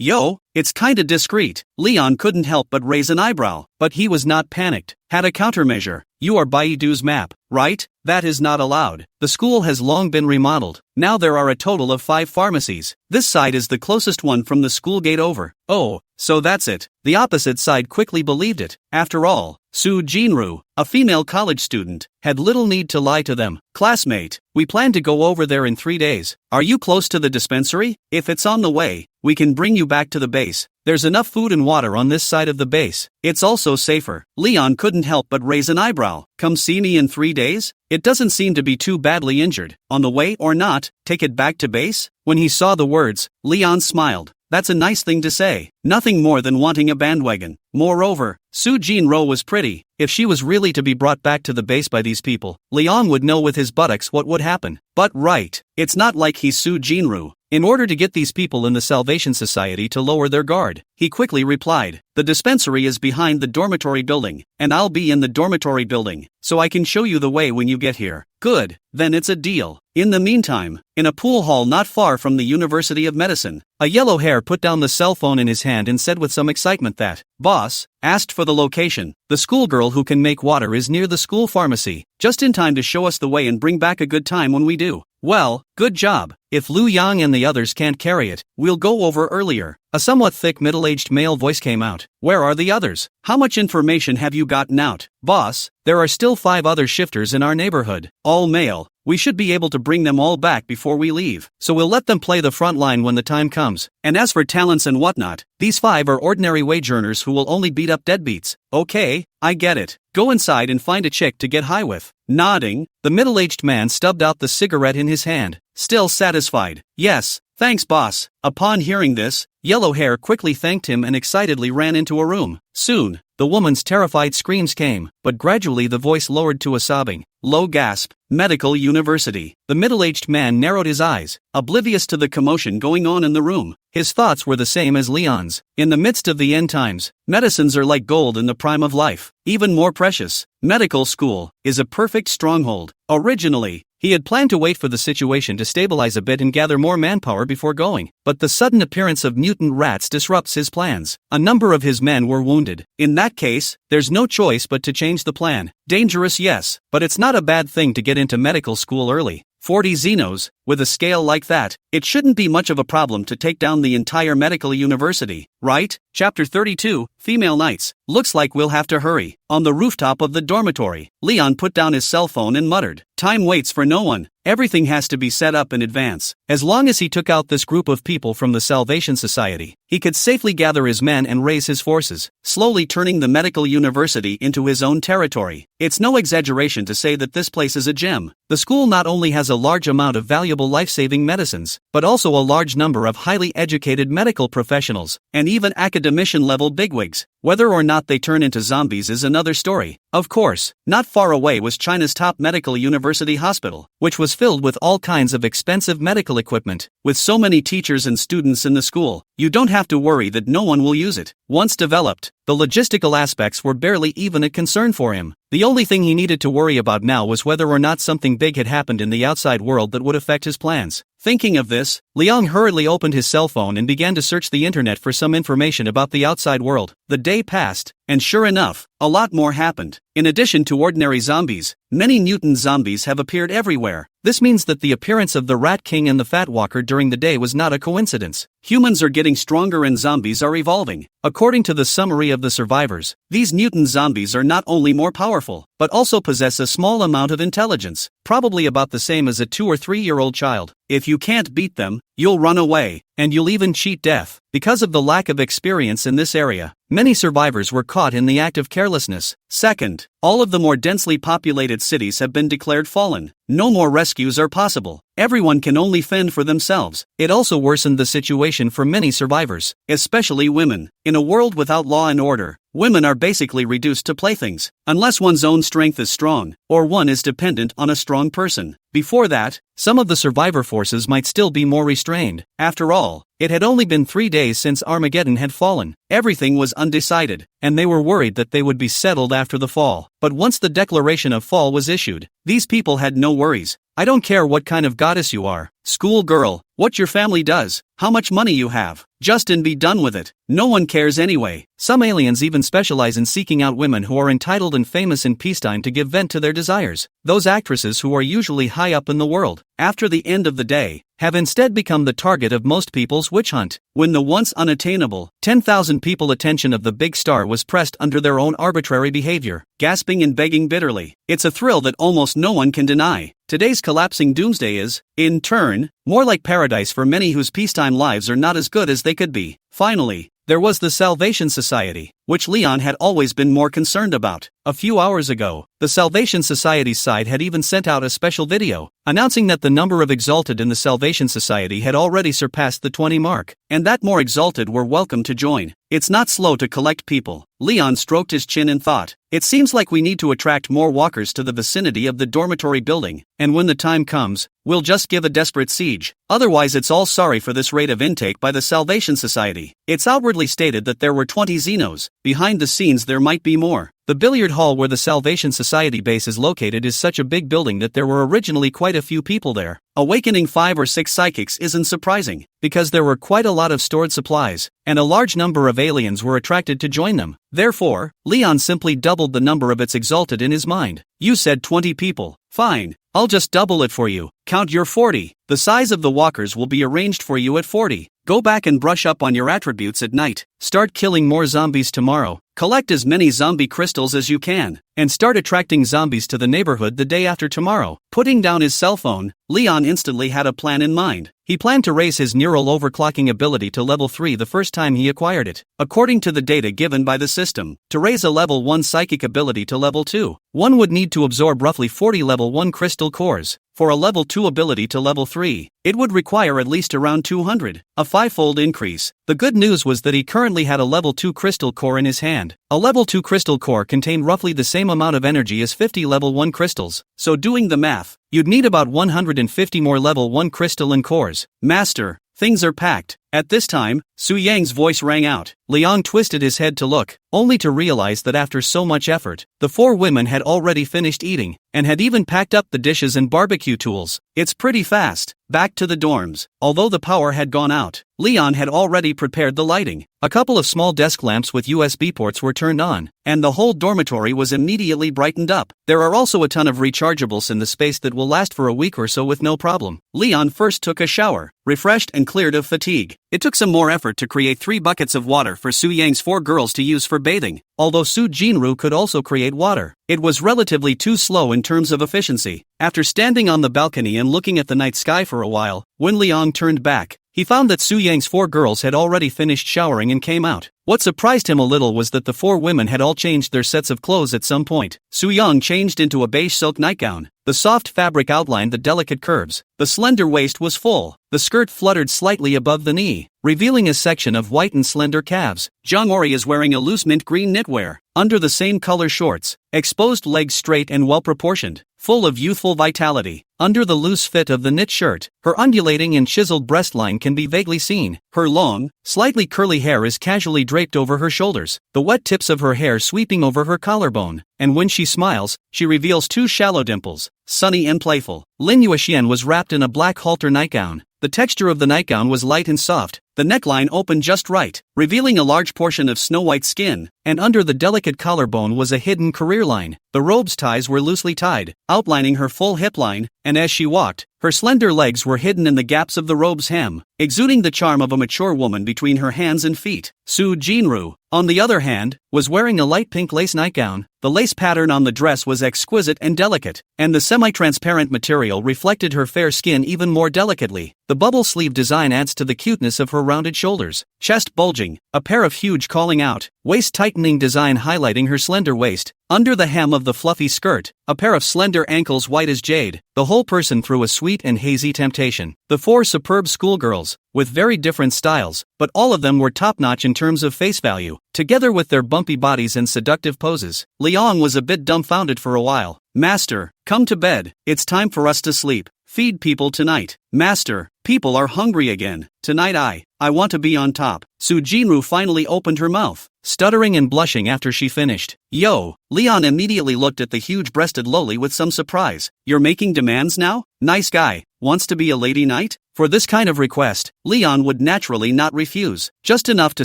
Yo, it's kinda discreet. Leon couldn't help but raise an eyebrow, but he was not panicked. Had a countermeasure. "You are Baidu's map, right? That is not allowed. The school has long been remodeled. Now there are a total of 5 pharmacies. This side is the closest one from the school gate over." "Oh, so that's it." The opposite side quickly believed it. After all, Su Jinru, a female college student, had little need to lie to them. "Classmate, we plan to go over there in 3 days. Are you close to the dispensary? If it's on the way, we can bring you back to the base. There's enough food and water on this side of the base. It's also safer." Leon couldn't help but raise an eyebrow. "Come see me in 3 days? It doesn't seem to be too badly injured. On the way or not, take it back to base?" When he saw the words, Leon smiled. That's a nice thing to say. Nothing more than wanting a bandwagon. Moreover, Su Jinro was pretty. If she was really to be brought back to the base by these people, Leon would know with his buttocks what would happen. But right, it's not like he's Su Jinru. In order to get these people in the Salvation Society to lower their guard, he quickly replied, "The dispensary is behind the dormitory building, and I'll be in the dormitory building, so I can show you the way when you get here." "Good, then it's a deal." In the meantime, in a pool hall not far from the University of Medicine, a yellow hair put down the cell phone in his hand and said with some excitement that, "Boss, asked for the location. The schoolgirl who can make water is near the school pharmacy, just in time to show us the way and bring back a good time when we do." "Well, good job. If Lu Yang and the others can't carry it, we'll go over earlier." A somewhat thick middle-aged male voice came out. "Where are the others? How much information have you gotten out?" "Boss, there are still 5 other shifters in our neighborhood, all male. We should be able to bring them all back before we leave, so we'll let them play the front line when the time comes. And as for talents and whatnot, these 5 are ordinary wage earners who will only beat up deadbeats." "Okay, I get it. Go inside and find a chick to get high with." Nodding, the middle-aged man stubbed out the cigarette in his hand, still satisfied. "Yes, thanks boss." Upon hearing this, Yellow Hair quickly thanked him and excitedly ran into a room. Soon, the woman's terrified screams came, but gradually the voice lowered to a sobbing, low gasp. "Medical University." The middle-aged man narrowed his eyes, oblivious to the commotion going on in the room. His thoughts were the same as Leon's. In the midst of the end times, medicines are like gold in the prime of life, even more precious. Medical school is a perfect stronghold. Originally, he had planned to wait for the situation to stabilize a bit and gather more manpower before going, but the sudden appearance of mutant rats disrupts his plans. A number of his men were wounded. In that case, there's no choice but to change the plan. Dangerous, yes, but it's not a bad thing to get into medical school early. 40 Xenos, with a scale like that, it shouldn't be much of a problem to take down the entire medical university, right? Chapter 32, Female Knights. Looks like we'll have to hurry. On the rooftop of the dormitory, Leon put down his cell phone and muttered, "Time waits for no one. Everything has to be set up in advance." As long as he took out this group of people from the Salvation Society, he could safely gather his men and raise his forces, slowly turning the medical university into his own territory. It's no exaggeration to say that this place is a gem. The school not only has a large amount of valuable life-saving medicines, but also a large number of highly educated medical professionals, and even academician-level bigwigs. Whether or not they turn into zombies is another story. Of course, not far away was China's top medical university hospital, which was filled with all kinds of expensive medical equipment. With so many teachers and students in the school, you don't have to worry that no one will use it. Once developed, the logistical aspects were barely even a concern for him. The only thing he needed to worry about now was whether or not something big had happened in the outside world that would affect his plans. Thinking of this, Liang hurriedly opened his cell phone and began to search the internet for some information about the outside world. The day passed, and sure enough, a lot more happened. In addition to ordinary zombies, many mutant zombies have appeared everywhere. This means that the appearance of the Rat King and the Fat Walker during the day was not a coincidence. Humans are getting stronger and zombies are evolving. According to the summary of the survivors, these mutant zombies are not only more powerful, but also possess a small amount of intelligence, probably about the same as a 2 or 3-year-old child. If you can't beat them, you'll run away, and you'll even cheat death. Because of the lack of experience in this area, many survivors were caught in the act of carelessness. Second, all of the more densely populated cities have been declared fallen. No more rescues are possible. Everyone can only fend for themselves. It also worsened the situation for many survivors, especially women. In a world without law and order, women are basically reduced to playthings, unless one's own strength is strong, or one is dependent on a strong person. Before that, some of the survivor forces might still be more restrained. After all, it had only been 3 days since Armageddon had fallen. Everything was undecided, and they were worried that they would be settled after the fall. But once the declaration of fall was issued, these people had no worries. I don't care what kind of goddess you are, school girl, what your family does, how much money you have, just be done with it. No one cares anyway. Some aliens even specialize in seeking out women who are entitled and famous in peacetime to give vent to their desires. Those actresses who are usually high up in the world, after the end of the day, have instead become the target of most people's witch hunt. When the once unattainable, 10,000 people attention of the big star was pressed under their own arbitrary behavior, gasping and begging bitterly, it's a thrill that almost no one can deny. Today's collapsing doomsday is, in turn, more like paradise for many whose peacetime lives are not as good as they could be. Finally, there was the Salvation Society, which Leon had always been more concerned about. A few hours ago, the Salvation Society's side had even sent out a special video, announcing that the number of exalted in the Salvation Society had already surpassed the 20 mark, and that more exalted were welcome to join. It's not slow to collect people. Leon stroked his chin and thought, it seems like we need to attract more walkers to the vicinity of the dormitory building, and when the time comes, we'll just give a desperate siege. Otherwise it's all sorry for this rate of intake by the Salvation Society. It's outwardly stated that there were 20 Xenos. Behind the scenes there might be more. The billiard hall where the Salvation Society base is located is such a big building that there were originally quite a few people there. Awakening 5 or 6 psychics isn't surprising, because there were quite a lot of stored supplies, and a large number of aliens were attracted to join them. Therefore, Leon simply doubled the number of its exalted in his mind. You said 20 people. Fine, I'll just double it for you. Count your 40. The size of the walkers will be arranged for you at 40. Go back and brush up on your attributes at night. Start killing more zombies tomorrow. Collect as many zombie crystals as you can, and start attracting zombies to the neighborhood the day after tomorrow. Putting down his cell phone, Leon instantly had a plan in mind. He planned to raise his neural overclocking ability to level 3 the first time he acquired it. According to the data given by the system, to raise a level 1 psychic ability to level 2, one would need to absorb roughly 40 level 1 crystal cores. For a level 2 ability to level 3, it would require at least around 200, a 5-fold increase. The good news was that he currently had a level 2 crystal core in his hand. A level 2 crystal core contained roughly the same amount of energy as 50 level 1 crystals, so doing the math, you'd need about 150 more level 1 crystalline cores. Master, things are packed. At this time, Su Yang's voice rang out. Liang twisted his head to look, only to realize that after so much effort, the 4 women had already finished eating, and had even packed up the dishes and barbecue tools. It's pretty fast. Back to the dorms. Although the power had gone out, Leon had already prepared the lighting. A couple of small desk lamps with USB ports were turned on, and the whole dormitory was immediately brightened up. There are also a ton of rechargeables in the space that will last for a week or so with no problem. Leon first took a shower, refreshed and cleared of fatigue. It took some more effort to create 3 buckets of water for Su Yang's 4 girls to use for bathing. Although Su Jinru could also create water, it was relatively too slow in terms of efficiency. After standing on the balcony and looking at the night sky for a while, when Liang turned back, he found that Su Yang's 4 girls had already finished showering and came out. What surprised him a little was that the 4 women had all changed their sets of clothes at some point. Su Yang changed into a beige silk nightgown. The soft fabric outlined the delicate curves. The slender waist was full. The skirt fluttered slightly above the knee, revealing a section of white and slender calves. Zhang Ori is wearing a loose mint green knitwear, under the same color shorts, exposed legs straight and well proportioned, full of youthful vitality. Under the loose fit of the knit shirt, her undulating and chiseled breastline can be vaguely seen. Her long, slightly curly hair is casually draped over her shoulders, the wet tips of her hair sweeping over her collarbone, and when she smiles, she reveals 2 shallow dimples, sunny and playful. Lin Yuexian was wrapped in a black halter nightgown. The texture of the nightgown was light and soft, the neckline opened just right, revealing a large portion of snow-white skin, and under the delicate collarbone was a hidden career line. The robe's ties were loosely tied, outlining her full hip line, and as she walked, her slender legs were hidden in the gaps of the robe's hem, exuding the charm of a mature woman between her hands and feet. Su Jinru, on the other hand, was wearing a light pink lace nightgown. The lace pattern on the dress was exquisite and delicate, and the semi-transparent material reflected her fair skin even more delicately. The bubble sleeve design adds to the cuteness of her rounded shoulders, chest bulging, a pair of huge calling out, waist tightening design highlighting her slender waist. Under the hem of the fluffy skirt, a pair of slender ankles white as jade, the whole person threw a sweet and hazy temptation. The 4 superb schoolgirls, with very different styles, but all of them were top-notch in terms of face value. together with their bumpy bodies and seductive poses. Liang was a bit dumbfounded for a while. Master, come to bed, it's time for us to sleep. Feed people tonight. Master, people are hungry again. Tonight I want to be on top. Su Jinru finally opened her mouth, stuttering and blushing after she finished. Yo, Leon immediately looked at the huge-breasted loli with some surprise. You're making demands now? Nice guy. Wants to be a lady knight? For this kind of request, Leon would naturally not refuse, just enough to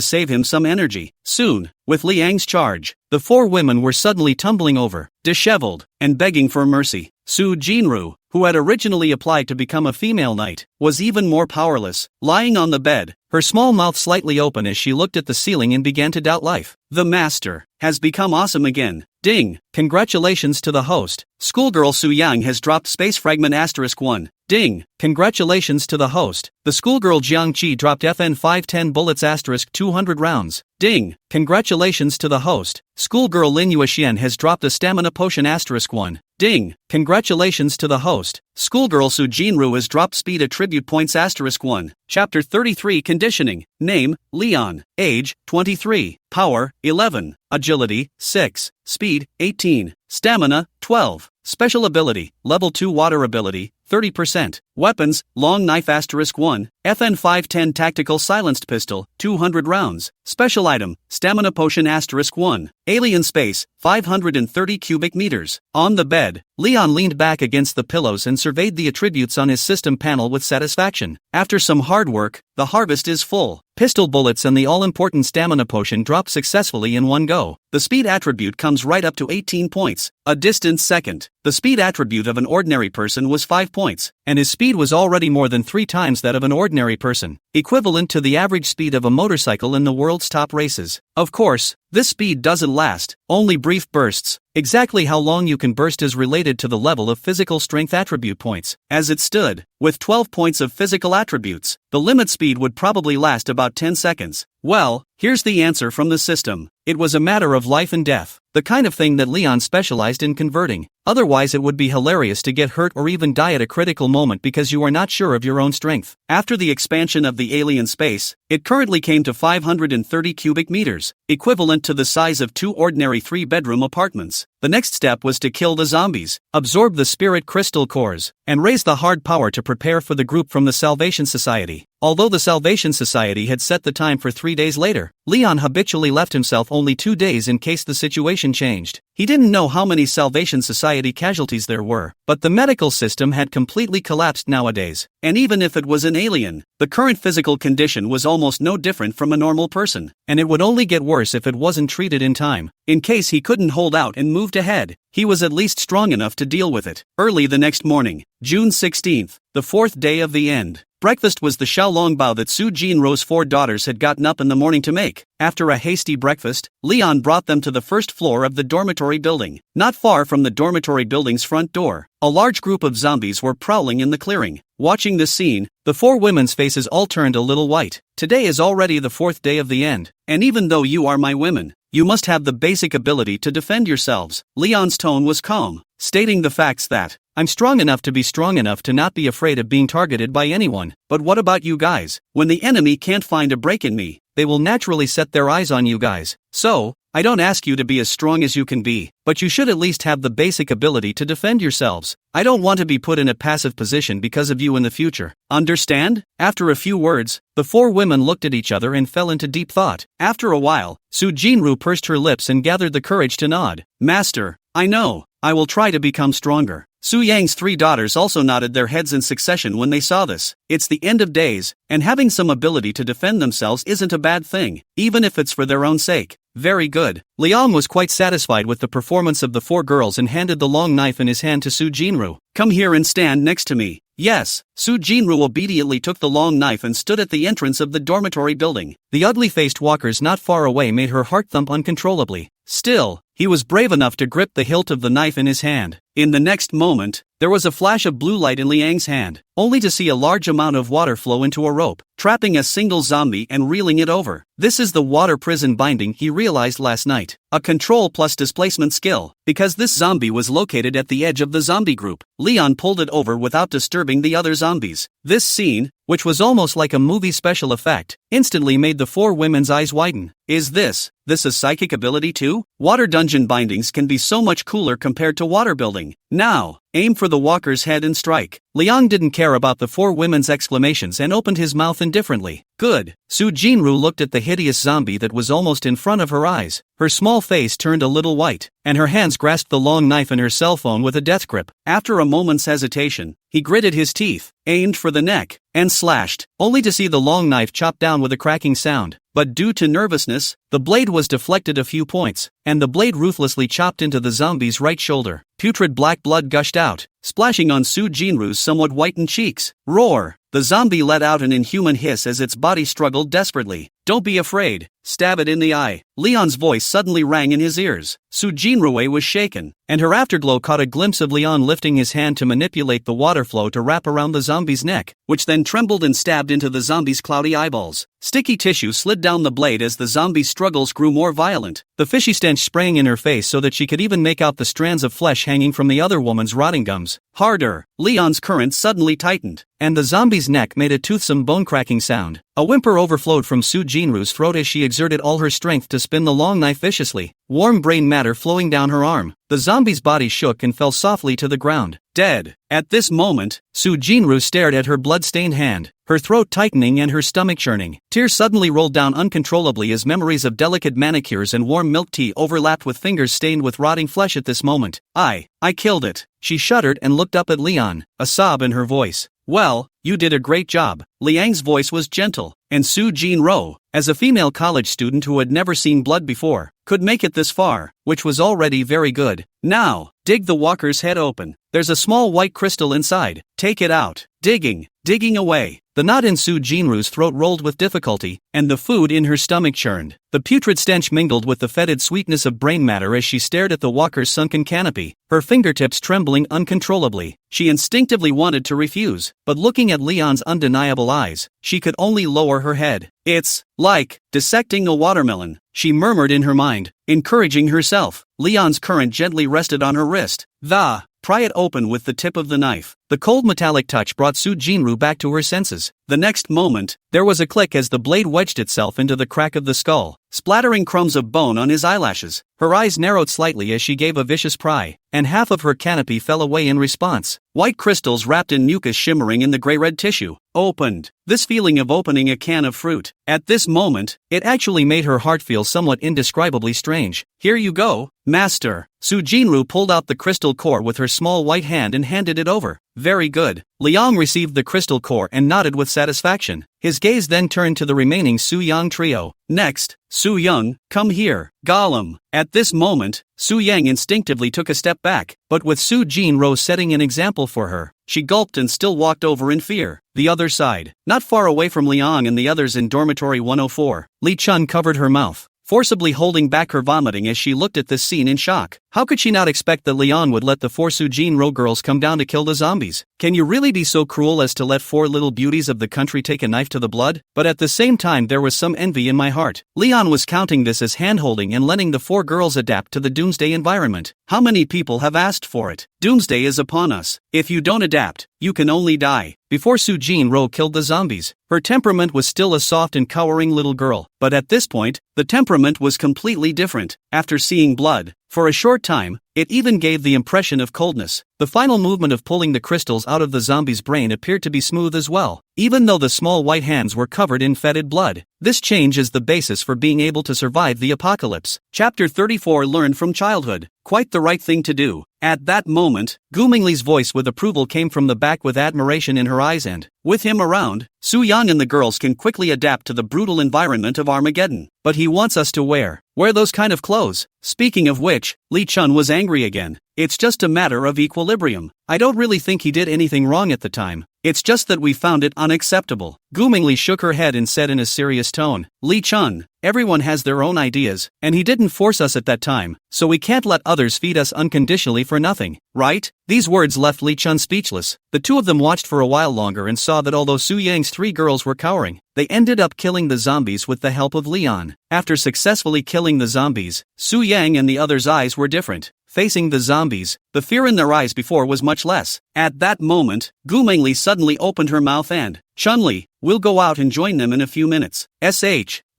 save him some energy. Soon, with Liang's charge, the four women were suddenly tumbling over, disheveled, and begging for mercy. Su Jinru, who had originally applied to become a female knight, was even more powerless, lying on the bed, her small mouth slightly open as she looked at the ceiling and began to doubt life. The master has become awesome again. Ding! Congratulations to the host. Schoolgirl Su Yang has dropped space fragment *1. Ding! Congratulations to the host. The schoolgirl Jiang Qi dropped FN 510 bullets *200 rounds. Ding! Congratulations to the host. Schoolgirl Lin Yuxian has dropped a stamina potion *1. Ding! Congratulations to the host. Schoolgirl Su Jinru has dropped speed attribute points *1. Chapter 33 Conditioning. Name, Leon. Age, 23. Power, 11. Agility, 6. Speed, 18. Stamina, 12. Special ability, level 2 water ability, 30%. Weapons, long knife *1, FN 510 tactical silenced pistol, 200 rounds. Special item, stamina potion *1. Alien space, 530 cubic meters. On the bed, Leon leaned back against the pillows and surveyed the attributes on his system panel with satisfaction. After some hard work, the harvest is full. Pistol bullets and the all-important stamina potion drop successfully in one go. The speed attribute comes right up to 18 points. A distant second. The speed attribute of an ordinary person was 5 points, and his speed was already more than 3 times that of an ordinary person, equivalent to the average speed of a motorcycle in the world's top races. Of course, this speed doesn't last, only brief bursts. Exactly how long you can burst is related to the level of physical strength attribute points. As it stood, with 12 points of physical attributes, the limit speed would probably last about 10 seconds. Well, here's the answer from the system. It was a matter of life and death, the kind of thing that Leon specialized in converting. Otherwise it would be hilarious to get hurt or even die at a critical moment because you are not sure of your own strength. After the expansion of the alien space, it currently came to 530 cubic meters, equivalent to the size of 2 ordinary 3-bedroom apartments. The next step was to kill the zombies, absorb the spirit crystal cores, and raise the hard power to prepare for the group from the Salvation Society. Although the Salvation Society had set the time for 3 days later, Leon habitually left himself only 2 days in case the situation changed. He didn't know how many Salvation Society casualties there were, but the medical system had completely collapsed nowadays. And even if it was an alien, the current physical condition was almost no different from a normal person, and it would only get worse if it wasn't treated in time. In case he couldn't hold out and moved ahead, he was at least strong enough to deal with it. Early the next morning, June 16th, the 4th day of the end. Breakfast was the xiaolongbao that Su Jinru's 4 daughters had gotten up in the morning to make. After a hasty breakfast, Leon brought them to the first floor of the dormitory building. Not far from the dormitory building's front door, a large group of zombies were prowling in the clearing. Watching this scene, the 4 women's faces all turned a little white. Today is already the 4th day of the end, and even though you are my women, you must have the basic ability to defend yourselves. Leon's tone was calm, stating the facts that, I'm strong enough to be strong enough to not be afraid of being targeted by anyone. But what about you guys? When the enemy can't find a break in me, they will naturally set their eyes on you guys. So, I don't ask you to be as strong as you can be, but you should at least have the basic ability to defend yourselves. I don't want to be put in a passive position because of you in the future. Understand? After a few words, the 4 women looked at each other and fell into deep thought. After a while, Su Jinru pursed her lips and gathered the courage to nod. Master, I know. I will try to become stronger. Su Yang's 3 daughters also nodded their heads in succession when they saw this. It's the end of days, and having some ability to defend themselves isn't a bad thing, even if it's for their own sake. Very good. Liang was quite satisfied with the performance of the 4 girls and handed the long knife in his hand to Su Jinru. Come here and stand next to me. Yes, Su Jinru obediently took the long knife and stood at the entrance of the dormitory building. The ugly-faced walkers not far away made her heart thump uncontrollably. Still, he was brave enough to grip the hilt of the knife in his hand. In the next moment, there was a flash of blue light in Liang's hand, only to see a large amount of water flow into a rope, trapping a single zombie and reeling it over. This is the water prison binding he realized last night. A control plus displacement skill. Because this zombie was located at the edge of the zombie group, Leon pulled it over without disturbing the other zombies. This scene, which was almost like a movie special effect, instantly made the four women's eyes widen. Is this a psychic ability too? Water dungeon bindings can be so much cooler compared to water building. Now, aim for the walker's head and strike. Liang didn't care about the four women's exclamations and opened his mouth indifferently. Good. Su Jinru looked at the hideous zombie that was almost in front of her eyes. Her small face turned a little white, and her hands grasped the long knife in her cell phone with a death grip. After a moment's hesitation, he gritted his teeth, aimed for the neck, and slashed, only to see the long knife chop down with a cracking sound. But due to nervousness, the blade was deflected a few points, and the blade ruthlessly chopped into the zombie's right shoulder. Putrid black blood gushed out, splashing on Su Jinru's somewhat whitened cheeks. Roar! The zombie let out an inhuman hiss as its body struggled desperately. Don't be afraid. Stab it in the eye. Leon's voice suddenly rang in his ears. Su Jinru was shaken, and her afterglow caught a glimpse of Leon lifting his hand to manipulate the water flow to wrap around the zombie's neck, which then trembled and stabbed into the zombie's cloudy eyeballs. Sticky tissue slid down the blade as the zombie's struggles grew more violent, the fishy stench spraying in her face so that she could even make out the strands of flesh hanging from the other woman's rotting gums. Harder! Leon's current suddenly tightened, and the zombie's neck made a toothsome bone-cracking sound. A whimper overflowed from Su Jinru's throat as she exerted all her strength to spin the long knife viciously, warm brain matter flowing down her arm. The zombie's body shook and fell softly to the ground. Dead. At this moment, Su Jinru stared at her blood-stained hand, her throat tightening and her stomach churning. Tears suddenly rolled down uncontrollably as memories of delicate manicures and warm milk tea overlapped with fingers stained with rotting flesh at this moment. I killed it. She shuddered and looked up at Leon, a sob in her voice. Well, you did a great job. Liang's voice was gentle, and Su Jinru, as a female college student who had never seen blood before, could make it this far, which was already very good. Now, dig the walker's head open. There's a small white crystal inside. Take it out. Digging away. The knot in Su Jinru's throat rolled with difficulty, and the food in her stomach churned. The putrid stench mingled with the fetid sweetness of brain matter as she stared at the walker's sunken canopy, her fingertips trembling uncontrollably. She instinctively wanted to refuse, but looking at Leon's undeniable eyes, she could only lower her head. It's like dissecting a watermelon, she murmured in her mind, encouraging herself. Leon's current gently rested on her wrist. Pry it open with the tip of the knife. The cold metallic touch brought Su Jinru back to her senses. The next moment, there was a click as the blade wedged itself into the crack of the skull, splattering crumbs of bone on his eyelashes. Her eyes narrowed slightly as she gave a vicious pry, and half of her canopy fell away in response. White crystals wrapped in mucus shimmering in the gray-red tissue. Opened. This feeling of opening a can of fruit. At this moment, it actually made her heart feel somewhat indescribably strange. Here you go, master. Su Jinru pulled out the crystal core with her small white hand and handed it over. Very good. Liang received the crystal core and nodded with satisfaction. His gaze then turned to the remaining Su Yang trio. Next, Su Yang, come here. Gollum. At this moment, Su Yang instinctively took a step back, but with Su Jinru setting an example for her, she gulped and still walked over in fear. The other side, not far away from Liang and the others in dormitory 104, Li Chun covered her mouth, forcibly holding back her vomiting as she looked at this scene in shock. How could she not expect that Leon would let the four Su Jinru girls come down to kill the zombies? Can you really be so cruel as to let four little beauties of the country take a knife to the blood? But at the same time there was some envy in my heart. Leon was counting this as hand-holding and letting the four girls adapt to the Doomsday environment. How many people have asked for it? Doomsday is upon us. If you don't adapt, you can only die. Before Su Jinru killed the zombies, her temperament was still a soft and cowering little girl, but at this point, the temperament was completely different. After seeing blood, for a short time, it even gave the impression of coldness. The final movement of pulling the crystals out of the zombie's brain appeared to be smooth as well, even though the small white hands were covered in fetid blood. This change is the basis for being able to survive the apocalypse. Chapter 34 Learned from Childhood. Quite the right thing to do. At that moment, Gu Mingli's voice with approval came from the back with admiration in her eyes, and, with him around, Su Yang and the girls can quickly adapt to the brutal environment of Armageddon. But he wants us to wear those kind of clothes. Speaking of which, Li Chun was angry again. It's just a matter of equilibrium. I don't really think he did anything wrong at the time. It's just that we found it unacceptable. Gu Mingli shook her head and said in a serious tone, Li Chun, everyone has their own ideas, and he didn't force us at that time, so we can't let others feed us unconditionally for nothing, right? These words left Li Chun speechless. The two of them watched for a while longer and saw that although Su Yang's 3 girls were cowering, they ended up killing the zombies with the help of Leon. After successfully killing the zombies, Su Yang and the others' eyes were different. Facing the zombies, the fear in their eyes before was much less. At that moment, Gu Mengli suddenly opened her mouth and, Chun-Li, we'll go out and join them in a few minutes.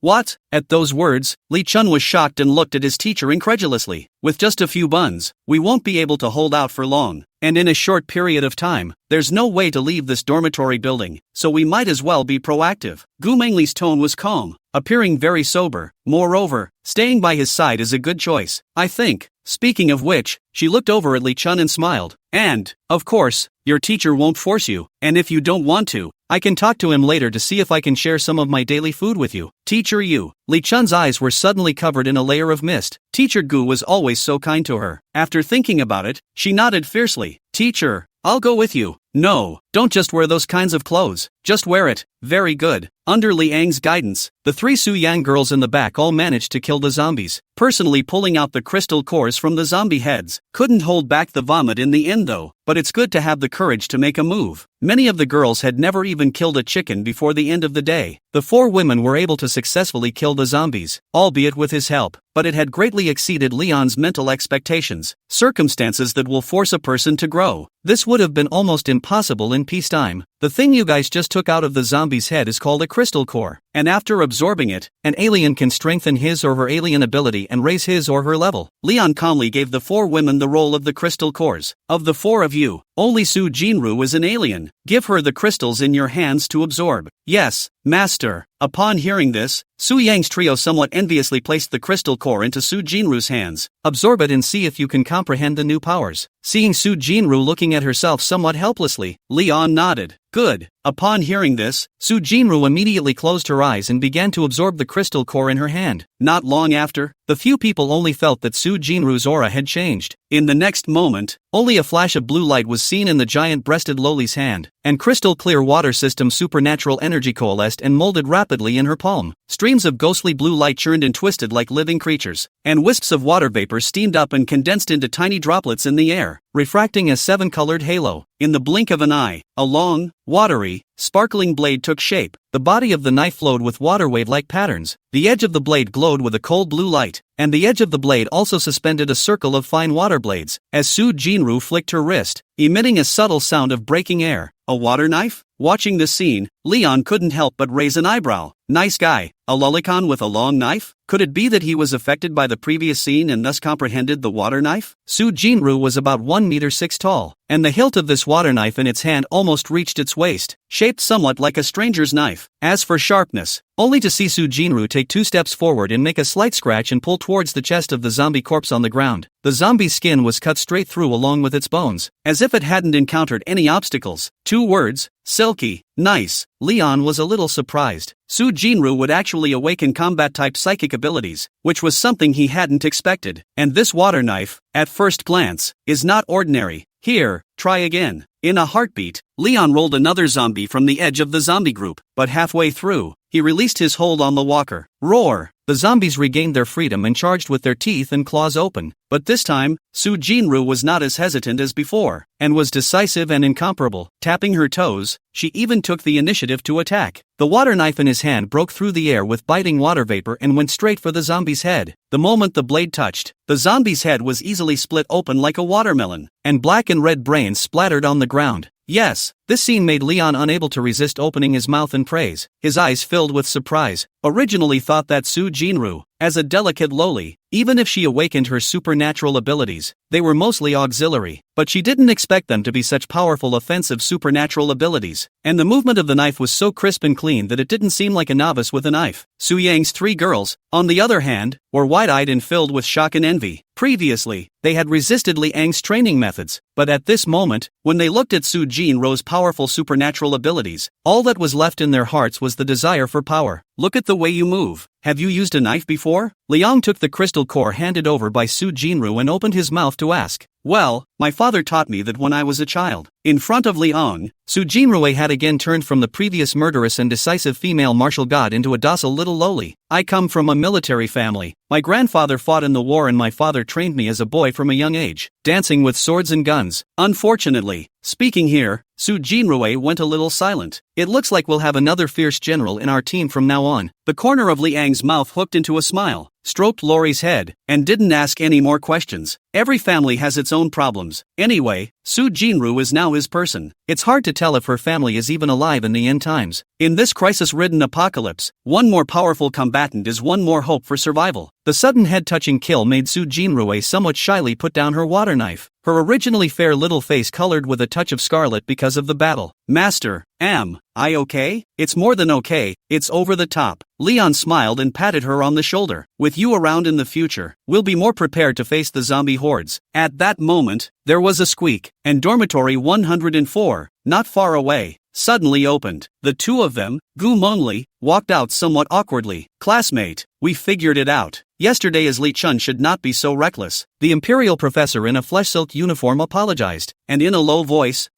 What? At those words, Li Chun was shocked and looked at his teacher incredulously. With just a few buns, we won't be able to hold out for long, and in a short period of time, there's no way to leave this dormitory building, so we might as well be proactive. Gu Mengli's tone was calm, appearing very sober. Moreover, staying by his side is a good choice, I think. Speaking of which, she looked over at Li Chun and smiled. And, of course, your teacher won't force you, and if you don't want to, I can talk to him later to see if I can share some of my daily food with you. Teacher Yu. Li Chun's eyes were suddenly covered in a layer of mist. Teacher Gu was always so kind to her. After thinking about it, she nodded fiercely. Teacher, I'll go with you. No, don't just wear those kinds of clothes, just wear it. Very good. Under Li Ang's guidance, the 3 Su Yang girls in the back all managed to kill the zombies, personally pulling out the crystal cores from the zombie heads. Couldn't hold back the vomit in the end though, but it's good to have the courage to make a move. Many of the girls had never even killed a chicken before the end of the day. The 4 women were able to successfully kill the zombies, albeit with his help, but it had greatly exceeded Leon's mental expectations, circumstances that will force a person to grow. This would have been almost impossible in peacetime. The thing you guys just took out of the zombie's head is called a crystal core, and after absorbing it, an alien can strengthen his or her alien ability and raise his or her level. Leon calmly gave the 4 women the role of the crystal cores. Of the 4 of you, only Su Jinru is an alien. Give her the crystals in your hands to absorb. Yes, master. Upon hearing this, Su Yang's trio somewhat enviously placed the crystal core into Su Jinru's hands. Absorb it and see if you can comprehend the new powers. Seeing Su Jinru looking at herself somewhat helplessly, Leon nodded. Good. Upon hearing this, Su Jinru immediately closed her eyes and began to absorb the crystal core in her hand. Not long after, the few people only felt that Su Jinru's aura had changed. In the next moment, only a flash of blue light was seen in the giant-breasted Loli's hand, and crystal-clear water system supernatural energy coalesced and molded rapidly in her palm. Streams of ghostly blue light churned and twisted like living creatures, and wisps of water vapor steamed up and condensed into tiny droplets in the air, refracting a 7-colored halo. In the blink of an eye, a long, watery, sparkling blade took shape. The body of the knife flowed with water wave-like patterns. The edge of the blade glowed with a cold blue light, and the edge of the blade also suspended a circle of fine water blades, as Su Jinru flicked her wrist, emitting a subtle sound of breaking air. A water knife? Watching this scene, Leon couldn't help but raise an eyebrow. Nice guy. A lolicon with a long knife? Could it be that he was affected by the previous scene and thus comprehended the water knife? Su Jinru was about 1 meter 6 tall, and the hilt of this water knife in its hand almost reached its waist, shaped somewhat like a stranger's knife. As for sharpness, only to see Su Jinru take 2 steps forward and make a slight scratch and pull towards the chest of the zombie corpse on the ground. The zombie's skin was cut straight through along with its bones, as if it hadn't encountered any obstacles. 2 words, silky, nice. Leon was a little surprised. Su Jinru would actually awaken combat-type psychic abilities, which was something he hadn't expected. And this water knife, at first glance, is not ordinary. Here, try again. In a heartbeat, Leon rolled another zombie from the edge of the zombie group, but halfway through, he released his hold on the walker. Roar! The zombies regained their freedom and charged with their teeth and claws open, but this time, Su Jinru was not as hesitant as before, and was decisive and incomparable. Tapping her toes, she even took the initiative to attack. The water knife in his hand broke through the air with biting water vapor and went straight for the zombie's head. The moment the blade touched, the zombie's head was easily split open like a watermelon, and black and red brains splattered on the ground. Yes, this scene made Leon unable to resist opening his mouth in praise. His eyes filled with surprise. Originally thought that Su Jinru, as a delicate loli, even if she awakened her supernatural abilities, they were mostly auxiliary, but she didn't expect them to be such powerful offensive supernatural abilities, and the movement of the knife was so crisp and clean that it didn't seem like a novice with a knife. Su Yang's 3 girls, on the other hand, were wide-eyed and filled with shock and envy. Previously, they had resisted Li Ang's training methods, but at this moment, when they looked at Su Jinru's powerful supernatural abilities, all that was left in their hearts was the desire for power. look at the way you move. Have you used a knife before? Liang took the crystal core handed over by Su Jinru and opened his mouth to ask. Well, my father taught me that when I was a child. In front of Liang, Su Jinru had again turned from the previous murderous and decisive female martial god into a docile little lowly. I come from a military family. My grandfather fought in the war and my father trained me as a boy from a young age, dancing with swords and guns. Unfortunately, speaking here, Su Jinru went a little silent. It looks like we'll have another fierce general in our team from now on. The corner of Liang's mouth hooked into a smile, stroked Lori's head, and didn't ask any more questions. Every family has its own problems. Anyway, Su Jinru is now his person. It's hard to tell if her family is even alive in the end times. In this crisis-ridden apocalypse, one more powerful combatant is one more hope for survival. The sudden head-touching kill made Su Jinru somewhat shyly put down her water knife, her originally fair little face colored with a touch of scarlet because of the battle. Master, am I okay? It's more than okay, it's over the top. Leon smiled and patted her on the shoulder. With you around in the future, we'll be more prepared to face the zombie hordes. At that moment, there was a squeak, and dormitory 104, not far away, suddenly opened. The two of them, Gu Mengli, walked out somewhat awkwardly. Classmate, we figured it out. Yesterday as Li Chun should not be so reckless. The imperial professor in a flesh silk uniform apologized, and in a low voice,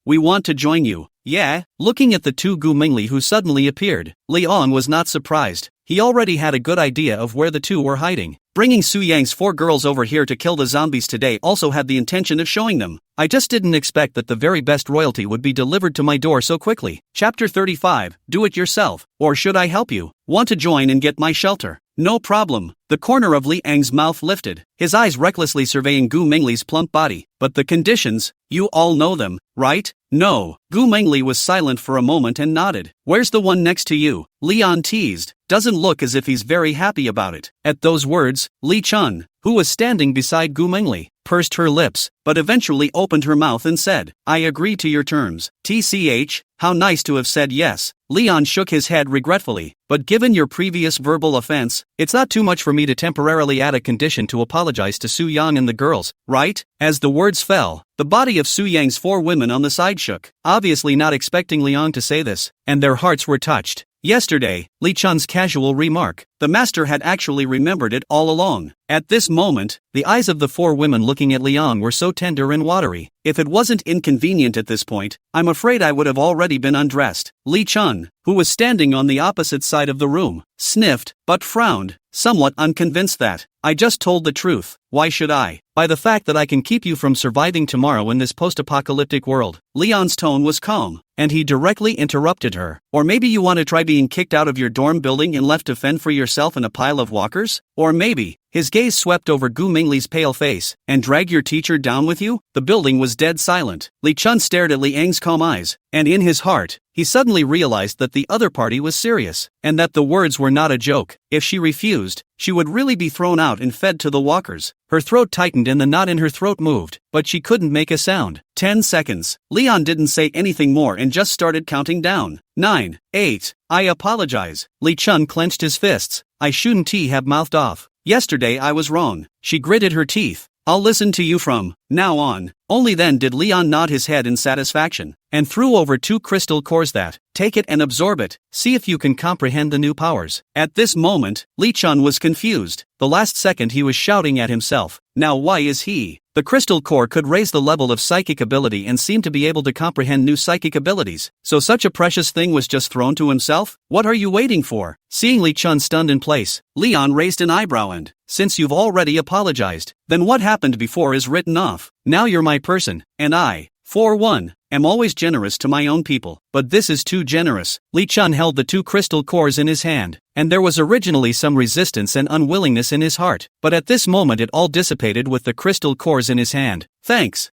we want to join you. Yeah, looking at the two Gu Mengli who suddenly appeared, Liang was not surprised. He already had a good idea of where the two were hiding. Bringing Su Yang's 4 girls over here to kill the zombies today also had the intention of showing them. I just didn't expect that the very best royalty would be delivered to my door so quickly. Chapter 35, Do It Yourself, or should I help you? Want to join and get my shelter? No problem. The corner of Liang's mouth lifted, his eyes recklessly surveying Gu Mengli's plump body. But the conditions, you all know them, right? No. Gu Mengli was silent for a moment and nodded. Where's the one next to you? Leon teased. Doesn't look as if he's very happy about it. At those words, Li Chun, who was standing beside Gu Mengli, pursed her lips, but eventually opened her mouth and said, I agree to your terms. TCH, how nice to have said yes. Leon shook his head regretfully, but given your previous verbal offense, it's not too much for me to temporarily add a condition to apologize to Su Yang and the girls, right? As the words fell, the body of Su Yang's 4 women on the side shook, obviously not expecting Liang to say this, and their hearts were touched. Yesterday, Li Chun's casual remark, the master had actually remembered it all along. At this moment, the eyes of the 4 women looking at Liang were so tender and watery. If it wasn't inconvenient at this point, I'm afraid I would have already been undressed. Li Chun, who was standing on the opposite side of the room, sniffed, but frowned, somewhat unconvinced that, I just told the truth. Why should I? By the fact that I can keep you from surviving tomorrow in this post-apocalyptic world. Leon's tone was calm, and he directly interrupted her. Or maybe you want to try being kicked out of your dorm building and left to fend for yourself in a pile of walkers? Or maybe, his gaze swept over Gu Mengli's pale face, and drag your teacher down with you? The building was dead silent. Li Chun stared at Liang's calm eyes, and in his heart, he suddenly realized that the other party was serious, and that the words were not a joke. If she refused, she would really be thrown out and fed to the walkers. Her throat tightened and the knot in her throat moved, but she couldn't make a sound. 10 seconds. Leon didn't say anything more and just started counting down. 9, 8, I apologize. Li Chun clenched his fists. I shouldn't have mouthed off. Yesterday I was wrong. She gritted her teeth. I'll listen to you from now on. Only then did Leon nod his head in satisfaction, and threw over 2 crystal cores that, take it and absorb it, see if you can comprehend the new powers. At this moment, Li Chun was confused. The last second he was shouting at himself, now why is he? The crystal core could raise the level of psychic ability and seemed to be able to comprehend new psychic abilities, so such a precious thing was just thrown to himself? What are you waiting for? Seeing Li Chun stunned in place, Leon raised an eyebrow and, since you've already apologized, then what happened before is written off. Now you're my person, and I, for one, am always generous to my own people, but this is too generous. Li Chun held the 2 crystal cores in his hand, and there was originally some resistance and unwillingness in his heart, but at this moment it all dissipated with the crystal cores in his hand. Thanks.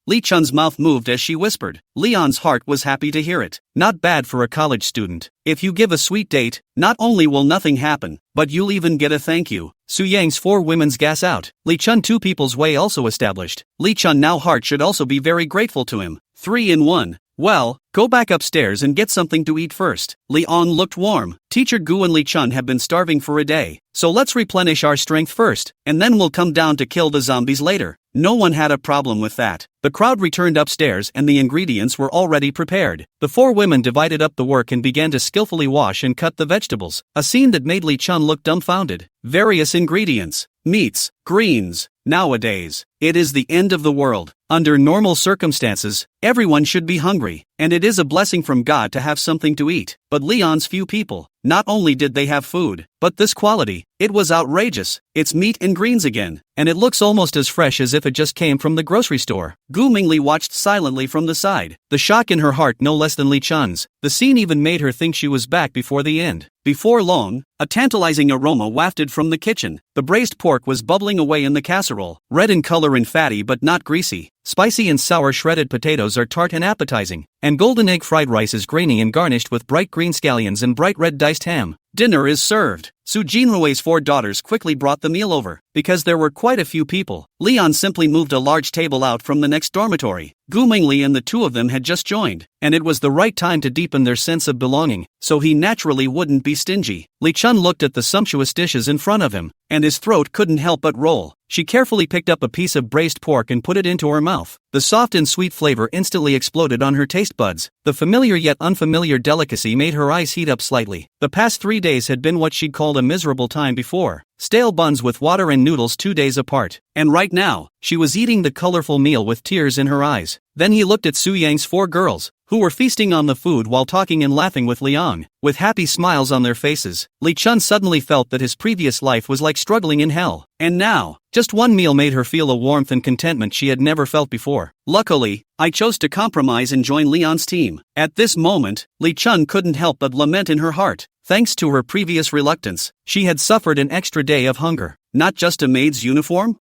Li Chun's mouth moved as she whispered. Leon's heart was happy to hear it. Not bad for a college student. If you give a sweet date, not only will nothing happen, but you'll even get a thank you. Su Yang's 4 women's gas out. Li Chun 2 people's way also established. Li Chun now heart should also be very grateful to him. 3 in 1. Well, go back upstairs and get something to eat first. Leon looked warm. Teacher Gu and Li Chun have been starving for a day, so let's replenish our strength first, and then we'll come down to kill the zombies later. No one had a problem with that. The crowd returned upstairs and the ingredients were already prepared. The four women divided up the work and began to skillfully wash and cut the vegetables, a scene that made Li Chun look dumbfounded. Various ingredients, meats, greens. Nowadays, it is the end of the world. Under normal circumstances, everyone should be hungry, and it is a blessing from God to have something to eat. But Leon's few people, not only did they have food, but this quality, it was outrageous. It's meat and greens again, and it looks almost as fresh as if it just came from the grocery store. Gu Mingli watched silently from the side, the shock in her heart no less than Li Chun's. The scene even made her think she was back before the end. Before long, a tantalizing aroma wafted from the kitchen. The braised pork was bubbling away in the casserole, red in color and fatty but not greasy. Spicy and sour shredded potatoes are tart and appetizing, and golden egg fried rice is grainy and garnished with bright green scallions and bright red diced ham. Dinner is served. Su Jinrui's 4 daughters quickly brought the meal over. Because there were quite a few people, Leon simply moved a large table out from the next dormitory. Gu Mingli and the two of them had just joined, and it was the right time to deepen their sense of belonging, so he naturally wouldn't be stingy. Li Chun looked at the sumptuous dishes in front of him, and his throat couldn't help but roll. She carefully picked up a piece of braised pork and put it into her mouth. The soft and sweet flavor instantly exploded on her taste buds. The familiar yet unfamiliar delicacy made her eyes heat up slightly. The past 3 days had been what she'd called a miserable time before. Stale buns with water and noodles 2 days apart. And right now, she was eating the colorful meal with tears in her eyes. Then he looked at Su Yang's 4 girls, who were feasting on the food while talking and laughing with Liang. With happy smiles on their faces, Li Chun suddenly felt that his previous life was like struggling in hell. And now, just one meal made her feel a warmth and contentment she had never felt before. Luckily, I chose to compromise and join Leon's team. At this moment, Li Chun couldn't help but lament in her heart. Thanks to her previous reluctance, she had suffered an extra day of hunger. Not just a maid's uniform?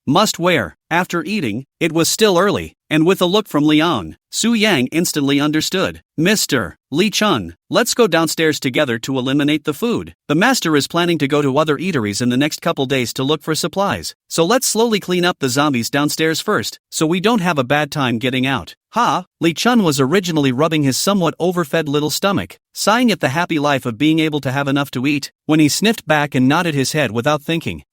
Must wear. After eating, it was still early, and with a look from Liang, Su Yang instantly understood. Mr. Li Chun, let's go downstairs together to eliminate the food. The master is planning to go to other eateries in the next couple days to look for supplies, so let's slowly clean up the zombies downstairs first, so we don't have a bad time getting out. Li Chun was originally rubbing his somewhat overfed little stomach, sighing at the happy life of being able to have enough to eat, when he sniffed back and nodded his head without thinking.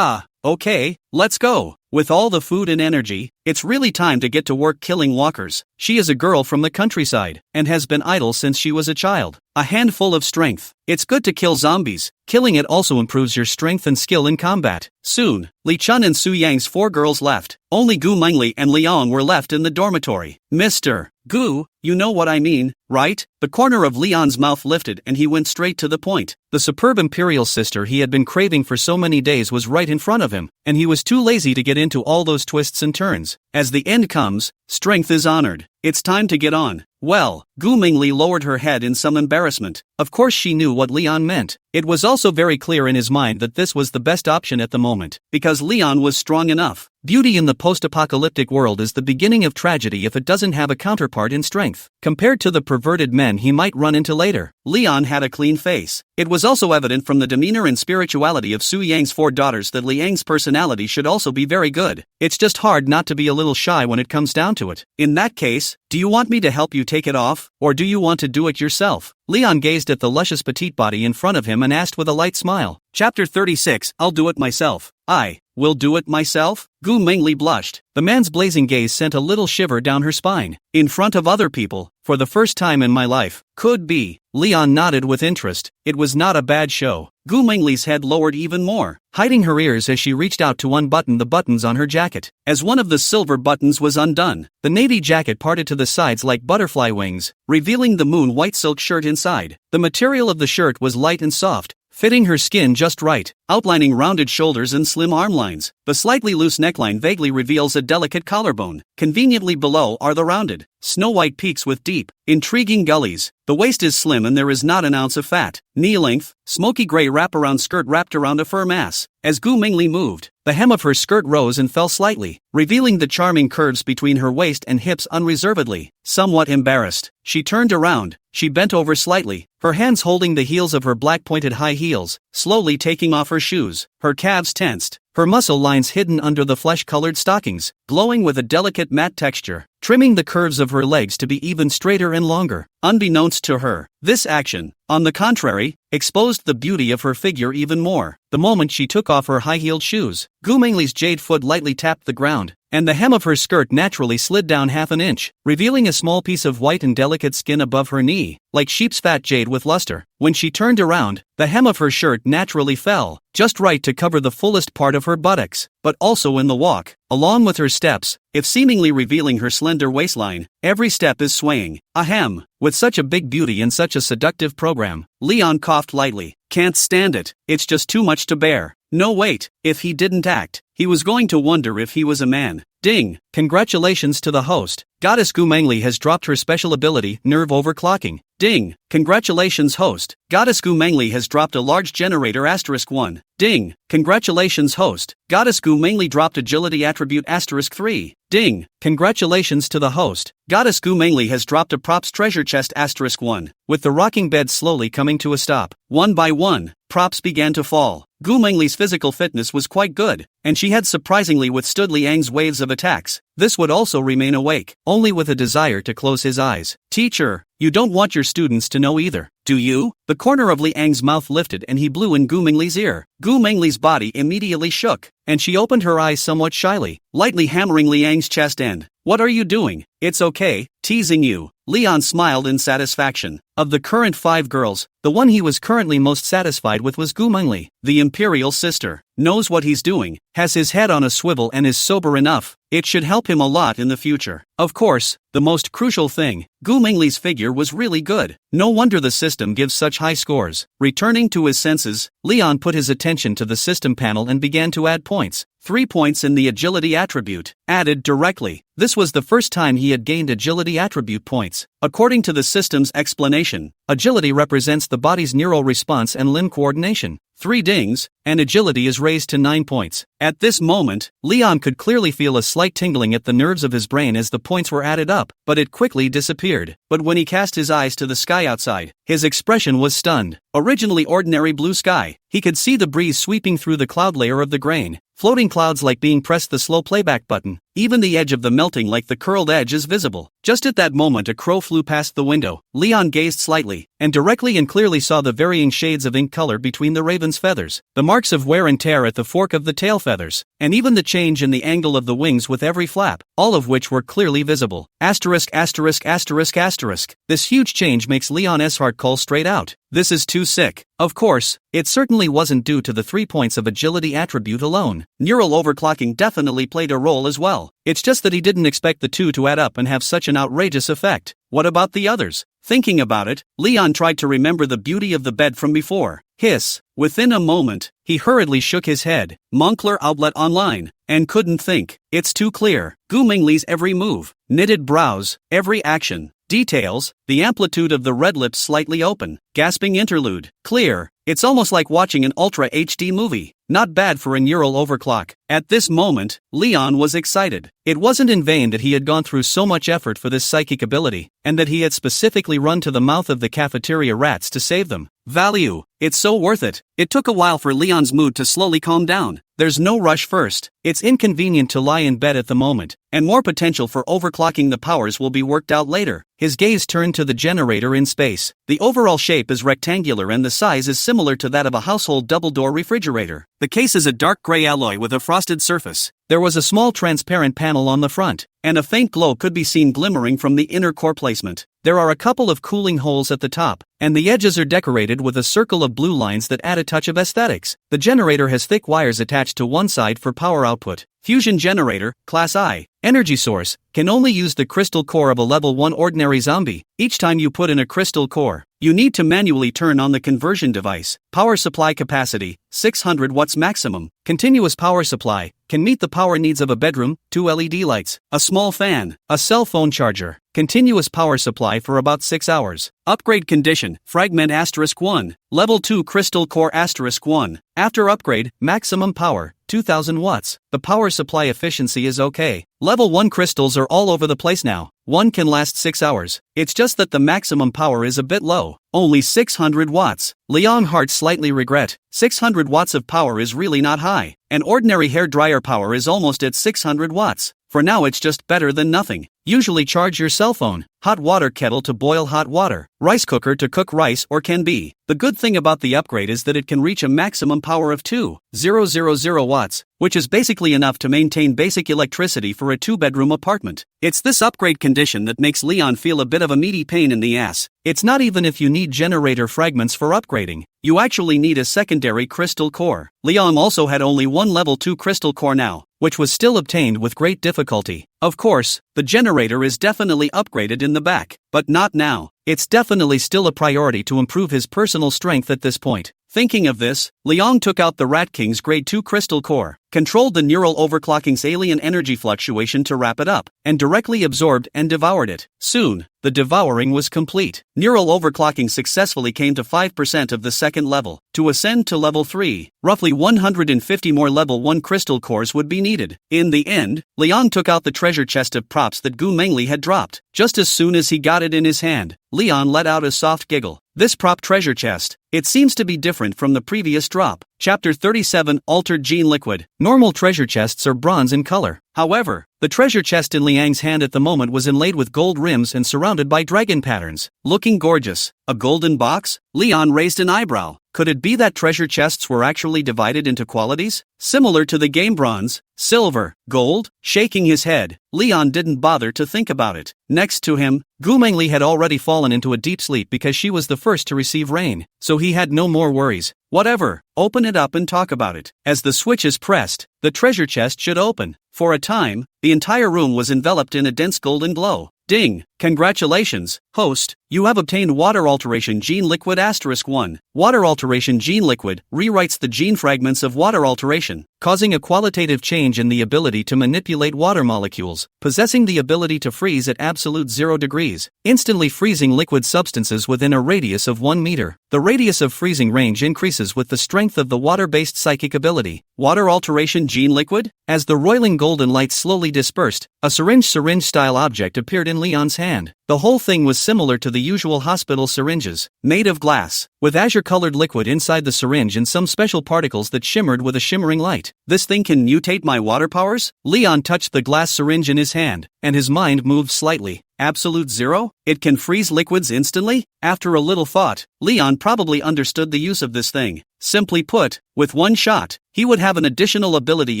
Okay, let's go. With all the food and energy, it's really time to get to work killing walkers. She is a girl from the countryside, and has been idle since she was a child. A handful of strength. It's good to kill zombies. Killing it also improves your strength and skill in combat. Soon, Li Chun and Su Yang's 4 girls left. Only Gu Mingli and Liang were left in the dormitory. Mr. Gu, you know what I mean, right? The corner of Leon's mouth lifted and he went straight to the point. The superb imperial sister he had been craving for so many days was right in front of him, and he was too lazy to get into all those twists and turns. As the end comes, strength is honored. It's time to get on. Well, Gu Mingli lowered her head in some embarrassment. Of course she knew what Leon meant. It was also very clear in his mind that this was the best option at the moment, because Leon was strong enough. Beauty in the post-apocalyptic world is the beginning of tragedy if it doesn't have a counterpart in strength. Compared to the perverted men he might run into later, Leon had a clean face. It was also evident from the demeanor and spirituality of Su Yang's 4 daughters that Liang's personality should also be very good. It's just hard not to be a little shy when it comes down to it. In that case, do you want me to help you take it off, or do you want to do it yourself? Leon gazed at the luscious petite body in front of him and asked with a light smile. Chapter 36, I'll do it myself. I will do it myself? Gu Mingli blushed. The man's blazing gaze sent a little shiver down her spine. In front of other people, for the first time in my life, could be. Leon nodded with interest. It was not a bad show. Gu Mingli's head lowered even more, hiding her ears as she reached out to unbutton the buttons on her jacket. As one of the silver buttons was undone, the navy jacket parted to the sides like butterfly wings, revealing the moon-white silk shirt inside. The material of the shirt was light and soft, fitting her skin just right, outlining rounded shoulders and slim arm lines. The slightly loose neckline vaguely reveals a delicate collarbone. Conveniently below are the rounded, snow-white peaks with deep, intriguing gullies. The waist is slim and there is not an ounce of fat. Knee-length, smoky gray wraparound skirt wrapped around a firm ass. As Gu Mingli moved, the hem of her skirt rose and fell slightly, revealing the charming curves between her waist and hips unreservedly. Somewhat embarrassed, she turned around. She bent over slightly, her hands holding the heels of her black pointed high heels, slowly taking off her shoes. Her calves tensed. her muscle lines hidden under the flesh-colored stockings, glowing with a delicate matte texture, trimming the curves of her legs to be even straighter and longer. Unbeknownst to her, this action, on the contrary, exposed the beauty of her figure even more. The moment she took off her high-heeled shoes, Gu Mingli's jade foot lightly tapped the ground, and the hem of her skirt naturally slid down half an inch, revealing a small piece of white and delicate skin above her knee, like sheep's fat jade with luster. When she turned around, the hem of her shirt naturally fell, just right to cover the fullest part of her buttocks, but also in the walk, along with her steps, if seemingly revealing her slender waistline, every step is swaying. Ahem, with such a big beauty and such a seductive program, Leon coughed lightly. Can't stand it, it's just too much to bear. No wait, if he didn't act, he was going to wonder if he was a man. Ding! Congratulations to the host. Goddess Gu Mengli has dropped her special ability, nerve overclocking. Ding! Congratulations host. Goddess Gu Mengli has dropped a large generator *1. Ding! Congratulations host. Goddess Gu Mengli dropped agility attribute *3. Ding! Congratulations to the host. Goddess Gu Mengli has dropped a props treasure chest *1. With the rocking bed slowly coming to a stop, one by one, props began to fall. Gu Mengli's physical fitness was quite good, and she had surprisingly withstood Liang's waves of attacks. This would also remain awake, only with a desire to close his eyes. Teacher, you don't want your students to know either, do you? The corner of Liang's mouth lifted and he blew in Gu Mengli's ear. Gu Mengli's body immediately shook, and she opened her eyes somewhat shyly, lightly hammering Liang's chest end. What are you doing? It's okay, teasing you. Leon smiled in satisfaction. Of the current 5 girls, the one he was currently most satisfied with was Gu Mengli, the imperial sister. Knows what he's doing, has his head on a swivel and is sober enough. It should help him a lot in the future. Of course, the most crucial thing, Gu Mengli's figure was really good. No wonder the system gives such high scores. Returning to his senses, Leon put his attention to the system panel and began to add points. 3 points in the agility attribute, added directly. This was the first time he had gained agility attribute points. According to the system's explanation, agility represents the body's neural response and limb coordination. 3 dings, and agility is raised to 9 points. At this moment, Leon could clearly feel a slight tingling at the nerves of his brain as the points were added up, but it quickly disappeared. But when he cast his eyes to the sky outside, his expression was stunned. Originally ordinary blue sky, he could see the breeze sweeping through the cloud layer of the grain. Floating clouds like being pressed the slow playback button. Even the edge of the melting like the curled edge is visible. Just at that moment a crow flew past the window. Leon gazed slightly, and directly and clearly saw the varying shades of ink color between the raven's feathers, the marks of wear and tear at the fork of the tail feathers, and even the change in the angle of the wings with every flap, all of which were clearly visible. Asterisk asterisk asterisk asterisk. This huge change makes Leon's heart cull straight out. This is too sick. Of course, it certainly wasn't due to the 3 points of agility attribute alone. Neural overclocking definitely played a role as well. It's just that he didn't expect the 2 to add up and have such an outrageous effect. What about the others? Thinking about it, Leon tried to remember the beauty of the bed from before. Hiss. Within a moment, he hurriedly shook his head. Moncler Outlet Online. And couldn't think. It's too clear. Gu Mengli's every move, knitted brows, every action. Details, the amplitude of the red lips slightly open, gasping interlude, clear. It's almost like watching an Ultra HD movie. Not bad for a neural overclock. At this moment, Leon was excited. It wasn't in vain that he had gone through so much effort for this psychic ability, and that he had specifically run to the mouth of the cafeteria rats to save them. Value. It's so worth it. It took a while for Leon's mood to slowly calm down. There's no rush first. It's inconvenient to lie in bed at the moment, and more potential for overclocking the powers will be worked out later. His gaze turned to the generator in space. The overall shape is rectangular and the size is similar to that of a household double-door refrigerator. The case is a dark gray alloy with a frosted surface. There was a small transparent panel on the front, and a faint glow could be seen glimmering from the inner core placement. There are a couple of cooling holes at the top, and the edges are decorated with a circle of blue lines that add a touch of aesthetics. The generator has thick wires attached to one side for power output. Fusion generator, Class I. Energy source, can only use the crystal core of a level 1 ordinary zombie. Each time you put in a crystal core, you need to manually turn on the conversion device. Power supply capacity, 600 watts maximum. Continuous power supply, can meet the power needs of a bedroom, 2 LED lights, a small fan, a cell phone charger. Continuous power supply for about 6 hours. Upgrade condition, fragment *1. Level 2 crystal core *1. After upgrade, maximum power, 2000 watts. The power supply efficiency is okay. Level 1 crystals are all over the place now. one can last 6 hours. It's just that the maximum power is a bit low, only 600 watts. Leon heart slightly regret, 600 watts of power is really not high. An ordinary hair dryer power is almost at 600 watts. For now it's just better than nothing. Usually charge your cell phone, hot water kettle to boil hot water, rice cooker to cook rice or can be. The good thing about the upgrade is that it can reach a maximum power of 2,000 watts, which is basically enough to maintain basic electricity for a 2-bedroom apartment. It's this upgrade condition that makes Leon feel a bit of a meaty pain in the ass. It's not even if you need generator fragments for upgrading. You actually need a secondary crystal core. Leon also had only one level 2 crystal core now, which was still obtained with great difficulty. Of course, the generator is definitely upgraded in the back, but not now. It's definitely still a priority to improve his personal strength at this point. Thinking of this, Leon took out the Rat King's Grade 2 crystal core, controlled the neural overclocking's alien energy fluctuation to wrap it up, and directly absorbed and devoured it. Soon, the devouring was complete. Neural overclocking successfully came to 5% of the second level. To ascend to level 3, roughly 150 more level 1 crystal cores would be needed. In the end, Leon took out the treasure chest of props that Gu Mengli had dropped. Just as soon as he got it in his hand, Leon let out a soft giggle. This prop treasure chest, it seems to be different from the previous drop. Chapter 37 Altered Gene Liquid. Normal treasure chests are bronze in color. However, the treasure chest in Liang's hand at the moment was inlaid with gold rims and surrounded by dragon patterns. Looking gorgeous. A golden box? Leon raised an eyebrow. Could it be that treasure chests were actually divided into qualities? Similar to the game bronze, silver, gold? Shaking his head, Leon didn't bother to think about it. Next to him, Gu Mengli had already fallen into a deep sleep because she was the first to receive rain, so he had no more worries. Whatever, open it up and talk about it. As the switch is pressed, the treasure chest should open. For a time, the entire room was enveloped in a dense golden glow. Ding! Congratulations, host, you have obtained Water Alteration Gene Liquid *1. Water Alteration Gene Liquid rewrites the gene fragments of water alteration, causing a qualitative change in the ability to manipulate water molecules, possessing the ability to freeze at absolute 0 degrees, instantly freezing liquid substances within a radius of 1 meter. The radius of freezing range increases with the strength of the water-based psychic ability. Water Alteration Gene Liquid? As the roiling golden light slowly dispersed, a syringe-style object appeared in Leon's hand. The whole thing was similar to the usual hospital syringes, made of glass, with azure-colored liquid inside the syringe and some special particles that shimmered with a shimmering light. This thing can mutate my water powers? Leon touched the glass syringe in his hand, and his mind moved slightly. Absolute 0? It can freeze liquids instantly? After a little thought, Leon probably understood the use of this thing. Simply put, with one shot, he would have an additional ability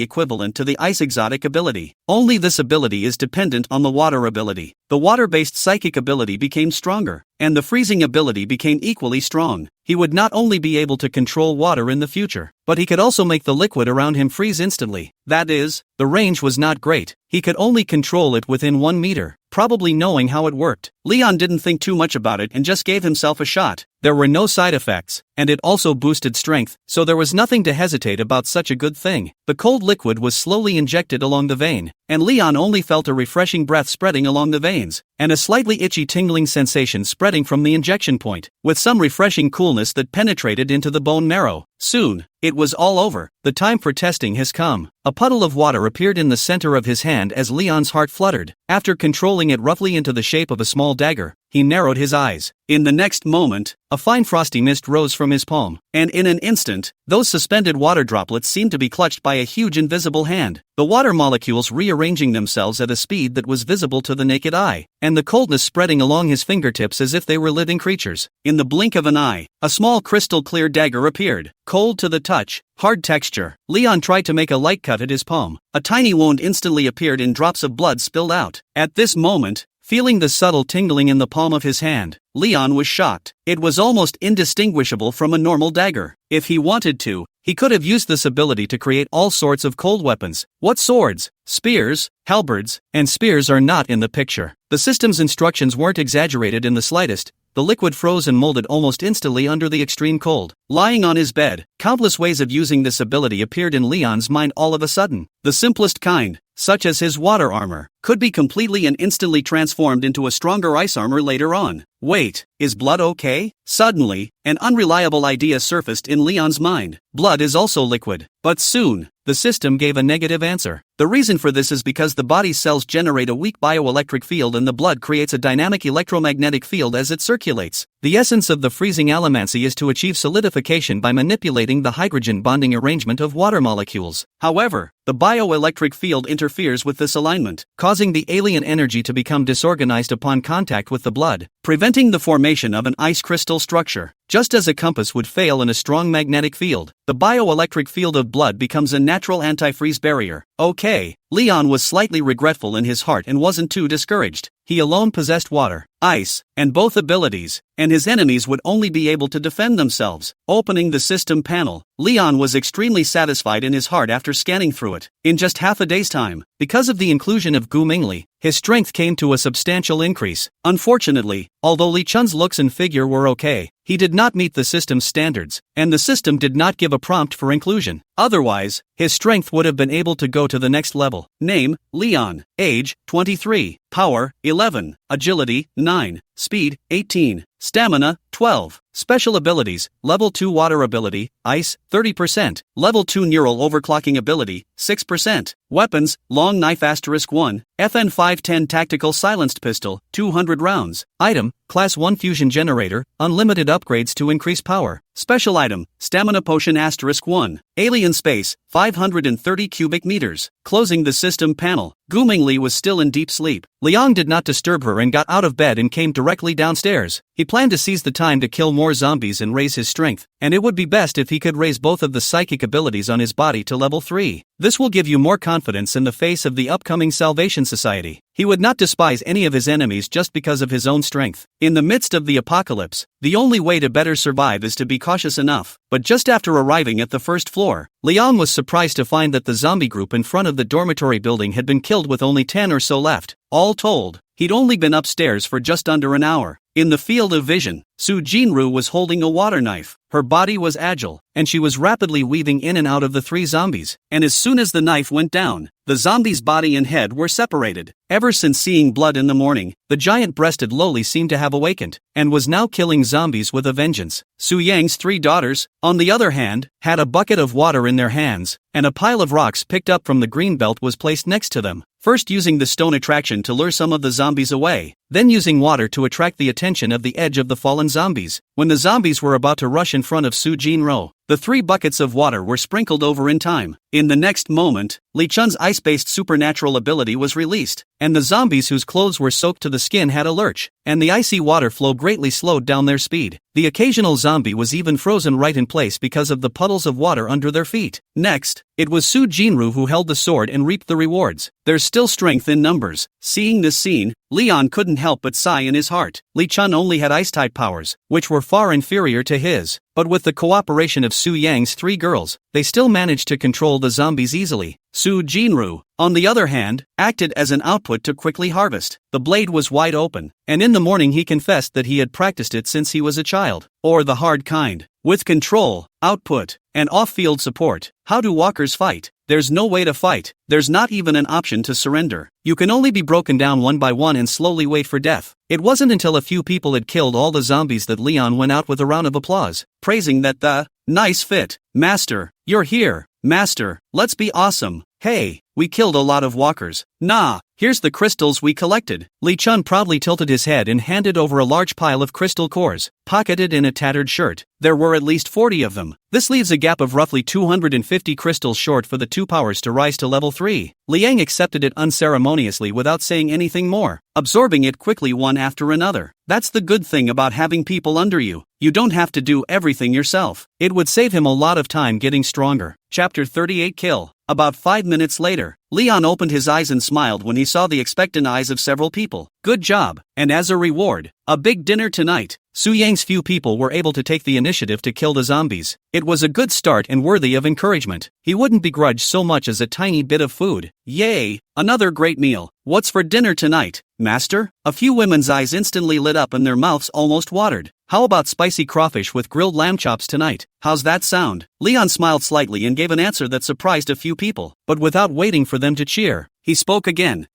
equivalent to the ice exotic ability. Only this ability is dependent on the water ability. The water-based psychic ability became stronger, and the freezing ability became equally strong. He would not only be able to control water in the future, but he could also make the liquid around him freeze instantly. That is, the range was not great. He could only control it within 1 meter. Probably knowing how it worked, Leon didn't think too much about it and just gave himself a shot. There were no side effects, and it also boosted strength, so there was nothing to hesitate about such a good thing. The cold liquid was slowly injected along the vein, and Leon only felt a refreshing breath spreading along the veins, and a slightly itchy tingling sensation spreading from the injection point, with some refreshing coolness that penetrated into the bone marrow. Soon, it was all over. The time for testing has come. A puddle of water appeared in the center of his hand as Leon's heart fluttered. After controlling it roughly into the shape of a small dagger, he narrowed his eyes. In the next moment, a fine frosty mist rose from his palm, and in an instant, those suspended water droplets seemed to be clutched by a huge invisible hand, the water molecules rearranging themselves at a speed that was visible to the naked eye, and the coldness spreading along his fingertips as if they were living creatures. In the blink of an eye, a small crystal-clear dagger appeared, cold to the touch, hard texture. Leon tried to make a light cut at his palm. A tiny wound instantly appeared and drops of blood spilled out. At this moment, feeling the subtle tingling in the palm of his hand, Leon was shocked. It was almost indistinguishable from a normal dagger. If he wanted to, he could have used this ability to create all sorts of cold weapons. What swords, spears, halberds, and spears are not in the picture. The system's instructions weren't exaggerated in the slightest. The liquid froze and molded almost instantly under the extreme cold. Lying on his bed, countless ways of using this ability appeared in Leon's mind all of a sudden. The simplest kind, such as his water armor, could be completely and instantly transformed into a stronger ice armor later on. Wait, is blood okay? Suddenly, an unreliable idea surfaced in Leon's mind. Blood is also liquid. But soon, the system gave a negative answer. The reason for this is because the body's cells generate a weak bioelectric field and the blood creates a dynamic electromagnetic field as it circulates. The essence of the freezing allomancy is to achieve solidification by manipulating the hydrogen bonding arrangement of water molecules. However, the bioelectric field interferes with this alignment, causing the alien energy to become disorganized upon contact with the blood, preventing the formation of an ice crystal structure. Just as a compass would fail in a strong magnetic field, the bioelectric field of blood becomes a natural anti-freeze barrier. Okay, Leon was slightly regretful in his heart and wasn't too discouraged. He alone possessed water, ice, and both abilities, and his enemies would only be able to defend themselves. Opening the system panel, Leon was extremely satisfied in his heart after scanning through it. In just half a day's time, because of the inclusion of Gu-Mingli, his strength came to a substantial increase. Unfortunately, although Li Chun's looks and figure were okay, he did not meet the system's standards, and the system did not give a prompt for inclusion. Otherwise, his strength would have been able to go to the next level. Name, Leon. Age, 23. Power, 11. Agility, 9. Speed, 18. Stamina, 12. Special abilities, Level 2 Water Ability, Ice, 30%. Level 2 Neural Overclocking Ability, 6%. Weapons, Long Knife *1, FN 510 Tactical Silenced Pistol, 200 rounds. Item, Class 1 Fusion Generator, unlimited upgrades to increase power. Special item, Stamina Potion *1. Alien Space, 530 cubic meters. Closing the system panel, Gu-Mingli was still in deep sleep. Liang did not disturb her and got out of bed and came directly downstairs. He planned to seize the time to kill more zombies and raise his strength, and it would be best if he could raise both of the psychic abilities on his body to level 3. This will give you more confidence in the face of the upcoming Salvation Society. He would not despise any of his enemies just because of his own strength. In the midst of the apocalypse, the only way to better survive is to be cautious enough. But just after arriving at the first floor, Liang was surprised to find that the zombie group in front of the dormitory building had been killed with only 10 or so left. All told, he'd only been upstairs for just under an hour. In the field of vision, Su Jinru was holding a water knife. Her body was agile, and she was rapidly weaving in and out of the 3 zombies, and as soon as the knife went down, the zombie's body and head were separated. Ever since seeing blood in the morning, the giant-breasted loli seemed to have awakened, and was now killing zombies with a vengeance. Su Yang's 3 daughters, on the other hand, had a bucket of water in their hands, and a pile of rocks picked up from the green belt was placed next to them. First using the stone attraction to lure some of the zombies away, then using water to attract the attention of the edge of the fallen zombies. When the zombies were about to rush in front of Su Jinro, the 3 buckets of water were sprinkled over in time. In the next moment, Li Chun's ice-based supernatural ability was released, and the zombies whose clothes were soaked to the skin had a lurch, and the icy water flow greatly slowed down their speed. The occasional zombie was even frozen right in place because of the puddles of water under their feet. Next, it was Su Jinru who held the sword and reaped the rewards. There's still strength in numbers. Seeing this scene, Leon couldn't help but sigh in his heart. Li Chun only had ice-type powers, which were far inferior to his. But with the cooperation of Su Yang's 3 girls, they still managed to control the zombies easily. Su Jinru, on the other hand, acted as an output to quickly harvest. The blade was wide open, and in the morning he confessed that he had practiced it since he was a child. Or the hard kind. With control, output, and off-field support, how do walkers fight? There's no way to fight. There's not even an option to surrender. You can only be broken down one by one and slowly wait for death. It wasn't until a few people had killed all the zombies that Leon went out with a round of applause, praising that the nice fit. Master, you're here. Master, let's be awesome. Hey, we killed a lot of walkers. Nah, here's the crystals we collected. Li Chun proudly tilted his head and handed over a large pile of crystal cores, pocketed in a tattered shirt. There were at least 40 of them. This leaves a gap of roughly 250 crystals short for the 2 powers to rise to level 3. Liang accepted it unceremoniously without saying anything more, absorbing it quickly one after another. That's the good thing about having people under you. You don't have to do everything yourself. It would save him a lot of time getting stronger. Chapter 38 Kill. About 5 minutes later, Leon opened his eyes and smiled when he saw the expectant eyes of several people. Good job, and as a reward, a big dinner tonight. Su Yang's few people were able to take the initiative to kill the zombies. It was a good start and worthy of encouragement. He wouldn't begrudge so much as a tiny bit of food. Yay, another great meal. What's for dinner tonight, Master? A few women's eyes instantly lit up and their mouths almost watered. How about spicy crawfish with grilled lamb chops tonight? How's that sound? Leon smiled slightly and gave an answer that surprised a few people, but without waiting for them to cheer. he spoke again.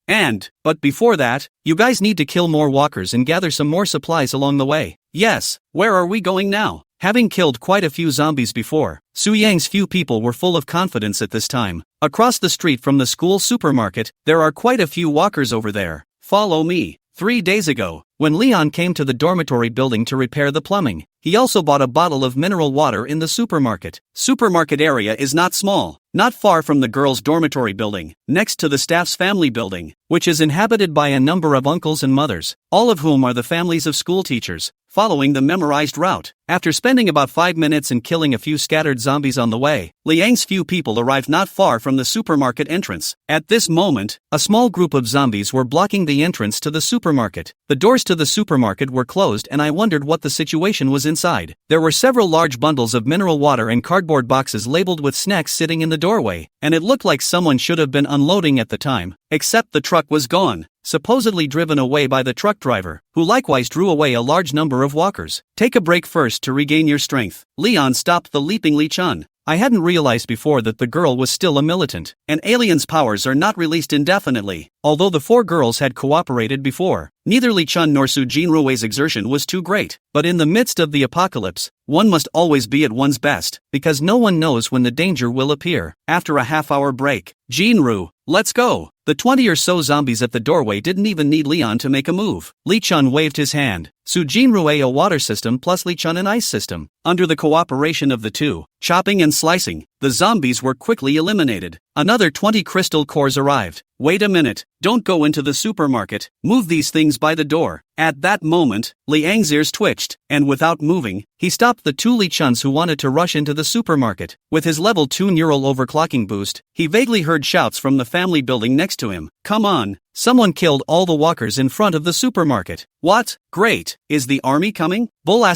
But before that, you guys need to kill more walkers and gather some more supplies along the way. Yes, where are we going now? Having killed quite a few zombies before, Su Yang's few people were full of confidence at this time. Across the street from the school supermarket, there are quite a few walkers over there. Follow me. 3 days ago, when Leon came to the dormitory building to repair the plumbing, he also bought a bottle of mineral water in the supermarket. Supermarket area is not small, not far from the girls' dormitory building, next to the staff's family building, which is inhabited by a number of uncles and mothers, all of whom are the families of school teachers, following the memorized route. After spending about 5 minutes and killing a few scattered zombies on the way, Liang's few people arrived not far from the supermarket entrance. At this moment, a small group of zombies were blocking the entrance to the supermarket. The doors to the supermarket were closed and I wondered what the situation was inside. There were several large bundles of mineral water and cardboard boxes labeled with snacks sitting in the doorway, and it looked like someone should have been unloading at the time, except the truck was gone, supposedly driven away by the truck driver, who likewise drew away a large number of walkers. Take a break first to regain your strength. Leon stopped the leaping Li Chun. I hadn't realized before that the girl was still a militant, and aliens' powers are not released indefinitely. Although the 4 girls had cooperated before, neither Li Chun nor Su Jinrue's exertion was too great. But in the midst of the apocalypse, one must always be at one's best, because no one knows when the danger will appear. After a half-hour break, Jinru, let's go. The 20 or so zombies at the doorway didn't even need Leon to make a move. Li Chun waved his hand. Su Jinrue a water system plus Li Chun an ice system. Under the cooperation of the two, chopping and slicing, the zombies were quickly eliminated. Another 20 crystal cores arrived. Wait a minute, don't go into the supermarket, move these things by the door. At that moment, Liang's ears twitched, and without moving, he stopped the 2 Li Chuns who wanted to rush into the supermarket. With his level 2 neural overclocking boost, he vaguely heard shouts from the family building next to him. Come on, someone killed all the walkers in front of the supermarket. What? Great, is the army coming? Bull ******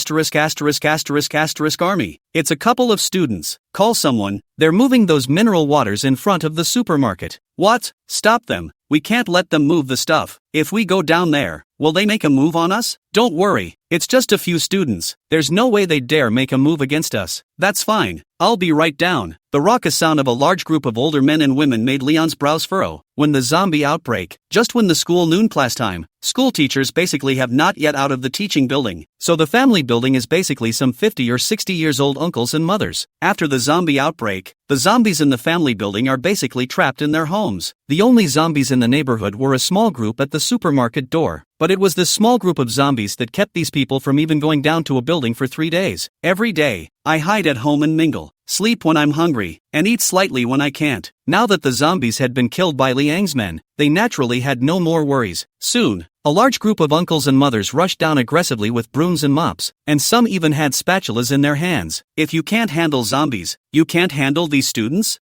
army. It's a couple of students. Call someone, they're moving those mineral waters in front of the supermarket. What? Stop them, we can't let them move the stuff. If we go down there, will they make a move on us? Don't worry, it's just a few students. There's no way they'd dare make a move against us. That's fine, I'll be right down. The raucous sound of a large group of older men and women made Leon's brows furrow. When the zombie outbreak, just when the school noon class time, school teachers basically have not yet out of the teaching building, so the family building is basically some 50 or 60 years old uncles and mothers. After the zombie outbreak, the zombies in the family building are basically trapped in their homes. The only zombies in the neighborhood were a small group at the supermarket door. But it was this small group of zombies that kept these people from even going down to a building for 3 days. Every day, I hide at home and mingle, sleep when I'm hungry, and eat slightly when I can't. Now that the zombies had been killed by Liang's men, they naturally had no more worries. Soon, a large group of uncles and mothers rushed down aggressively with brooms and mops, and some even had spatulas in their hands. If you can't handle zombies, you can't handle these students?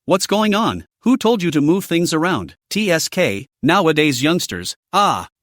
What's going on? Who told you to move things around? TSK, nowadays youngsters,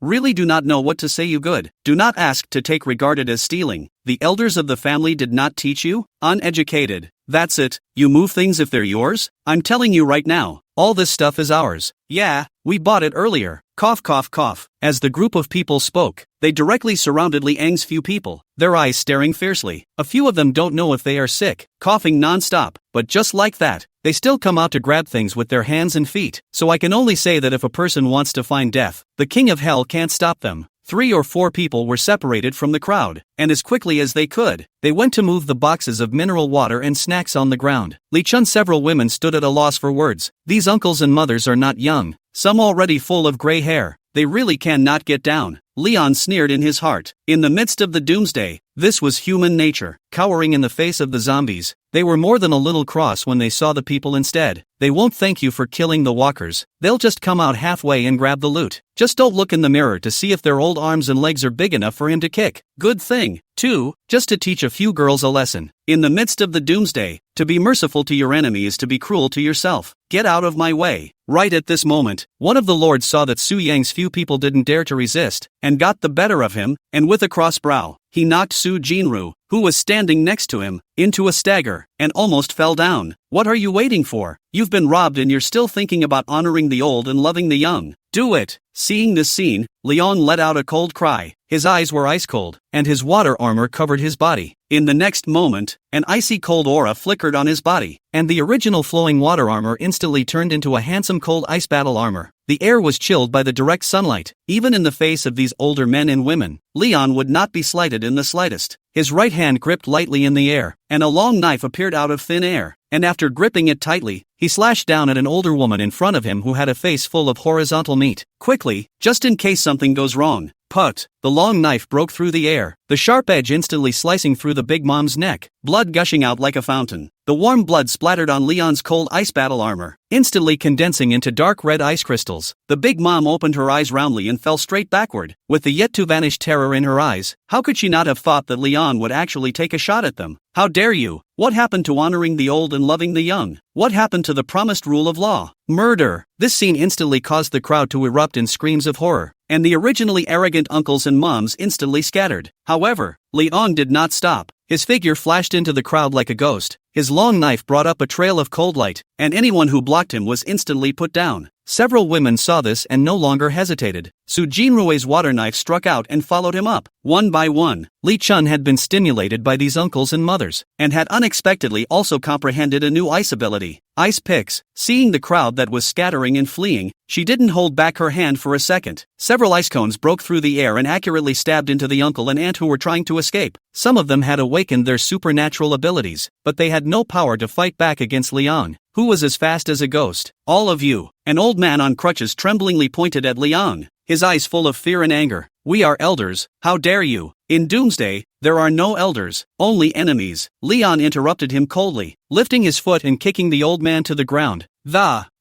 really do not know what to say. You good. Do not ask to take regarded as stealing. The elders of the family did not teach you? Uneducated. That's it, you move things if they're yours? I'm telling you right now, all this stuff is ours. Yeah, we bought it earlier. Cough cough cough. As the group of people spoke, they directly surrounded Liang's few people, their eyes staring fiercely. A few of them don't know if they are sick, coughing non-stop, but just like that, they still come out to grab things with their hands and feet. So I can only say that if a person wants to find death, the king of hell can't stop them. 3 or 4 people were separated from the crowd, and as quickly as they could, they went to move the boxes of mineral water and snacks on the ground. Li Chun several women stood at a loss for words. These uncles and mothers are not young, some already full of gray hair. They really cannot get down. Leon sneered in his heart. In the midst of the doomsday, this was human nature. Cowering in the face of the zombies, they were more than a little cross when they saw the people instead. They won't thank you for killing the walkers, they'll just come out halfway and grab the loot. Just don't look in the mirror to see if their old arms and legs are big enough for him to kick. Good thing, too, just to teach a few girls a lesson. In the midst of the doomsday, to be merciful to your enemy is to be cruel to yourself. Get out of my way. Right at this moment, one of the lords saw that Su Yang's few people didn't dare to resist, and got the better of him, and with a cross brow, he knocked Su Jinru, who was standing next to him, into a stagger, and almost fell down. What are you waiting for? You've been robbed and you're still thinking about honoring the old and loving the young. Do it. Seeing this scene, Leon let out a cold cry. His eyes were ice cold, and his water armor covered his body. In the next moment, an icy cold aura flickered on his body, and the original flowing water armor instantly turned into a handsome cold ice battle armor. The air was chilled by the direct sunlight. Even in the face of these older men and women, Leon would not be slighted in the slightest. His right hand gripped lightly in the air, and a long knife appeared out of thin air, and after gripping it tightly, he slashed down at an older woman in front of him who had a face full of horizontal meat. Quickly, just in case something goes wrong. Put! The long knife broke through the air, the sharp edge instantly slicing through the big mom's neck, blood gushing out like a fountain. The warm blood splattered on Leon's cold ice battle armor, instantly condensing into dark red ice crystals. The big mom opened her eyes roundly and fell straight backward, with the yet-to-vanish terror in her eyes. How could she not have thought that Leon would actually take a shot at them? How dare you? What happened to honoring the old and loving the young? What happened to the promised rule of law? Murder! This scene instantly caused the crowd to erupt in screams of horror, and the originally arrogant uncles and moms instantly scattered. However, Leon did not stop. His figure flashed into the crowd like a ghost. His long knife brought up a trail of cold light, and anyone who blocked him was instantly put down. Several women saw this and no longer hesitated. Su Jinrue's water knife struck out and followed him up. One by one, Li Chun had been stimulated by these uncles and mothers, and had unexpectedly also comprehended a new ice ability. Ice picks. Seeing the crowd that was scattering and fleeing, she didn't hold back her hand for a second. Several ice cones broke through the air and accurately stabbed into the uncle and aunt who were trying to escape. Some of them had awakened their supernatural abilities, but they had no power to fight back against Liang, who was as fast as a ghost. All of you. An old man on crutches tremblingly pointed at Liang, his eyes full of fear and anger. We are elders, how dare you? In Doomsday, there are no elders, only enemies. Leon interrupted him coldly, lifting his foot and kicking the old man to the ground.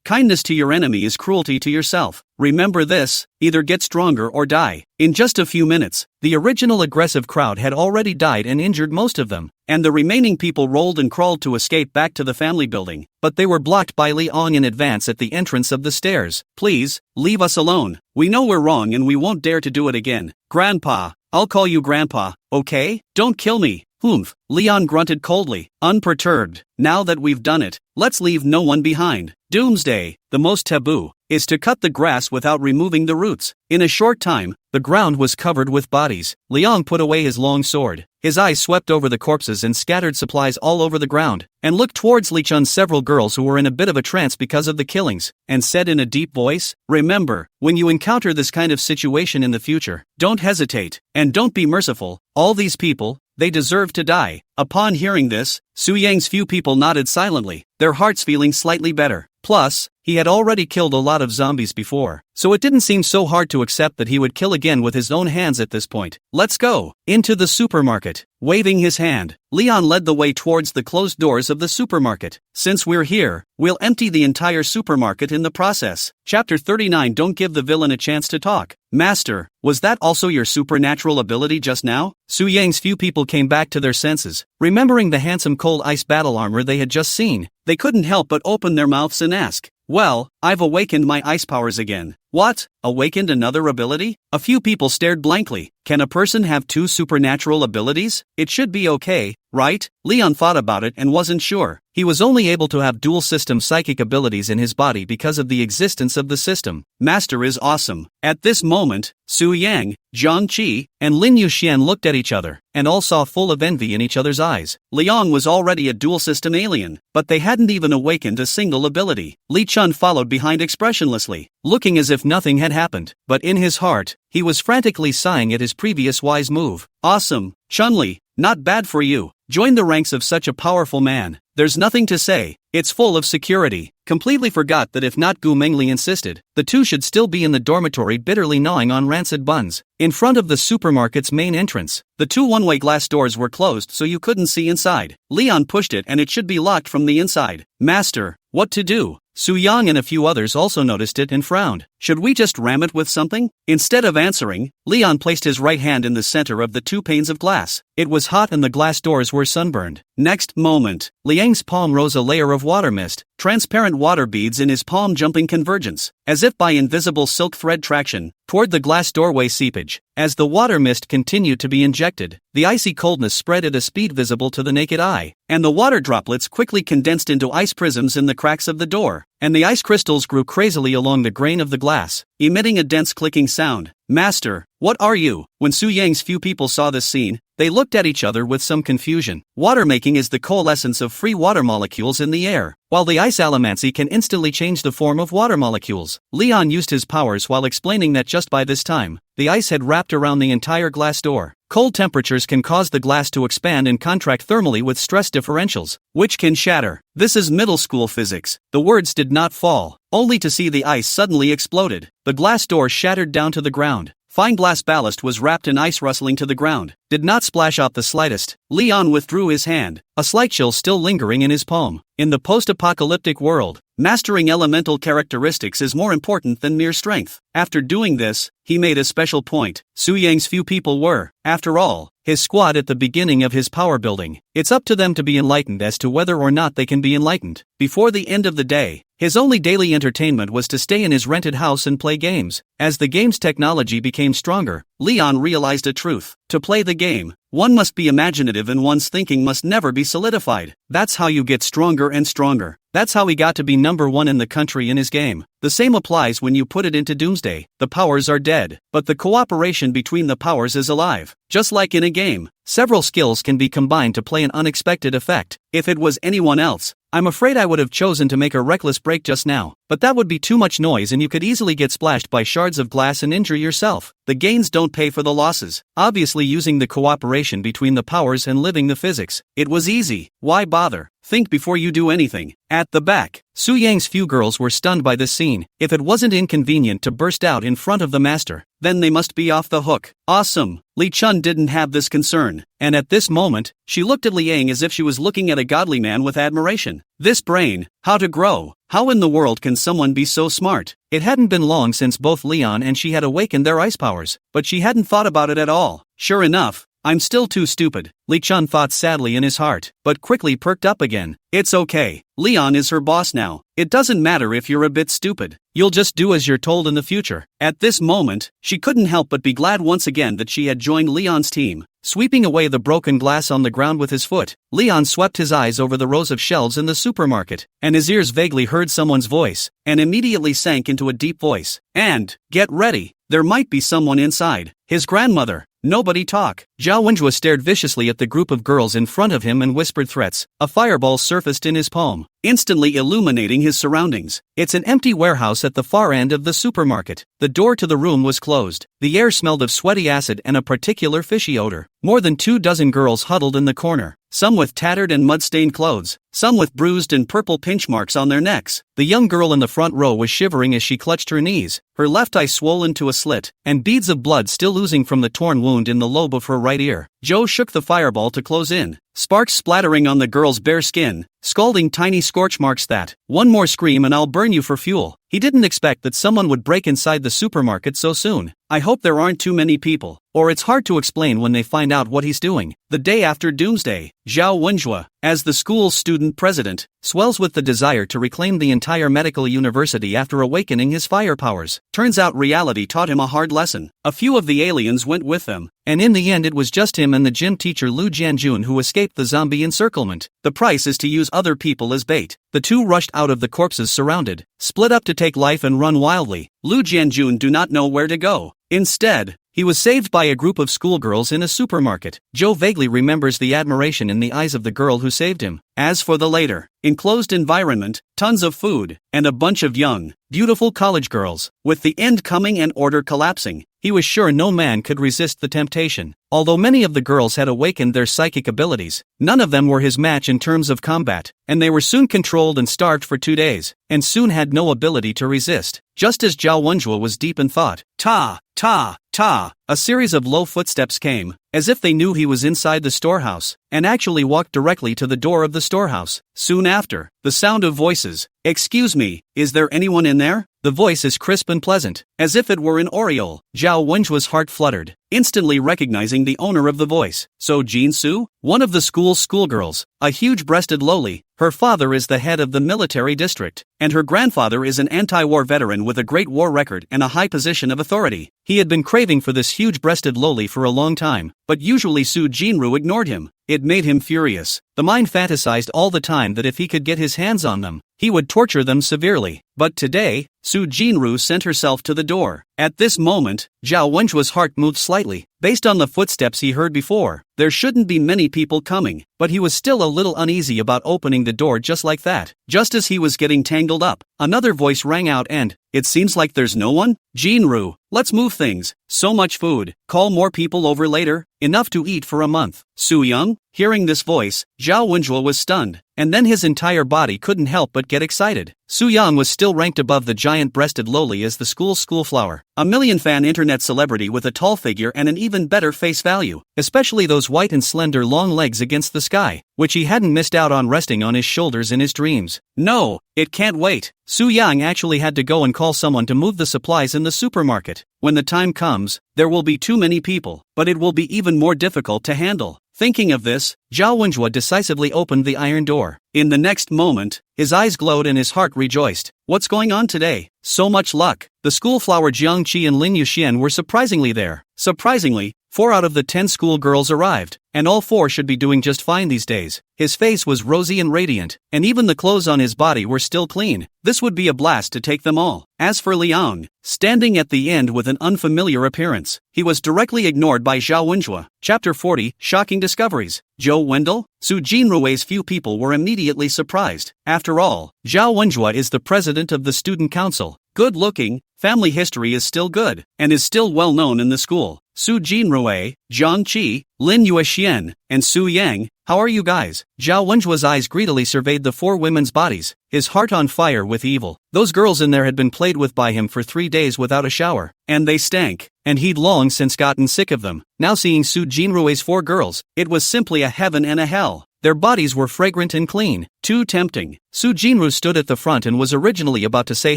Kindness to your enemy is cruelty to yourself. Remember this, either get stronger or die. In just a few minutes, the original aggressive crowd had already died and injured most of them, and the remaining people rolled and crawled to escape back to the family building, but they were blocked by Liang in advance at the entrance of the stairs. Please, leave us alone. We know we're wrong and we won't dare to do it again. Grandpa, I'll call you Grandpa, okay? Don't kill me. Humph, Leon grunted coldly, unperturbed. Now that we've done it, let's leave no one behind. Doomsday, the most taboo, is to cut the grass without removing the roots. In a short time, the ground was covered with bodies. Liang put away his long sword. His eyes swept over the corpses and scattered supplies all over the ground, and looked towards Li Chun's several girls who were in a bit of a trance because of the killings, and said in a deep voice, remember, when you encounter this kind of situation in the future, don't hesitate, and don't be merciful. All these people, they deserve to die. Upon hearing this, Su Yang's few people nodded silently, their hearts feeling slightly better. Plus, he had already killed a lot of zombies before, so it didn't seem so hard to accept that he would kill again with his own hands at this point. Let's go! Into the supermarket. Waving his hand, Leon led the way towards the closed doors of the supermarket. Since we're here, we'll empty the entire supermarket in the process. Chapter 39. Don't give the villain a chance to talk. Master, was that also your supernatural ability just now? Su Yang's few people came back to their senses, remembering the handsome cold ice battle armor they had just seen. They couldn't help but open their mouths and ask, well, I've awakened my ice powers again. What? Awakened another ability? A few people stared blankly. Can a person have two supernatural abilities? It should be okay, right? Leon thought about it and wasn't sure. He was only able to have dual system psychic abilities in his body because of the existence of the system. Master is awesome. At this moment, Su Yang, Zhang Qi, and Lin Yuxian looked at each other, and all saw full of envy in each other's eyes. Liang was already a dual system alien, but they hadn't even awakened a single ability. Li Chun followed behind expressionlessly, looking as if nothing had happened, but in his heart, he was frantically sighing at his previous wise move. Awesome, Chun-Li, not bad for you. Join the ranks of such a powerful man. There's nothing to say, it's full of security. Completely forgot that if not Gu Mengli insisted, the two should still be in the dormitory bitterly gnawing on rancid buns. In front of the supermarket's main entrance, the two one-way glass doors were closed so you couldn't see inside. Leon pushed it and it should be locked from the inside. Master, what to do? Su Yang and a few others also noticed it and frowned. Should we just ram it with something? Instead of answering, Leon placed his right hand in the center of the two panes of glass. It was hot and the glass doors were sunburned. Next moment, Liang's palm rose a layer of water mist, transparent water beads in his palm jumping convergence, as if by invisible silk thread traction, toward the glass doorway seepage. As the water mist continued to be injected, the icy coldness spread at a speed visible to the naked eye, and the water droplets quickly condensed into ice prisms in the cracks of the door, and the ice crystals grew crazily along the grain of the glass, emitting a dense clicking sound. Master, What are you? When Su Yang's few people saw this scene, they looked at each other with some confusion. Water making is the coalescence of free water molecules in the air, while the ice allomancy can instantly change the form of water molecules. Leon used his powers while explaining that just by this time, the ice had wrapped around the entire glass door. Cold temperatures can cause the glass to expand and contract thermally with stress differentials, which can shatter. This is middle school physics. The words did not fall, only to see the ice suddenly exploded. The glass door shattered down to the ground. Fine glass ballast was wrapped in ice rustling to the ground, did not splash out the slightest. Leon withdrew his hand, a slight chill still lingering in his palm. In the post-apocalyptic world, mastering elemental characteristics is more important than mere strength. After doing this, he made a special point. Su Yang's few people were, after all, his squad at the beginning of his power building. It's up to them to be enlightened as to whether or not they can be enlightened. Before the end of the day, his only daily entertainment was to stay in his rented house and play games. As the game's technology became stronger, Leon realized a truth. To play the game, one must be imaginative and one's thinking must never be solidified. That's how you get stronger and stronger. That's how he got to be #1 in the country in his game. The same applies when you put it into Doomsday. The powers are dead, but the cooperation between the powers is alive. Just like in a game, several skills can be combined to play an unexpected effect. If it was anyone else, I'm afraid I would have chosen to make a reckless break just now, but that would be too much noise and you could easily get splashed by shards of glass and injure yourself. The gains don't pay for the losses. Obviously, using the cooperation between the powers and living the physics, it was easy. Why bother? Think before you do anything. At the back, Su Yang's few girls were stunned by this scene. If it wasn't inconvenient to burst out in front of the master, then they must be off the hook. Awesome! Li Chun didn't have this concern, and at this moment, she looked at Liang as if she was looking at a godly man with admiration. This brain, how to grow? How in the world can someone be so smart? It hadn't been long since both Leon and she had awakened their ice powers, but she hadn't thought about it at all. Sure enough, I'm still too stupid, Li Chun thought sadly in his heart, but quickly perked up again. It's okay, Leon is her boss now. It doesn't matter if you're a bit stupid. You'll just do as you're told in the future. At this moment, she couldn't help but be glad once again that she had joined Leon's team. Sweeping away the broken glass on the ground with his foot, Leon swept his eyes over the rows of shelves in the supermarket, and his ears vaguely heard someone's voice, and immediately sank into a deep voice. And, get ready, there might be someone inside. His grandmother. Nobody talk. Zhao Wenjue stared viciously at the group of girls in front of him and whispered threats. A fireball surfaced in his palm, instantly illuminating his surroundings. It's an empty warehouse at the far end of the supermarket. The door to the room was closed. The air smelled of sweaty acid and a particular fishy odor. More than 24 girls huddled in the corner, some with tattered and mud-stained clothes, some with bruised and purple pinch marks on their necks. The young girl in the front row was shivering as she clutched her knees, her left eye swollen to a slit, and beads of blood still oozing from the torn wound in the lobe of her right ear. Joe shook the fireball to close in, sparks splattering on the girl's bare skin, scalding tiny scorch marks that, one more scream and I'll burn you for fuel. He didn't expect that someone would break inside the supermarket so soon. I hope there aren't too many people, or it's hard to explain when they find out what he's doing. The day after Doomsday, Zhao Wenjue, as the school's student president, swells with the desire to reclaim the entire medical university after awakening his fire powers. Turns out reality taught him a hard lesson. A few of the aliens went with them, and in the end it was just him and the gym teacher Lu Jianjun who escaped the zombie encirclement. The price is to use other people as bait. The two rushed out of the corpses surrounded, split up to take life and run wildly. Lu Jianjun do not know where to go. Instead, he was saved by a group of schoolgirls in a supermarket. Joe vaguely remembers the admiration in the eyes of the girl who saved him. As for the later, enclosed environment, tons of food, and a bunch of young, beautiful college girls. With the end coming and order collapsing, he was sure no man could resist the temptation. Although many of the girls had awakened their psychic abilities, none of them were his match in terms of combat, and they were soon controlled and starved for 2 days, and soon had no ability to resist. Just as Zhao Wenjue was deep in thought, ta, ta, ta, a series of low footsteps came, as if they knew he was inside the storehouse, and actually walked directly to the door of the storehouse. Soon after, the sound of voices. Excuse me, is there anyone in there? The voice is crisp and pleasant, as if it were an Oriole. Zhao Wenjue's heart fluttered, instantly recognizing the owner of the voice. So Jin Su? One of the school's schoolgirls, a huge-breasted loli. Her father is the head of the military district, and her grandfather is an anti-war veteran with a great war record and a high position of authority. He had been craving for this huge-breasted loli for a long time, but usually Su Jinru ignored him. It made him furious. The mind fantasized all the time that if he could get his hands on them, he would torture them severely. But today, Su Jinru sent herself to the door. At this moment, Zhao Wenjua's heart moved slightly. Based on the footsteps he heard before, there shouldn't be many people coming, but he was still a little uneasy about opening the door just like that. Just as he was getting tangled up, another voice rang out and, "It seems like there's no one? Jinru, let's move things. So much food. Call more people over later. Enough to eat for a month." Su Young? Hearing this voice, Zhao Wenjua was stunned, and then his entire body couldn't help but get excited. Su Yang was still ranked above the giant-breasted lowly as the school's schoolflower, a million-fan internet celebrity with a tall figure and an even better face value, especially those white and slender long legs against the sky, which he hadn't missed out on resting on his shoulders in his dreams. No, it can't wait. Su Yang actually had to go and call someone to move the supplies in the supermarket. When the time comes, there will be too many people, but it will be even more difficult to handle. Thinking of this, Zhao Wenjua decisively opened the iron door. In the next moment, his eyes glowed and his heart rejoiced. What's going on today? So much luck. The schoolflower Jiang Qi and Lin Yuxian were surprisingly there. Surprisingly, 4 out of the 10 schoolgirls arrived, and all 4 should be doing just fine these days. His face was rosy and radiant, and even the clothes on his body were still clean. This would be a blast to take them all. As for Liang, standing at the end with an unfamiliar appearance, he was directly ignored by Zhao Wenjua. Chapter 40, Shocking Discoveries. Joe Wendell? Su Jinrue's few people were immediately surprised. After all, Zhao Wenjua is the president of the student council. Good looking, family history is still good, and is still well known in the school. Su Jinrue, Jiang Qi, Lin Yuxian, and Su Yang, how are you guys? Zhao Wenjua's eyes greedily surveyed the 4 women's bodies, his heart on fire with evil. Those girls in there had been played with by him for 3 days without a shower, and they stank, and he'd long since gotten sick of them. Now seeing Su Jinrue's 4 girls, it was simply a heaven and a hell. Their bodies were fragrant and clean, too tempting. Su Jinru stood at the front and was originally about to say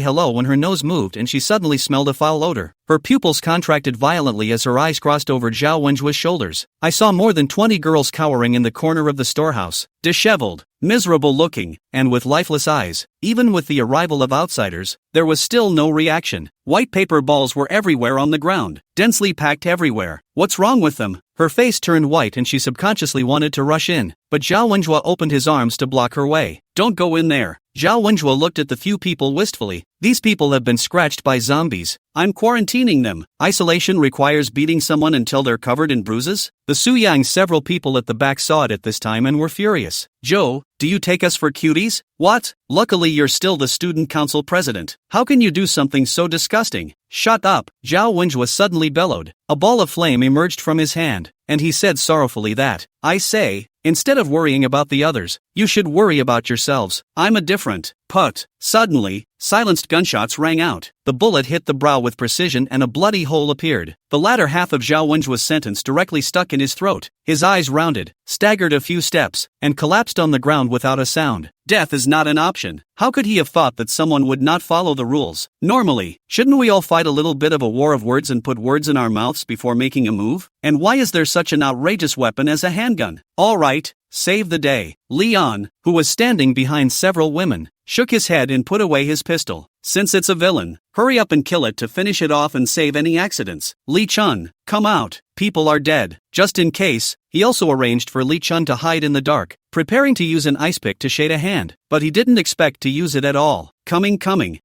hello when her nose moved and she suddenly smelled a foul odor. Her pupils contracted violently as her eyes crossed over Zhao Wenjua's shoulders. I saw more than 20 girls cowering in the corner of the storehouse, disheveled, miserable looking, and with lifeless eyes. Even with the arrival of outsiders, there was still no reaction. White paper balls were everywhere on the ground, densely packed everywhere. What's wrong with them? Her face turned white and she subconsciously wanted to rush in, but Zhao Wenjua opened his arms to block her way. Don't go in there. Zhao Wenjua looked at the few people wistfully. These people have been scratched by zombies. I'm quarantining them. Isolation requires beating someone until they're covered in bruises? The Su Yang several people at the back saw it at this time and were furious. Joe, do you take us for cuties? What? Luckily you're still the student council president. How can you do something so disgusting? Shut up, Zhao Wenjua suddenly bellowed. A ball of flame emerged from his hand, and he said sorrowfully that, I say, instead of worrying about the others, you should worry about yourselves. I'm a different. Put. Suddenly, silenced gunshots rang out. The bullet hit the brow with precision and a bloody hole appeared. The latter half of Zhao Wenjua's sentence directly stuck in his throat. His eyes rounded, staggered a few steps, and collapsed on the ground without a sound. Death is not an option. How could he have thought that someone would not follow the rules? Normally, shouldn't we all fight a little bit of a war of words and put words in our mouths before making a move? And why is there such an outrageous weapon as a handgun? All right, save the day. Leon, who was standing behind several women, shook his head and put away his pistol. Since it's a villain, hurry up and kill it to finish it off and save any accidents. Li Chun, come out. People are dead. Just in case, he also arranged for Li Chun to hide in the dark, preparing to use an ice pick to shade a hand, but he didn't expect to use it at all. Coming.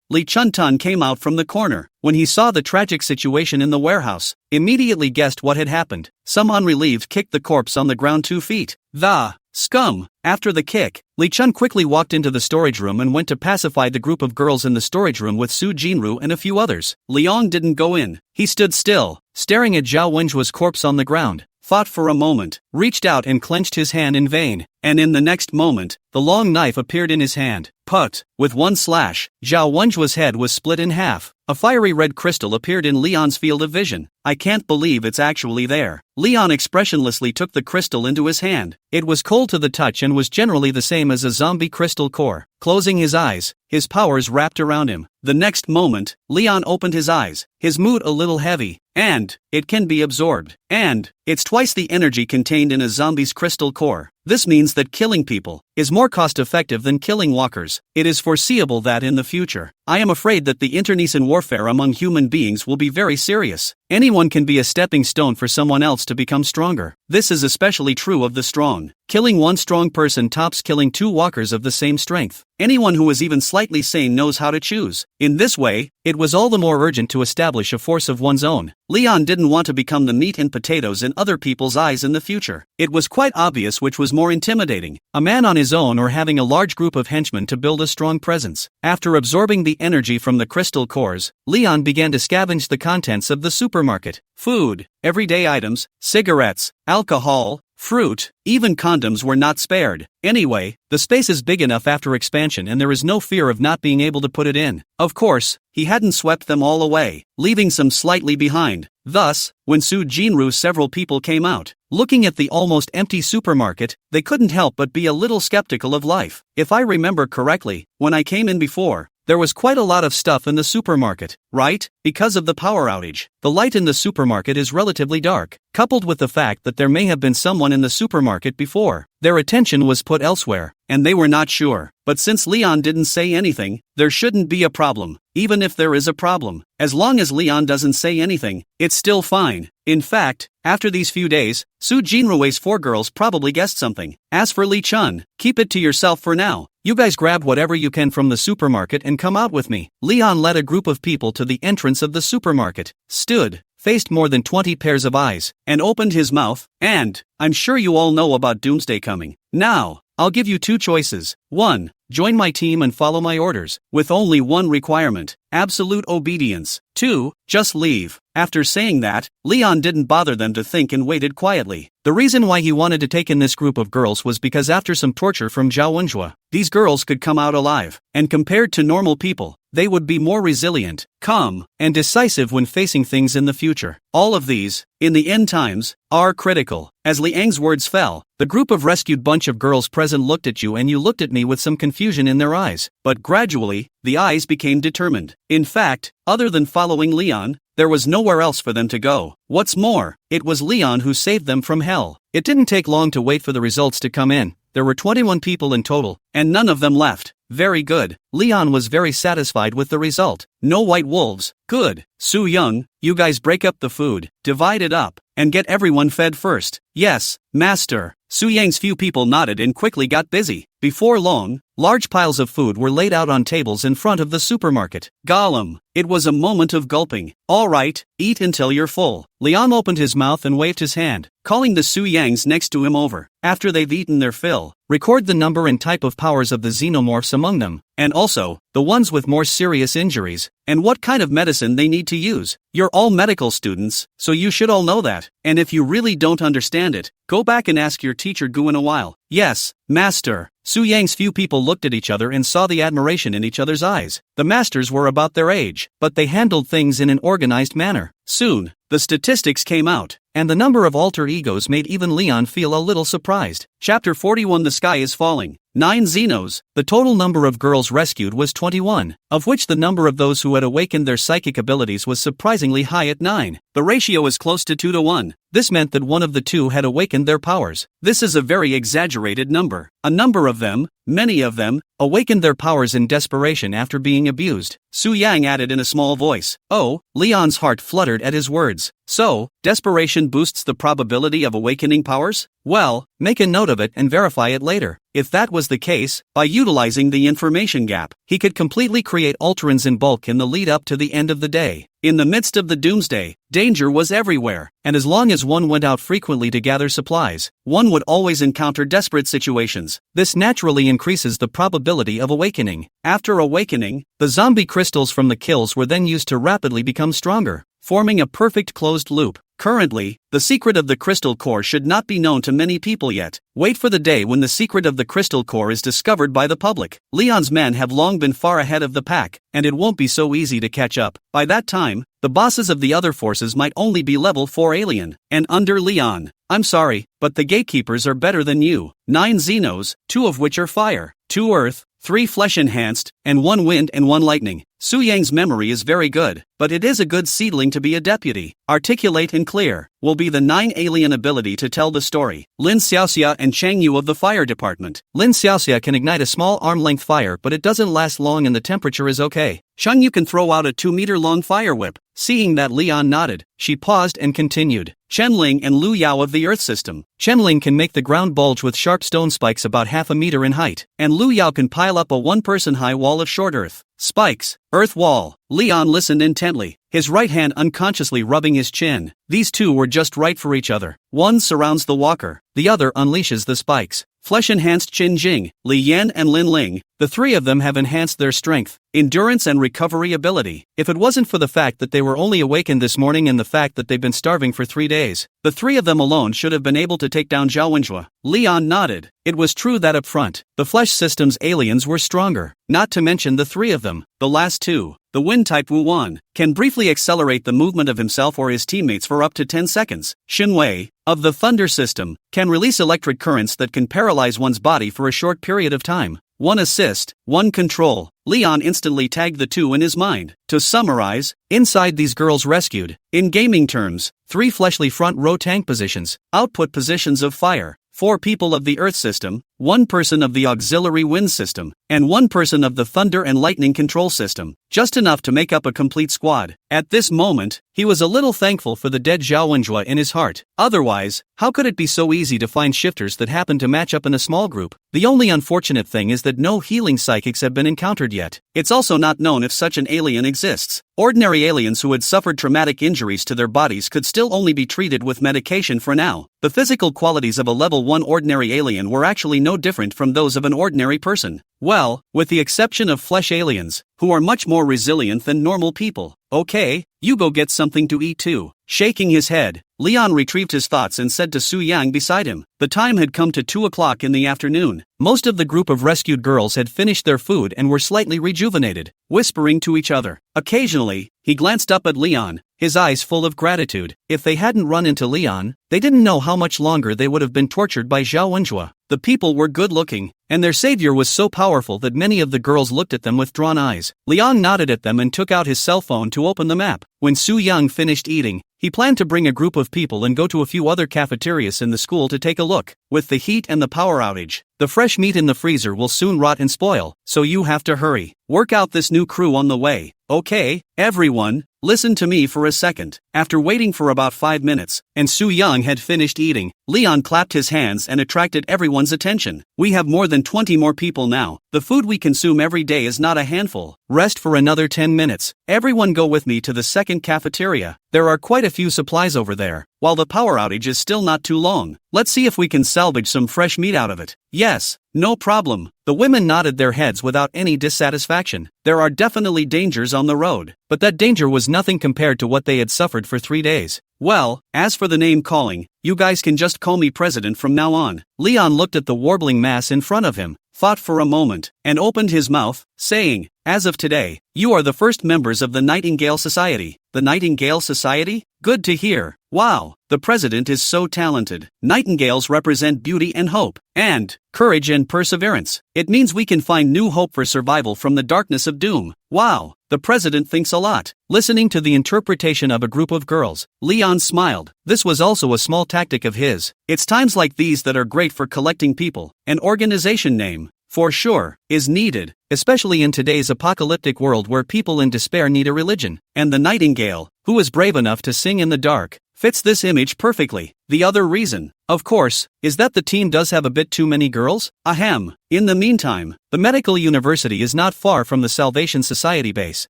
Li Chun came out from the corner. When he saw the tragic situation in the warehouse, immediately guessed what had happened. Some unrelieved kicked the corpse on the ground 2 feet. The scum! After the kick, Li Chun quickly walked into the storage room and went to pacify the group of girls in the storage room with Su Jinru and a few others. Liang didn't go in. He stood still, staring at Zhao Wenjua's corpse on the ground, thought for a moment, reached out and clenched his hand in vain, and in the next moment, the long knife appeared in his hand. Put! With one slash, Zhao Wenjua's head was split in half. A fiery red crystal appeared in Leon's field of vision. I can't believe it's actually there. Leon expressionlessly took the crystal into his hand. It was cold to the touch and was generally the same as a zombie crystal core. Closing his eyes, his powers wrapped around him. The next moment, Leon opened his eyes, his mood a little heavy. And it can be absorbed. And it's twice the energy contained in a zombie's crystal core. This means that killing people, is more cost-effective than killing walkers. It is foreseeable that in the future, I am afraid that the internecine warfare among human beings will be very serious. Anyone can be a stepping stone for someone else to become stronger. This is especially true of the strong. Killing one strong person tops killing two walkers of the same strength. Anyone who is even slightly sane knows how to choose. In this way, it was all the more urgent to establish a force of one's own. Leon didn't want to become the meat and potatoes in other people's eyes in the future. It was quite obvious which was more intimidating, a man on his own or having a large group of henchmen to build a strong presence. After absorbing the energy from the crystal cores, Leon began to scavenge the contents of the supermarket. Food, everyday items, cigarettes, alcohol, fruit, even condoms were not spared. Anyway, the space is big enough after expansion and there is no fear of not being able to put it in. Of course, he hadn't swept them all away, leaving some slightly behind. Thus, when Su Jinru several people came out, looking at the almost empty supermarket, they couldn't help but be a little skeptical of life. If I remember correctly, when I came in before, there was quite a lot of stuff in the supermarket, right? Because of the power outage, the light in the supermarket is relatively dark, coupled with the fact that there may have been someone in the supermarket before. Their attention was put elsewhere, and they were not sure. But since Leon didn't say anything, there shouldn't be a problem. Even if there is a problem, as long as Leon doesn't say anything, it's still fine. In fact, after these few days, Su Jinrue's four girls probably guessed something. As for Li Chun, keep it to yourself for now. You guys grab whatever you can from the supermarket and come out with me. Leon led a group of people to the entrance of the supermarket, stood, faced more than 20 pairs of eyes, and opened his mouth, and, I'm sure you all know about Doomsday coming. Now, I'll give you two choices. 1. Join my team and follow my orders, with only one requirement, absolute obedience. 2. Just leave. After saying that, Leon didn't bother them to think and waited quietly. The reason why he wanted to take in this group of girls was because after some torture from Zhao Wenjue, these girls could come out alive, and compared to normal people, they would be more resilient, calm, and decisive when facing things in the future. All of these, in the end times, are critical. As Liang's words fell, the group of rescued bunch of girls present looked at you and you looked at me with some confusion in their eyes, but gradually, the eyes became determined. In fact, other than following Leon, there was nowhere else for them to go. What's more, it was Leon who saved them from hell. It didn't take long to wait for the results to come in. There were 21 people in total, and none of them left. Very good. Leon was very satisfied with the result. No white wolves. Good. Su Young, you guys break up the food, divide it up, and get everyone fed first. Yes, master. Su Yang's few people nodded and quickly got busy. Before long, large piles of food were laid out on tables in front of the supermarket. Gollum. It was a moment of gulping. All right, eat until you're full. Leon opened his mouth and waved his hand, calling the Su Yangs next to him over. After they've eaten their fill, record the number and type of powers of the xenomorphs among them, and also, the ones with more serious injuries, and what kind of medicine they need to use. You're all medical students, so you should all know that, and if you really don't understand it, go back and ask your teacher Gu in a while. Yes, master. Su Yang's few people looked at each other and saw the admiration in each other's eyes. The masters were about their age, but they handled things in an organized manner. Soon, the statistics came out, and the number of alter egos made even Leon feel a little surprised. Chapter 41. The sky is falling. 9 Xenos. The total number of girls rescued was 21, of which the number of those who had awakened their psychic abilities was surprisingly high at 9. The ratio is close to 2 to 1. This meant that one of the two had awakened their powers. This is a very exaggerated number. A number of them, many of them, awakened their powers in desperation after being abused. Su Yang added in a small voice. Oh, Leon's heart fluttered at his words. So, desperation boosts the probability of awakening powers? Well, make a note of it and verify it later. If that was the case, by utilizing the information gap, he could completely create alterans in bulk in the lead up to the end of the day. In the midst of the Doomsday, danger was everywhere, and as long as one went out frequently to gather supplies, one would always encounter desperate situations. This naturally increases the probability of awakening. After awakening, the zombie crystals from the kills were then used to rapidly become stronger, forming a perfect closed loop. Currently, the secret of the crystal core should not be known to many people yet. Wait for the day when the secret of the crystal core is discovered by the public. Leon's men have long been far ahead of the pack, and it won't be so easy to catch up. By that time, the bosses of the other forces might only be level 4 alien, and under Leon, I'm sorry, but the gatekeepers are better than you. 9 Xenos, 2 of which are fire, 2 earth, 3 flesh enhanced, and 1 wind and 1 lightning. Su Yang's memory is very good, but it is a good seedling to be a deputy. Articulate and clear will be the 9 alien ability to tell the story. Lin Xiaoxia and Chang Yu of the fire department. Lin Xiaoxia can ignite a small arm-length fire, but it doesn't last long and the temperature is okay. Chang Yu can throw out a 2-meter-long fire whip. Seeing that Leon nodded, she paused and continued. Chen Ling and Lu Yao of the Earth system. Chen Ling can make the ground bulge with sharp stone spikes about half a meter in height, and Lu Yao can pile up a 1-person high wall of short earth spikes. Earth wall. Leon listened intently, his right hand unconsciously rubbing his chin. These two were just right for each other. One surrounds the walker, the other unleashes the spikes. Flesh-enhanced Qin Jing, Li Yan and Lin Ling, the 3 of them have enhanced their strength, endurance and recovery ability. If it wasn't for the fact that they were only awakened this morning and the fact that they've been starving for 3 days, the 3 of them alone should have been able to take down Zhao Wenjue. Leon nodded. It was true that up front, the flesh system's aliens were stronger, not to mention the 3 of them, the last 2. The wind-type Wu Wan can briefly accelerate the movement of himself or his teammates for up to 10 seconds. Xin Wei, of the thunder system, can release electric currents that can paralyze one's body for a short period of time. 1 assist, 1 control. Leon instantly tagged the 2 in his mind. To summarize, inside these girls rescued, in gaming terms, 3 fleshly front row tank positions, output positions of fire, 4 people of the Earth system, 1 person of the auxiliary wind system, and 1 person of the thunder and lightning control system, just enough to make up a complete squad. At this moment, he was a little thankful for the dead Zhao Wenjue in his heart. Otherwise, how could it be so easy to find shifters that happen to match up in a small group? The only unfortunate thing is that no healing psychics have been encountered yet. It's also not known if such an alien exists. Ordinary aliens who had suffered traumatic injuries to their bodies could still only be treated with medication for now. The physical qualities of a level 1 ordinary alien were actually no different from those of an ordinary person. Well, with the exception of flesh aliens, who are much more resilient than normal people. Okay, you go get something to eat too. Shaking his head, Leon retrieved his thoughts and said to Su Yang beside him. The time had come to 2 o'clock in the afternoon. Most of the group of rescued girls had finished their food and were slightly rejuvenated, whispering to each other. Occasionally, he glanced up at Leon, his eyes full of gratitude. If they hadn't run into Leon, they didn't know how much longer they would have been tortured by Zhao Wenjue. The people were good-looking, and their savior was so powerful that many of the girls looked at them with drawn eyes. Leon nodded at them and took out his cell phone to open the map. When Su Yang finished eating, he planned to bring a group of people and go to a few other cafeterias in the school to take a look. With the heat and the power outage, the fresh meat in the freezer will soon rot and spoil, so you have to hurry. Work out this new crew on the way. Okay, everyone, listen to me for a second. After waiting for about 5 minutes, and Su Yang had finished eating, Leon clapped his hands and attracted everyone's attention. We have more than 20 more people now. The food we consume every day is not a handful. Rest for another 10 minutes. Everyone go with me to the second cafeteria. There are quite a few supplies over there. While the power outage is still not too long, let's see if we can salvage some fresh meat out of it. Yes, no problem. The women nodded their heads without any dissatisfaction. There are definitely dangers on the road, but that danger was nothing compared to what they had suffered for 3 days. Well, as for the name calling, you guys can just call me President from now on. Leon looked at the warbling mass in front of him, thought for a moment, and opened his mouth, saying, as of today, you are the first members of the Nightingale Society. The Nightingale Society? Good to hear. Wow, the president is so talented. Nightingales represent beauty and hope, and courage and perseverance. It means we can find new hope for survival from the darkness of doom. Wow, the president thinks a lot. Listening to the interpretation of a group of girls, Leon smiled. This was also a small tactic of his. It's times like these that are great for collecting people. An organization name, for sure, is needed, especially in today's apocalyptic world where people in despair need a religion. And the nightingale, who is brave enough to sing in the dark, fits this image perfectly. The other reason, of course, is that the team does have a bit too many girls. Ahem. In the meantime, the medical university is not far from the Salvation Society base.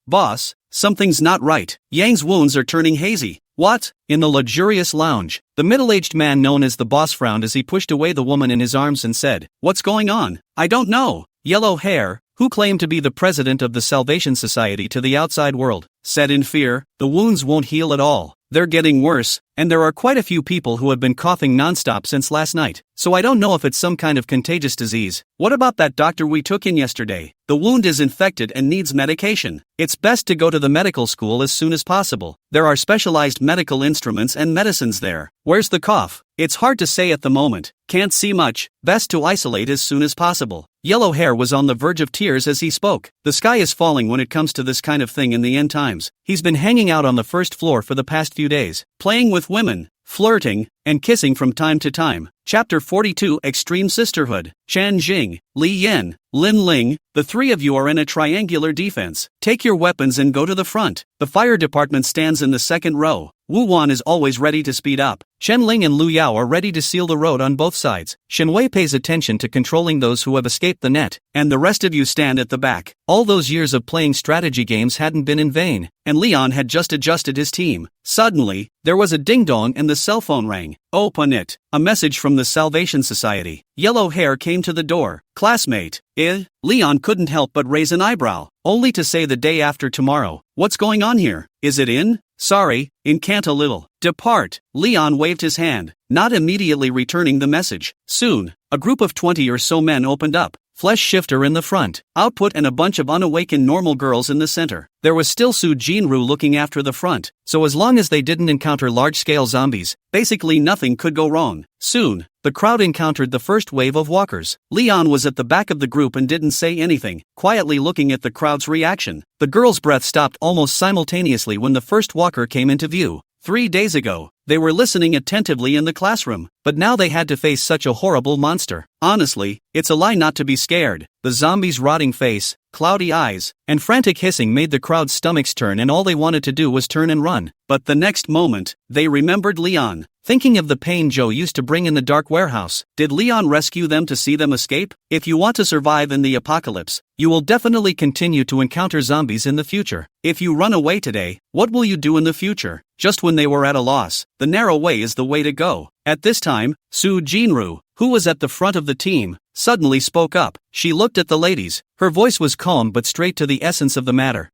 Boss, something's not right. Yang's wounds are turning hazy. What? In the luxurious lounge, the middle-aged man known as the boss frowned as he pushed away the woman in his arms and said, "What's going on?" "I don't know." Yellow hair, who claimed to be the president of the Salvation Society to the outside world, said in fear, "The wounds won't heal at all. They're getting worse." and there are quite a few people who have been coughing nonstop since last night, so I don't know if it's some kind of contagious disease. What about that doctor we took in yesterday? The wound is infected and needs medication. It's best to go to the medical school as soon as possible. There are specialized medical instruments and medicines there. Where's the cough? It's hard to say at the moment. Can't see much. Best to isolate as soon as possible. Yellow Hair was on the verge of tears as he spoke. The sky is falling when it comes to this kind of thing in the end times. He's been hanging out on the first floor for the past few days, playing with women, flirting, and kissing from time to time. Chapter 42 Extreme Sisterhood. Chan Jing, Li Yen, Lin Ling, the three of you are in a triangular defense. Take your weapons and go to the front. The fire department stands in the second row. Wu Wan is always ready to speed up. Chen Ling and Lu Yao are ready to seal the road on both sides. Shen Wei pays attention to controlling those who have escaped the net, and the rest of you stand at the back. All those years of playing strategy games hadn't been in vain, and Leon had just adjusted his team. Suddenly, there was a ding-dong and the cell phone rang. Open it. A message from the Salvation Society. Yellow Hair came to the door. Classmate. Leon couldn't help but raise an eyebrow. Only to say the day after tomorrow. What's going on here? Is it in? Sorry, in can't a little. Depart. Leon waved his hand, not immediately returning the message. Soon, a group of 20 or so men opened up. Flesh Shifter in the front, Output and a bunch of unawakened normal girls in the center. There was still Su Jinru looking after the front, so as long as they didn't encounter large-scale zombies, basically nothing could go wrong. Soon, the crowd encountered the first wave of walkers. Leon was at the back of the group and didn't say anything, quietly looking at the crowd's reaction. The girl's breath stopped almost simultaneously when the first walker came into view. 3 days ago, they were listening attentively in the classroom, but now they had to face such a horrible monster. Honestly, it's a lie not to be scared. The zombie's rotting face, cloudy eyes, and frantic hissing made the crowd's stomachs turn, and all they wanted to do was turn and run. But the next moment, they remembered Leon. Thinking of the pain Joe used to bring in the dark warehouse, did Leon rescue them to see them escape? If you want to survive in the apocalypse, you will definitely continue to encounter zombies in the future. If you run away today, what will you do in the future? Just when they were at a loss, the narrow way is the way to go. At this time, Su Jinru, who was at the front of the team, suddenly spoke up. She looked at the ladies. Her voice was calm but straight to the essence of the matter.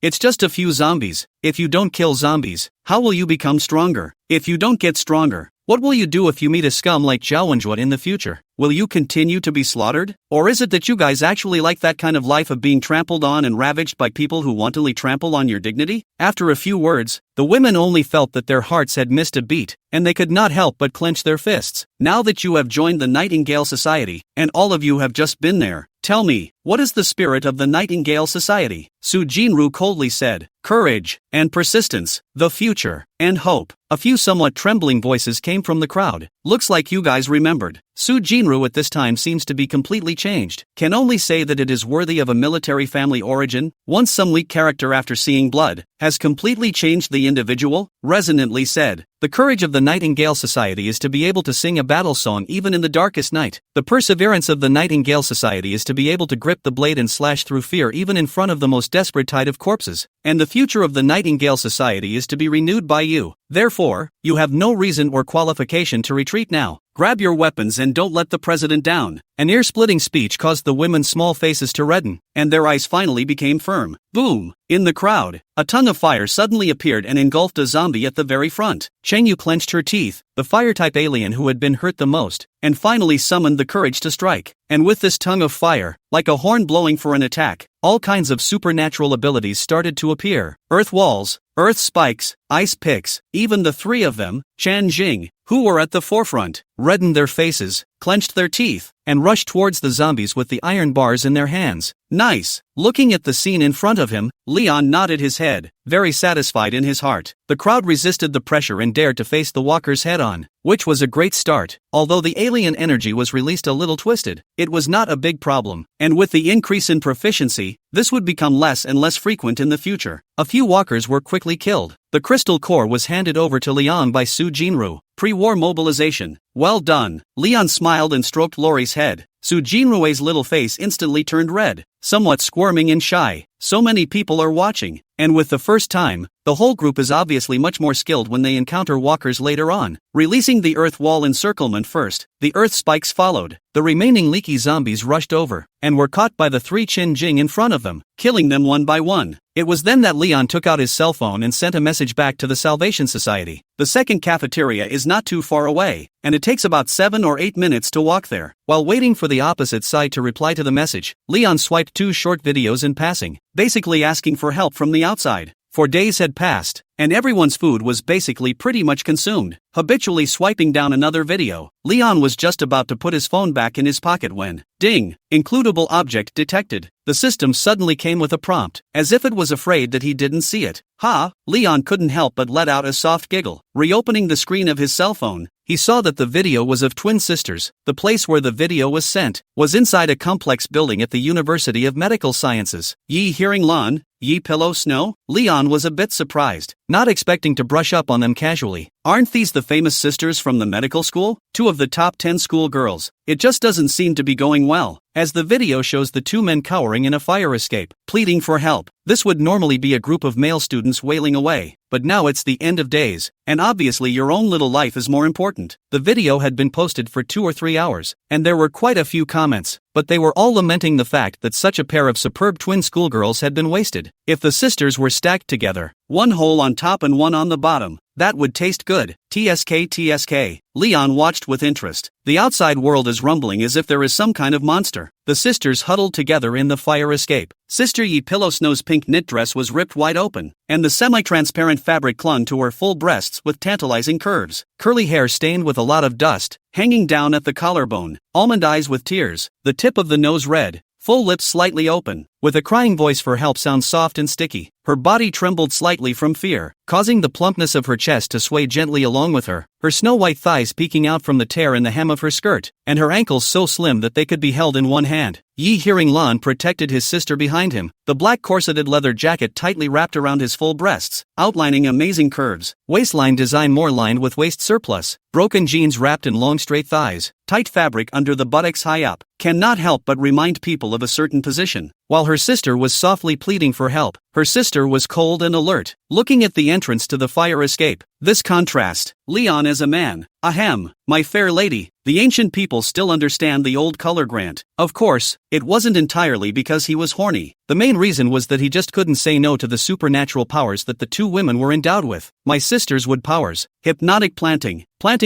It's just a few zombies. If you don't kill zombies, how will you become stronger? If you don't get stronger, what will you do if you meet a scum like Zhaowenjua in the future? Will you continue to be slaughtered? Or is it that you guys actually like that kind of life of being trampled on and ravaged by people who wantonly trample on your dignity? After a few words, the women only felt that their hearts had missed a beat, and they could not help but clench their fists. Now that you have joined the Nightingale Society, and all of you have just been there, tell me, what is the spirit of the Nightingale Society? Su Jinru coldly said, courage, and persistence, the future, and hope. A few somewhat trembling voices came from the crowd. Looks like you guys remembered. Su Jinru at this time seems to be completely changed. Can only say that it is worthy of a military family origin. Once some weak character after seeing blood, has completely changed the individual, resonantly said. The courage of the Nightingale Society is to be able to sing a battle song even in the darkest night. The perseverance of the Nightingale Society is to be able to grip the blade and slash through fear even in front of the most desperate tide of corpses. And the future of the Nightingale Society is to be renewed by you. Therefore, you have no reason or qualification to retreat now. Grab your weapons and don't let the president down. An ear-splitting speech caused the women's small faces to redden, and their eyes finally became firm. Boom! In the crowd, a tongue of fire suddenly appeared and engulfed a zombie at the very front. Cheng Yu clenched her teeth, the fire-type alien who had been hurt the most, and finally summoned the courage to strike. And with this tongue of fire, like a horn blowing for an attack, all kinds of supernatural abilities started to appear. Earth walls, earth spikes, ice picks, even the three of them, Chan Jing, who were at the forefront, reddened their faces, clenched their teeth, and rushed towards the zombies with the iron bars in their hands. Nice! Looking at the scene in front of him, Leon nodded his head, very satisfied in his heart. The crowd resisted the pressure and dared to face the walkers head-on, which was a great start. Although the alien energy was released a little twisted, it was not a big problem, and with the increase in proficiency, this would become less and less frequent in the future. A few walkers were quickly killed. The crystal core was handed over to Leon by Su Jinru. Pre-war mobilization. Well done. Leon smiled and stroked Lori's head. Su Jinru's little face instantly turned red, somewhat squirming and shy. So many people are watching, and with the first time, the whole group is obviously much more skilled when they encounter walkers later on. Releasing the earth wall encirclement first, the earth spikes followed. The remaining leaky zombies rushed over, and were caught by the 3 Chin Jing in front of them, killing them one by one. It was then that Leon took out his cell phone and sent a message back to the Salvation Society. The second cafeteria is not too far away, and it takes about 7 or 8 minutes to walk there. While waiting for the opposite side to reply to the message, Leon swiped 2 short videos in passing, basically asking for help from the outside. For days had passed, and everyone's food was basically pretty much consumed. Habitually swiping down another video, Leon was just about to put his phone back in his pocket when, ding, includable object detected. The system suddenly came with a prompt, as if it was afraid that he didn't see it. Ha! Leon couldn't help but let out a soft giggle. Reopening the screen of his cell phone, he saw that the video was of twin sisters. The place where the video was sent was inside a complex building at the University of Medical Sciences. Yi Hearing Lan, Yi Pillow Snow? Leon was a bit surprised, not expecting to brush up on them casually. Aren't these the famous sisters from the medical school? 2 of the top 10 school girls. It just doesn't seem to be going well, as the video shows the 2 men cowering in a fire escape, pleading for help. This would normally be a group of male students wailing away, but now it's the end of days, and obviously your own little life is more important. The video had been posted for 2 or 3 hours, and there were quite a few comments, but they were all lamenting the fact that such a pair of superb twin schoolgirls had been wasted. If the sisters were stacked together, one hole on top and one on the bottom, that would taste good. TSK. Leon watched with interest. The outside world is rumbling as if there is some kind of monster. The sisters huddled together in the fire escape. Sister Yi Pillow Snow's pink knit dress was ripped wide open, and the semi-transparent fabric clung to her full breasts with tantalizing curves. Curly hair stained with a lot of dust, hanging down at the collarbone. Almond eyes with tears, the tip of the nose red. Full lips slightly open, with a crying voice for help sound soft and sticky. Her body trembled slightly from fear, causing the plumpness of her chest to sway gently along with her, her snow-white thighs peeking out from the tear in the hem of her skirt, and her ankles so slim that they could be held in one hand. Yi Hearing Lan protected his sister behind him, the black corseted leather jacket tightly wrapped around his full breasts, outlining amazing curves, waistline design more lined with waist surplus, broken jeans wrapped in long straight thighs, tight fabric under the buttocks high up, cannot help but remind people of a certain position. While her sister was softly pleading for help, her sister was cold and alert, looking at the entrance to the fire escape. This contrast, Leon as a man, ahem, my fair lady. The ancient people still understand the old color grant. Of course, it wasn't entirely because he was horny. The main reason was that he just couldn't say no to the supernatural powers that the 2 women were endowed with. My sister's wood powers, hypnotic planting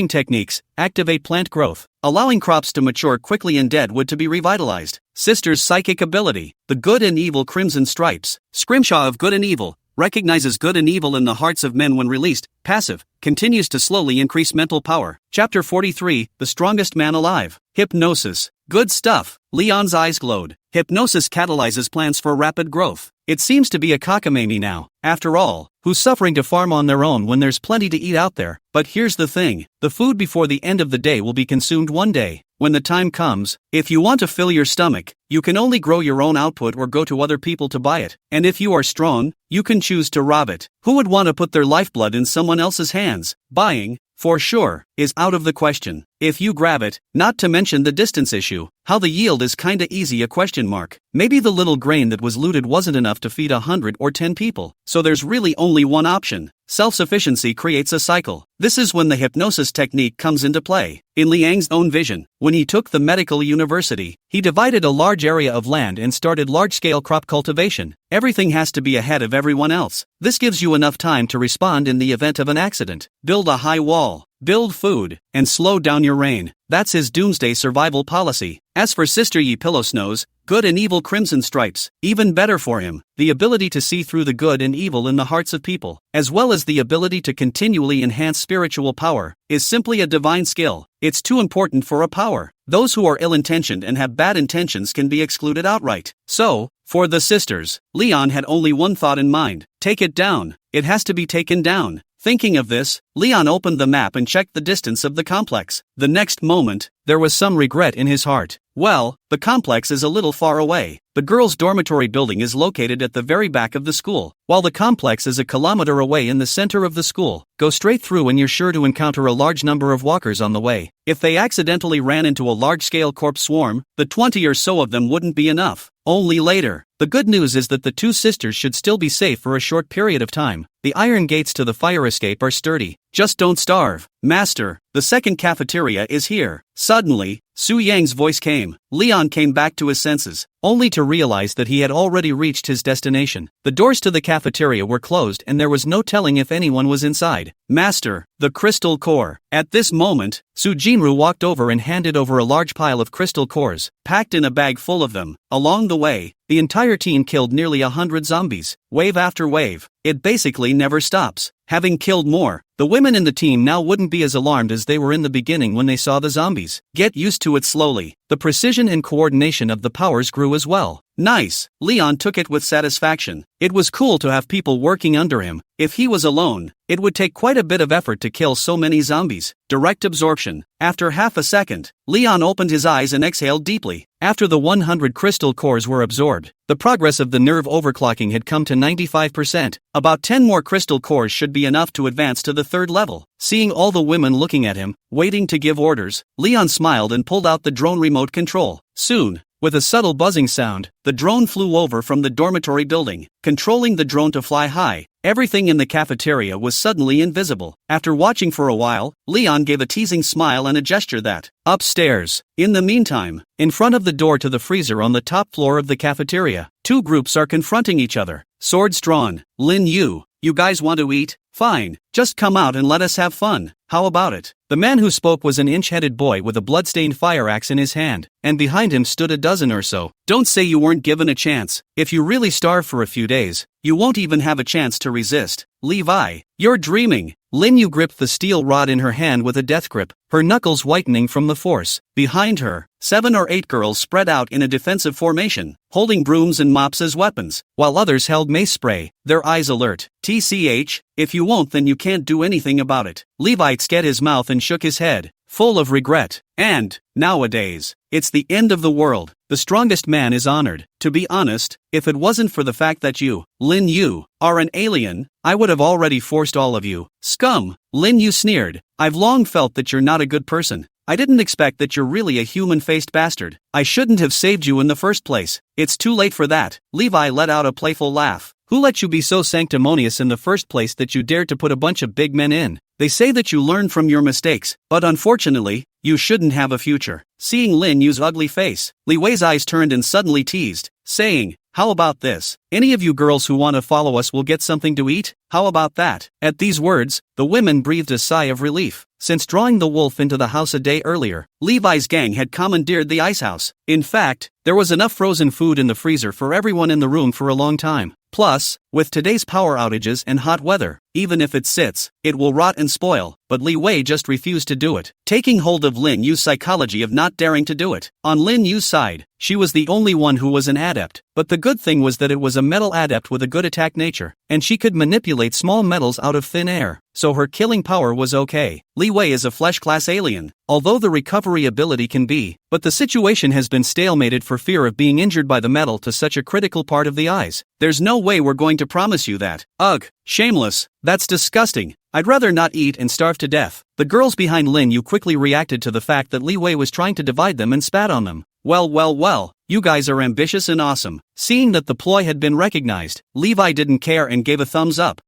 techniques, activate plant growth, allowing crops to mature quickly and dead wood to be revitalized. Sister's psychic ability, the good and evil crimson stripes, scrimshaw of good and evil, recognizes good and evil in the hearts of men when released, passive, continues to slowly increase mental power. Chapter 43, The Strongest Man Alive. Hypnosis. Good stuff. Leon's eyes glowed. Hypnosis catalyzes plants for rapid growth. It seems to be a cockamamie now. After all, who's suffering to farm on their own when there's plenty to eat out there? But here's the thing, the food before the end of the day will be consumed one day. When the time comes, if you want to fill your stomach, you can only grow your own output or go to other people to buy it. And if you are strong, you can choose to rob it. Who would want to put their lifeblood in someone else's hands? Buying, for sure, is out of the question. If you grab it, not to mention the distance issue, how the yield is kinda easy a question mark. Maybe the little grain that was looted wasn't enough to feed 100 or 10 people, so there's really only one option. Self-sufficiency creates a cycle. This is when the hypnosis technique comes into play. In Liang's own vision, when he took the medical university, he divided a large area of land and started large-scale crop cultivation. Everything has to be ahead of everyone else. This gives you enough time to respond in the event of an accident. Build a high wall, build food, and slow down your reign. That's his doomsday survival policy. As for Sister Yi Pillow Snows, good and evil crimson stripes, even better for him, the ability to see through the good and evil in the hearts of people, as well as the ability to continually enhance spiritual power, is simply a divine skill. It's too important for a power. Those who are ill-intentioned and have bad intentions can be excluded outright. So, for the sisters, Leon had only one thought in mind: take it down. It has to be taken down. Thinking of this, Leon opened the map and checked the distance of the complex. The next moment, there was some regret in his heart. Well, the complex is a little far away. The girls' dormitory building is located at the very back of the school, while the complex is a kilometer away in the center of the school. Go straight through and you're sure to encounter a large number of walkers on the way. If they accidentally ran into a large-scale corpse swarm, the 20 or so of them wouldn't be enough. only later. The good news is that the two sisters should still be safe for a short period of time. The iron gates to the fire escape are sturdy. Just don't starve. Master, the second cafeteria is here. Suddenly, Su Yang's voice came. Leon came back to his senses, only to realize that he had already reached his destination. The doors to the cafeteria were closed and there was no telling if anyone was inside. Master, the crystal core. At this moment, Su Jinru walked over and handed over a large pile of crystal cores, packed in a bag full of them. Along the way, the entire team killed nearly 100 zombies, wave after wave. It basically never stops. Having killed more, the women in the team now wouldn't be as alarmed as they were in the beginning when they saw the zombies. Get used to it slowly. The precision and coordination of the powers grew as well. Nice. Leon took it with satisfaction. It was cool to have people working under him. If he was alone, it would take quite a bit of effort to kill so many zombies. Direct absorption. After half a second, Leon opened his eyes and exhaled deeply. After the 100 crystal cores were absorbed, the progress of the nerve overclocking had come to 95%. About 10 more crystal cores should be enough to advance to the third level. Seeing all the women looking at him, waiting to give orders, Leon smiled and pulled out the drone remote control. Soon, with a subtle buzzing sound, the drone flew over from the dormitory building. Controlling the drone to fly high, everything in the cafeteria was suddenly invisible. After watching for a while, Leon gave a teasing smile and a gesture that, upstairs. In the meantime, in front of the door to the freezer on the top floor of the cafeteria, two groups are confronting each other. Swords drawn. Lin Yu, you guys want to eat? Fine, just come out and let us have fun. How about it? The man who spoke was an inch-headed boy with a blood-stained fire axe in his hand, and behind him stood a dozen or so. Don't say you weren't given a chance. If you really starve for a few days, you won't even have a chance to resist. Levi, you're dreaming. Lin Yu gripped the steel rod in her hand with a death grip, her knuckles whitening from the force. Behind her, 7 or 8 girls spread out in a defensive formation, holding brooms and mops as weapons, while others held mace spray, their eyes alert. TCH, if you won't then you can't do anything about it. Levi scat his mouth and shook his head, full of regret. And, nowadays, it's the end of the world. The strongest man is honored. To be honest, if it wasn't for the fact that you, Lin Yu, are an alien, I would have already forced all of you. Scum! Lin Yu sneered. I've long felt that you're not a good person. I didn't expect that you're really a human-faced bastard. I shouldn't have saved you in the first place. It's too late for that. Levi let out a playful laugh. Who let you be so sanctimonious in the first place that you dared to put a bunch of big men in? They say that you learn from your mistakes, but unfortunately, you shouldn't have a future. Seeing Lin Yu's ugly face, Li Wei's eyes turned and suddenly teased, saying, how about this? Any of you girls who want to follow us will get something to eat? How about that? At these words, the women breathed a sigh of relief. Since drawing the wolf into the house a day earlier, Levi's gang had commandeered the ice house. In fact, there was enough frozen food in the freezer for everyone in the room for a long time. Plus, with today's power outages and hot weather, even if it sits, it will rot and spoil, but Li Wei just refused to do it, taking hold of Lin Yu's psychology of not daring to do it. On Lin Yu's side, she was the only one who was an adept, but the good thing was that it was a metal adept with a good attack nature, and she could manipulate small metals out of thin air, so her killing power was okay. Li Wei is a flesh-class alien, although the recovery ability can be, but the situation has been stalemated for fear of being injured by the metal to such a critical part of the eyes. There's no way we're going to promise you that. Ugh, shameless, that's disgusting. I'd rather not eat and starve to death. The girls behind Lin Yu quickly reacted to the fact that Li Wei was trying to divide them and spat on them. Well, you guys are ambitious and awesome. Seeing that the ploy had been recognized, Levi didn't care and gave a thumbs up.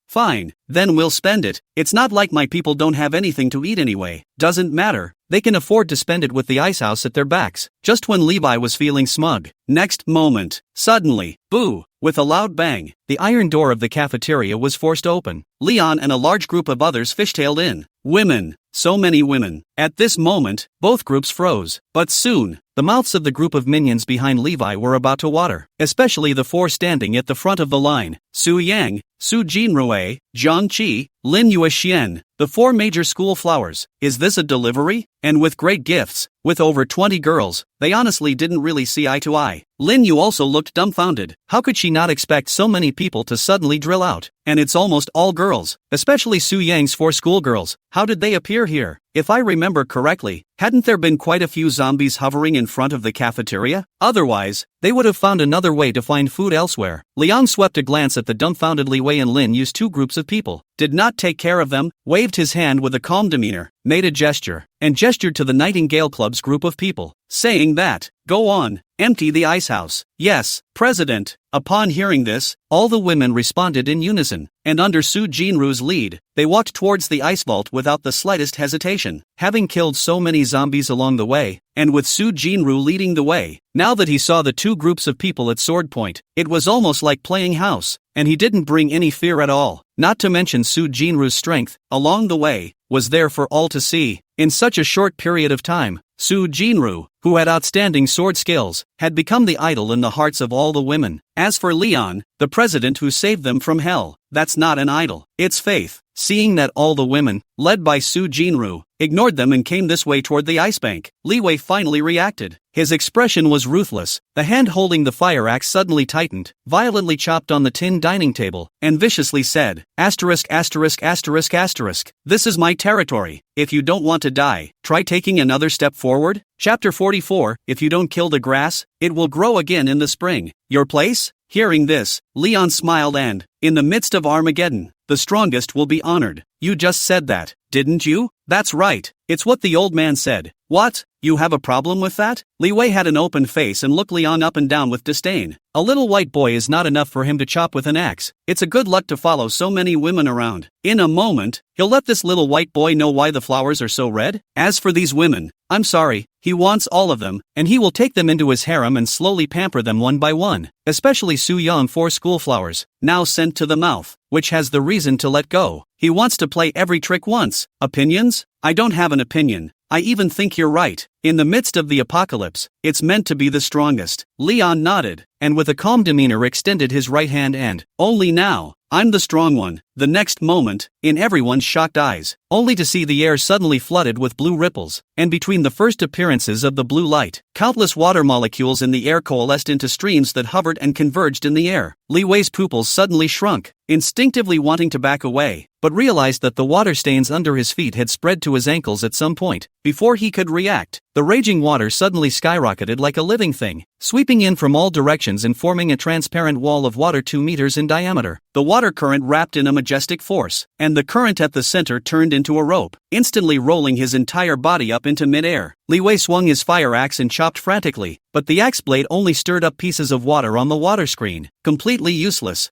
Fine, then we'll spend it. It's not like my people don't have anything to eat anyway. Doesn't matter. They can afford to spend it with the ice house at their backs. Just when Levi was feeling smug. Next moment, suddenly, boo! With a loud bang, the iron door of the cafeteria was forced open. Leon and a large group of others fishtailed in. Women. So many women. At this moment, both groups froze. But soon, the mouths of the group of minions behind Levi were about to water. Especially the 4 standing at the front of the line. Su Yang, Su Jinrui, Zhang Qi, Lin Yuexian, the 4 major school flowers. Is this a delivery? And with great gifts, with over 20 girls, they honestly didn't really see eye to eye. Lin Yu also looked dumbfounded. How could she not expect so many people to suddenly drill out? And it's almost all girls, especially Su Yang's 4 schoolgirls. How did they appear here? If I remember correctly, hadn't there been quite a few zombies hovering in front of the cafeteria? Otherwise, they would have found another way to find food elsewhere. Leon swept a glance at the dumbfounded Li Wei and Lin Yu's 2 groups of people, did not take care of them, waved his hand with a calm demeanor, made a gesture, and gestured to the Nightingale Club's group of people, saying that, Go on, empty the ice house. Yes, President. Upon hearing this, all the women responded in unison, and under Su Jinru's lead, they walked towards the ice vault without the slightest hesitation. Having killed so many zombies along the way, and with Su Jinru leading the way, now that he saw the two groups of people at sword point, it was almost like playing house, and he didn't bring any fear at all. Not to mention Su Jinru's strength, along the way, was there for all to see. In such a short period of time, Su Jinru, who had outstanding sword skills, had become the idol in the hearts of all the women. As for Leon, the president who saved them from hell, that's not an idol, it's faith. Seeing that all the women, led by Su Jinru, ignored them and came this way toward the ice bank, Li Wei finally reacted. His expression was ruthless. The hand holding the fire axe suddenly tightened, violently chopped on the tin dining table, and viciously said, "Asterisk asterisk asterisk asterisk. This is my territory. If you don't want to die, try taking another step forward." Chapter 44, If you don't kill the grass, it will grow again in the spring. Your place? Hearing this, Leon smiled and, in the midst of Armageddon, the strongest will be honored. You just said that, didn't you? That's right. It's what the old man said. What? You have a problem with that? Li Wei had an open face and looked Leon up and down with disdain. A little white boy is not enough for him to chop with an axe. It's a good luck to follow so many women around. In a moment, he'll let this little white boy know why the flowers are so red. As for these women, I'm sorry, he wants all of them, and he will take them into his harem and slowly pamper them one by one, especially Su Yang 4 school flowers, now sent to the mouth, which has the reason to let go. He wants to play every trick once. Opinions? I don't have an opinion. I even think you're right. In the midst of the apocalypse, it's meant to be the strongest. Leon nodded, and with a calm demeanor extended his right hand and, only now, I'm the strong one. The next moment, in everyone's shocked eyes, only to see the air suddenly flooded with blue ripples, and between the first appearances of the blue light, countless water molecules in the air coalesced into streams that hovered and converged in the air. Li Wei's pupils suddenly shrunk, instinctively wanting to back away, but realized that the water stains under his feet had spread to his ankles at some point. Before he could react, the raging water suddenly skyrocketed like a living thing, sweeping in from all directions and forming a transparent wall of water 2 meters in diameter. The water current wrapped in a majestic force, and the current at the center turned into a rope, instantly rolling his entire body up into midair. Li Wei swung his fire axe and chopped frantically, but the axe blade only stirred up pieces of water on the water screen, completely useless.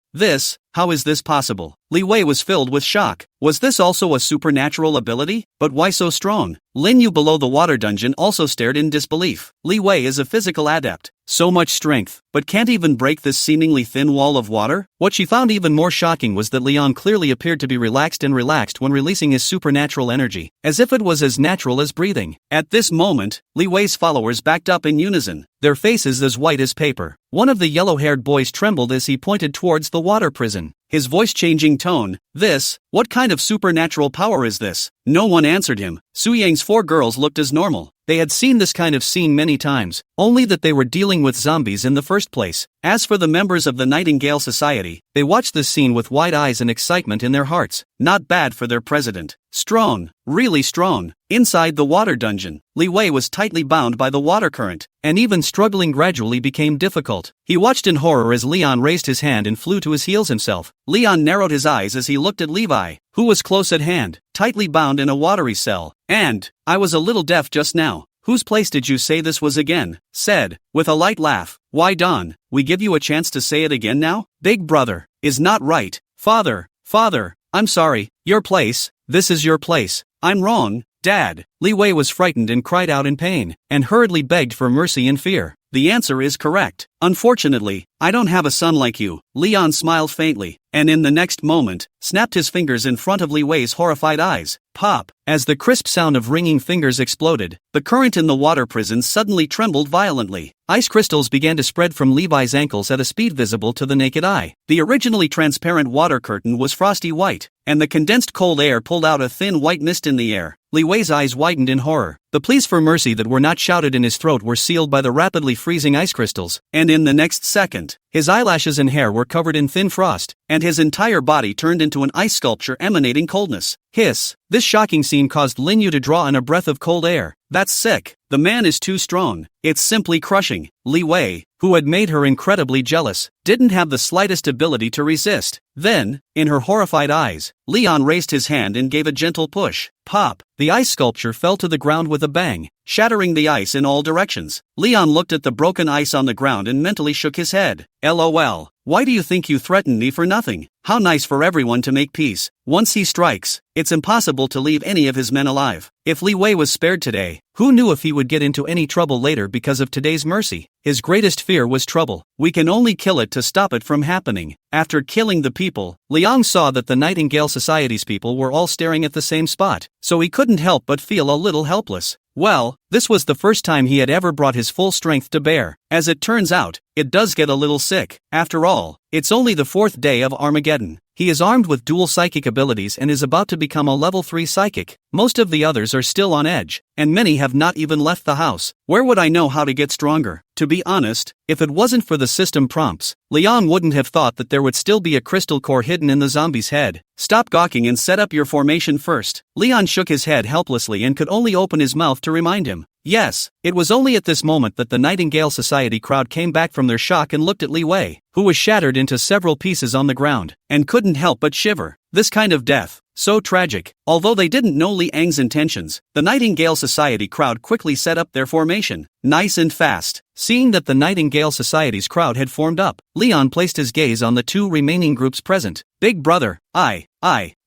How is this possible? Li Wei was filled with shock. Was this also a supernatural ability? But why so strong? Lin Yu below the water dungeon also stared in disbelief. Li Wei is a physical adept. So much strength, but can't even break this seemingly thin wall of water? What she found even more shocking was that Leon clearly appeared to be relaxed when releasing his supernatural energy, as if it was as natural as breathing. At this moment, Li Wei's followers backed up in unison, their faces as white as paper. One of the yellow-haired boys trembled as he pointed towards the water prison, his voice changing tone. What kind of supernatural power is this? No one answered him. Su Yang's 4 girls looked as normal. They had seen this kind of scene many times, only that they were dealing with zombies in the first place. As for the members of the Nightingale Society, they watched this scene with wide eyes and excitement in their hearts. Not bad for their president. Strong, really strong. Inside the water dungeon, Li Wei was tightly bound by the water current, and even struggling gradually became difficult. He watched in horror as Leon raised his hand and flew to his heels himself. Leon narrowed his eyes as he looked at Levi, who was close at hand, tightly bound in a watery cell. And, I was a little deaf just now. Whose place did you say this was again? Said, with a light laugh. Why Don, we give you a chance to say it again now? Big brother, is not right. Father, I'm sorry, your place, this is your place. I'm wrong, Dad. Li Wei was frightened and cried out in pain, and hurriedly begged for mercy in fear. The answer is correct. Unfortunately, I don't have a son like you. Leon smiled faintly, and in the next moment, snapped his fingers in front of Li Wei's horrified eyes. Pop! As the crisp sound of ringing fingers exploded, the current in the water prison suddenly trembled violently. Ice crystals began to spread from Levi's ankles at a speed visible to the naked eye. The originally transparent water curtain was frosty white, and the condensed cold air pulled out a thin white mist in the air. Li Wei's eyes widened in horror. The pleas for mercy that were not shouted in his throat were sealed by the rapidly freezing ice crystals, and in the next second, his eyelashes and hair were covered in thin frost, and his entire body turned into an ice sculpture emanating coldness. Hiss! This shocking scene caused Lin Yu to draw in a breath of cold air. That's sick. The man is too strong. It's simply crushing. Li Wei, who had made her incredibly jealous, didn't have the slightest ability to resist. Then, in her horrified eyes, Leon raised his hand and gave a gentle push. Pop! The ice sculpture fell to the ground with a bang, shattering the ice in all directions. Leon looked at the broken ice on the ground and mentally shook his head. LOL. Why do you think you threatened me for nothing? How nice for everyone to make peace. Once he strikes, it's impossible to leave any of his men alive. If Li Wei was spared today, who knew if he would get into any trouble later because of today's mercy? His greatest fear was trouble. We can only kill it to stop it from happening. After killing the people, Liang saw that the Nightingale Society's people were all staring at the same spot, so he couldn't help but feel a little helpless. Well, this was the first time he had ever brought his full strength to bear. As it turns out, it does get a little sick. After all, it's only the 4th day of Armageddon. He is armed with dual psychic abilities and is about to become a level 3 psychic. Most of the others are still on edge, and many have not even left the house. Where would I know how to get stronger? To be honest, if it wasn't for the system prompts, Leon wouldn't have thought that there would still be a crystal core hidden in the zombie's head. Stop gawking and set up your formation first. Leon shook his head helplessly and could only open his mouth to remind him. Yes, it was only at this moment that the Nightingale Society crowd came back from their shock and looked at Li Wei, who was shattered into several pieces on the ground, and couldn't help but shiver. This kind of death, so tragic. Although they didn't know Liang's intentions, the Nightingale Society crowd quickly set up their formation, nice and fast. Seeing that the Nightingale Society's crowd had formed up, Leon placed his gaze on the 2 remaining groups present. Big brother,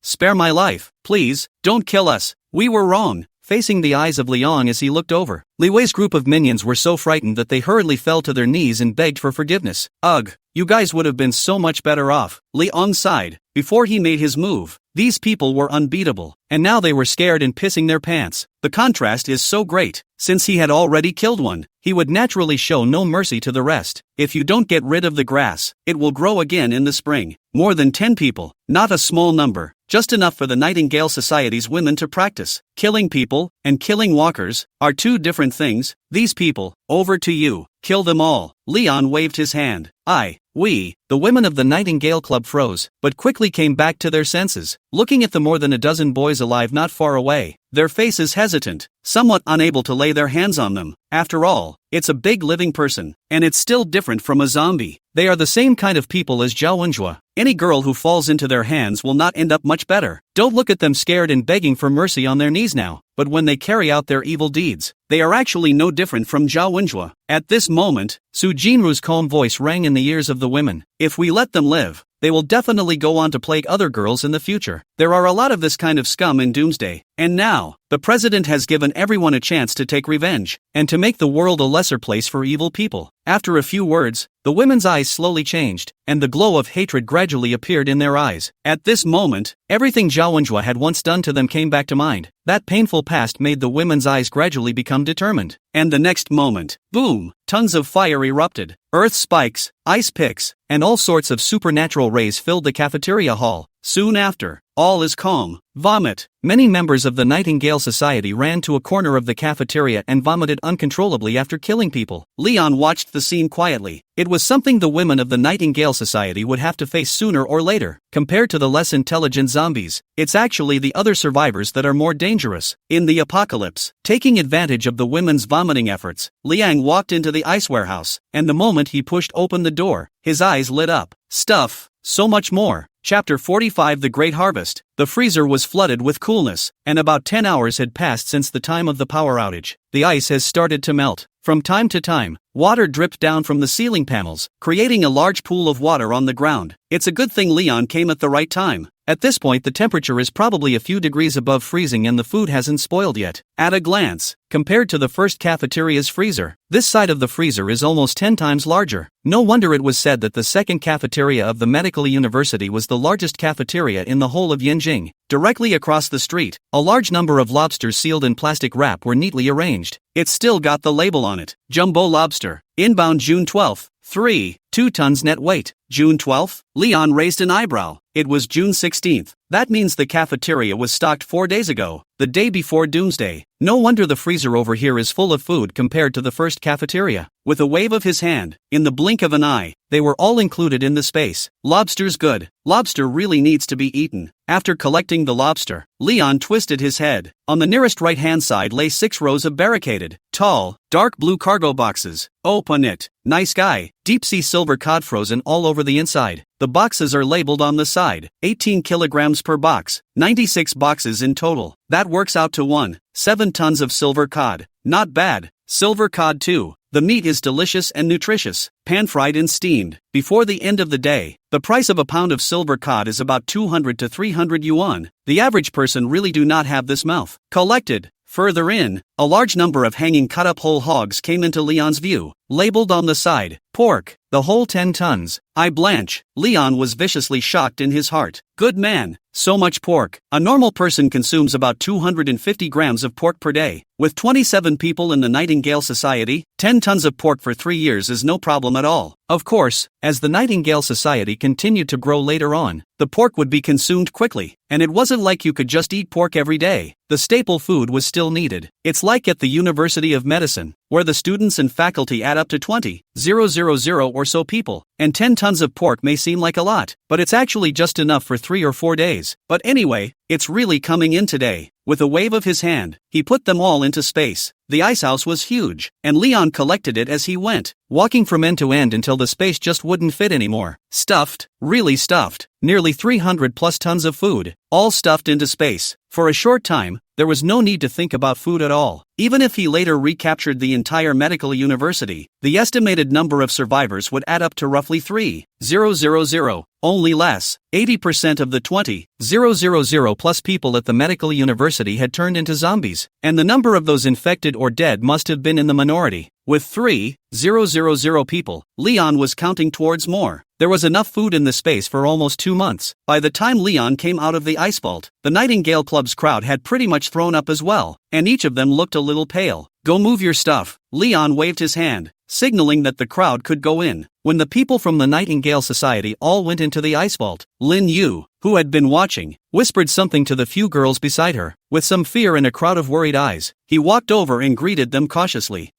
spare my life, please, don't kill us, we were wrong. Facing the eyes of Liang as he looked over, Li Wei's group of minions were so frightened that they hurriedly fell to their knees and begged for forgiveness. Ugh, you guys would have been so much better off. Liang sighed. Before he made his move, these people were unbeatable, and now they were scared and pissing their pants. The contrast is so great. Since he had already killed one, he would naturally show no mercy to the rest. If you don't get rid of the grass, it will grow again in the spring. More than 10 people, not a small number, just enough for the Nightingale Society's women to practice. Killing people, and killing walkers, are 2 different things. These people, over to you, kill them all. Leon waved his hand. The women of the Nightingale Club froze, but quickly came back to their senses, looking at the more than a dozen boys alive not far away, their faces hesitant, somewhat unable to lay their hands on them. After all, it's a big living person, and it's still different from a zombie. They are the same kind of people as Zhao Wenjue. Any girl who falls into their hands will not end up much better. Don't look at them scared and begging for mercy on their knees now, but when they carry out their evil deeds, they are actually no different from Zhao Wenjue. At this moment, Su Jinru's calm voice rang in the ears of the women. If we let them live, they will definitely go on to plague other girls in the future. There are a lot of this kind of scum in Doomsday, and now, the president has given everyone a chance to take revenge, and to make the world a lesser place for evil people. After a few words, the women's eyes slowly changed, and the glow of hatred gradually appeared in their eyes. At this moment, everything Zhao Wenjue had once done to them came back to mind. That painful past made the women's eyes gradually become determined. And the next moment, boom, tons of fire erupted. Earth spikes, ice picks, and all sorts of supernatural rays filled the cafeteria hall. Soon after, all is calm. Vomit. Many members of the Nightingale Society ran to a corner of the cafeteria and vomited uncontrollably after killing people. Leon watched the scene quietly. It was something the women of the Nightingale Society would have to face sooner or later. Compared to the less intelligent zombies, it's actually the other survivors that are more dangerous. In the apocalypse, taking advantage of the women's vomiting efforts, Liang walked into the ice warehouse, and the moment he pushed open the door, his eyes lit up. Stuff. So much more. Chapter 45 The Great Harvest. The freezer was flooded with coolness, and about 10 hours had passed since the time of the power outage. The ice has started to melt. From time to time, water dripped down from the ceiling panels, creating a large pool of water on the ground. It's a good thing Leon came at the right time. At this point the temperature is probably a few degrees above freezing and the food hasn't spoiled yet. At a glance, compared to the first cafeteria's freezer, this side of the freezer is almost 10 times larger. No wonder it was said that the second cafeteria of the medical university was the largest cafeteria in the whole of Yanjing. Directly across the street, a large number of lobsters sealed in plastic wrap were neatly arranged. It's still got the label on it. Jumbo lobster. Inbound June 12th. 3. 2 tons net weight. June 12th? Leon raised an eyebrow. It was June 16th. That means the cafeteria was stocked 4 days ago, the day before Doomsday. No wonder the freezer over here is full of food compared to the first cafeteria. With a wave of his hand, in the blink of an eye, they were all included in the space. Lobster's good. Lobster really needs to be eaten. After collecting the lobster, Leon twisted his head. On the nearest right-hand side lay 6 rows of barricaded, tall, dark blue cargo boxes. Open it. Nice guy. Deep-sea silver cod frozen all over the inside. The boxes are labeled on the side. 18 kilograms per box. 96 boxes in total. That works out to 7 tons of silver cod. Not bad. Silver cod too. The meat is delicious and nutritious, pan-fried and steamed. Before the end of the day, the price of a pound of silver cod is about 200 to 300 yuan. The average person really do not have this mouth. Collected. Further in, a large number of hanging cut-up whole hogs came into Leon's view, labeled on the side, pork, the whole 10 tons. I blanch. Leon was viciously shocked in his heart. Good man, so much pork. A normal person consumes about 250 grams of pork per day. With 27 people in the Nightingale Society, 10 tons of pork for 3 years is no problem at all. Of course, as the Nightingale Society continued to grow later on, the pork would be consumed quickly, and it wasn't like you could just eat pork every day. The staple food was still needed. It's like at the University of Medicine, where the students and faculty add up to 20,000 or so people, and 10 tons of pork may seem like a lot, but it's actually just enough for 3 or 4 days. But anyway, it's really coming in today. With a wave of his hand, he put them all into space. The icehouse was huge, and Leon collected it as he went, walking from end to end until the space just wouldn't fit anymore. Stuffed, really stuffed, nearly 300 plus tons of food, all stuffed into space. For a short time, there was no need to think about food at all. Even if he later recaptured the entire medical university, the estimated number of survivors would add up to roughly 3,000. Only less. 80% of the 20,000 plus people at the medical university had turned into zombies, and the number of those infected or dead must have been in the minority. With 3,000 people, Leon was counting towards more. There was enough food in the space for almost 2 months. By the time Leon came out of the ice vault, the Nightingale Club's crowd had pretty much thrown up as well, and each of them looked a little pale. Go move your stuff. Leon waved his hand, signaling that the crowd could go in. When the people from the Nightingale Society all went into the ice vault, Lin Yu, who had been watching, whispered something to the few girls beside her. With some fear and a crowd of worried eyes, he walked over and greeted them cautiously.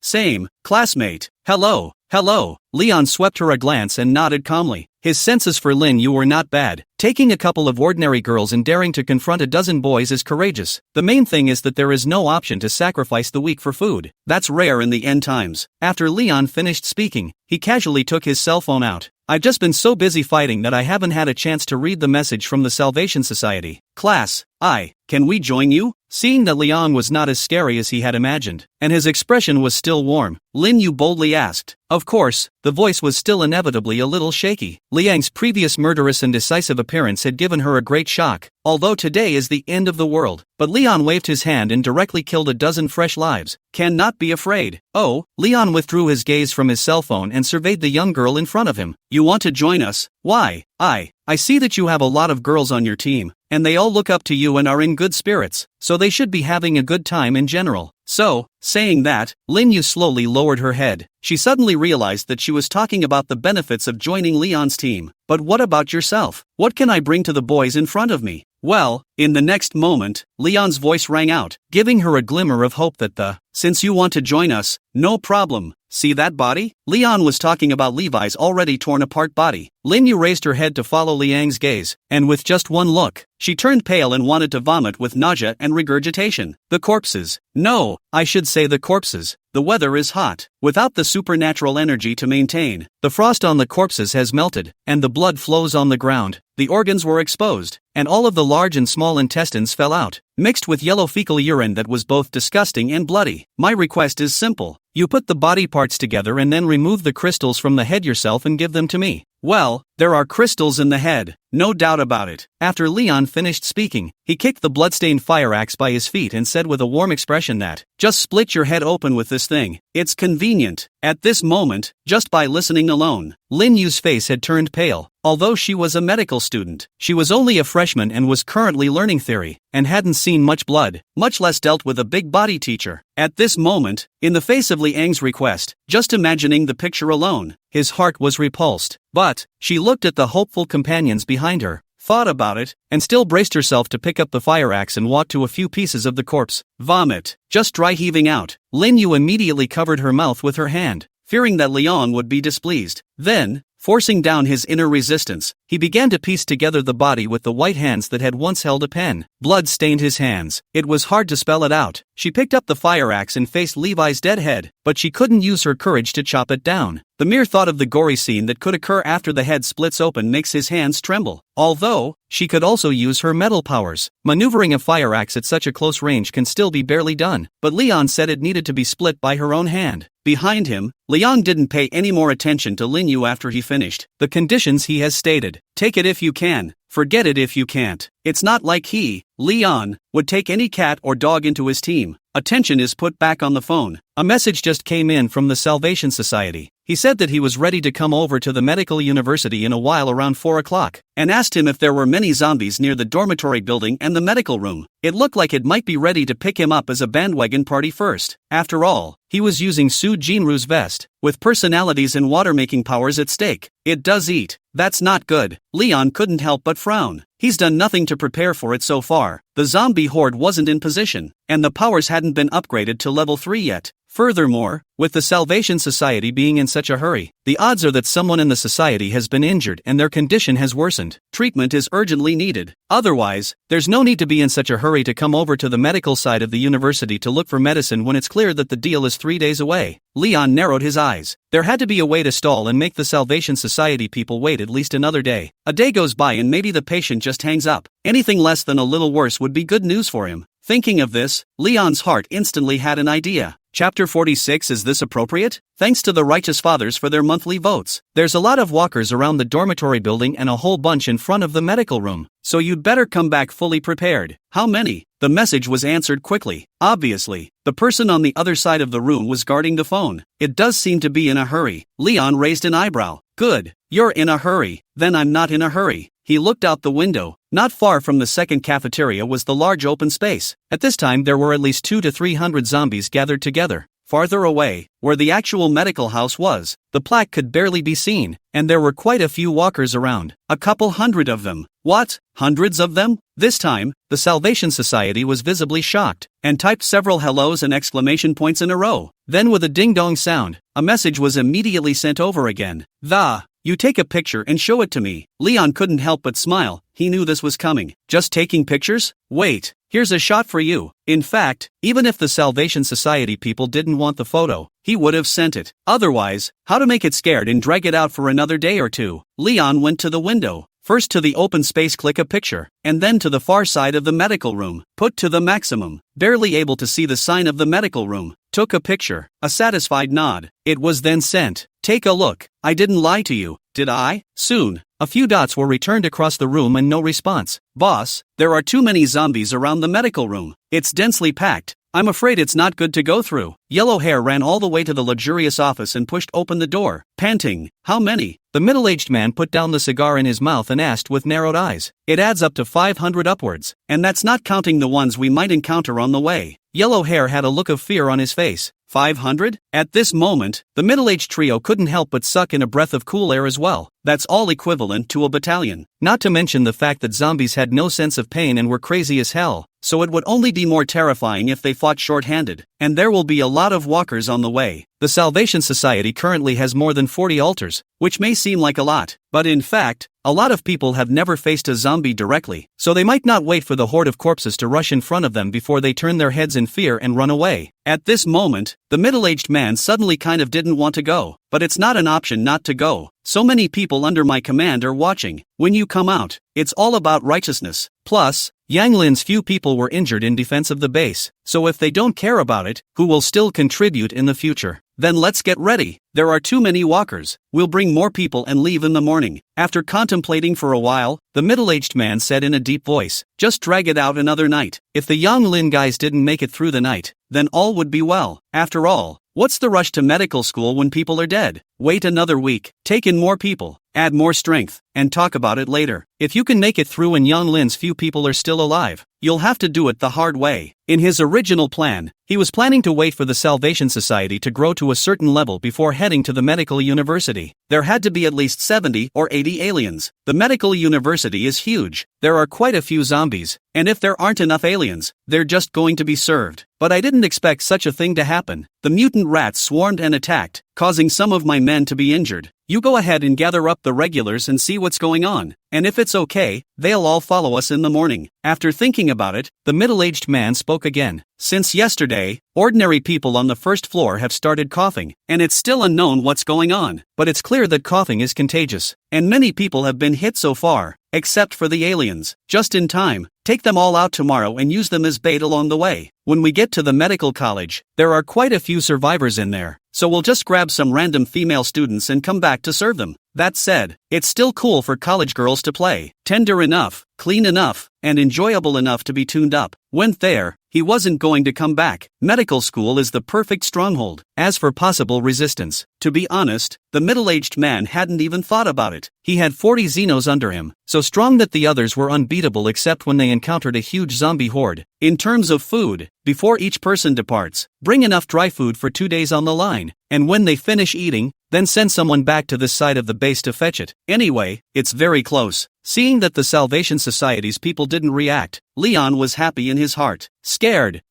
Same, classmate. Hello. Leon swept her a glance and nodded calmly. His senses for Lin Yu were not bad. Taking a couple of ordinary girls and daring to confront a dozen boys is courageous. The main thing is that there is no option to sacrifice the weak for food. That's rare in the end times. After Leon finished speaking, he casually took his cell phone out. I've just been so busy fighting that I haven't had a chance to read the message from the Salvation Society. Class, can we join you? Seeing that Leon was not as scary as he had imagined, and his expression was still warm, Lin Yu boldly asked. Of course, the voice was still inevitably a little shaky. Liang's previous murderous and decisive appearance had given her a great shock, although today is the end of the world. But Leon waved his hand and directly killed a dozen fresh lives. Cannot be afraid. Oh, Leon withdrew his gaze from his cell phone and surveyed the young girl in front of him. You want to join us? Why? I see that you have a lot of girls on your team, and they all look up to you and are in good spirits, so they should be having a good time in general. So, saying that, Lin Yu slowly lowered her head. She suddenly realized that she was talking about the benefits of joining Leon's team. But what about yourself? What can I bring to the boys in front of me? Well, in the next moment, Leon's voice rang out, giving her a glimmer of hope that since you want to join us, no problem. See that body? Leon was talking about Levi's already torn apart body. Lin Yu raised her head to follow Liang's gaze, and with just one look, she turned pale and wanted to vomit with nausea and regurgitation. The corpses. No, I should say the corpses. The weather is hot. Without the supernatural energy to maintain, the frost on the corpses has melted, and the blood flows on the ground. The organs were exposed, and all of the large and small intestines fell out, mixed with yellow fecal urine that was both disgusting and bloody. My request is simple. You put the body parts together and then remove the crystals from the head yourself and give them to me. Well, there are crystals in the head. no doubt about it. After Leon finished speaking, he kicked the bloodstained fire axe by his feet and said with a warm expression that, just split your head open with this thing, it's convenient. At this moment, just by listening alone, Lin Yu's face had turned pale. Although she was a medical student, she was only a freshman and was currently learning theory, and hadn't seen much blood, much less dealt with a big body teacher. At this moment, in the face of Liang's request, just imagining the picture alone, his heart was repulsed. But, she looked at the hopeful companions behind her, thought about it, and still braced herself to pick up the fire axe and walk to a few pieces of the corpse. Vomit. Just dry heaving out. Lin Yu immediately covered her mouth with her hand, fearing that Liang would be displeased. Then, forcing down his inner resistance, he began to piece together the body with the white hands that had once held a pen. Blood stained his hands. It was hard to spell it out. She picked up the fire axe and faced Levi's dead head, but she couldn't use her courage to chop it down. The mere thought of the gory scene that could occur after the head splits open makes his hands tremble. Although, she could also use her metal powers. Maneuvering a fire axe at such a close range can still be barely done, but Leon said it needed to be split by her own hand. Behind him, Liang didn't pay any more attention to Lin Yu after he finished. The conditions he has stated. Take it if you can, forget it if you can't. It's not like he, Leon, would take any cat or dog into his team. Attention is put back on the phone. A message just came in from the Salvation Society. He said that he was ready to come over to the medical university in a while around 4 o'clock, and asked him if there were many zombies near the dormitory building and the medical room. It looked like it might be ready to pick him up as a bandwagon party first. After all, he was using Su Jinru's vest, with personalities and water-making powers at stake. It does eat. That's not good. Leon couldn't help but frown. He's done nothing to prepare for it so far. The zombie horde wasn't in position, and the powers hadn't been upgraded to level 3 yet. Furthermore, with the Salvation Society being in such a hurry, the odds are that someone in the society has been injured and their condition has worsened. Treatment is urgently needed. Otherwise, there's no need to be in such a hurry to come over to the medical side of the university to look for medicine when it's clear that the deal is 3 days away. Leon narrowed his eyes. There had to be a way to stall and make the Salvation Society people wait at least another day. A day goes by and maybe the patient just hangs up. Anything less than a little worse would be good news for him. Thinking of this, Leon's heart instantly had an idea. Chapter 46. Is this appropriate? Thanks to the Righteous Fathers for their monthly votes. There's a lot of walkers around the dormitory building and a whole bunch in front of the medical room, so you'd better come back fully prepared. How many? The message was answered quickly. Obviously, the person on the other side of the room was guarding the phone. It does seem to be in a hurry. Leon raised an eyebrow. Good. You're in a hurry. Then I'm not in a hurry. He looked out the window. Not far from the second cafeteria was the large open space. At this time there were at least 200 to 300 zombies gathered together. Farther away, where the actual medical house was, the plaque could barely be seen, and there were quite a few walkers around. A couple hundred of them. What? Hundreds of them? This time, the Salvation Society was visibly shocked, and typed several hellos and exclamation points in a row. Then with a ding-dong sound, a message was immediately sent over again. You take a picture and show it to me. Leon couldn't help but smile. He knew this was coming. Just taking pictures? Wait, here's a shot for you. In fact, even if the Salvation Society people didn't want the photo, he would have sent it. Otherwise, how to make it scared and drag it out for another day or two? Leon went to the window. First to the open space, click a picture, and then to the far side of the medical room. Put to the maximum. Barely able to see the sign of the medical room. Took a picture. A satisfied nod. It was then sent. Take a look. I didn't lie to you, did I? Soon, a few dots were returned across the room and no response. Boss, there are too many zombies around the medical room. It's densely packed. I'm afraid it's not good to go through. Yellow Hair ran all the way to the luxurious office and pushed open the door, panting. How many? The middle-aged man put down the cigar in his mouth and asked with narrowed eyes. It adds up to 500 upwards, and that's not counting the ones we might encounter on the way. Yellow Hair had a look of fear on his face. 500? At this moment, the middle-aged trio couldn't help but suck in a breath of cool air as well. That's all equivalent to a battalion. Not to mention the fact that zombies had no sense of pain and were crazy as hell, so it would only be more terrifying if they fought short-handed. And there will be a lot of walkers on the way. The Salvation Society currently has more than 40 altars, which may seem like a lot, but in fact, a lot of people have never faced a zombie directly, so they might not wait for the horde of corpses to rush in front of them before they turn their heads in fear and run away. At this moment, the middle-aged man suddenly kind of didn't want to go, but it's not an option not to go. So many people under my command are watching. When you come out, it's all about righteousness. Plus, Yang Lin's few people were injured in defense of the base, so if they don't care about it, who will still contribute in the future? Then let's get ready. There are too many walkers. We'll bring more people and leave in the morning. After contemplating for a while, the middle-aged man said in a deep voice, just drag it out another night. If the young Lin guys didn't make it through the night, then all would be well. After all, what's the rush to medical school when people are dead? Wait another week, take in more people, add more strength, and talk about it later. If you can make it through and young Lin's few people are still alive, you'll have to do it the hard way. In his original plan, he was planning to wait for the Salvation Society to grow to a certain level before heading to the medical university. There had to be at least 70 or 80 aliens. The medical university is huge. There are quite a few zombies, and if there aren't enough aliens, they're just going to be served. But I didn't expect such a thing to happen. The mutant rats swarmed and attacked, causing some of my men to be injured. You go ahead and gather up the regulars and see what's going on, and if it's okay, they'll all follow us in the morning. After thinking about it, the middle-aged man spoke again. Since yesterday, ordinary people on the first floor have started coughing, and it's still unknown what's going on, but it's clear that coughing is contagious, and many people have been hit so far, except for the aliens. Just in time, take them all out tomorrow and use them as bait along the way. When we get to the medical college, there are quite a few survivors in there, so we'll just grab some random female students and come back to serve them. That said, it's still cool for college girls to play. Tender enough, clean enough, and enjoyable enough to be tuned up. Went there, he wasn't going to come back. Medical school is the perfect stronghold. As for possible resistance, to be honest, the middle-aged man hadn't even thought about it. He had 40 Xenos under him, so strong that the others were unbeatable except when they encountered a huge zombie horde. In terms of food, before each person departs, bring enough dry food for 2 days on the line, and when they finish eating, then send someone back to this side of the base to fetch it. Anyway, it's very close. Seeing that the Salvation Society's people didn't react, Leon was happy in his heart. Scared?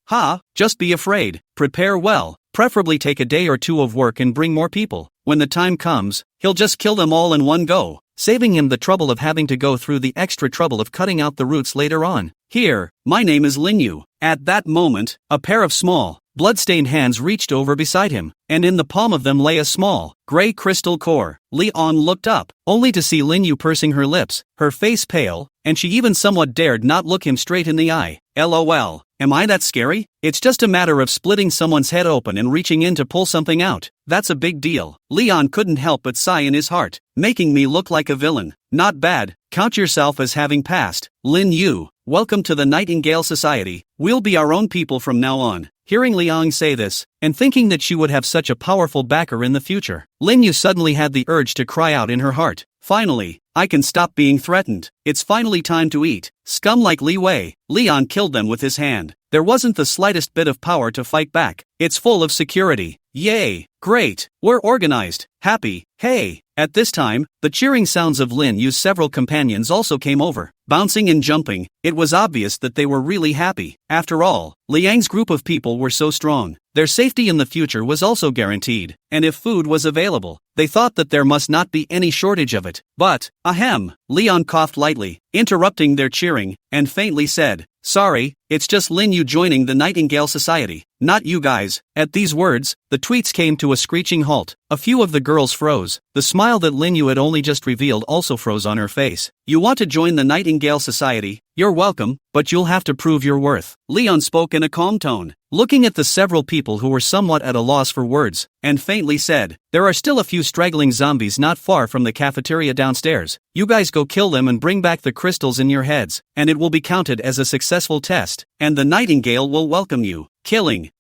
Just be afraid. Prepare well. Preferably take a day or two of work and bring more people. When the time comes, he'll just kill them all in one go, saving him the trouble of having to go through the extra trouble of cutting out the roots later on. Here, my name is Linyu. At that moment, a pair of small, blood-stained hands reached over beside him, and in the palm of them lay a small, gray crystal core. Leon looked up, only to see Linyu pursing her lips, her face pale, and she even somewhat dared not look him straight in the eye. LOL. Am I that scary? It's just a matter of splitting someone's head open and reaching in to pull something out. That's a big deal. Leon couldn't help but sigh in his heart, making me look like a villain. Not bad. Count yourself as having passed. Lin Yu, welcome to the Nightingale Society. We'll be our own people from now on. Hearing Liang say this, and thinking that she would have such a powerful backer in the future, Lin Yu suddenly had the urge to cry out in her heart. Finally, I can stop being threatened. It's finally time to eat. Scum like Li Wei. Leon killed them with his hand. There wasn't the slightest bit of power to fight back. It's full of security. Yay! Great! We're organized. Happy. Hey! At this time, the cheering sounds of Lin Yu's several companions also came over, bouncing and jumping. It was obvious that they were really happy. After all, Liang's group of people were so strong. Their safety in the future was also guaranteed, and if food was available, they thought that there must not be any shortage of it. But, ahem! Leon coughed lightly, interrupting their cheering, and faintly said, sorry, it's just Lin Yu joining the Nightingale Society, not you guys. At these words, the tweets came to a screeching halt. A few of the girls froze. The smile that Lin Yu had only just revealed also froze on her face. You want to join the Nightingale Society? You're welcome, but you'll have to prove your worth. Leon spoke in a calm tone, looking at the several people who were somewhat at a loss for words, and faintly said, there are still a few straggling zombies not far from the cafeteria downstairs. You guys go kill them and bring back the crystals in your heads, and it will be counted as a successful test, and the Nightingale will welcome you. Killing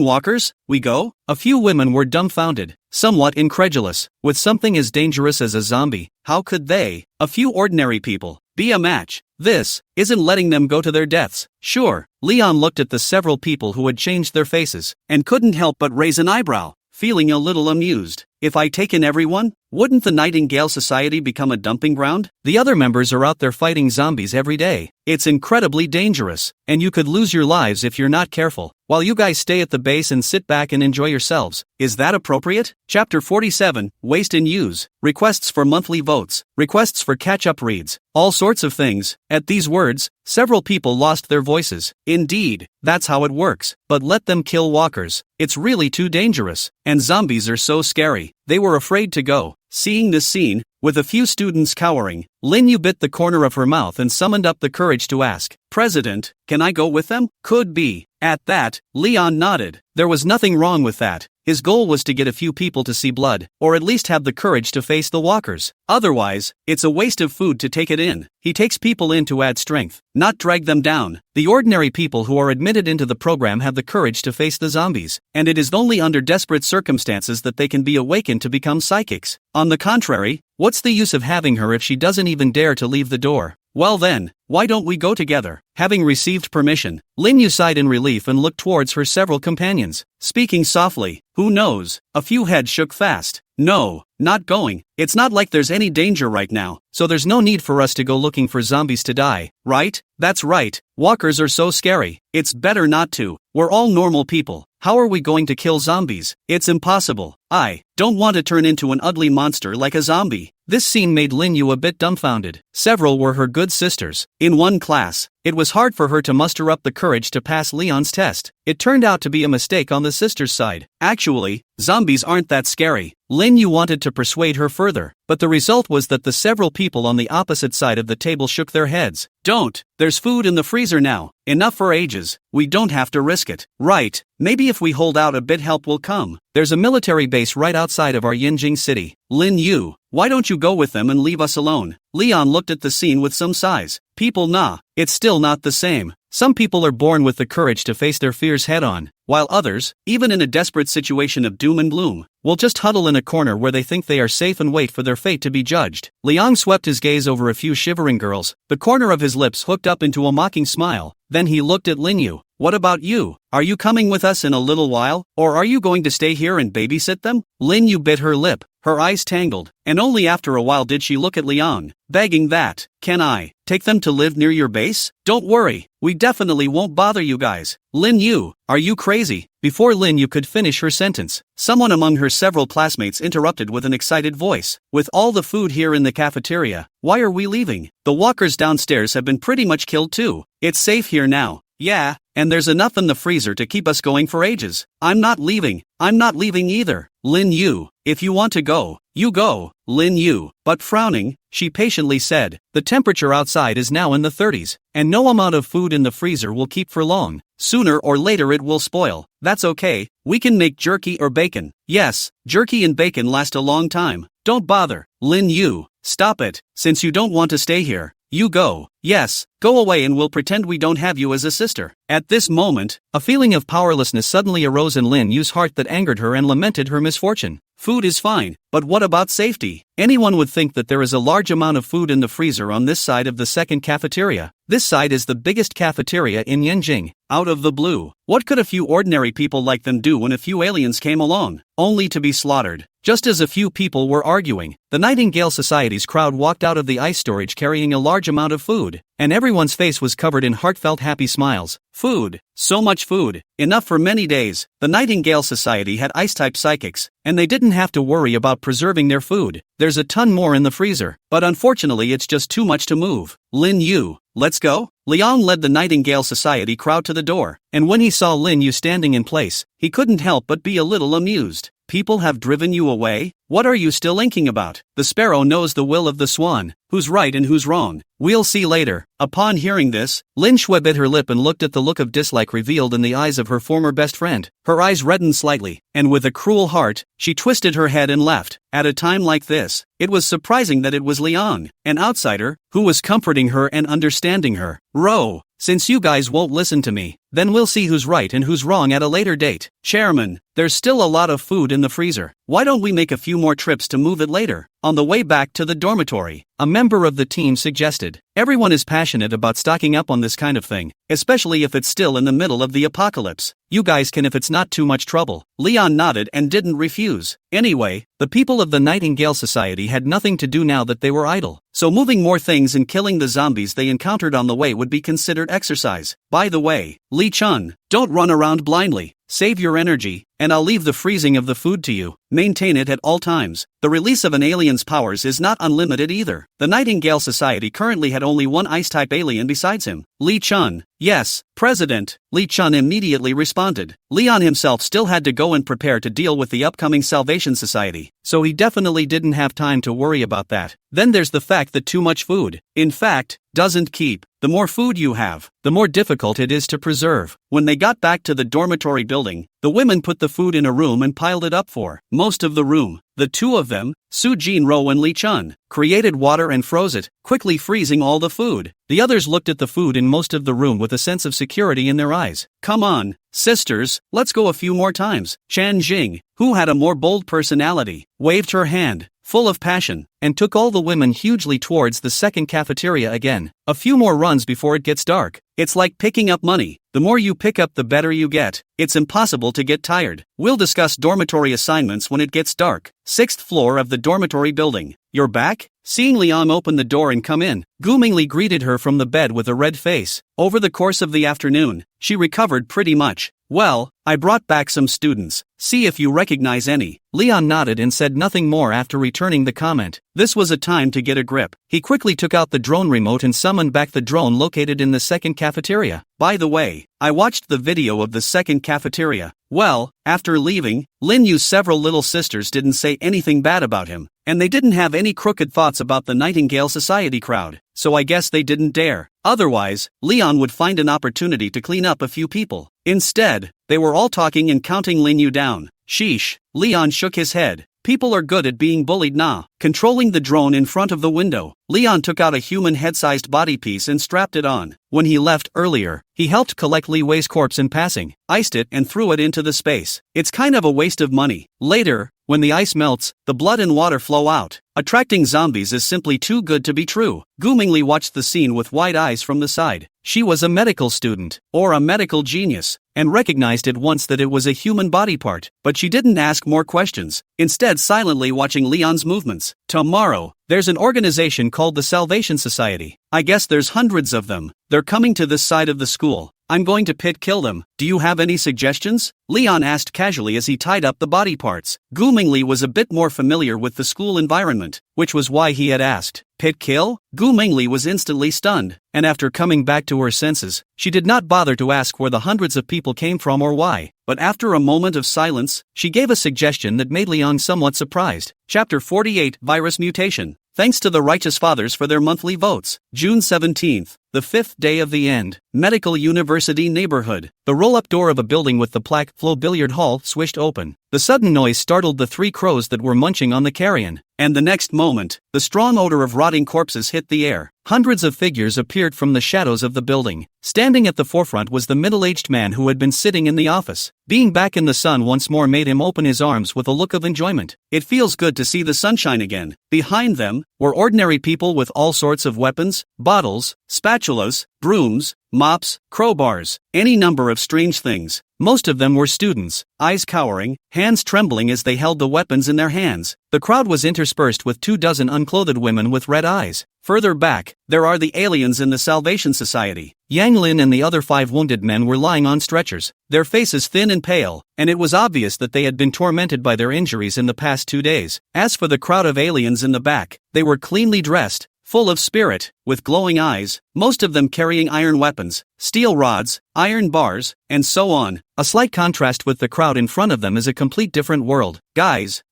walkers? We go? A few women were dumbfounded, somewhat incredulous. With something as dangerous as a zombie, how could they, a few ordinary people, be a match? This isn't letting them go to their deaths. Sure. Leon looked at the several people who had changed their faces, and couldn't help but raise an eyebrow, feeling a little amused. If I take in everyone, wouldn't the Nightingale Society become a dumping ground? The other members are out there fighting zombies every day. It's incredibly dangerous, and you could lose your lives if you're not careful, while you guys stay at the base and sit back and enjoy yourselves. Is that appropriate? Chapter 47, Waste and Use. Requests for monthly votes. Requests for catch-up reads. All sorts of things. At these words, several people lost their voices. Indeed, that's how it works. But let them kill walkers. It's really too dangerous, and zombies are so scary. They were afraid to go. Seeing this scene, with a few students cowering, Lin Yu bit the corner of her mouth and summoned up the courage to ask, "President, can I go with them?" "Could be." At that, Leon nodded. There was nothing wrong with that. His goal was to get a few people to see blood, or at least have the courage to face the walkers. Otherwise, it's a waste of food to take it in. He takes people in to add strength, not drag them down. The ordinary people who are admitted into the program have the courage to face the zombies, and it is only under desperate circumstances that they can be awakened to become psychics. On the contrary, what's the use of having her if she doesn't even dare to leave the door? Well then, why don't we go together? Having received permission, Lin Yu sighed in relief and looked towards her several companions. Speaking softly, "Who knows?" A few heads shook fast. "No, not going. It's not like there's any danger right now, so there's no need for us to go looking for zombies to die, right?" "That's right. Walkers are so scary. It's better not to. We're all normal people. How are we going to kill zombies? It's impossible. I don't want to turn into an ugly monster like a zombie." This scene made Lin Yu a bit dumbfounded. Several were her good sisters. In one class, it was hard for her to muster up the courage to pass Leon's test. It turned out to be a mistake on the sisters' side. Actually, zombies aren't that scary. Lin Yu wanted to persuade her further, but the result was that the several people on the opposite side of the table shook their heads. "Don't. There's food in the freezer now. Enough for ages. We don't have to risk it." "Right. Maybe if we hold out a bit help will come. There's a military base right outside of our Yinjing city." "Lin Yu, why don't you go with them and leave us alone?" Leon looked at the scene with some sighs. "People nah, it's still not the same. Some people are born with the courage to face their fears head on, while others, even in a desperate situation of doom and gloom, will just huddle in a corner where they think they are safe and wait for their fate to be judged." Liang swept his gaze over a few shivering girls, the corner of his lips hooked up into a mocking smile. Then he looked at Lin Yu. "What about you? Are you coming with us in a little while, or are you going to stay here and babysit them?" Lin Yu bit her lip. Her eyes tangled, and only after a while did she look at Liang, begging that, "Can I take them to live near your base? Don't worry, we definitely won't bother you guys." "Lin Yu, are you crazy?" Before Lin Yu could finish her sentence, someone among her several classmates interrupted with an excited voice. "With all the food here in the cafeteria, why are we leaving? The walkers downstairs have been pretty much killed too. It's safe here now." "Yeah, and there's enough in the freezer to keep us going for ages." I'm not leaving either." "Lin Yu, if you want to go, you go." Lin Yu, but frowning, she patiently said, "The temperature outside is now in the 30s, and no amount of food in the freezer will keep for long. Sooner or later it will spoil." "That's okay, we can make jerky or bacon." "Yes, jerky and bacon last a long time. Don't bother." "Lin Yu, stop it. Since you don't want to stay here, you go." "Yes, go away and we'll pretend we don't have you as a sister." At this moment, a feeling of powerlessness suddenly arose in Lin Yu's heart that angered her and lamented her misfortune. Food is fine, but what about safety? Anyone would think that there is a large amount of food in the freezer on this side of the second cafeteria. This side is the biggest cafeteria in Yinjing. Out of the blue, what could a few ordinary people like them do when a few aliens came along, only to be slaughtered? Just as a few people were arguing, the Nightingale Society's crowd walked out of the ice storage carrying a large amount of food, and everyone's face was covered in heartfelt happy smiles. Food, so much food, enough for many days. The Nightingale Society had ice-type psychics, and they didn't have to worry about preserving their food. There's a ton more in the freezer, but unfortunately it's just too much to move. "Lin Yu, let's go?" Liang led the Nightingale Society crowd to the door, and when he saw Lin Yu standing in place, he couldn't help but be a little amused. "People have driven you away? What are you still inking about? The sparrow knows the will of the swan. Who's right and who's wrong? We'll see later." Upon hearing this, Lin Shui bit her lip and looked at the look of dislike revealed in the eyes of her former best friend. Her eyes reddened slightly, and with a cruel heart, she twisted her head and left. At a time like this, it was surprising that it was Liang, an outsider, who was comforting her and understanding her. "Ro, since you guys won't listen to me, then we'll see who's right and who's wrong at a later date." "Chairman, there's still a lot of food in the freezer. Why don't we make a few more trips to move it later, on the way back to the dormitory?" a member of the team suggested. Everyone is passionate about stocking up on this kind of thing, especially if it's still in the middle of the apocalypse. "You guys can if it's not too much trouble." Leon nodded and didn't refuse. Anyway, the people of the Nightingale Society had nothing to do now that they were idle, so moving more things and killing the zombies they encountered on the way would be considered exercise. "By the way, Li Chun, don't run around blindly. Save your energy, and I'll leave the freezing of the food to you. Maintain it at all times. The release of an alien's powers is not unlimited either." The Nightingale Society currently had only one ice-type alien besides him. Lee Chun. Yes, President, Lee Chun immediately responded. Leon himself still had to go and prepare to deal with the upcoming Salvation Society, so he definitely didn't have time to worry about that. Then there's the fact that too much food, in fact, doesn't keep. The more food you have, the more difficult it is to preserve. When they got back to the dormitory building, the women put the food in a room and piled it up for most of the room. The two of them, Su Jin-ro and Lee Chun, created water and froze it, quickly freezing all the food. The others looked at the food in most of the room with a sense of security in their eyes. Come on, sisters, let's go a few more times. Chan Jing, who had a more bold personality, waved her hand, full of passion, and took all the women hugely towards the second cafeteria again. A few more runs before it gets dark. It's like picking up money. The more you pick up, the better you get. It's impossible to get tired. We'll discuss dormitory assignments when it gets dark. 6th floor of the dormitory building. You're back? Seeing Leon open the door and come in, Gu Mingli greeted her from the bed with a red face. Over the course of the afternoon, she recovered pretty much. Well, I brought back some students. See if you recognize any. Leon nodded and said nothing more after returning the comment. This was a time to get a grip. He quickly took out the drone remote and summoned back the drone located in the second cafeteria. By the way, I watched the video of the second cafeteria. Well, after leaving, Lin Yu's several little sisters didn't say anything bad about him, and they didn't have any crooked thoughts about the Nightingale Society crowd, so I guess they didn't dare. Otherwise, Leon would find an opportunity to clean up a few people. Instead, they were all talking and counting Lin Yu down. Sheesh, Leon shook his head. People are good at being bullied nah. Controlling the drone in front of the window, Leon took out a human head-sized body piece and strapped it on. When he left earlier, he helped collect Li Wei's corpse in passing, iced it and threw it into the space. It's kind of a waste of money. Later, when the ice melts, the blood and water flow out. Attracting zombies is simply too good to be true. Gu Mingli watched the scene with wide eyes from the side. She was a medical student, or a medical genius, and recognized at once that it was a human body part, but she didn't ask more questions, instead silently watching Leon's movements. Tomorrow, there's an organization called the Salvation Society. I guess there's hundreds of them. They're coming to this side of the school. I'm going to kill them. Do you have any suggestions? Leon asked casually as he tied up the body parts. Gu Mingli was a bit more familiar with the school environment, which was why he had asked. Pit kill? Gu Mingli was instantly stunned, and after coming back to her senses, she did not bother to ask where the hundreds of people came from or why. But after a moment of silence, she gave a suggestion that made Leon somewhat surprised. Chapter 48, Virus Mutation. Thanks to the Righteous Fathers for their monthly votes. June 17th, the 5th day of the end. Medical University neighborhood. The roll-up door of a building with the plaque Flow Billiard Hall swished open. The sudden noise startled the 3 crows that were munching on the carrion. And the next moment, the strong odor of rotting corpses hit the air. Hundreds of figures appeared from the shadows of the building. Standing at the forefront was the middle-aged man who had been sitting in the office. Being back in the sun once more made him open his arms with a look of enjoyment. It feels good to see the sunshine again. Behind them were ordinary people with all sorts of weapons, bottles, spatulas, brooms, mops, crowbars, any number of strange things. Most of them were students, eyes cowering, hands trembling as they held the weapons in their hands. The crowd was interspersed with 24 unclothed women with red eyes. Further back, there are the aliens in the Salvation Society. Yang Lin and the other 5 wounded men were lying on stretchers, their faces thin and pale, and it was obvious that they had been tormented by their injuries in the past 2 days. As for the crowd of aliens in the back, they were cleanly dressed, full of spirit, with glowing eyes, most of them carrying iron weapons, steel rods, iron bars, and so on. A slight contrast with the crowd in front of them is a complete different world. Guys,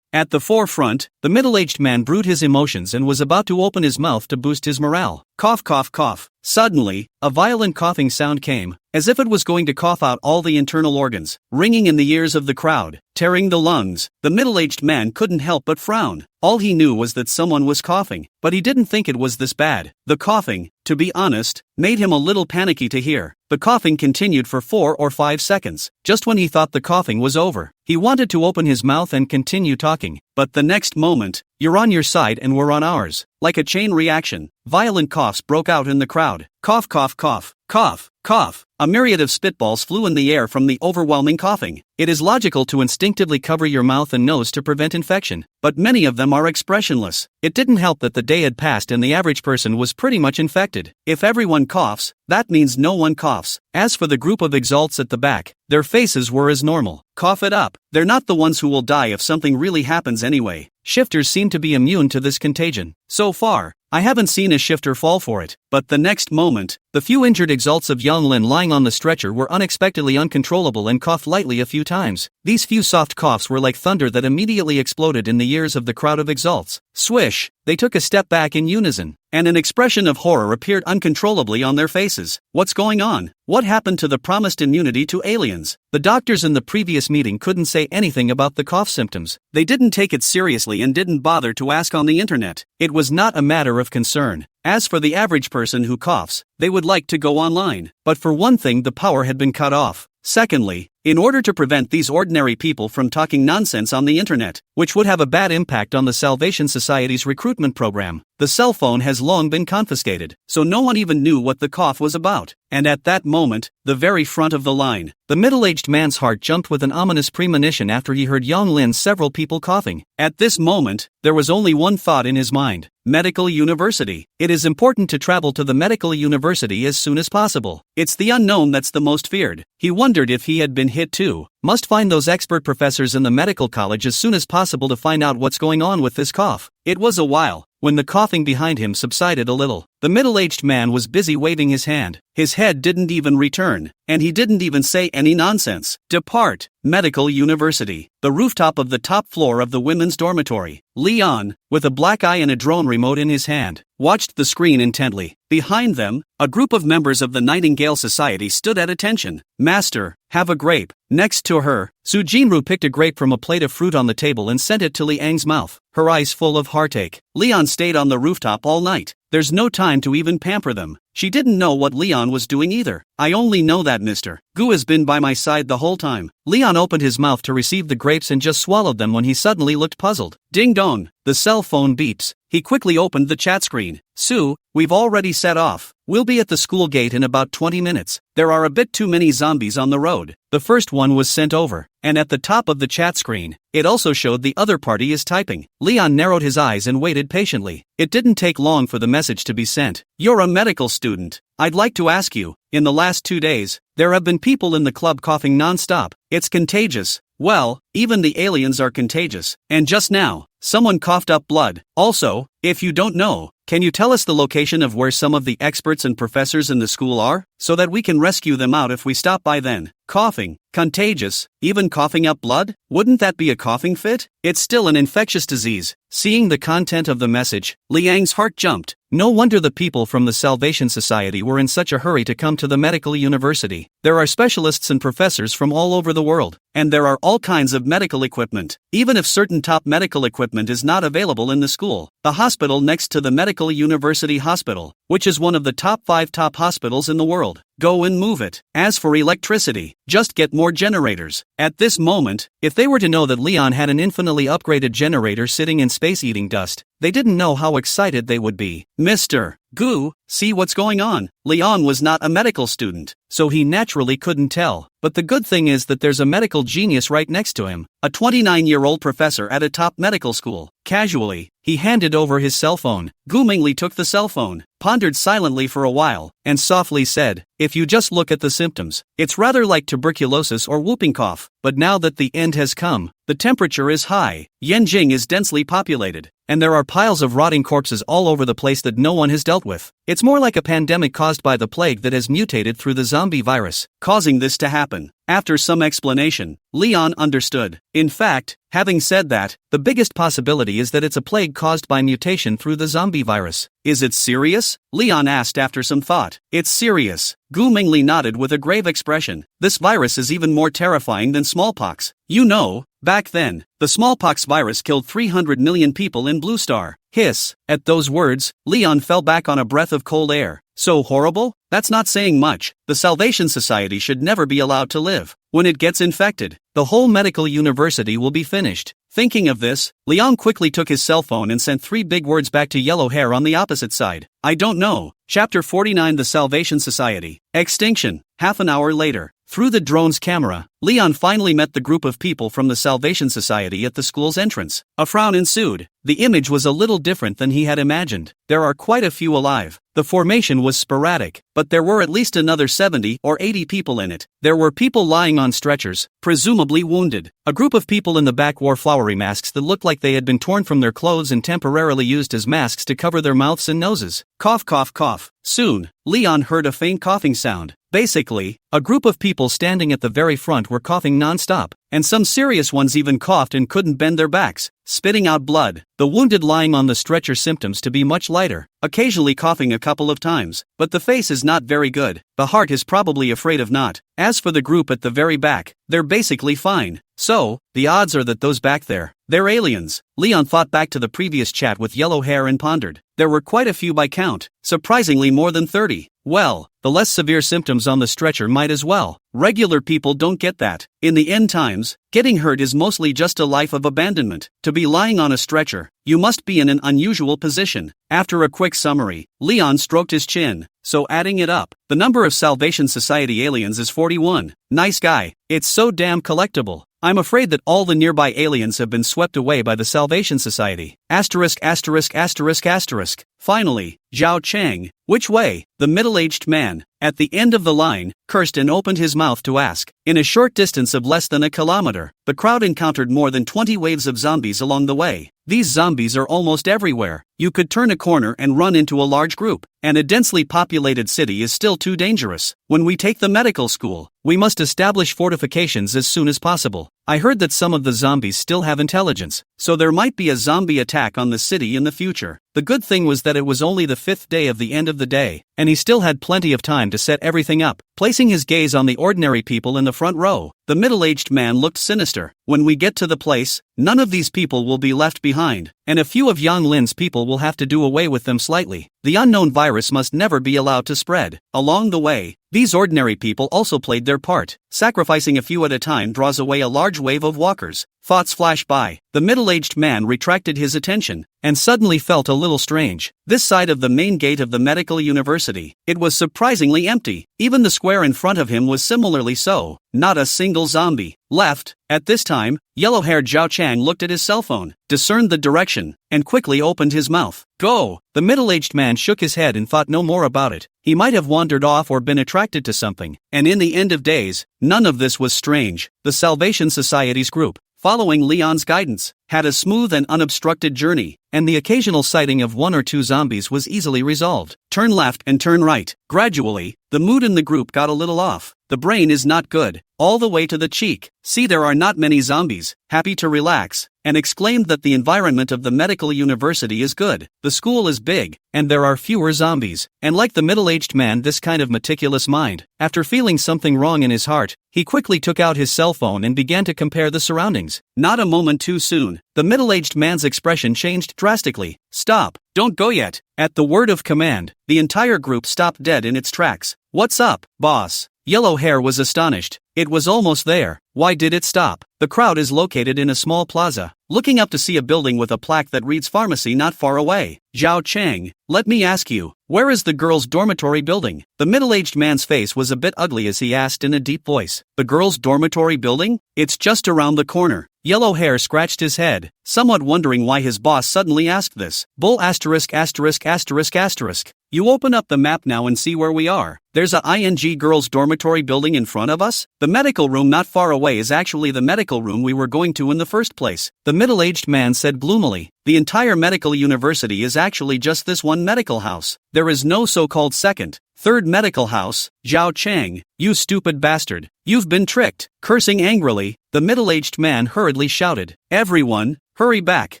at the forefront, the middle-aged man brewed his emotions and was about to open his mouth to boost his morale. Cough, cough, cough. Suddenly, a violent coughing sound came, as if it was going to cough out all the internal organs, ringing in the ears of the crowd, tearing the lungs. The middle-aged man couldn't help but frown. All he knew was that someone was coughing, but he didn't think it was this bad. The coughing, to be honest, made him a little panicky to hear. The coughing continued for 4 or 5 seconds. Just when he thought the coughing was over, he wanted to open his mouth and continue talking. But the next moment, you're on your side and we're on ours. Like a chain reaction, violent coughs broke out in the crowd. Cough, cough, cough, cough, cough. A myriad of spitballs flew in the air from the overwhelming coughing. It is logical to instinctively cover your mouth and nose to prevent infection, but many of them are expressionless. It didn't help that the day had passed and the average person was pretty much infected. If everyone coughs, that means no one coughs. As for the group of exalts at the back, their faces were as normal. Cough it up. They're not the ones who will die if something really happens anyway. Shifters seem to be immune to this contagion. So far, I haven't seen a shifter fall for it. But the next moment, the few injured exalts of Yang Lin lying on the stretcher were unexpectedly uncontrollable and coughed lightly a few times. These few soft coughs were like thunder that immediately exploded in the ears of the crowd of exalts. Swish! They took a step back in unison, and an expression of horror appeared uncontrollably on their faces. What's going on? What happened to the promised immunity to aliens? The doctors in the previous meeting couldn't say anything about the cough symptoms. They didn't take it seriously and didn't bother to ask on the internet. It was not a matter of concern. As for the average person who coughs, they would like to go online. But for one thing, the power had been cut off. Secondly, in order to prevent these ordinary people from talking nonsense on the internet, which would have a bad impact on the Salvation Society's recruitment program, the cell phone has long been confiscated, so no one even knew what the cough was about. And at that moment, the very front of the line, the middle-aged man's heart jumped with an ominous premonition after he heard Yang Lin's several people coughing. At this moment, there was only one thought in his mind: medical university. It is important to travel to the medical university as soon as possible. It's the unknown that's the most feared. He wondered if he had been hit too. Must find those expert professors in the medical college as soon as possible to find out what's going on with this cough. It was a while. When the coughing behind him subsided a little, the middle-aged man was busy waving his hand. His head didn't even return, and he didn't even say any nonsense. Depart. Medical University. The rooftop of the top floor of the women's dormitory. Leon, with a black eye and a drone remote in his hand, watched the screen intently. Behind them, a group of members of the Nightingale Society stood at attention. Master, have a grape. Next to her, Su Jinru picked a grape from a plate of fruit on the table and sent it to Liang's mouth, her eyes full of heartache. Leon stayed on the rooftop all night. There's no time to even pamper them. She didn't know what Leon was doing either. I only know that Mr. Gu has been by my side the whole time. Leon opened his mouth to receive the grapes and just swallowed them when he suddenly looked puzzled. Ding dong, the cell phone beeps. He quickly opened the chat screen. Sue, we've already set off. We'll be at the school gate in about 20 minutes. There are a bit too many zombies on the road. The first one was sent over, and at the top of the chat screen, it also showed the other party is typing. Leon narrowed his eyes and waited patiently. It didn't take long for the message to be sent. You're a medical student. I'd like to ask you, in the last 2 days, there have been people in the club coughing non-stop. It's contagious. Well, even the aliens are contagious. And just now, someone coughed up blood. Also, if you don't know, can you tell us the location of where some of the experts and professors in the school are, so that we can rescue them out if we stop by then? Coughing, contagious, even coughing up blood? Wouldn't that be a coughing fit? It's still an infectious disease. Seeing the content of the message, Liang's heart jumped. No wonder the people from the Salvation Society were in such a hurry to come to the medical university. There are specialists and professors from all over the world, and there are all kinds of medical equipment. Even if certain top medical equipment is not available in the school, the hospital next to the Medical University Hospital, which is one of the top 5 top hospitals in the world, go and move it. As for electricity, just get more generators. At this moment, if they were to know that Leon had an infinitely upgraded generator sitting in space eating dust, they didn't know how excited they would be. Mr. Gu, see what's going on? Leon was not a medical student, so he naturally couldn't tell. But the good thing is that there's a medical genius right next to him, a 29-year-old professor at a top medical school. Casually, he handed over his cell phone. Gu Mingli took the cell phone, pondered silently for a while, and softly said, if you just look at the symptoms, it's rather like tuberculosis or whooping cough. But now that the end has come, the temperature is high, Yanjing is densely populated, and there are piles of rotting corpses all over the place that no one has dealt with. It's more like a pandemic caused by the plague that has mutated through the zombie virus, causing this to happen. After some explanation, Leon understood. In fact, having said that, the biggest possibility is that it's a plague caused by mutation through the zombie virus. Is it serious? Leon asked after some thought. It's serious. Gu Mingli nodded with a grave expression. This virus is even more terrifying than smallpox. You know, back then, the smallpox virus killed 300 million people in Blue Star. Hiss. At those words, Leon fell back on a breath of cold air. So horrible? That's not saying much. The Salvation Society should never be allowed to live. When it gets infected, the whole medical university will be finished. Thinking of this, Leon quickly took his cell phone and sent 3 big words back to Yellow Hair on the opposite side. I don't know. Chapter 49 The Salvation Society. Extinction. Half an hour later. Through the drone's camera, Leon finally met the group of people from the Salvation Society at the school's entrance. A frown ensued. The image was a little different than he had imagined. There are quite a few alive. The formation was sporadic, but there were at least another 70 or 80 people in it. There were people lying on stretchers, presumably wounded. A group of people in the back wore flowery masks that looked like they had been torn from their clothes and temporarily used as masks to cover their mouths and noses. Cough, cough, cough. Soon, Leon heard a faint coughing sound. Basically, a group of people standing at the very front were coughing non-stop, and some serious ones even coughed and couldn't bend their backs, spitting out blood. The wounded lying on the stretcher symptoms to be much lighter, occasionally coughing a couple of times, but the face is not very good. The heart is probably afraid of not. As for the group at the very back, they're basically fine. So, the odds are that those back there, they're aliens. Leon thought back to the previous chat with yellow hair and pondered. There were quite a few by count, surprisingly more than 30. Well, the less severe symptoms on the stretcher might as well. Regular people don't get that. In the end times, getting hurt is mostly just a life of abandonment. To be lying on a stretcher, you must be in an unusual position. After a quick summary, Leon stroked his chin. So adding it up, the number of Salvation Society aliens is 41. Nice guy. It's so damn collectible. I'm afraid that all the nearby aliens have been swept away by the Salvation Society. Asterisk asterisk asterisk asterisk. Finally, Zhao Chang. Which way? The middle-aged man, at the end of the line, cursed and opened his mouth to ask. In a short distance of less than a kilometer, the crowd encountered more than 20 waves of zombies along the way. These zombies are almost everywhere. You could turn a corner and run into a large group, and a densely populated city is still too dangerous. When we take the medical school, we must establish fortifications as soon as possible. I heard that some of the zombies still have intelligence, so there might be a zombie attack on the city in the future. The good thing was that it was only the 5th day of the end of the day, and he still had plenty of time to set everything up. Placing his gaze on the ordinary people in the front row, the middle-aged man looked sinister. When we get to the place, none of these people will be left behind, and a few of Yang Lin's people will have to do away with them slightly. The unknown virus must never be allowed to spread. Along the way, these ordinary people also played their part. Sacrificing a few at a time draws away a large wave of walkers. Thoughts flash by. The middle-aged man retracted his attention, and suddenly felt a little strange. This side of the main gate of the medical university, it was surprisingly empty. Even the square in front of him was similarly so. Not a single zombie left. At this time, yellow-haired Zhao Chang looked at his cell phone, discerned the direction, and quickly opened his mouth. Go! The middle-aged man shook his head and thought no more about it. He might have wandered off or been attracted to something, and in the end of days, none of this was strange. The Salvation Society's group, following Leon's guidance, had a smooth and unobstructed journey, and the occasional sighting of one or two zombies was easily resolved. Turn left and turn right. Gradually, the mood in the group got a little off. The brain is not good. All the way to the cheek. See, there are not many zombies. Happy to relax, and exclaimed that the environment of the medical university is good. The school is big, and there are fewer zombies. And like the middle-aged man, this kind of meticulous mind. After feeling something wrong in his heart, he quickly took out his cell phone and began to compare the surroundings. Not a moment too soon, the middle-aged man's expression changed drastically. Stop! Don't go yet! At the word of command, the entire group stopped dead in its tracks. What's up, boss? Yellow hair was astonished. It was almost there. Why did it stop? The crowd is located in a small plaza, looking up to see a building with a plaque that reads pharmacy not far away. Zhao Chang, let me ask you, where is the girls' dormitory building? The middle-aged man's face was a bit ugly as he asked in a deep voice. The girls' dormitory building? It's just around the corner. Yellow hair scratched his head, somewhat wondering why his boss suddenly asked this. Bull asterisk asterisk asterisk asterisk. You open up the map now and see where we are. There's a ING girls' dormitory building in front of us. The medical room not far away is actually the medical room we were going to in the first place. The middle-aged man said gloomily. The entire medical university is actually just this one medical house. There is no so-called second, third medical house. Zhao Chang, you stupid bastard. You've been tricked. Cursing angrily, the middle-aged man hurriedly shouted. Everyone, hurry back.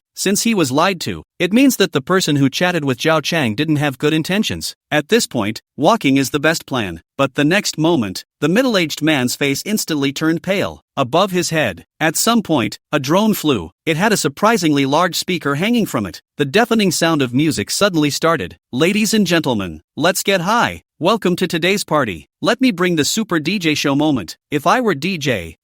Since he was lied to, it means that the person who chatted with Zhao Chang didn't have good intentions. At this point, walking is the best plan. But the next moment, the middle-aged man's face instantly turned pale. Above his head, at some point, a drone flew. It had a surprisingly large speaker hanging from it. The deafening sound of music suddenly started. Ladies and gentlemen, let's get high. Welcome to today's party. Let me bring the super DJ show moment. If I were DJ,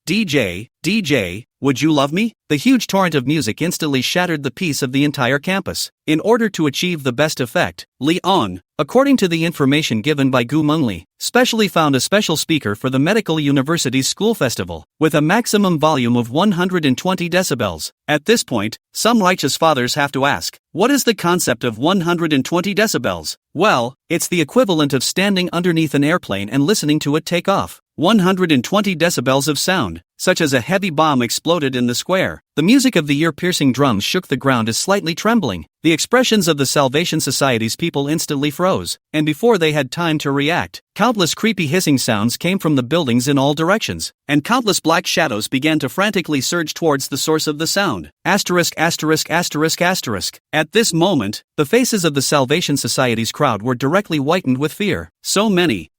would you love me? The huge torrent of music instantly shattered the peace of the entire campus. In order to achieve the best effect, Leon, according to the information given by Gu Mengli, specially found a special speaker for the Medical University's school festival, with a maximum volume of 120 decibels. At this point, some righteous fathers have to ask, what is the concept of 120 decibels? Well, it's the equivalent of standing underneath an airplane and listening to it take off. 120 decibels of sound, such as a heavy bomb exploded in the square. The music of the ear-piercing drums shook the ground as slightly trembling. The expressions of the Salvation Society's people instantly froze, and before they had time to react, countless creepy hissing sounds came from the buildings in all directions, and countless black shadows began to frantically surge towards the source of the sound. Asterisk asterisk asterisk asterisk. At this moment, the faces of the Salvation Society's crowd were directly whitened with fear. So many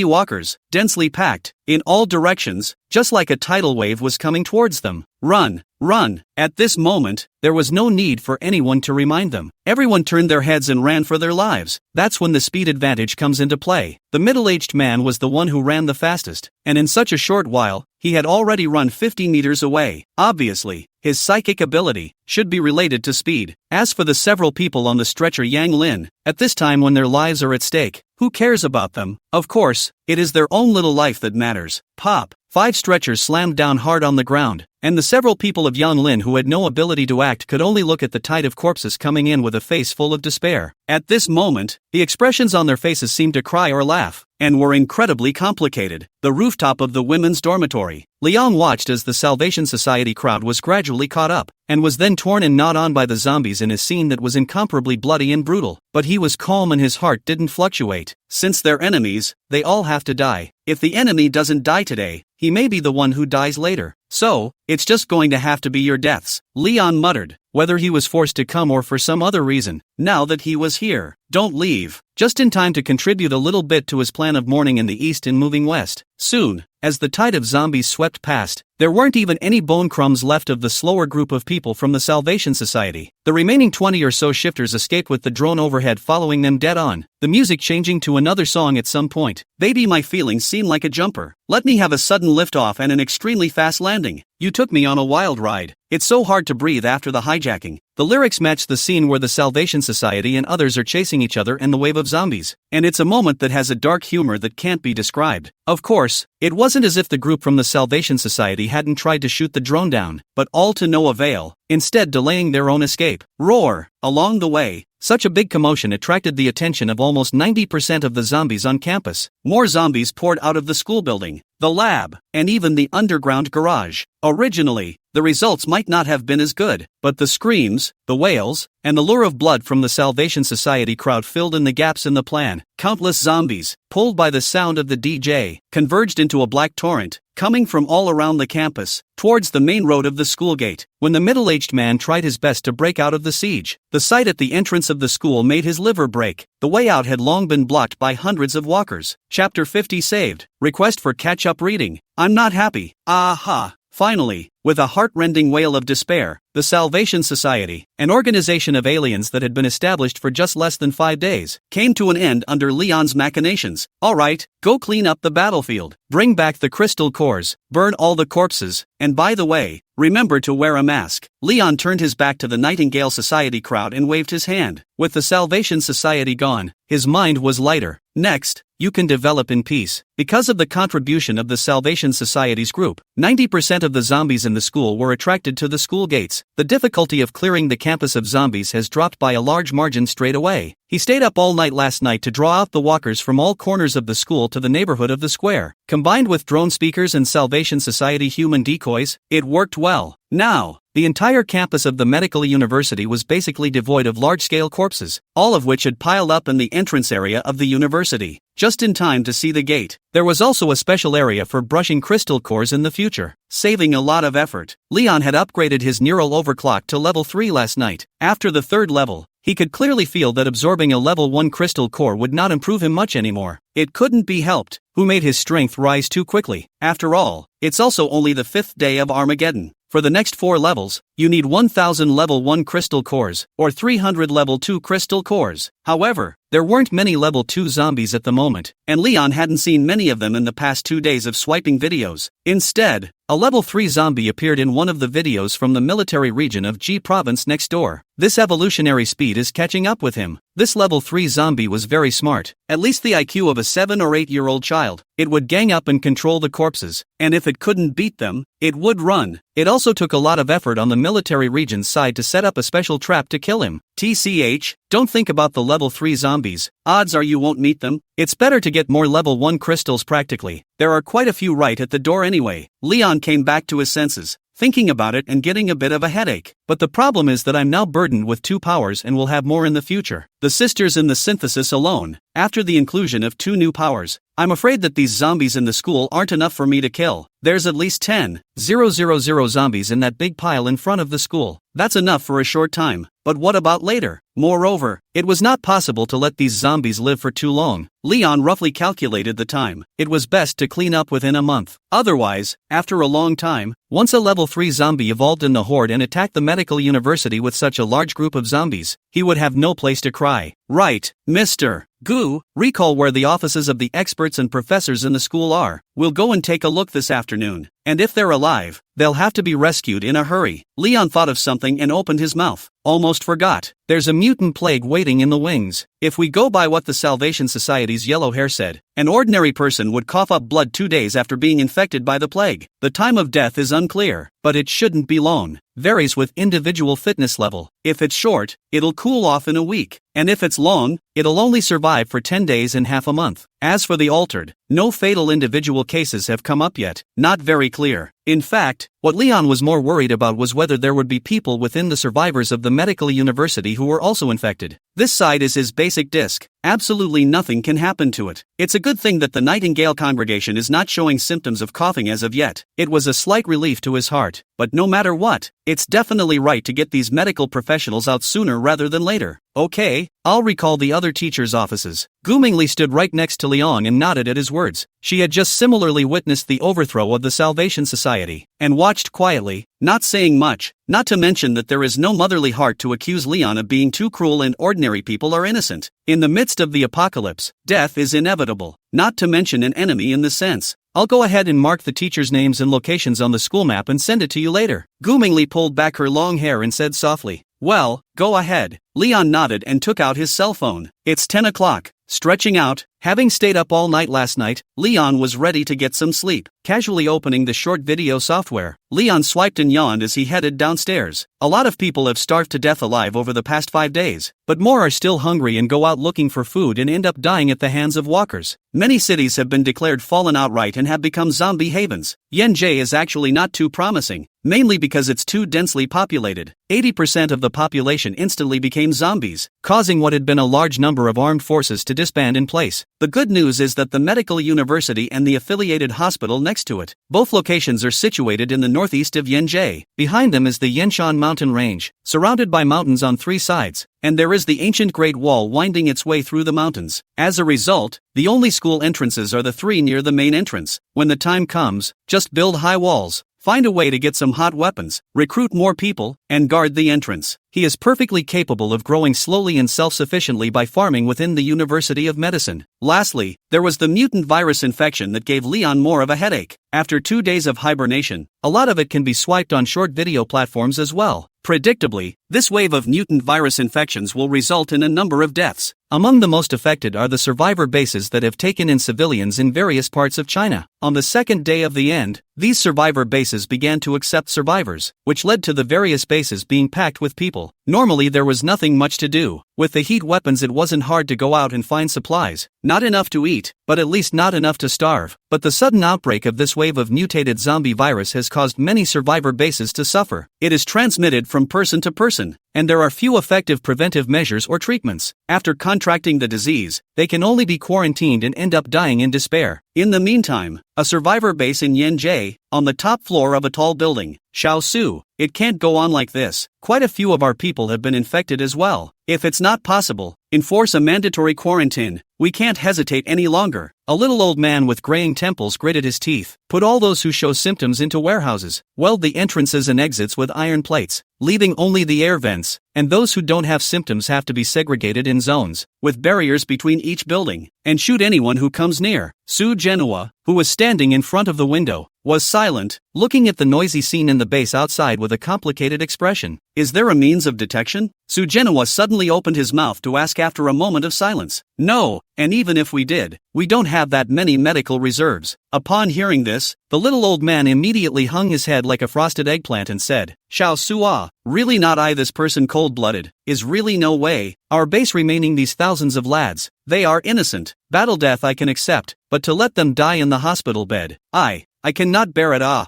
walkers, densely packed, in all directions, just like a tidal wave was coming towards them. Run, run. At this moment, there was no need for anyone to remind them. Everyone turned their heads and ran for their lives. That's when the speed advantage comes into play. The middle-aged man was the one who ran the fastest, and in such a short while, he had already run 50 meters away. Obviously, his psychic ability should be related to speed. As for the several people on the stretcher Yang Lin, at this time when their lives are at stake, who cares about them? Of course, it is their own little life that matters. Pop! 5 stretchers slammed down hard on the ground, and the several people of Yang Lin who had no ability to act could only look at the tide of corpses coming in with a face full of despair. At this moment, the expressions on their faces seemed to cry or laugh, and were incredibly complicated. The rooftop of the women's dormitory. Liang watched as the Salvation Society crowd was gradually caught up, and was then torn and gnawed on by the zombies in a scene that was incomparably bloody and brutal. But he was calm and his heart didn't fluctuate. Since they're enemies, they all have to die. If the enemy doesn't die today, he may be the one who dies later. So, it's just going to have to be your deaths, Leon muttered, whether he was forced to come or for some other reason. Now that he was here, don't leave, just in time to contribute a little bit to his plan of mourning in the east and moving west. Soon, as the tide of zombies swept past, there weren't even any bone crumbs left of the slower group of people from the Salvation Society. The remaining 20 or so shifters escaped with the drone overhead following them dead on, the music changing to another song at some point. Baby, my feelings seem like a jumper. Let me have a sudden liftoff and an extremely fast landing. You took me on a wild ride. It's so hard to breathe after the hijacking. The lyrics match the scene where the Salvation Society and others are chasing each other and the wave of zombies, and it's a moment that has a dark humor that can't be described. Of course, it wasn't as if the group from the Salvation Society hadn't tried to shoot the drone down, but all to no avail, instead delaying their own escape. Roar! Along the way, such a big commotion attracted the attention of almost 90% of the zombies on campus. More zombies poured out of the school building, the lab, and even the underground garage. Originally, the results might not have been as good, but the screams, the wails, and the lure of blood from the Salvation Society crowd filled in the gaps in the plan. Countless zombies, pulled by the sound of the DJ, converged into a black torrent, coming from all around the campus, towards the main road of the school gate. When the middle-aged man tried his best to break out of the siege, the sight at the entrance of the school made his liver break. The way out had long been blocked by hundreds of walkers. Chapter 50 saved. Request for catch-up reading. I'm not happy. Aha. Finally, with a heart-rending wail of despair, the Salvation Society, an organization of aliens that had been established for just less than 5 days, came to an end under Leon's machinations. Alright, go clean up the battlefield, bring back the crystal cores, burn all the corpses, and by the way, remember to wear a mask. Leon turned his back to the Nightingale Society crowd and waved his hand. With the Salvation Society gone, his mind was lighter. Next, you can develop in peace. Because of the contribution of the Salvation Society's group, 90% of the zombies in the school were attracted to the school gates. The difficulty of clearing the campus of zombies has dropped by a large margin straight away. He stayed up all night last night to draw out the walkers from all corners of the school to the neighborhood of the square. Combined with drone speakers and Salvation Society human decoys, it worked well. Now, the entire campus of the medical university was basically devoid of large-scale corpses, all of which had piled up in the entrance area of the university, just in time to see the gate. There was also a special area for brushing crystal cores in the future, saving a lot of effort. Leon had upgraded his neural overclock to level 3 last night. After the 3rd level, he could clearly feel that absorbing a level 1 crystal core would not improve him much anymore. It couldn't be helped. Who made his strength rise too quickly? After all, it's also only the 5th day of Armageddon. For the next 4 levels, you need 1000 level 1 crystal cores, or 300 level 2 crystal cores. However, There weren't many level 2 zombies at the moment, and Leon hadn't seen many of them in the past 2 days of swiping videos. Instead, a level 3 zombie appeared in one of the videos from the military region of G province next door. This evolutionary speed is catching up with him. This level 3 zombie was very smart, at least the IQ of a 7 or 8-year-old child. It would gang up and control the corpses, and if it couldn't beat them, it would run. It also took a lot of effort on the military region's side to set up a special trap to kill him. TCH, don't think about the level 3 zombies, odds are you won't meet them. It's better to get more level 1 crystals practically. There are quite a few right at the door anyway. Leon came back to his senses, thinking about it and getting a bit of a headache. But the problem is that I'm now burdened with 2 powers and will have more in the future. The sisters in the synthesis alone, after the inclusion of 2 new powers, I'm afraid that these zombies in the school aren't enough for me to kill. There's at least 10,000 zombies in that big pile in front of the school. That's enough for a short time, but what about later? Moreover, it was not possible to let these zombies live for too long. Leon roughly calculated the time. It was best to clean up within a month. Otherwise, after a long time, once a level 3 zombie evolved in the horde and attacked the medical university with such a large group of zombies, he would have no place to cry. Right, Mr. Goo, recall where the offices of the experts and professors in the school are. We'll go and take a look this afternoon, and if they're alive, they'll have to be rescued in a hurry. Leon thought of something and opened his mouth. Almost forgot. There's a mutant plague waiting in the wings. If we go by what the Salvation Society's yellow hair said, an ordinary person would cough up blood 2 days after being infected by the plague. The time of death is unclear, but it shouldn't be long. Varies with individual fitness level. If it's short, it'll cool off in a week, and if it's long, it'll only survive for 10 days and half a month. As for the altered, no fatal individual cases have come up yet. Not very clear. In fact, what Leon was more worried about was whether there would be people within the survivors of the medical university who were also infected. This side is his basic disc. Absolutely nothing can happen to it. It's a good thing that the Nightingale congregation is not showing symptoms of coughing as of yet. It was a slight relief to his heart. But no matter what, it's definitely right to get these medical professionals out sooner rather than later. Okay, I'll recall the other teachers' offices. Goomingly stood right next to Leon and nodded at his words. She had just similarly witnessed the overthrow of the Salvation Society, and watched quietly, not saying much, not to mention that there is no motherly heart to accuse Leon of being too cruel and ordinary people are innocent. In the midst of the apocalypse, death is inevitable, not to mention an enemy in the sense. I'll go ahead and mark the teachers' names and locations on the school map and send it to you later. Goomingly pulled back her long hair and said softly, well, go ahead. Leon nodded and took out his cell phone. It's 10 o'clock. Stretching out, having stayed up all night last night, Leon was ready to get some sleep. Casually opening the short video software, Leon swiped and yawned as he headed downstairs. A lot of people have starved to death alive over the past 5 days, but more are still hungry and go out looking for food and end up dying at the hands of walkers. Many cities have been declared fallen outright and have become zombie havens. Yenjie is actually not too promising, mainly because it's too densely populated. 80% of the population instantly became zombies, causing what had been a large number of armed forces to disband in place. The good news is that the medical university and the affiliated hospital next to it, both locations are situated in the northeast of Yenjie. Behind them is the Yenshan mountain range, surrounded by mountains on 3 sides, and there is the ancient Great Wall winding its way through the mountains. As a result, the only school entrances are the 3 near the main entrance. When the time comes, just build high walls, find a way to get some hot weapons, recruit more people, and guard the entrance. He is perfectly capable of growing slowly and self-sufficiently by farming within the University of Medicine. Lastly, there was the mutant virus infection that gave Leon more of a headache. After 2 days of hibernation, a lot of it can be swiped on short video platforms as well. Predictably, this wave of mutant virus infections will result in a number of deaths. Among the most affected are the survivor bases that have taken in civilians in various parts of China. On the second day of the end, these survivor bases began to accept survivors, which led to the various bases being packed with people. Normally there was nothing much to do. With the heat weapons it wasn't hard to go out and find supplies. Not enough to eat, but at least not enough to starve. But the sudden outbreak of this wave of mutated zombie virus has caused many survivor bases to suffer. It is transmitted from person to person, and there are few effective preventive measures or treatments. After contracting the disease, they can only be quarantined and end up dying in despair. In the meantime, a survivor base in Yenjie, on the top floor of a tall building. Xiaosu, it can't go on like this. Quite a few of our people have been infected as well. If it's not possible, enforce a mandatory quarantine. we can't hesitate any longer. A little old man with graying temples gritted his teeth. Put all those who show symptoms into warehouses. Weld the entrances and exits with iron plates, leaving only the air vents, and those who don't have symptoms have to be segregated in zones, with barriers between each building, and shoot anyone who comes near. Su Genua, who was standing in front of the window, was silent, looking at the noisy scene in the base outside with a complicated expression. Is there a means of detection? Su Genua suddenly opened his mouth to ask after a moment of silence. No, and even if we did, we don't have that many medical reserves. Upon hearing this, the little old man immediately hung his head like a frosted eggplant and said, Shao Sua, really not I this person cold-blooded, is really no way, our base remaining these thousands of lads, they are innocent, battle death I can accept, but to let them die in the hospital bed, I cannot bear it ugh.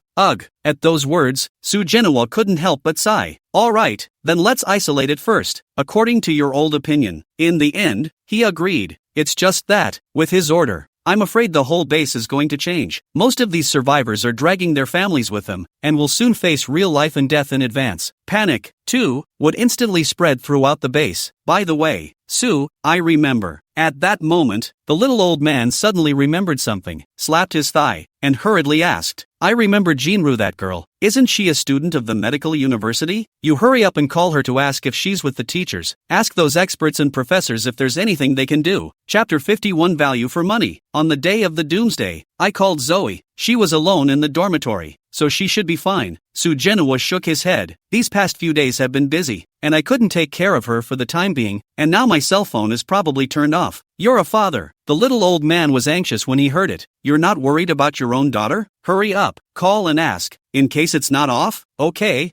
At those words, Su Genua couldn't help but sigh. Alright, then let's isolate it first, according to your old opinion. In the end, he agreed. It's just that, with his order, I'm afraid the whole base is going to change. Most of these survivors are dragging their families with them, and will soon face real life and death in advance. Panic, too, would instantly spread throughout the base. By the way, Su, I remember. At that moment, the little old man suddenly remembered something, slapped his thigh, and hurriedly asked, I remember Jinru, that girl. Isn't she a student of the medical university? You hurry up and call her to ask if she's with the teachers. Ask those experts and professors if there's anything they can do. Chapter 51 Value for Money. On the day of the Doomsday, I called Zoe. She was alone in the dormitory, so she should be fine. Su Genua shook his head. These past few days have been busy, and I couldn't take care of her for the time being, and now my cell phone is probably turned off. You're a father. The little old man was anxious when he heard it. You're not worried about your own daughter? Hurry up, call and ask. In case it's not off? Okay,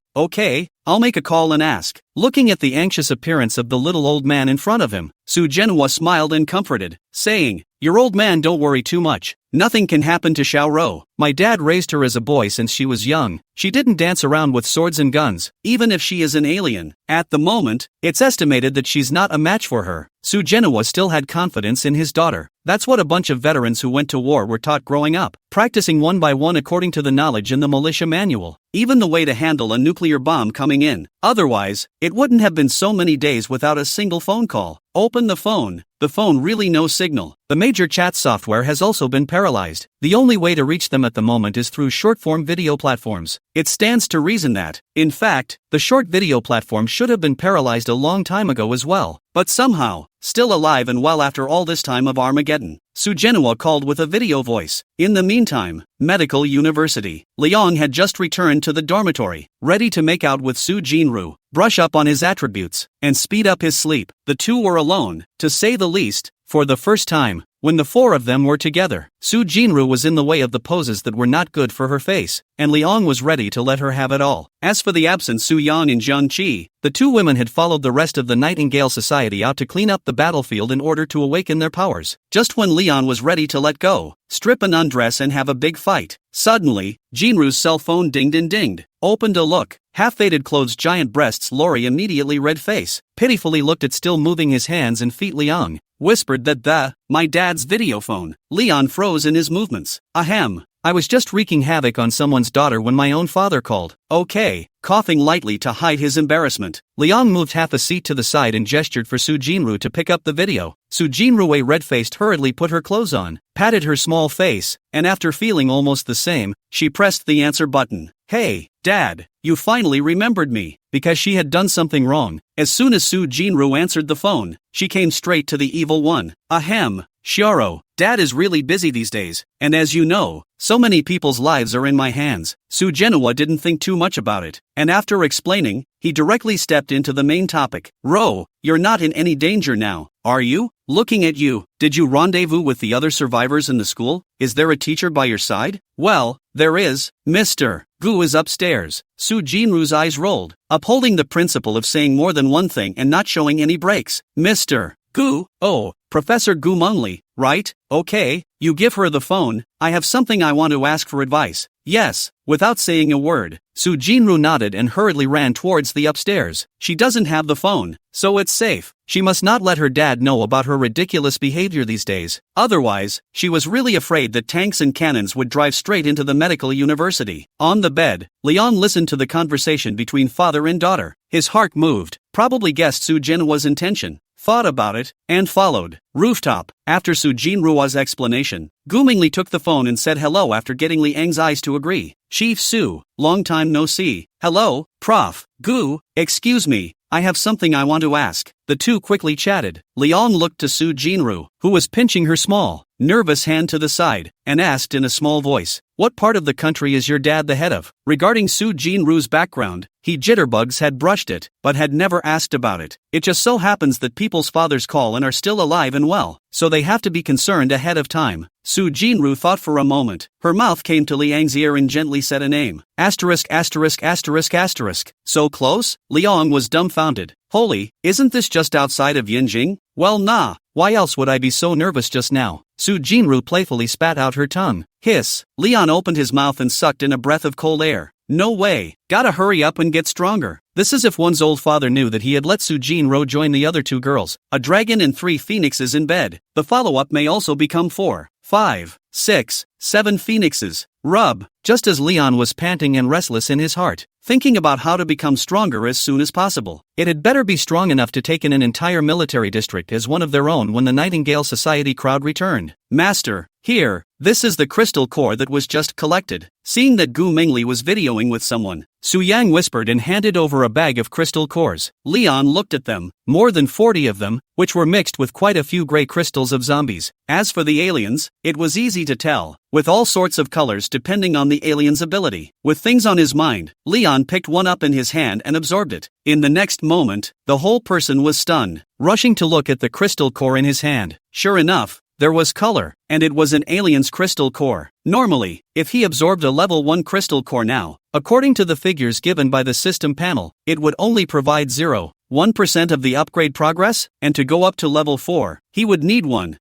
I'll make a call and ask. Looking at the anxious appearance of the little old man in front of him, Su Genua smiled and comforted, saying, Your old man, don't worry too much. Nothing can happen to Xiao Rou. My dad raised her as a boy since she was young. She didn't dance around with swords and guns, even if she is an alien. At the moment, it's estimated that she's not a match for her. Su Genua still had confidence in his daughter. That's what a bunch of veterans who went to war were taught growing up, practicing one by one according to the knowledge in the militia manual. Even the way to handle a nuclear bomb coming in. Otherwise, it wouldn't have been so many days without a single phone call. Open the phone. The phone really no signal. The major chat software has also been paralyzed. The only way to reach them at the moment is through short-form video platforms. It stands to reason that, in fact, the short video platform should have been paralyzed a long time ago as well. But somehow, still alive and well after all this time of Armageddon. Su Genua called with a video voice. In the meantime, Medical University. Liang had just returned to the dormitory, ready to make out with Su Jinru, brush up on his attributes, and speed up his sleep. The two were alone, to say the least, for the first time. When the four of them were together, Su Jinru was in the way of the poses that were not good for her face, and Liang was ready to let her have it all. As for the absent Su Yang and Zhang Qi, the two women had followed the rest of the Nightingale Society out to clean up the battlefield in order to awaken their powers. Just when Leon was ready to let go, strip and undress and have a big fight, suddenly, Jinru's cell phone dinged and dinged. Opened a look. Half-faded clothes, giant breasts. Lori immediately red face, pitifully looked at still moving his hands and feet Liang, whispered that my dad's video phone. Leon froze in his movements. Ahem. I was just wreaking havoc on someone's daughter when my own father called. Okay. Coughing lightly to hide his embarrassment, Liang moved half a seat to the side and gestured for Su Jinru to pick up the video. Su Jinru, red-faced, hurriedly put her clothes on, patted her small face, and after feeling almost the same, she pressed the answer button. Hey, Dad, you finally remembered me. Because she had done something wrong. As soon as Su Jinru answered the phone, she came straight to the evil one. Ahem, Xiao, Dad is really busy these days, and as you know, so many people's lives are in my hands. Su Genua didn't think too much about it, and after explaining, he directly stepped into the main topic. Ro, you're not in any danger now, are you? Looking at you, did you rendezvous with the other survivors in the school? Is there a teacher by your side? Well, there is. Mr. Gu is upstairs. Su Jinru's eyes rolled, upholding the principle of saying more than one thing and not showing any breaks. Mr. Gu? Oh, Professor Gu Mengli, right? Okay, you give her the phone. I have something I want to ask for advice. Yes. Without saying a word, Su Jinru nodded and hurriedly ran towards the upstairs. She doesn't have the phone, so it's safe. She must not let her dad know about her ridiculous behavior these days. Otherwise, she was really afraid that tanks and cannons would drive straight into the medical university. On the bed, Leon listened to the conversation between father and daughter. His heart moved, probably guessed Su Jinua's intention. thought about it, and followed. Rooftop. After Su Jinrua's explanation, Gu Mingli took the phone and said hello after getting Liang's eyes to agree. Chief Su, long time no see. Hello, Prof. Gu, excuse me, I have something I want to ask. The two quickly chatted. Liang looked to Su Jinru, who was pinching her small, nervous hand to the side, and asked in a small voice, "What part of the country is your dad the head of?" Regarding Su Jinru's background, he jitterbugs had brushed it, but had never asked about it. It just so happens that people's fathers call and are still alive and well, so they have to be concerned ahead of time. Su Jinru thought for a moment. Her mouth came to Liang's ear and gently said a name. Asterisk asterisk asterisk asterisk. So close? Liang was dumbfounded. Holy, isn't this just outside of Yinjing? Well nah, why else would I be so nervous just now? Su Jinru playfully spat out her tongue. Hiss. Leon opened his mouth and sucked in a breath of cold air. No way, gotta hurry up and get stronger. This is if one's old father knew that he had let Su Jinru join the other two girls, a dragon and 3 phoenixes in bed. The follow-up may also become 4, 5, 6, 7 phoenixes. Rub. Just as Leon was panting and restless in his heart, thinking about how to become stronger as soon as possible. It had better be strong enough to take in an entire military district as one of their own when the Nightingale Society crowd returned. Master, here, this is the crystal core that was just collected. Seeing that Gu Mingli was videoing with someone, Su Yang whispered and handed over a bag of crystal cores. Leon looked at them, more than 40 of them, which were mixed with quite a few gray crystals of zombies. As for the aliens, it was easy to tell, with all sorts of colors depending on the alien's ability. With things on his mind, Leon picked one up in his hand and absorbed it. In the next moment, the whole person was stunned, rushing to look at the crystal core in his hand. Sure enough, there was color, and it was an alien's crystal core. Normally, if he absorbed a level 1 crystal core now, according to the figures given by the system panel, it would only provide 0.1% of the upgrade progress, and to go up to level 4, he would need 1,000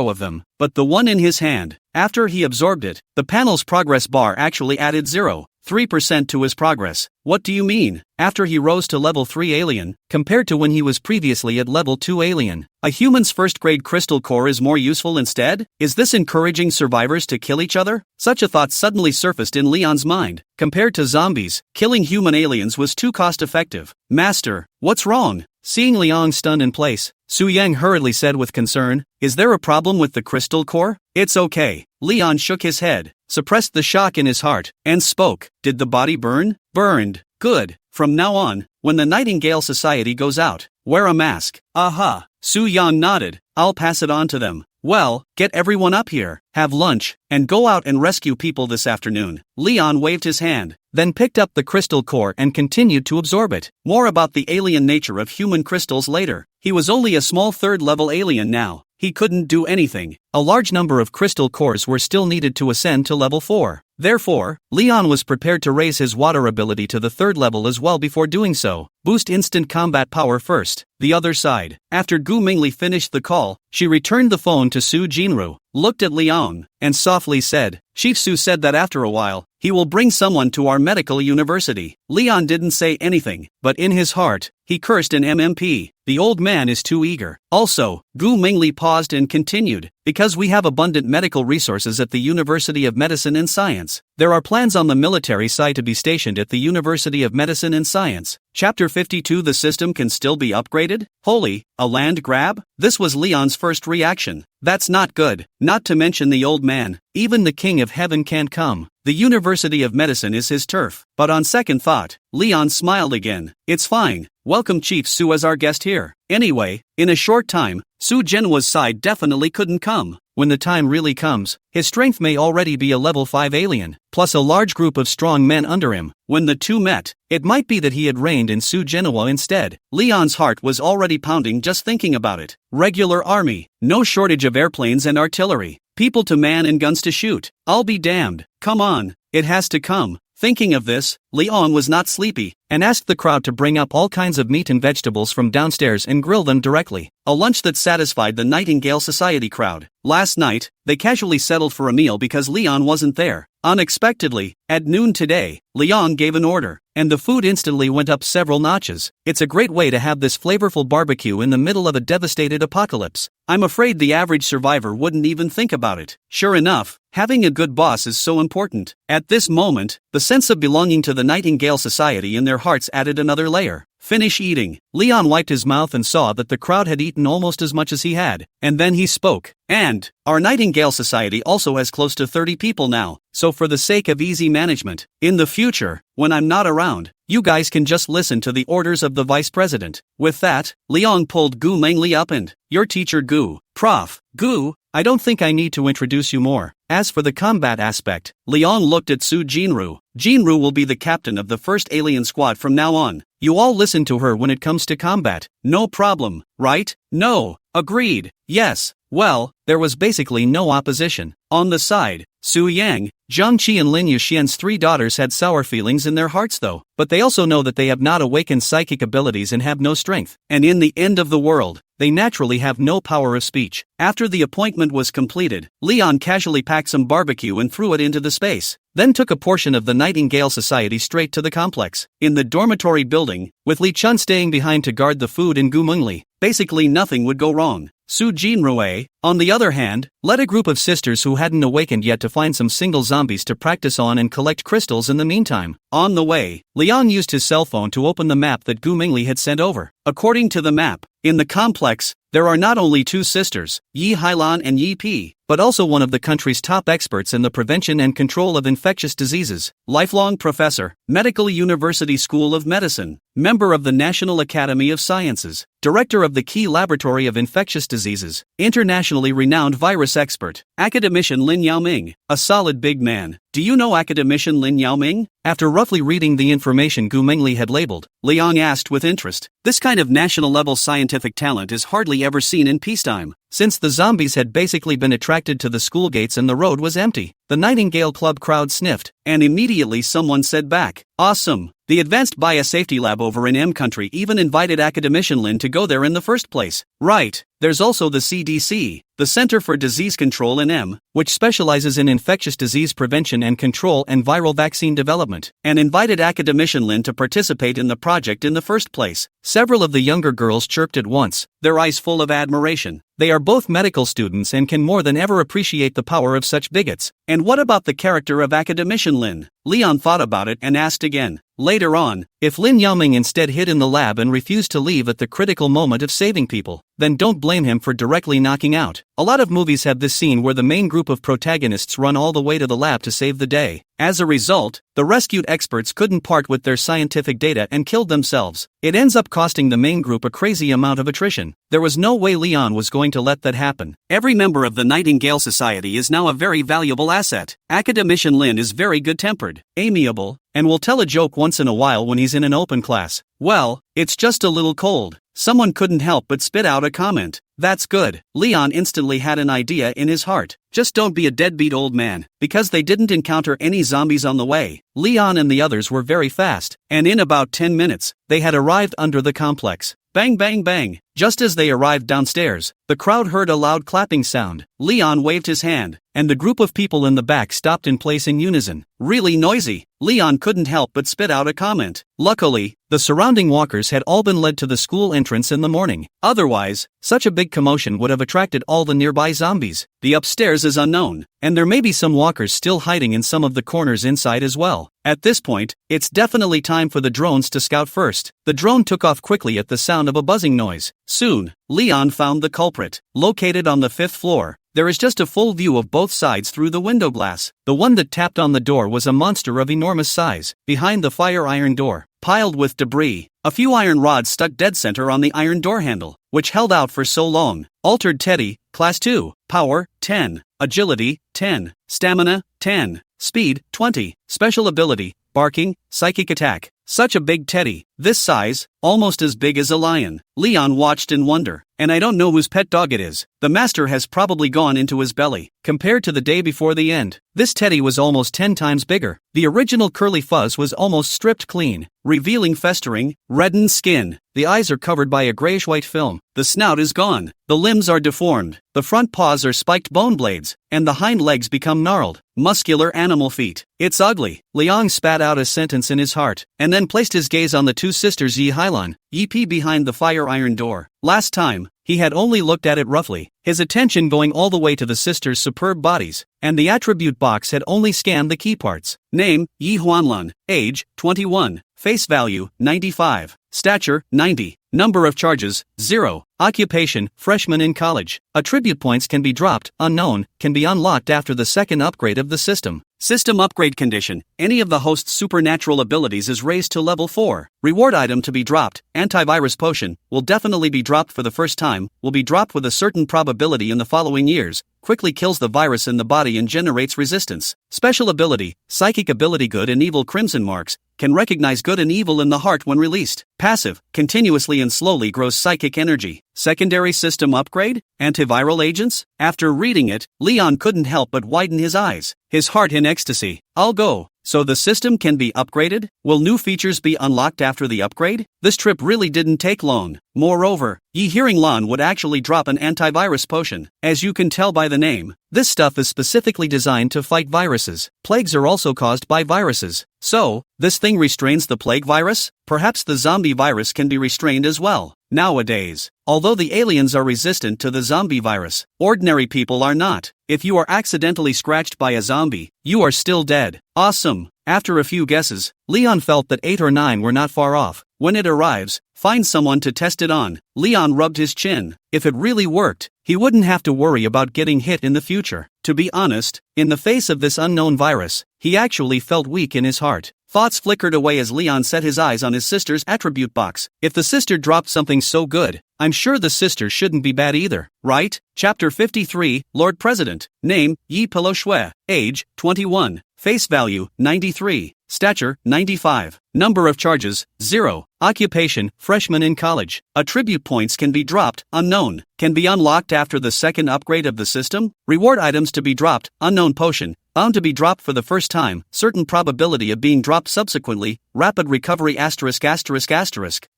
of them. But the one in his hand, after he absorbed it, the panel's progress bar actually added 0.3% to his progress. What do you mean? After he rose to level 3 alien, compared to when he was previously at level 2 alien, a human's first grade crystal core is more useful instead? Is this encouraging survivors to kill each other? Such a thought suddenly surfaced in Leon's mind. Compared to zombies, killing human aliens was too cost effective. Master, what's wrong? Seeing Liang stunned in place, Su Yang hurriedly said with concern, "Is there a problem with the crystal core?" "It's okay." Leon shook his head, suppressed the shock in his heart, and spoke. "Did the body burn?" "Burned. Good. From now on, when the Nightingale Society goes out, wear a mask." "Aha." Su Yang nodded. "I'll pass it on to them." "Well, get everyone up here, have lunch, and go out and rescue people this afternoon." Leon waved his hand, then picked up the crystal core and continued to absorb it. More about the alien nature of human crystals later. He was only a small 3rd-level alien now. He couldn't do anything. A large number of crystal cores were still needed to ascend to level 4. Therefore, Leon was prepared to raise his water ability to the 3rd level as well before doing so. Boost instant combat power first. The other side. After Gu Mingli finished the call, she returned the phone to Su Jinru, looked at Liang, and softly said, "Chief Su said that after a while, he will bring someone to our medical university." Leon didn't say anything, but in his heart, he cursed an MMP. The old man is too eager. Also, Gu Mingli paused and continued, "Because we have abundant medical resources at the University of Medicine and Science. There are plans on the military side to be stationed at the University of Medicine and Science." Chapter 52. The system can still be upgraded? Holy, a land grab? This was Leon's first reaction. That's not good, not to mention the old man. Even the King of Heaven can't come. The University of Medicine is his turf. But on second thought, Leon smiled again. "It's fine. Welcome Chief Su as our guest here. Anyway, in a short time, Su Jinwa's side definitely couldn't come. When the time really comes, his strength may already be a level 5 alien, plus a large group of strong men under him. When the two met, it might be that he had reigned in Su Jinwa instead. Leon's heart was already pounding just thinking about it. Regular army, no shortage of airplanes and artillery, people to man and guns to shoot. I'll be damned. Come on, it has to come. Thinking of this, Leon was not sleepy, and asked the crowd to bring up all kinds of meat and vegetables from downstairs and grill them directly. A lunch that satisfied the Nightingale Society crowd. Last night, they casually settled for a meal because Leon wasn't there. Unexpectedly, at noon today, Leon gave an order, and the food instantly went up several notches. It's a great way to have this flavorful barbecue in the middle of a devastated apocalypse. I'm afraid the average survivor wouldn't even think about it. Sure enough, having a good boss is so important. At this moment, the sense of belonging to the Nightingale Society in their hearts added another layer. Finish eating. Leon wiped his mouth and saw that the crowd had eaten almost as much as he had, and then he spoke. And, our Nightingale Society also has close to 30 people now, so for the sake of easy management, in the future, when I'm not around, you guys can just listen to the orders of the vice president. With that, Leon pulled Gu Mengli up and, your teacher Gu. Prof. Gu, I don't think I need to introduce you more. As for the combat aspect, Leon looked at Su Jinru. Jinru will be the captain of the first alien squad from now on. You all listen to her when it comes to combat. No problem, right? No. Agreed. Yes. Well, there was basically no opposition. On the side, Su Yang, Zhang Qi and Lin Yuxian's 3 daughters had sour feelings in their hearts though, but they also know that they have not awakened psychic abilities and have no strength. And in the end of the world, they naturally have no power of speech. After the appointment was completed, Leon casually packed some barbecue and threw it into the space, then took a portion of the Nightingale Society straight to the complex. In the dormitory building, with Li Chun staying behind to guard the food in Gu Mengli, basically nothing would go wrong. Su Jinrui, on the other hand, led a group of sisters who hadn't awakened yet to find some single zombies to practice on and collect crystals in the meantime. On the way, Leon used his cell phone to open the map that Gu Mengli had sent over. According to the map, in the complex, there are not only 2 sisters, Yi Hailan and Yi Pi, but also one of the country's top experts in the prevention and control of infectious diseases, lifelong professor, Medical University School of Medicine, member of the National Academy of Sciences, director of the Key Laboratory of Infectious Diseases, internationally renowned virus expert, academician Lin Yaoming, a solid big man. Do you know academician Lin Yaoming? After roughly reading the information Gu Mengli had labeled, Liang asked with interest. This kind of national-level scientific talent is hardly ever seen in peacetime. Since the zombies had basically been attracted to the school gates and the road was empty, the Nightingale Club crowd sniffed, and immediately someone said back, awesome. The Advanced Biosafety Lab over in M Country even invited academician Lin to go there in the first place. Right, there's also the CDC, the Center for Disease Control in M, which specializes in infectious disease prevention and control and viral vaccine development, and invited academician Lin to participate in the project in the first place. Several of the younger girls chirped at once, their eyes full of admiration. They are both medical students and can more than ever appreciate the power of such bigots. And what about the character of academician Lin? Leon thought about it and asked again. Later on, if Lin Yaoming instead hid in the lab and refused to leave at the critical moment of saving people, then don't blame him for directly knocking out. A lot of movies have this scene where the main group of protagonists run all the way to the lab to save the day. As a result, the rescued experts couldn't part with their scientific data and killed themselves. It ends up costing the main group a crazy amount of attrition. There was no way Leon was going to let that happen. Every member of the Nightingale Society is now a very valuable asset. Academician Lin is very good-tempered, amiable, and will tell a joke once in a while when he's in an open class. Well, it's just a little cold. Someone couldn't help but spit out a comment. That's good. Leon instantly had an idea in his heart. Just don't be a deadbeat old man. Because they didn't encounter any zombies on the way, Leon and the others were very fast, and in about 10 minutes, they had arrived under the complex. Bang bang bang. Just as they arrived downstairs, the crowd heard a loud clapping sound. Leon waved his hand, and the group of people in the back stopped in place in unison. Really noisy. Leon couldn't help but spit out a comment. Luckily, the surrounding walkers had all been led to the school entrance in the morning. Otherwise, such a big commotion would have attracted all the nearby zombies. The upstairs is unknown, and there may be some walkers still hiding in some of the corners inside as well. At this point, it's definitely time for the drones to scout first. The drone took off quickly at the sound of a buzzing noise. Soon, Leon found the culprit. Located on the 5th floor, there is just a full view of both sides through the window glass. The one that tapped on the door was a monster of enormous size. Behind the fire iron door, piled with debris, a few iron rods stuck dead center on the iron door handle, which held out for so long. Altered Teddy, Class 2, Power, 10, Agility, 10, Stamina, 10, Speed, 20, Special Ability, Barking, Psychic Attack. Such a big teddy, this size, almost as big as a lion. Leon watched in wonder, and I don't know whose pet dog it is. The master has probably gone into his belly. Compared to the day before the end, this teddy was almost 10 times bigger. The original curly fuzz was almost stripped clean, revealing festering, reddened skin. The eyes are covered by a grayish-white film. The snout is gone. The limbs are deformed. The front paws are spiked bone blades, and the hind legs become gnarled, muscular animal feet. It's ugly. Liang spat out a sentence in his heart, and then placed his gaze on the 2 sisters Yi Hailan, Yi Pi behind the fire iron door. Last time, he had only looked at it roughly, his attention going all the way to the sisters' superb bodies, and the attribute box had only scanned the key parts. Name, Yi Huanlan, age, 21, face value, 95, Stature, 90. Number of charges, 0. Occupation, freshman in college. Attribute points can be dropped, unknown, can be unlocked after the second upgrade of the system. System upgrade condition, any of the host's supernatural abilities is raised to level 4. Reward item to be dropped, antivirus potion, will definitely be dropped for the first time, will be dropped with a certain probability in the following years, quickly kills the virus in the body and generates resistance. Special ability, psychic ability good and evil crimson marks, can recognize good and evil in the heart when released. Passive, continuously and slowly grows psychic energy. Secondary system upgrade, antiviral agents? After reading it, Leon couldn't help but widen his eyes, his heart in ecstasy. I'll go. So the system can be upgraded? Will new features be unlocked after the upgrade? This trip really didn't take long. Moreover, Yi hearing Lan would actually drop an antivirus potion. As you can tell by the name, this stuff is specifically designed to fight viruses. Plagues are also caused by viruses. So, this thing restrains the plague virus? Perhaps the zombie virus can be restrained as well. Nowadays, although the aliens are resistant to the zombie virus, ordinary people are not. If you are accidentally scratched by a zombie, you are still dead. Awesome. After a few guesses, Leon felt that 8 or 9 were not far off. When it arrives, find someone to test it on. Leon rubbed his chin. If it really worked, he wouldn't have to worry about getting hit in the future. To be honest, in the face of this unknown virus, he actually felt weak in his heart. Thoughts flickered away as Leon set his eyes on his sister's attribute box. If the sister dropped something so good, I'm sure the sister shouldn't be bad either, right? Chapter 53, Lord President. Name, Yi Pillow Shui. Age, 21. Face value, 93. Stature, 95. Number of charges, 0. Occupation, freshman in college. Attribute points can be dropped, unknown. Can be unlocked after the second upgrade of the system. Reward items to be dropped, unknown potion. Bound to be dropped for the first time, certain probability of being dropped subsequently, rapid recovery ****.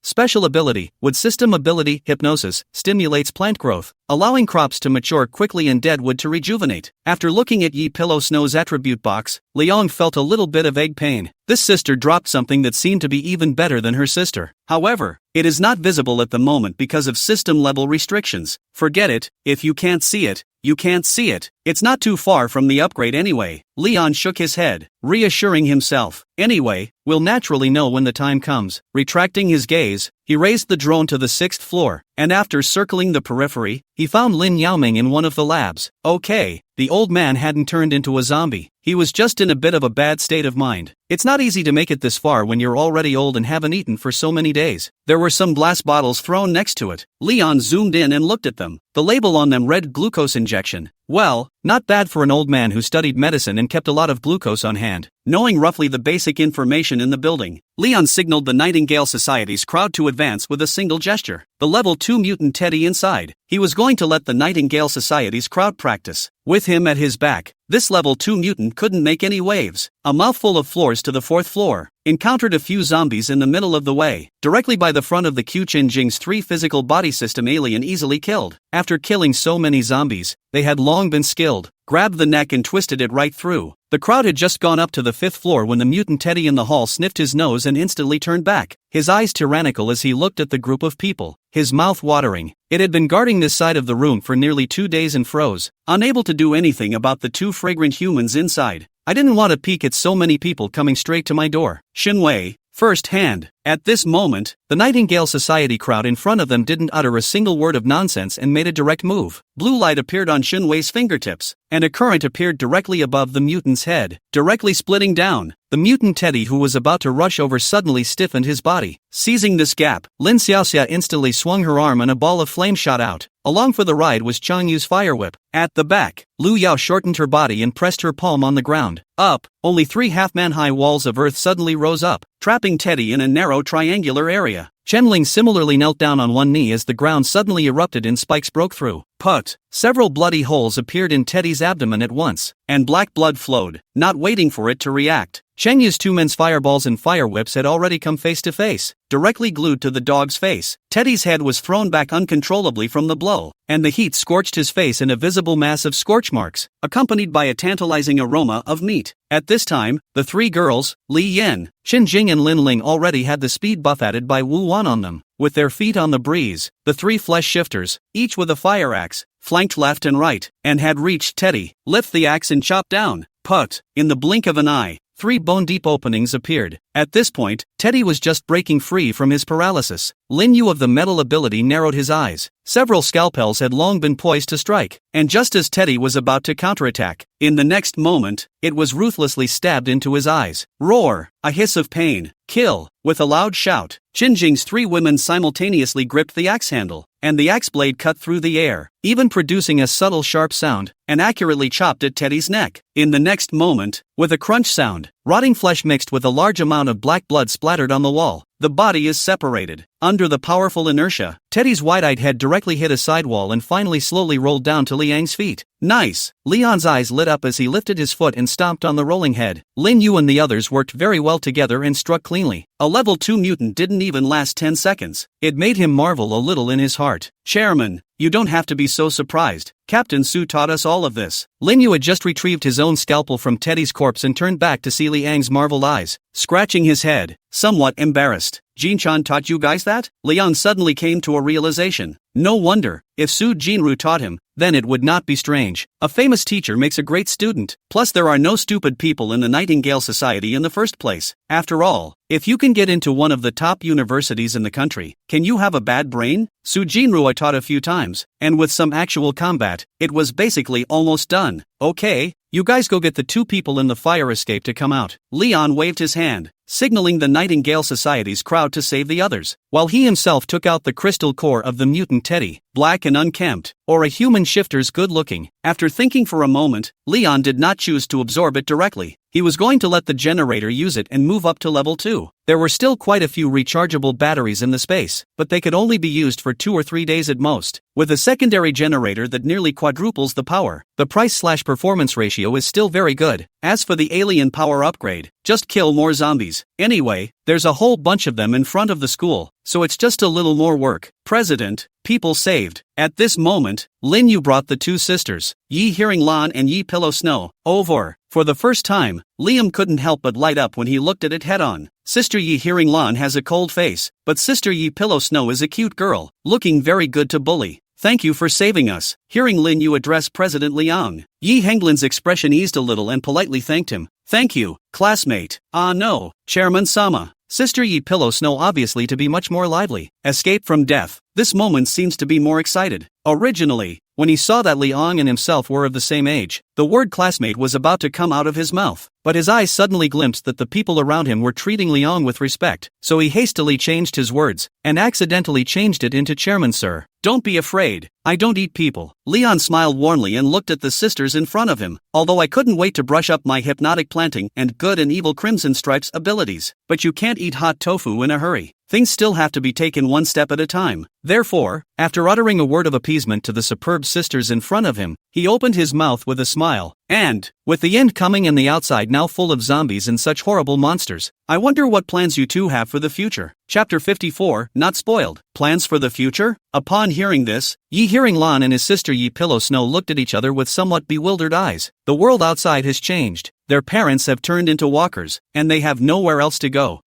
Special ability, with system ability, hypnosis, stimulates plant growth, allowing crops to mature quickly and dead wood to rejuvenate. After looking at Yi Pillow Snow's attribute box, Leon felt a little bit of egg pain. This sister dropped something that seemed to be even better than her sister. However, it is not visible at the moment because of system-level restrictions. Forget it, if you can't see it, you can't see it. It's not too far from the upgrade anyway. Leon shook his head, reassuring himself. Anyway, we'll naturally know when the time comes. Retracting his gaze, he raised the drone to the 6th floor, and after circling the periphery, he found Lin Yaoming in one of the labs. Okay, the old man hadn't turned into a zombie. He was just in a bit of a bad state of mind. It's not easy to make it this far when you're already old and haven't eaten for so many days. There were some glass bottles thrown next to it. Leon zoomed in and looked at them. The label on them read glucose injection. Well, not bad for an old man who studied medicine and kept a lot of glucose on hand. Knowing roughly the basic information in the building, Leon signaled the Nightingale Society's crowd to advance with a single gesture. The level 2 mutant Teddy inside. He was going to let the Nightingale Society's crowd practice. With him at his back, this level 2 mutant couldn't make any waves. A mouthful of floors to the 4th floor. Encountered a few zombies in the middle of the way. Directly by the front of the Q-Chin Jing's 3 physical body system alien easily killed. After killing so many zombies, they had long been skilled. Grabbed the neck and twisted it right through. The crowd had just gone up to the 5th floor when the mutant Teddy in the hall sniffed his nose and instantly turned back, his eyes tyrannical as he looked at the group of people, his mouth watering. It had been guarding this side of the room for nearly 2 days and froze, unable to do anything about the 2 fragrant humans inside. I didn't want to peek at so many people coming straight to my door. Shinwei, first hand. At this moment, the Nightingale Society crowd in front of them didn't utter a single word of nonsense and made a direct move. Blue light appeared on Shinwei's fingertips, and a current appeared directly above the mutant's head, directly splitting down. The mutant Teddy who was about to rush over suddenly stiffened his body. Seizing this gap, Lin Xiaoxia instantly swung her arm and a ball of flame shot out. Along for the ride was Chang Yu's fire whip. At the back, Lu Yao shortened her body and pressed her palm on the ground. Up, only 3 half-man-high walls of earth suddenly rose up, trapping Teddy in a narrow triangular area. Chenling similarly knelt down on one knee as the ground suddenly erupted and spikes broke through. Put! Several bloody holes appeared in Teddy's abdomen at once, and black blood flowed, not waiting for it to react. Cheng Yu's 2 men's fireballs and fire whips had already come face to face, directly glued to the dog's face. Teddy's head was thrown back uncontrollably from the blow, and the heat scorched his face in a visible mass of scorch marks, accompanied by a tantalizing aroma of meat. At this time, the 3 girls, Li Yin, Xin Jing and Lin Ling already had the speed buff added by Wu Wan on them. With their feet on the breeze, the 3 flesh shifters, each with a fire axe, flanked left and right, and had reached Teddy. Lift the axe and chop down. Put! In the blink of an eye, 3 bone-deep openings appeared. At this point, Teddy was just breaking free from his paralysis. Lin Yu of the metal ability narrowed his eyes. Several scalpels had long been poised to strike, and just as Teddy was about to counterattack, in the next moment, it was ruthlessly stabbed into his eyes. Roar! A hiss of pain. Kill! With a loud shout, Jinjing's 3 women simultaneously gripped the axe handle, and the axe blade cut through the air, even producing a subtle sharp sound, and accurately chopped at Teddy's neck. In the next moment, with a crunch sound, rotting flesh mixed with a large amount of black blood splattered on the wall. The body is separated. Under the powerful inertia, Teddy's wide-eyed head directly hit a sidewall and finally slowly rolled down to Liang's feet. Nice! Leon's eyes lit up as he lifted his foot and stomped on the rolling head. Lin Yu and the others worked very well together and struck cleanly. A level 2 mutant didn't even last 10 seconds. It made him marvel a little in his heart. Chairman, you don't have to be so surprised. Captain Su taught us all of this. Lin Yu had just retrieved his own scalpel from Teddy's corpse and turned back to see Liang's marveled eyes, scratching his head, somewhat embarrassed. Jin-chan taught you guys that? Liang suddenly came to a realization. No wonder, if Su Jinru taught him, then it would not be strange. A famous teacher makes a great student. Plus there are no stupid people in the Nightingale Society in the first place. After all, if you can get into one of the top universities in the country, can you have a bad brain? Su Jinru I taught a few times, and with some actual combat, it was basically almost done. Okay, you guys go get the 2 people in the fire escape to come out. Leon waved his hand, signaling the Nightingale Society's crowd to save the others, while he himself took out the crystal core of the mutant Teddy, black and unkempt, or a human shifter's good-looking. After thinking for a moment, Leon did not choose to absorb it directly. He was going to let the generator use it and move up to level 2. There were still quite a few rechargeable batteries in the space, but they could only be used for 2 or 3 days at most. With a secondary generator that nearly quadruples the power, the price/performance ratio is still very good. As for the alien power upgrade, just kill more zombies. Anyway, there's a whole bunch of them in front of the school, so it's just a little more work. President, people saved. At this moment, Lin Yu brought the 2 sisters, Yi Hearing Lan and Yi Pillow Snow, over. For the first time, Liam couldn't help but light up when he looked at it head-on. Sister Yi Hearing Lan has a cold face, but Sister Yi Pillow Snow is a cute girl, looking very good to bully. Thank you for saving us. Hearing Lin Yu address President Liang, Yi Henglin's expression eased a little and politely thanked him. Thank you, classmate. Ah no, Chairman Sama. Sister Yi Pillow Snow obviously to be much more lively. Escape from death. This moment seems to be more excited. Originally, when he saw that Liang and himself were of the same age, the word classmate was about to come out of his mouth. But his eyes suddenly glimpsed that the people around him were treating Liang with respect, so he hastily changed his words, and accidentally changed it into Chairman Sir. Don't be afraid, I don't eat people. Leon smiled warmly and looked at the sisters in front of him. Although I couldn't wait to brush up my hypnotic planting and good and evil Crimson Stripes abilities. But you can't eat hot tofu in a hurry. Things still have to be taken one step at a time. Therefore, after uttering a word of appeasement to the superb sisters in front of him, he opened his mouth with a smile. And, with the end coming and the outside now full of zombies and such horrible monsters, I wonder what plans you 2 have for the future. Chapter 54, Not Spoiled. Plans for the future? Upon hearing this, Yi Hearing Lan and his sister Yi Pillow Snow looked at each other with somewhat bewildered eyes. The world outside has changed. Their parents have turned into walkers, and they have nowhere else to go.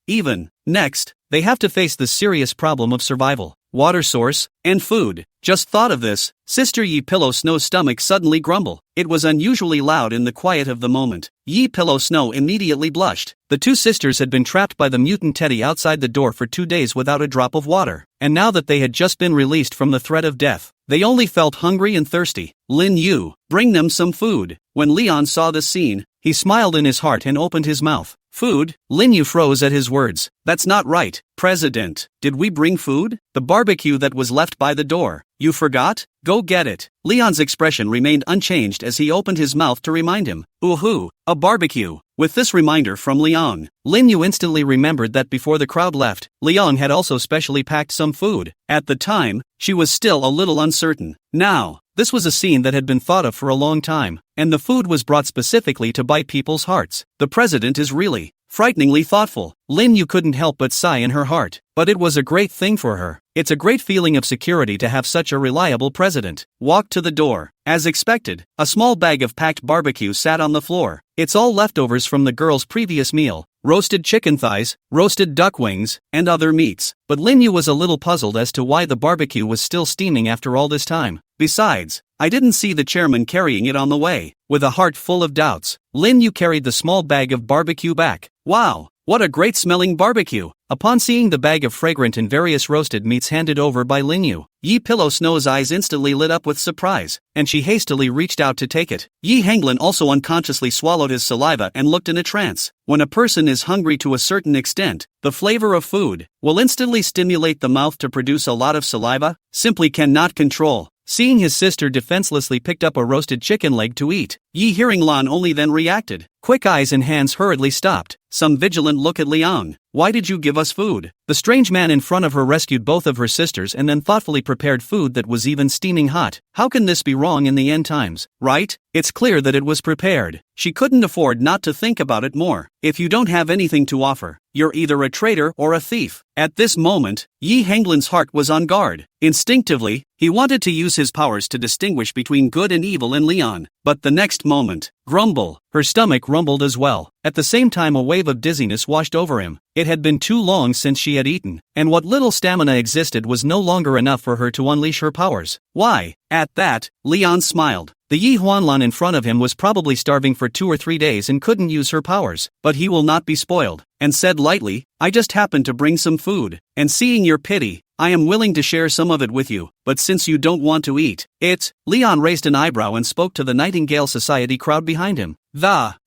Next, they have to face the serious problem of survival, water source, and food. Just thought of this, Sister Yi Pillow Snow's stomach suddenly grumbled. It was unusually loud in the quiet of the moment. Yi Pillow Snow immediately blushed. The 2 sisters had been trapped by the mutant Teddy outside the door for 2 days without a drop of water, and now that they had just been released from the threat of death, they only felt hungry and thirsty. Lin Yu, bring them some food. When Leon saw this scene, he smiled in his heart and opened his mouth. Food? Lin Yu froze at his words. That's not right, President. Did we bring food? The barbecue that was left by the door. You forgot? Go get it. Leon's expression remained unchanged as he opened his mouth to remind him. Ooh, a barbecue. With this reminder from Liang, Lin Yu instantly remembered that before the crowd left, Liang had also specially packed some food. At the time, she was still a little uncertain. Now, this was a scene that had been thought of for a long time, and the food was brought specifically to bite people's hearts. The president is really frighteningly thoughtful. Lin Yu couldn't help but sigh in her heart, but it was a great thing for her. It's a great feeling of security to have such a reliable president. Walked to the door. As expected, a small bag of packed barbecue sat on the floor. It's all leftovers from the girl's previous meal. Roasted chicken thighs, roasted duck wings, and other meats. But Lin Yu was a little puzzled as to why the barbecue was still steaming after all this time. Besides, I didn't see the chairman carrying it on the way. With a heart full of doubts, Lin Yu carried the small bag of barbecue back. Wow, what a great smelling barbecue! Upon seeing the bag of fragrant and various roasted meats handed over by Lin Yu, Yi Pillow Snow's eyes instantly lit up with surprise, and she hastily reached out to take it. Yi Hanglin also unconsciously swallowed his saliva and looked in a trance. When a person is hungry to a certain extent, the flavor of food will instantly stimulate the mouth to produce a lot of saliva, simply cannot control. Seeing his sister defenselessly picked up a roasted chicken leg to eat, Yi Hearing Lan only then reacted. Quick eyes and hands hurriedly stopped. Some vigilant look at Liang. Why did you give us food? The strange man in front of her rescued both of her sisters and then thoughtfully prepared food that was even steaming hot. How can this be wrong in the end times, right? It's clear that it was prepared. She couldn't afford not to think about it more. If you don't have anything to offer, you're either a traitor or a thief. At this moment, Yi Henglin's heart was on guard. Instinctively, he wanted to use his powers to distinguish between good and evil in Leon. But the next moment, grumble, her stomach rumbled as well. At the same time a wave of dizziness washed over him. It had been too long since she had eaten, and what little stamina existed was no longer enough for her to unleash her powers. Why? At that, Leon smiled. The Yi Huanlan in front of him was probably starving for 2 or 3 days and couldn't use her powers, but he will not be spoiled, and said lightly, I just happened to bring some food, and seeing your pity, I am willing to share some of it with you, but since you don't want to eat it, Leon raised an eyebrow and spoke to the Nightingale Society crowd behind him.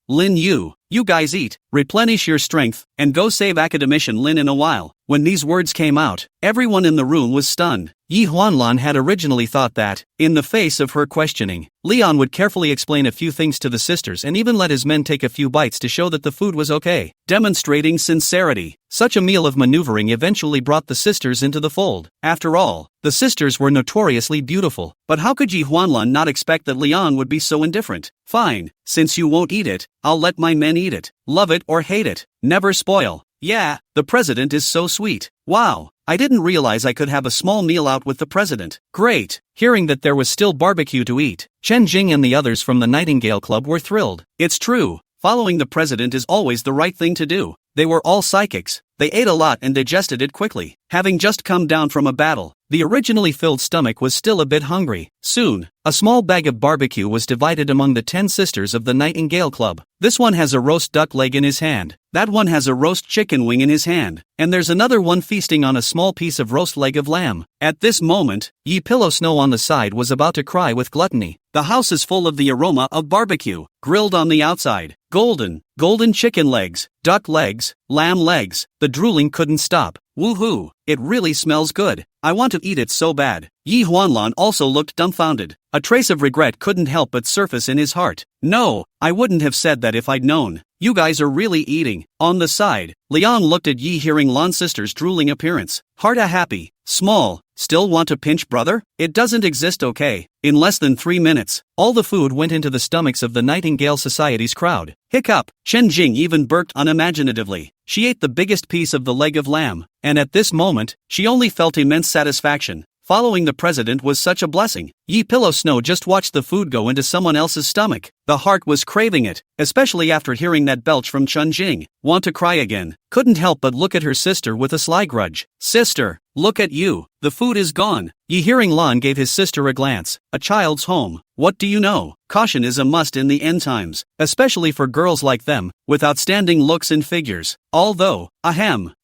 Lin Yu, you guys eat, replenish your strength, and go save academician Lin in a while. When these words came out, everyone in the room was stunned. Yi Huanlan had originally thought that, in the face of her questioning, Leon would carefully explain a few things to the sisters and even let his men take a few bites to show that the food was okay, demonstrating sincerity. Such a meal of maneuvering eventually brought the sisters into the fold. After all, the sisters were notoriously beautiful, but how could Yi Huanlan not expect that Leon would be so indifferent? Fine, since you won't eat it, I'll let my men eat it. Love it or hate it, never spoil. Yeah, the president is so sweet. Wow, I didn't realize I could have a small meal out with the president. Great. Hearing that there was still barbecue to eat, Chen Jing and the others from the Nightingale Club were thrilled. It's true, following the president is always the right thing to do. They were all psychics. They ate a lot and digested it quickly. Having just come down from a battle, the originally filled stomach was still a bit hungry. Soon, a small bag of barbecue was divided among the 10 sisters of the Nightingale Club. This one has a roast duck leg in his hand. That one has a roast chicken wing in his hand. And there's another one feasting on a small piece of roast leg of lamb. At this moment, Yi Pillow Snow on the side was about to cry with gluttony. The house is full of the aroma of barbecue, grilled on the outside. Golden chicken legs, duck legs, lamb legs. The drooling couldn't stop. Woohoo, it really smells good. I want to eat it so bad. Yi Huanlan also looked dumbfounded. A trace of regret couldn't help but surface in his heart. No, I wouldn't have said that if I'd known. You guys are really eating. On the side, Liang looked at Yi Hearing Lan's sister's drooling appearance. Heart a happy, small, still want to pinch brother? It doesn't exist okay. In less than 3 minutes, all the food went into the stomachs of the Nightingale Society's crowd. Hiccup, Chen Jing even burped unimaginatively. She ate the biggest piece of the leg of lamb, and at this moment, she only felt immense satisfaction. Following the president was such a blessing. Yi Pillow Snow just watched the food go into someone else's stomach. The heart was craving it, especially after hearing that belch from Chun Jing. Want to cry again. Couldn't help but look at her sister with a sly grudge. Sister, look at you. The food is gone. Yi Hearing Lan gave his sister a glance. A child's home. What do you know? Caution is a must in the end times, especially for girls like them, with outstanding looks and figures. Although,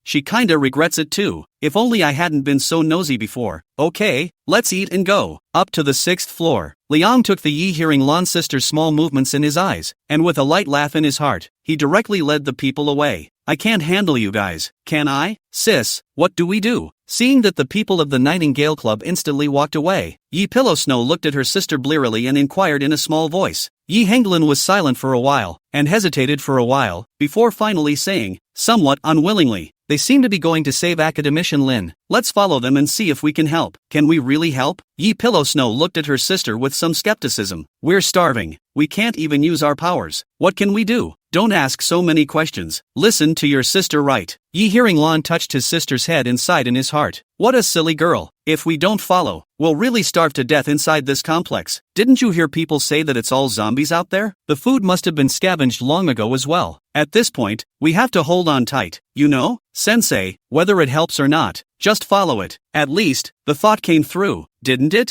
she kinda regrets it too. If only I hadn't been so nosy before. Okay, let's eat and go. Up to the 6th floor. Liang took the Yi Hearing Lan sister's small movements in his eyes, and with a light laugh in his heart, he directly led the people away. I can't handle you guys, can I? Sis, what do we do? Seeing that the people of the Nightingale Club instantly walked away, Yi Pillow Snow looked at her sister blearily and inquired in a small voice. Yi Henglin was silent for a while, and hesitated for a while, before finally saying, somewhat unwillingly, they seem to be going to save academician Lin. Let's follow them and see if we can help. Can we really help? Yi Pillow Snow looked at her sister with some skepticism. We're starving. We can't even use our powers. What can we do? Don't ask so many questions. Listen to your sister right. Yi Hearing Lan touched his sister's head and sighed in his heart. What a silly girl. If we don't follow, we'll really starve to death inside this complex. Didn't you hear people say that it's all zombies out there? The food must have been scavenged long ago as well. At this point, we have to hold on tight. You know, Sensei, whether it helps or not, just follow it. At least, the thought came through, didn't it?